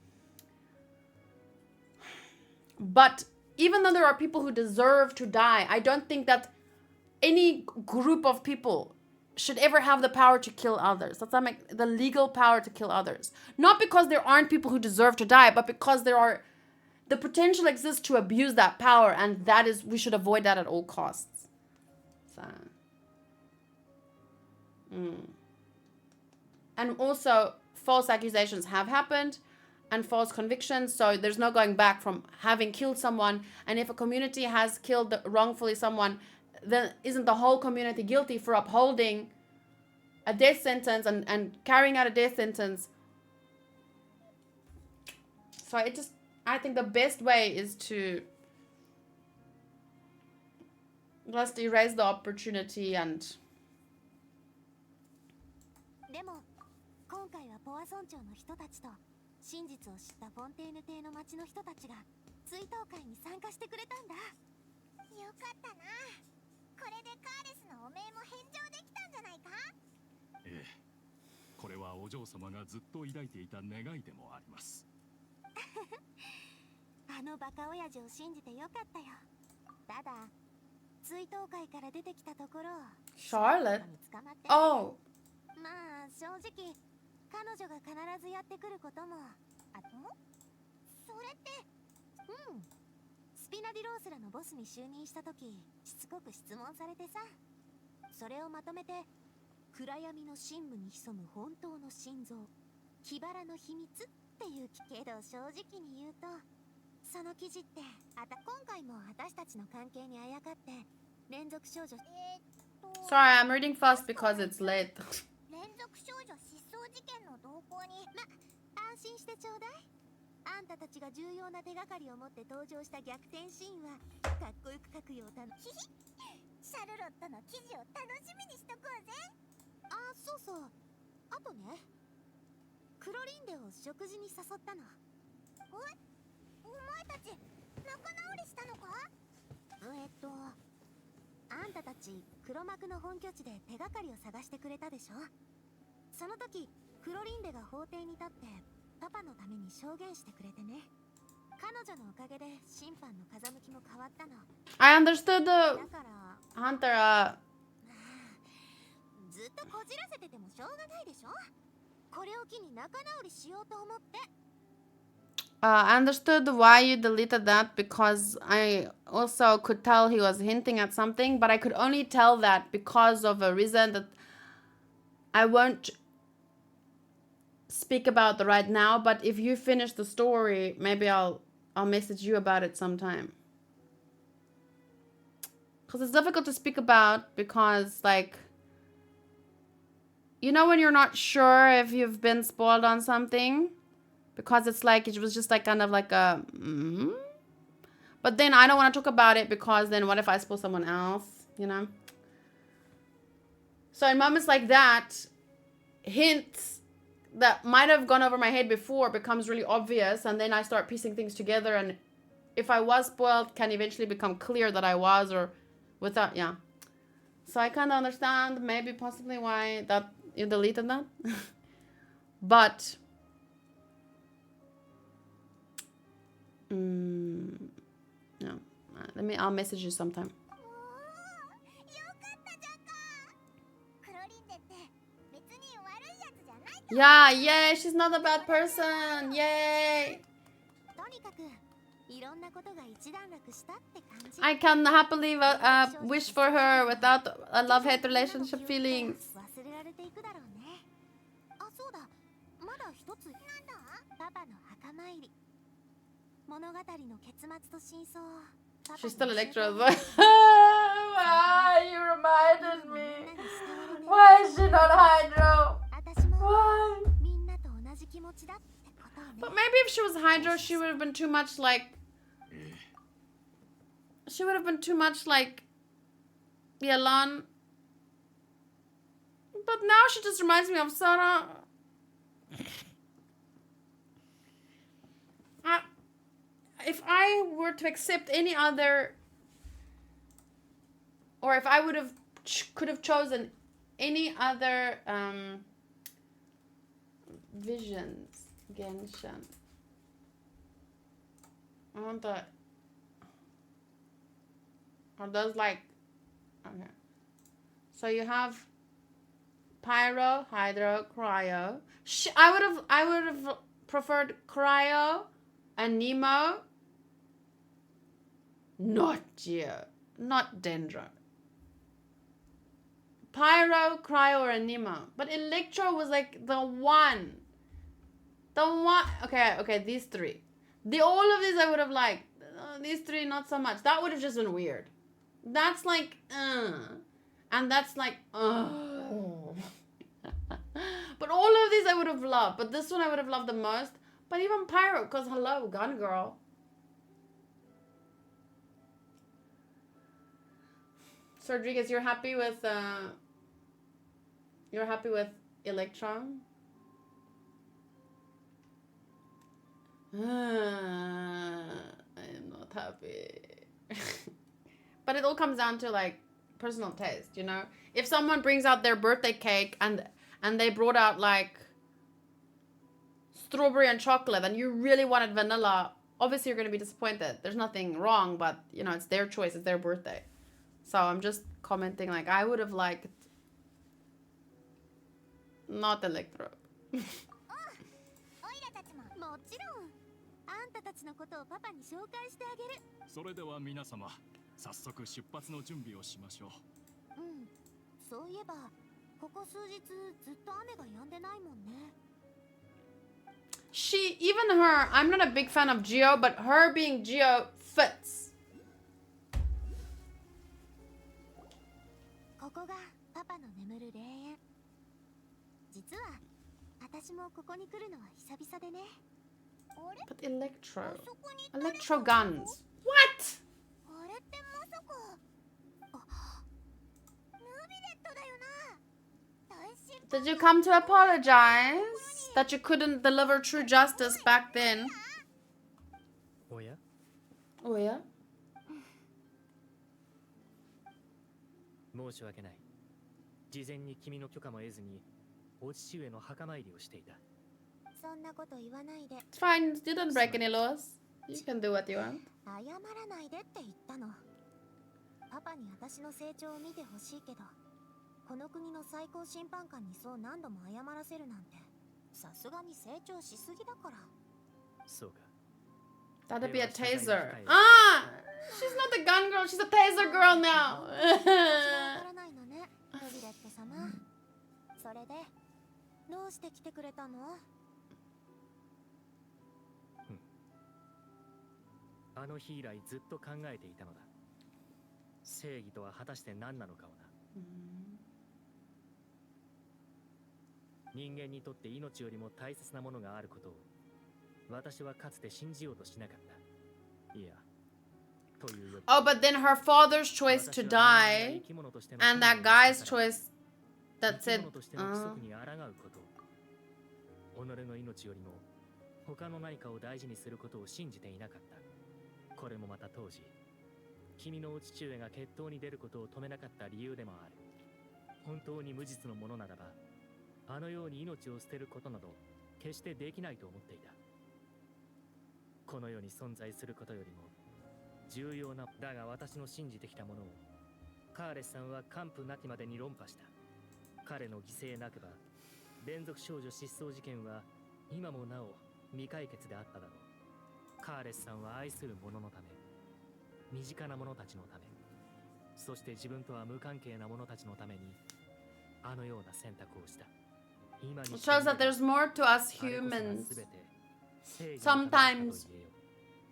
A: But even though there are people who deserve to die, I don't think that any group of people should ever have the power to kill others. That's like the legal power to kill others. Not because there aren't people who deserve to die, but because the potential exists to abuse that power, and that is, we should avoid that at all costs. So, and also false accusations have happened and false convictions, so there's no going back from having killed someone. And if a community has killed wrongfully someone, then isn't the whole community guilty for upholding a death sentence and carrying out a death sentence? So I think the best way is to just erase the opportunity and...
C: でも今回はポア村長の人たちと真実を知ったフォンテーヌ邸の町の人たちが追悼会に参加してくれたんだ。よかったな。これでカーレスの汚名も返上できたんじゃないか。
E: ええ、これはお嬢様がずっと抱いていた願いでもあります。
C: あのバカ親父を信じてよかったよ。ただ追悼会から出てきたところ
A: Charlotte?
C: に捕まって、
A: Oh.
C: まあ正直彼女が必ずやってくることもあともそれってスピナディロースらのボスに就任した時しつこく質問されてさ、それをまとめて暗闇の深部に潜む本当の心臓キバラの秘密っていうけど、正直に言うとその記事って今回も私たちの関係にあやかって連続少女
A: Sorry, I'm reading fast because it's late.
C: 連続少女失踪事件の動向に安心してちょうだい。あんたたちが重要な手がかりを持って登場した逆転シーンはかっこよく書くようだの。シャルロットの記事を楽しみにしとこうぜ。あ、そうそう。あとね、クロリンデを食事に誘ったの。お前たち仲直りしたのか？あんたたち黒幕の本拠地で手がかりを探してくれたでしょ。その時クロリンデが法廷に立ってパパのために証言してくれてね。彼女のおかげで審判の風向きも変わったの。
A: I understood
C: だ
A: the
C: から
A: Hunter.
C: ずっとこじらせててもしょうがないでしょ。これを機に仲直りしようと思って。
A: I understood why you deleted that because I also could tell he was hinting at something, but I could only tell that because of a reason that I won't speak about right now. But if you finish the story, maybe I'll message you about it sometime. Because it's difficult to speak about because, like, you know when you're not sure if you've been spoiled on something? Because it's like, it was just like kind of like a... But then I don't want to talk about it because then what if I spoil someone else, you know? So in moments like that, hints that might have gone over my head before becomes really obvious, and then I start piecing things together, and if I was spoiled, can eventually become clear that I was, or without, yeah. So I kind of understand maybe possibly why that you deleted that. But... no. I'll message you sometime. Yeah, yay, she's not a bad person. Yay. I can happily wish for her without a love-hate relationship feelings. She's still Electra. Why? You reminded me. Why is she not Hydro? Why? But maybe if she was Hydro, she would have been too much like... She would have been too much like... Yelan. But now she just reminds me of Sarah. If I were to accept any other, or if I could have chosen any other visions? Genshin. I want the. Are those like? Okay. So you have pyro, hydro, cryo. I would have preferred cryo and Nemo. Not Geo. Not Dendro. Pyro, cryo, or Nemo. But Electro was like the one. The one. Okay, these three. All of these I would have liked. These three, not so much. That would have just been weird. That's like, and that's like, But all of these I would have loved. But this one I would have loved the most. But even Pyro, because hello, Gun Girl. So Rodriguez, you're happy with Electron? I'm not happy. But it all comes down to like personal taste, you know? If someone brings out their birthday cake and they brought out like strawberry and chocolate and you really wanted vanilla, obviously you're going to be disappointed. There's nothing wrong, but you know, it's their choice, it's their birthday. So I'm just commenting like I would have liked not Electro.
C: もちろんあんたたちのことをパパに紹介してあげる。
E: それでは皆様、早速出発の準備をしましょう。
C: うん、そういえばここ数日ずっと雨が止んでないもんね。
A: Even her, I'm not a big fan of Geo, but her being Geo fits.
C: ここがパパの眠る霊園。実は私もここに来るのは久々でね。
A: But Electro guns. What?
C: あれってまさか。ヌビレットだよな。
A: Did you come to apologize that you couldn't deliver true justice back then?
F: おや
A: Oh yeah?
F: 申し訳ない。事前に君の許可も得ずにお父上の墓参りをしていた。
C: そんなこと言わないで。
A: It's fine. You didn't break any laws. You can do what you want.
C: 謝らないでって言ったの。パパに私の成長を見てほしいけど、この国の最高審判官にそう何度も謝らせるなんて、さすがに成長しすぎだから。
F: そうか。
A: That'd be a taser. Ah! She's not the gun girl. She's a taser girl now.
C: わからないのね、ルビレット様。それでどうして来てくれたの？
F: あの日以来ずっと考えていたのだ。正義とは果たして何なのかをな。人間にとって命よりも大切なものがあることを私はかつて信じようとしなかった。いや、というより。
A: Oh, but then her father's choice to die and that guy's choice that said,
F: 己の命よりも他の何かを大事にすることを信じていなかった。これもまた当時、君のお父上が決闘に出ることを止めなかった理由でもある。本当に無実のものならば、あのように命を捨てることなど決してできないと思っていた。この世に存在することよりも重要な、だが私の信じてきたものをカーレスさんは完膚なきまでに論破した。彼の犠牲なくば連続少女失踪事件は今もなお未解決であっただろう。カーレスさんは愛する者のため、身近な者たちのため、そして自分とは無関係な者たちのためにあのような選択をした。
A: it shows that there's more to us humans. Sometimes,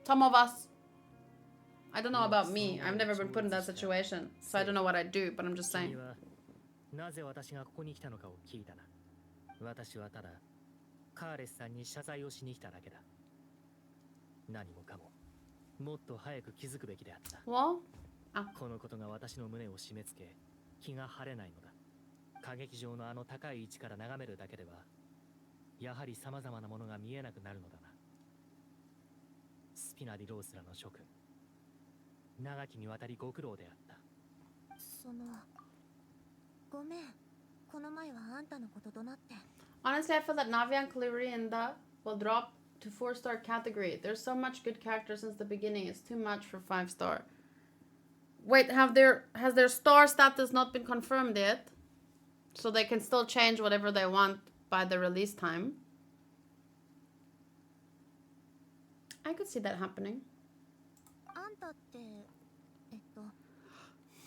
A: some of us, I don't know about me, I've never been put in that situation, so I don't know what I'd do, but I'm just saying.
F: なぜ私がここに来たのかを聞いたな。私はただカーレスさんに謝罪をしに来ただけだ。何もかももっと早く気づくべきであった。
A: Well?
F: このことが私の胸を締め付け気が晴れないのだ。歌劇場のあの高い位置から眺めるだけではやはり様々なものが見えなくなるのだな。スピナディロースらの諸君、長きにわたりご苦労であった。
C: ごめん、この前はあんたのことどなって。
A: Honestly, I feel that Navia and Clorinda will drop to 4-star category. There's so much good characters since the beginning. It's too much for 5-star. Wait, has their star status not been confirmed yet? So they can still change whatever they want by the release time. I could see that happening.
C: あんたって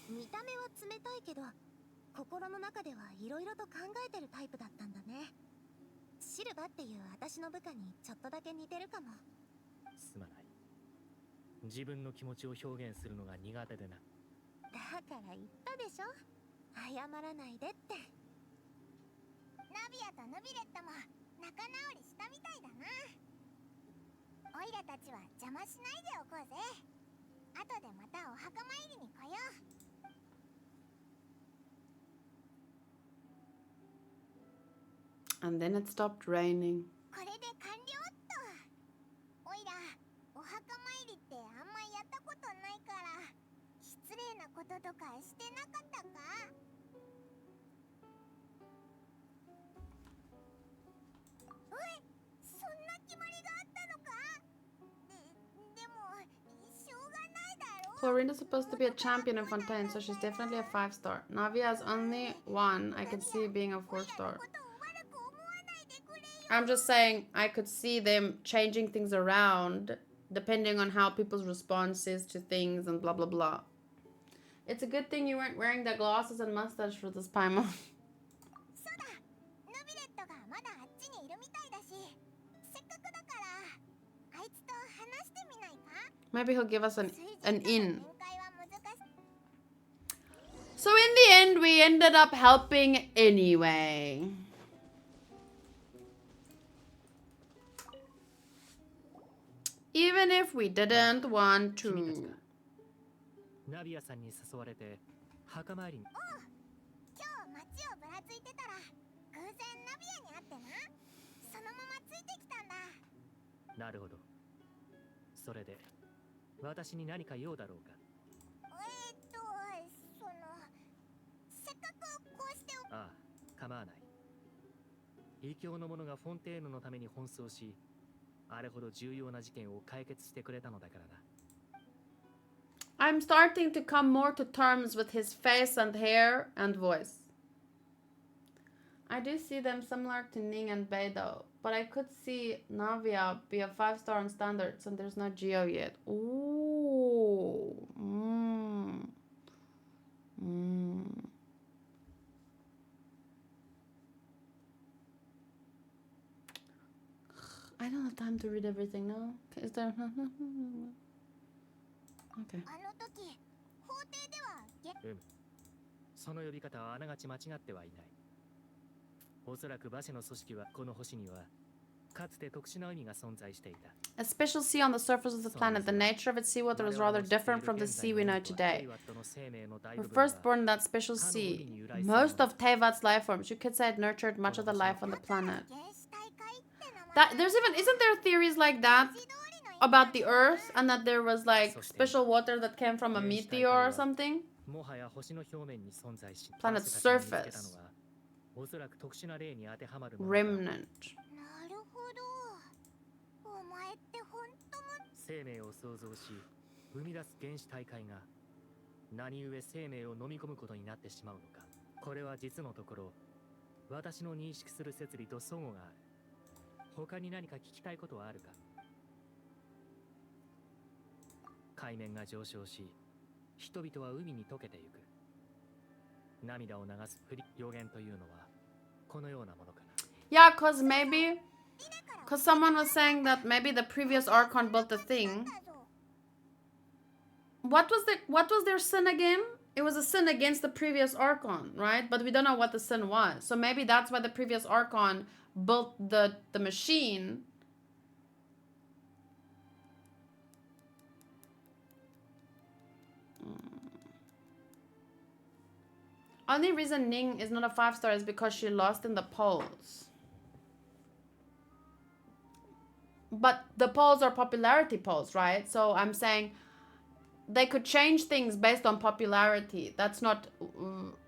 C: 見た目は冷たいけど心の中ではいろいろと考えてるタイプだったんだね。シルバっていう私の部下にちょっとだけ似てるかも。
F: すまない。自分の気持ちを表現するのが苦手でな。
C: だから言ったでしょ、謝らないでって。ナビアとヌビレットも仲直りしたみたいだな。オイラたちは邪魔しないでおこうぜ。後でまたお墓参りに来よう。
A: And then it stopped raining.
C: これで完了っと。おいら、お墓参りってあんまやったことないから、失礼なこととかしてなかったか？え、そんな決まりがあったのか？でも、しょうがないだろ。
A: Clorinda's supposed to be a champion in Fontaine, so she's definitely a 5-star. Navia is only one I could see being a 4-star. I'm just saying I could see them changing things around depending on how people's responses to things and blah blah blah. It's a good thing you weren't wearing the glasses and mustache for this Paimon. Maybe he'll give us an in. So in the end, we ended up helping anyway. Even if we didn't want to.
F: ナビアさんに誘われて墓参りに。
C: 今日街をぶらついてたら偶然ナビアに会ってな。そのままついてきたんだ。
F: なるほど。それで私に何か用だろうか。
C: せっかくこうして。
F: ああ、構わない。異教の者がフォンテーヌのために奔走し、あれほど重要な事件を解決してくれたのだからな。
A: I'm starting to come more to terms with his face and hair and voice. I do see them similar to Ning and Bei though, but I could see Navia be a 5-star on standards and there's no Geo yet. Ooh. I don't have time to read everything now. Is there? Okay.
F: その呼び方はあながち間違ってはいない。おそらく馬車の組織はこの星にはかつて特殊な海が存在していた。
A: A special sea on the surface of the planet. The nature of its seawater is rather different from the sea we know today. We're first born in that special sea. Most of Tevat's life forms, you could say, it nurtured much of the life on the planet. Isn't there theories like that about the Earth and that there was like special water that came from a meteor or something? Planet's surface. Remnant.
F: 生命を創造し生み出す原始大海が何故生命を飲み込むことになってしまうのか。これは実のところ私の認識する摂理と齟齬がある。他に何か聞きたいことはあるか。海面が上昇し人々は海に溶けてゆく。涙を流す予言というのはこのようなものかな。
A: Yeah, cause someone was saying that maybe the previous Archon built the thing. What was their sin again? It was a sin against the previous Archon, right? But we don't know what the sin was. So maybe that's why the previous Archon built the machine. Only reason Ning is not a 5-star is because she lost in the polls. But the polls are popularity polls, right? So I'm saying they could change things based on popularity. That's not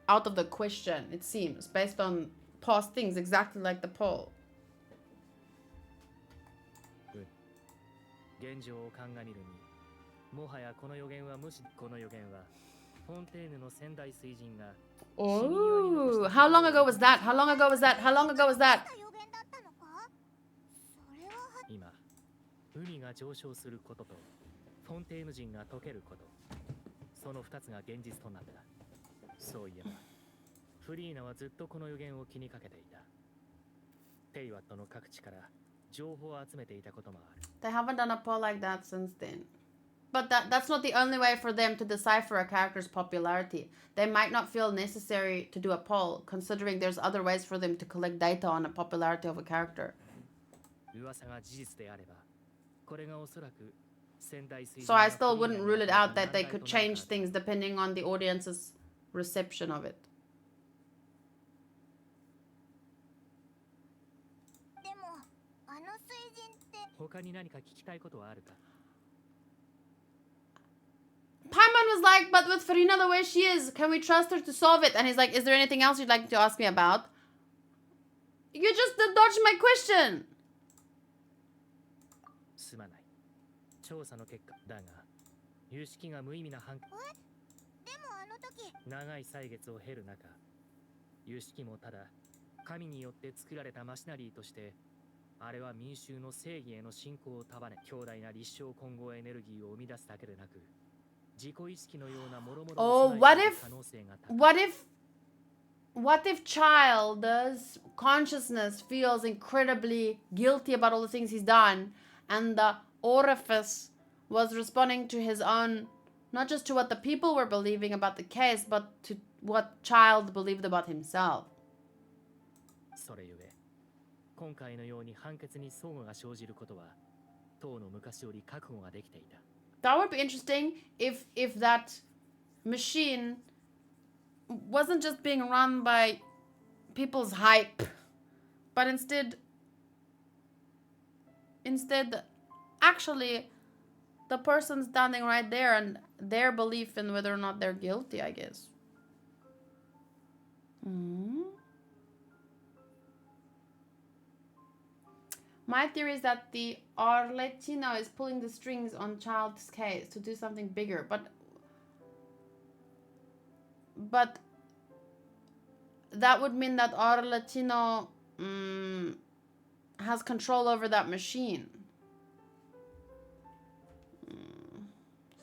A: out of the question, it seems, based on past things, exactly like the poll.
F: 現状を鑑みるに、もはやこの予言は無視。この予言はフォンテーヌの先代水人が
A: Oh, how long ago was that? How long ago was that? How long ago was that?
C: 予言だったのか？それは
F: 今、海が上昇することとフォンテーヌ人が溶けること、その2つが現実となった。そういえば、フリーナはずっとこの予言を気にかけていた。テイワットの各地から情報を集めていたこともある。
A: They haven't done a poll like that since then. But that's not the only way for them to decipher a character's popularity. They might not feel necessary to do a poll, considering there's other ways for them to collect data on the popularity of a character.
F: 噂が事実であれば、これがおそらく先代水人
A: So
F: が
A: I still
F: フリーナ
A: wouldn't
F: に
A: rule it
F: 与え
A: out
F: た
A: that they
F: 難題
A: could
F: となる
A: change
F: はずだ。
A: things depending on the audience's reception of it.
C: でもあの水人って。
F: 他に何か聞きたいことはあるか？
A: Paimon was like, but with Farina the way she is, can we trust her to solve it? And he's like, is there anything else you'd like to ask me about? You just dodged my question.
F: すまない。調査の結果だが、有識が無意味な判
C: でもあの時。
F: 長い歳月を経る中、有識もただ神によって作られたマシナリーとして、あれは民衆の正義への信仰を束ね、強大な立証混合エネルギーを生み出すだけでなく、自己意識のような諸々
A: Oh,
F: を備
A: what
F: えてい
A: if,
F: る可能性が高い。
A: what if Child's consciousness feels incredibly guilty about all the things he's done, and the orifice was responding to his own, not just to what the people were believing about the case, but to what Child believed about himself.
F: それゆえ、今回のように判決に相互が生じることは、当の昔より覚悟ができていた。
A: That would be interesting if that machine wasn't just being run by people's hype, but instead actually the person standing right there and their belief in whether or not they're guilty, I guess. My theory is that the Arlecchino is pulling the strings on Child's case to do something bigger, but that would mean that Arlecchino has control over that machine.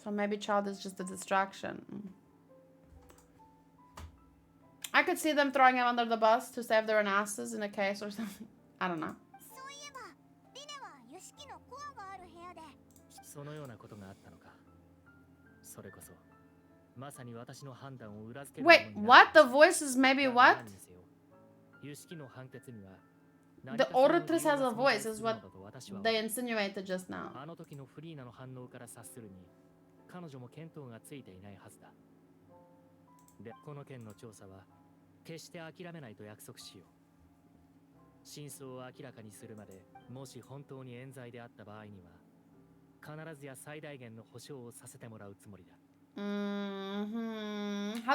A: So maybe Child is just a distraction. I could see them throwing him under the bus to save their own asses in a case or something. I don't know.
C: そういえばリネはユシキのコアがある部屋で。
F: そのようなことがあったのか。それこそ、まさに私の判断を裏付けるもの
A: Wait,
F: になる。
A: what? The voices maybe
F: だが
A: what?
F: 何にせよ、有識の判決には、
A: The oratress has a
F: 何か
A: voice
F: その
A: is
F: 理由が
A: what
F: 存在するのだと私は
A: they insinuated just now.
F: あの時のフリーナの反応から察するに、彼女も見当がついていないはずだ。で、この件の調査は、決して諦めないと約束しよう。真相を明らかにするまで、もし本当に冤罪であった場合には、必ずや最大限の保証をさせてもらうつもりだ。
A: How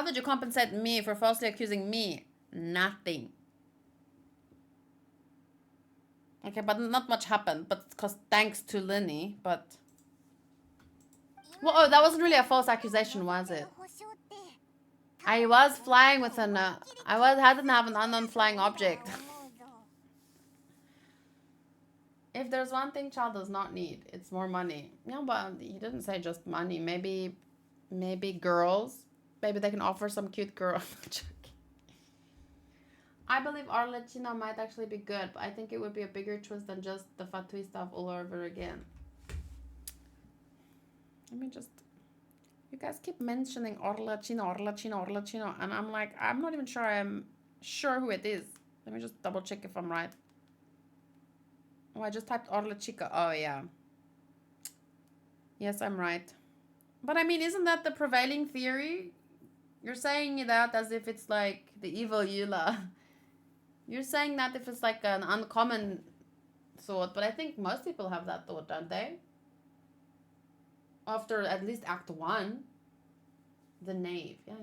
A: did you compensate me for falsely accusing me? Nothing. Okay, but not much happened, but because thanks to Linny, but... Well, oh, that wasn't really a false accusation, was it?
C: 保証って。
A: I was flying with an... hadn't have an unknown flying object. If there's one thing Child does not need, it's more money. Yeah, but he didn't say just money. Maybe girls. Maybe they can offer some cute girl. I believe Arlecchino might actually be good, but I think it would be a bigger twist than just the Fatui stuff all over again. Let me just... You guys keep mentioning Arlecchino, and I'm like, I'm not even sure I'm sure who it is. Let me just double check if I'm right. Oh, I just typed Arlechica. Oh, yeah. Yes, I'm right. But I mean, isn't that the prevailing theory? You're saying that as if it's like the evil Eula. You're saying that if it's like an uncommon thought, but I think most people have that thought, don't they? After at least Act 1. The knave. Yeah.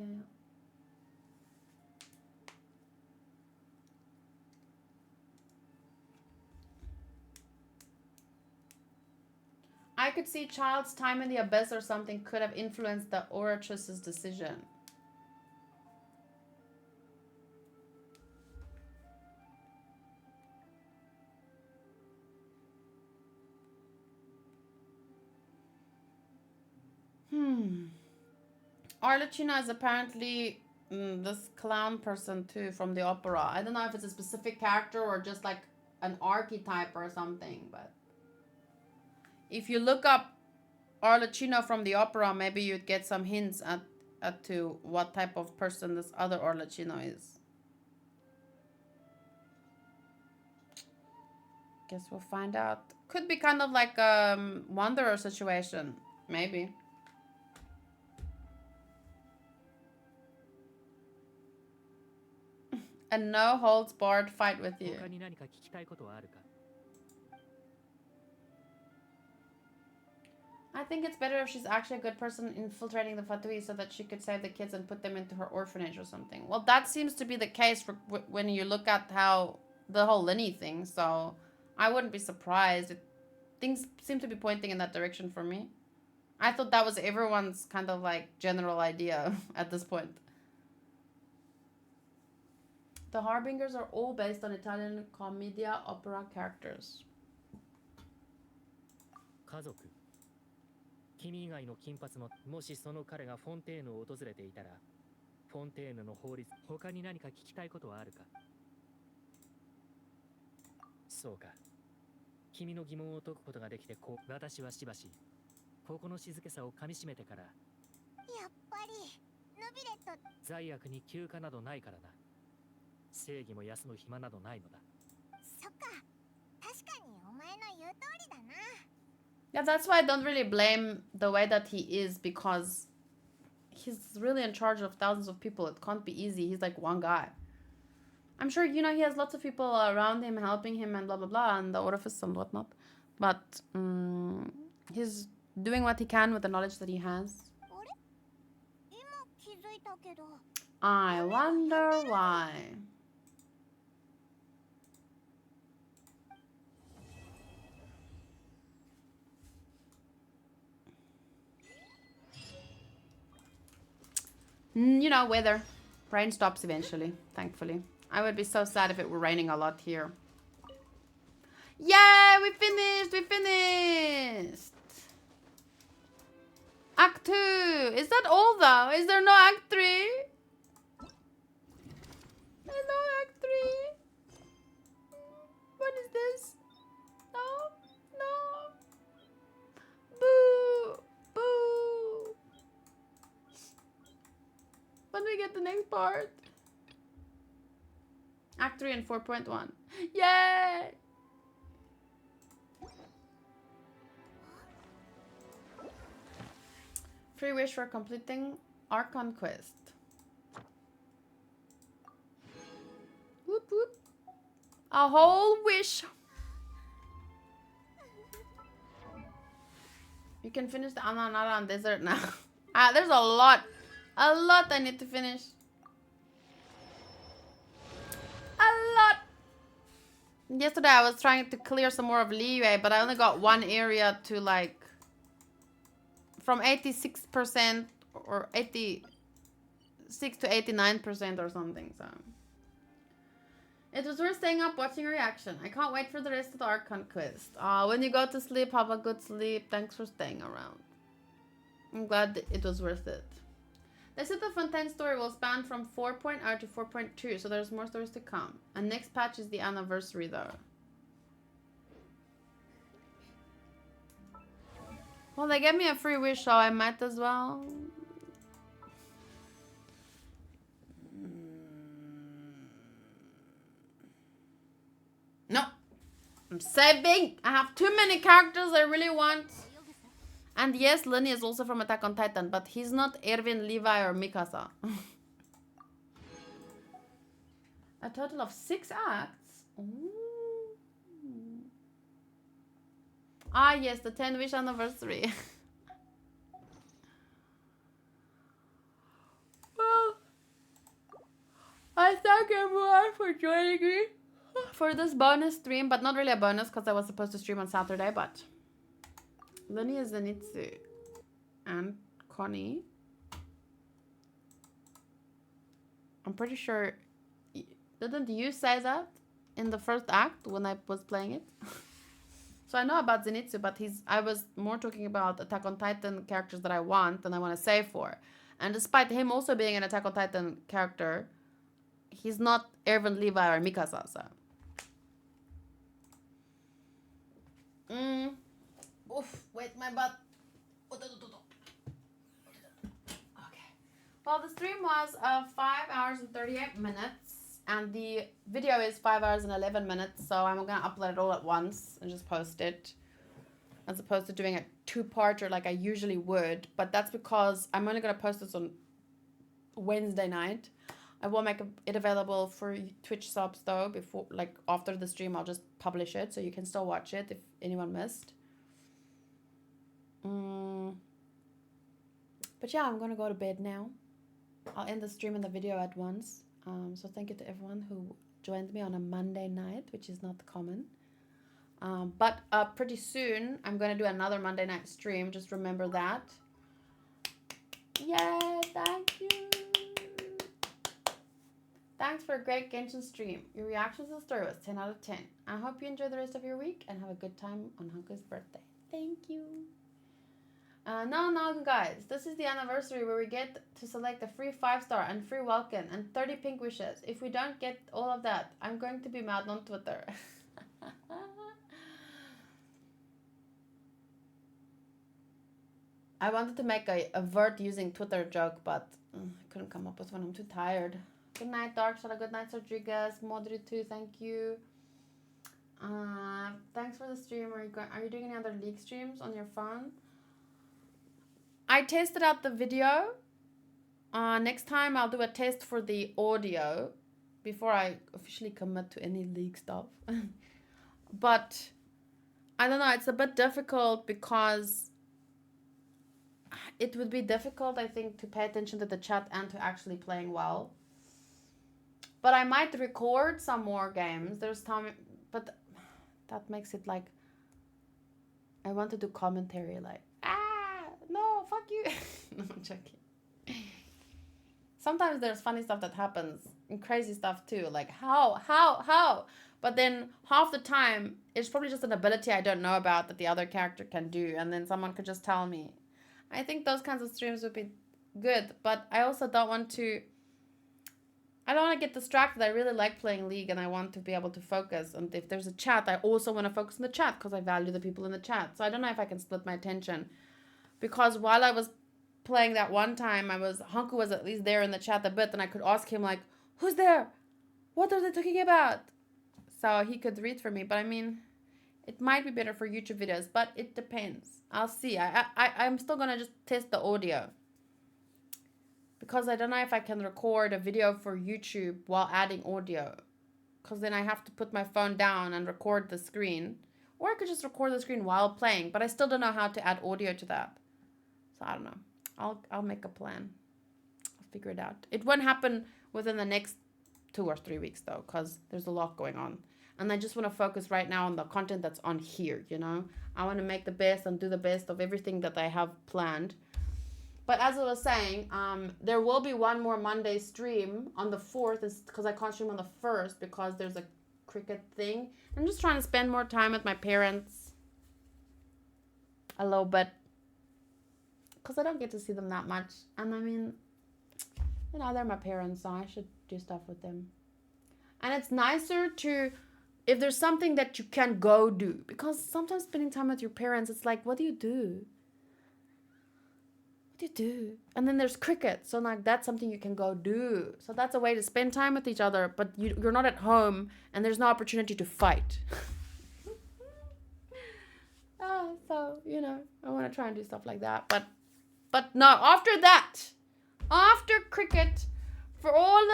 A: could see child's time in the abyss or something could have influenced the oratress's decision. Arlecchino is apparently this clown person too from the opera. I don't know if it's a specific character or just like an archetype or something, but if you look up Arlecchino from the opera, maybe you'd get some hints at to what type of person this other Arlecchino is. Guess we'll find out. Could be kind of like a wanderer situation, maybe. A no holds barred fight with you.
F: 他に何か聞きたいことはあるか
A: I think it's better if she's actually a good person infiltrating the Fatui so that she could save the kids and put them into her orphanage or something. Well, that seems to be the case for when you look at how the whole Linny thing, so I wouldn't be surprised. Things seem to be pointing in that direction for me. I thought that was everyone's kind of like general idea at this point. The Harbingers are all based on Italian commedia opera characters.
F: 家族君以外の金髪のもしその彼がフォンテーヌを訪れていたらフォンテーヌの法律他に何か聞きたいことはあるかそうか君の疑問を解くことができて私はしばしここの静けさをかみしめてから
C: やっぱりヌビレット
F: 罪悪に休暇などないからな正義も休む暇などないのだ
C: そっか確かにお前の言う通りだな
A: Yeah, that's why I don't really blame the way that he is, because he's really in charge of thousands of people. It can't be easy. He's like one guy. I'm sure, you know, he has lots of people around him helping him and blah, blah, blah, and the orifice and whatnot. But he's doing what he can with the knowledge that he has. I wonder why. You know, weather. Rain stops eventually, thankfully. I would be so sad if it were raining a lot here. Yay! We finished! We finished! Act 2! Is that all though? Is there no Act 3? There's no Act 3? What is this? No? No? Boo! Boo! When do we get the next part? Act 3 and 4.1. Yay! Free wish for completing Archon quest. Whoop whoop. A whole wish. You can finish the Ananaran desert now. There's a lot I need to finish. A lot. Yesterday I was trying to clear some more of Liyue, but I only got one area to like from 86% or 86 to 89% or something, so it was worth staying up watching a reaction. I can't wait for the rest of the Archon quest. When you go to sleep, have a good sleep. Thanks for staying around. I'm glad that it was worth it. They said the Fontaine story will span from 4.0 to 4.2, so there's more stories to come. And next patch is the anniversary though. Well, they gave me a free wish, so I might as well. No. I'm saving. I have too many characters I really want. And yes, Lenny is also from Attack on Titan, but he's not Erwin, Levi, or Mikasa. A total of 6 acts. Ooh. Ah, yes, the 10 wish anniversary. Well, I thank everyone for joining me for this bonus stream, but not really a bonus because I was supposed to stream on Saturday, but Linnea Zenitsu and Connie. I'm pretty sure. Didn't you say that in the first act when I was playing it? So I know about Zenitsu, but I was more talking about Attack on Titan characters that I want and I want to save for. And despite him also being an Attack on Titan character, he's not Erwin Levi or Mikasa. So. Oof, wait, my butt. Okay. Well, the stream was 5 hours and 38 minutes, and the video is 5 hours and 11 minutes, so I'm gonna upload it all at once and just post it, as opposed to doing a two-parter like I usually would. But that's because I'm only gonna post this on Wednesday night. I will make it available for Twitch subs though, before, like after the stream. I'll just publish it so you can still watch it if anyone missed. But yeah, I'm gonna go to bed now. I'll end the stream and the video at once. So thank you to everyone who joined me on a Monday night, which is not common. But pretty soon I'm gonna do another Monday night stream. Just remember that. Yay! Thank you. Thanks for a great Genshin stream. Your reactions to the story was 10 out of 10. I hope you enjoy the rest of your week and have a good time on Hanku's birthday. Thank you. No, guys. This is the anniversary where we get to select a free 5-star and free welcome and 30 pink wishes. If we don't get all of that, I'm going to be mad on Twitter. I wanted to make a word using Twitter joke, but I couldn't come up with one. I'm too tired. Good night, Dark Shadow. Good night, Rodriguez. Modri too. Thank you. Thanks for the stream. Are you doing any other League streams on your phone? I tested out the video. Next time I'll do a test for the audio before I officially commit to any League stuff. But I don't know. It's a bit difficult because it would be difficult, I think, to pay attention to the chat and to actually playing well. But I might record some more games. There's time, but that makes it like I want to do commentary like, no, fuck you. No, I'm joking. Sometimes there's funny stuff that happens and crazy stuff too. Like, how? But then half the time, it's probably just an ability I don't know about that the other character can do. And then someone could just tell me. I think those kinds of streams would be good. But I also don't want to get distracted. I really like playing League and I want to be able to focus. And if there's a chat, I also want to focus on the chat because I value the people in the chat. So I don't know if I can split my attention. Because while I was playing that one time, Hanku was at least there in the chat a bit, and I could ask him like, who's there? What are they talking about? So he could read for me. But I mean, it might be better for YouTube videos, but it depends. I'll see. I'm still gonna just test the audio. Because I don't know if I can record a video for YouTube while adding audio. Because then I have to put my phone down and record the screen. Or I could just record the screen while playing, but I still don't know how to add audio to that. So I don't know. I'll make a plan. I'll figure it out. It won't happen within the next 2 or 3 weeks though, because there's a lot going on. And I just want to focus right now on the content that's on here, you know? I want to make the best and do the best of everything that I have planned. But as I was saying, there will be one more Monday stream on the 4th, because I can't stream on the 1st because there's a cricket thing. I'm just trying to spend more time with my parents. A little bit. Because I don't get to see them that much. And I mean, you know, they're my parents, so I should do stuff with them. And it's nicer to, if there's something that you can go do. Because sometimes spending time with your parents, it's like, what do you do? What do you do? And then there's cricket. So like that's something you can go do. So that's a way to spend time with each other. But you're not at home and there's no opportunity to fight. So, you know, I want to try and do stuff like that. But no, after that, after cricket, for all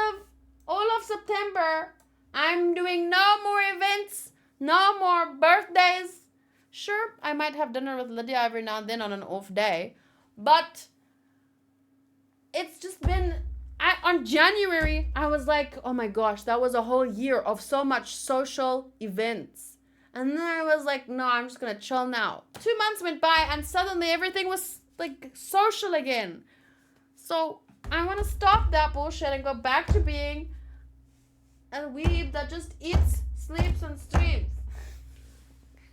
A: of September, I'm doing no more events, no more birthdays. Sure, I might have dinner with Lydia every now and then on an off day. But it's just been, on January, I was like, oh my gosh, that was a whole year of so much social events. And then I was like, no, I'm just gonna chill now. 2 months went by and suddenly everything was like social again. So I want to stop that bullshit and go back to being a weeb that just eats, sleeps, and streams.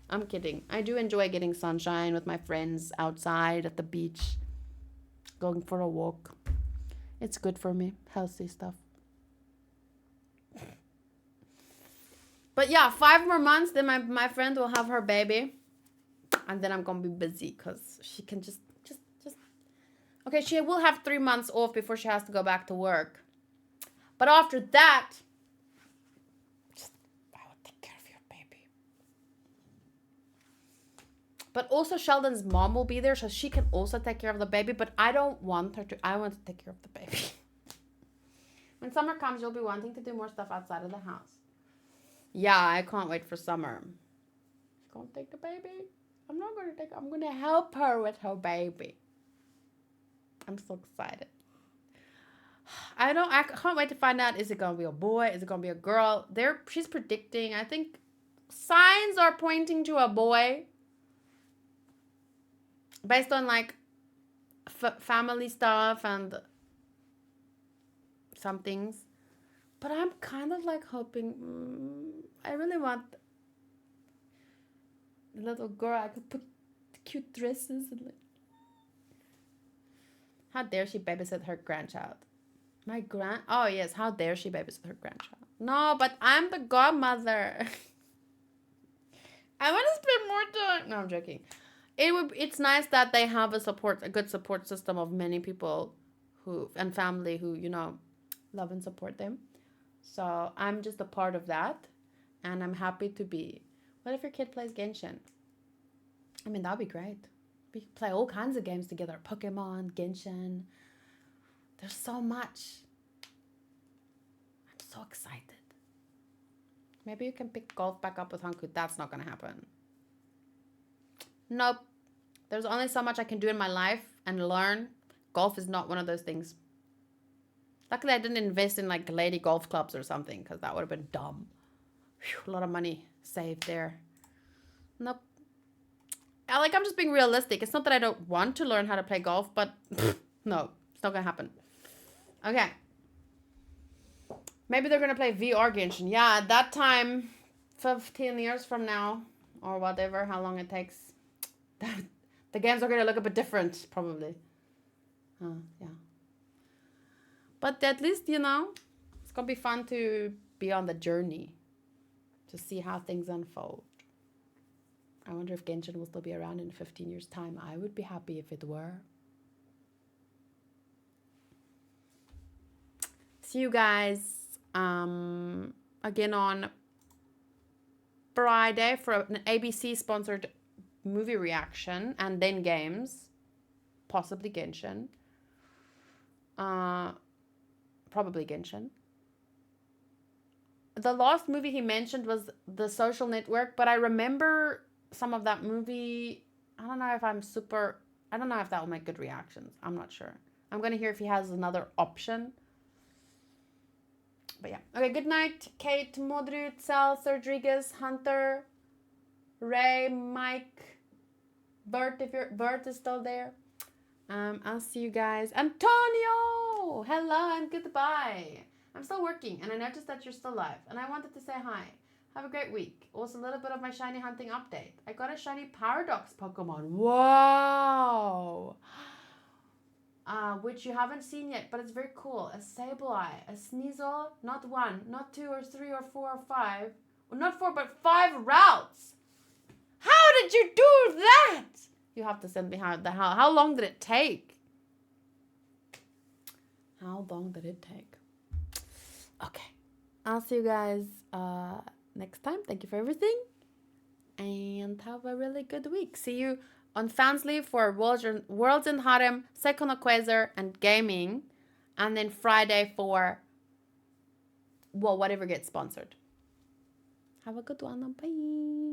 A: I'm kidding. I do enjoy getting sunshine with my friends outside at the beach, going for a walk. It's good for me. Healthy stuff. But yeah, 5 more months, then my friend will have her baby. And then I'm going to be busy because she can just... Okay, she will have 3 months off before she has to go back to work. But after that, I will take care of your baby. But also Sheldon's mom will be there, so she can also take care of the baby. But I don't want her to. I want to take care of the baby. When summer comes, you'll be wanting to do more stuff outside of the house. Yeah, I can't wait for summer. She's going to take the baby. I'm not going to take... I'm going to help her with her baby. I'm so excited. I can't wait to find out, is it going to be a boy? Is it going to be a girl? She's predicting. I think signs are pointing to a boy. Based on like family stuff and some things. But I'm kind of like hoping, I really want a little girl. I could put cute dresses and like. How dare she babysit her grandchild? Oh yes, how dare she babysit her grandchild? No, but I'm the godmother. I want to spend more time. No, I'm joking. It's nice that they have a good support system of many people and family who, love and support them. So I'm just a part of that, and I'm happy to be. What if your kid plays Genshin? I mean, that'd be great. We could play all kinds of games together. Pokemon, Genshin. There's so much. I'm so excited. Maybe you can pick golf back up with Hanku. That's not going to happen. Nope. There's only so much I can do in my life and learn. Golf is not one of those things. Luckily, I didn't invest in like lady golf clubs or something, because that would have been dumb. Whew, a lot of money saved there. Nope. I'm just being realistic. It's not that I don't want to learn how to play golf, but no, it's not going to happen. Okay. Maybe they're going to play VR Genshin. Yeah, at that time, 15 years from now, or whatever, how long it takes, the games are going to look a bit different, probably. Yeah. But at least, it's going to be fun to be on the journey, to see how things unfold. I wonder if Genshin will still be around in 15 years' time. I would be happy if it were. See you guys again on Friday for an ABC-sponsored movie reaction, and then games. Possibly Genshin. Probably Genshin. The last movie he mentioned was The Social Network, but I remember some of that movie. I don't know if that will make good reactions. I'm not sure. I'm going to hear if he has another option. But yeah. Okay, good night. Kate, Modrut, Sal, Rodriguez, Hunter, Ray, Mike, Bert, if Bert is still there. I'll see you guys. Antonio! Hello and goodbye. I'm still working, and I noticed that you're still live, and I wanted to say hi. Have a great week. Also, a little bit of my shiny hunting update. I got a shiny Paradox Pokemon. Wow! Which you haven't seen yet, but it's very cool. A Sableye, a Sneasel, not 1, not 2 or 3 or 4 or 5. Well, not 4, but 5 routes. How did you do that? You have to send me how long did it take? How long did it take? Okay. I'll see you guys next time. Thank you for everything. And have a really good week. See you on Fansly for Worlds in Harem, Second Quasar, and Gaming. And then Friday for, whatever gets sponsored. Have a good one. Bye.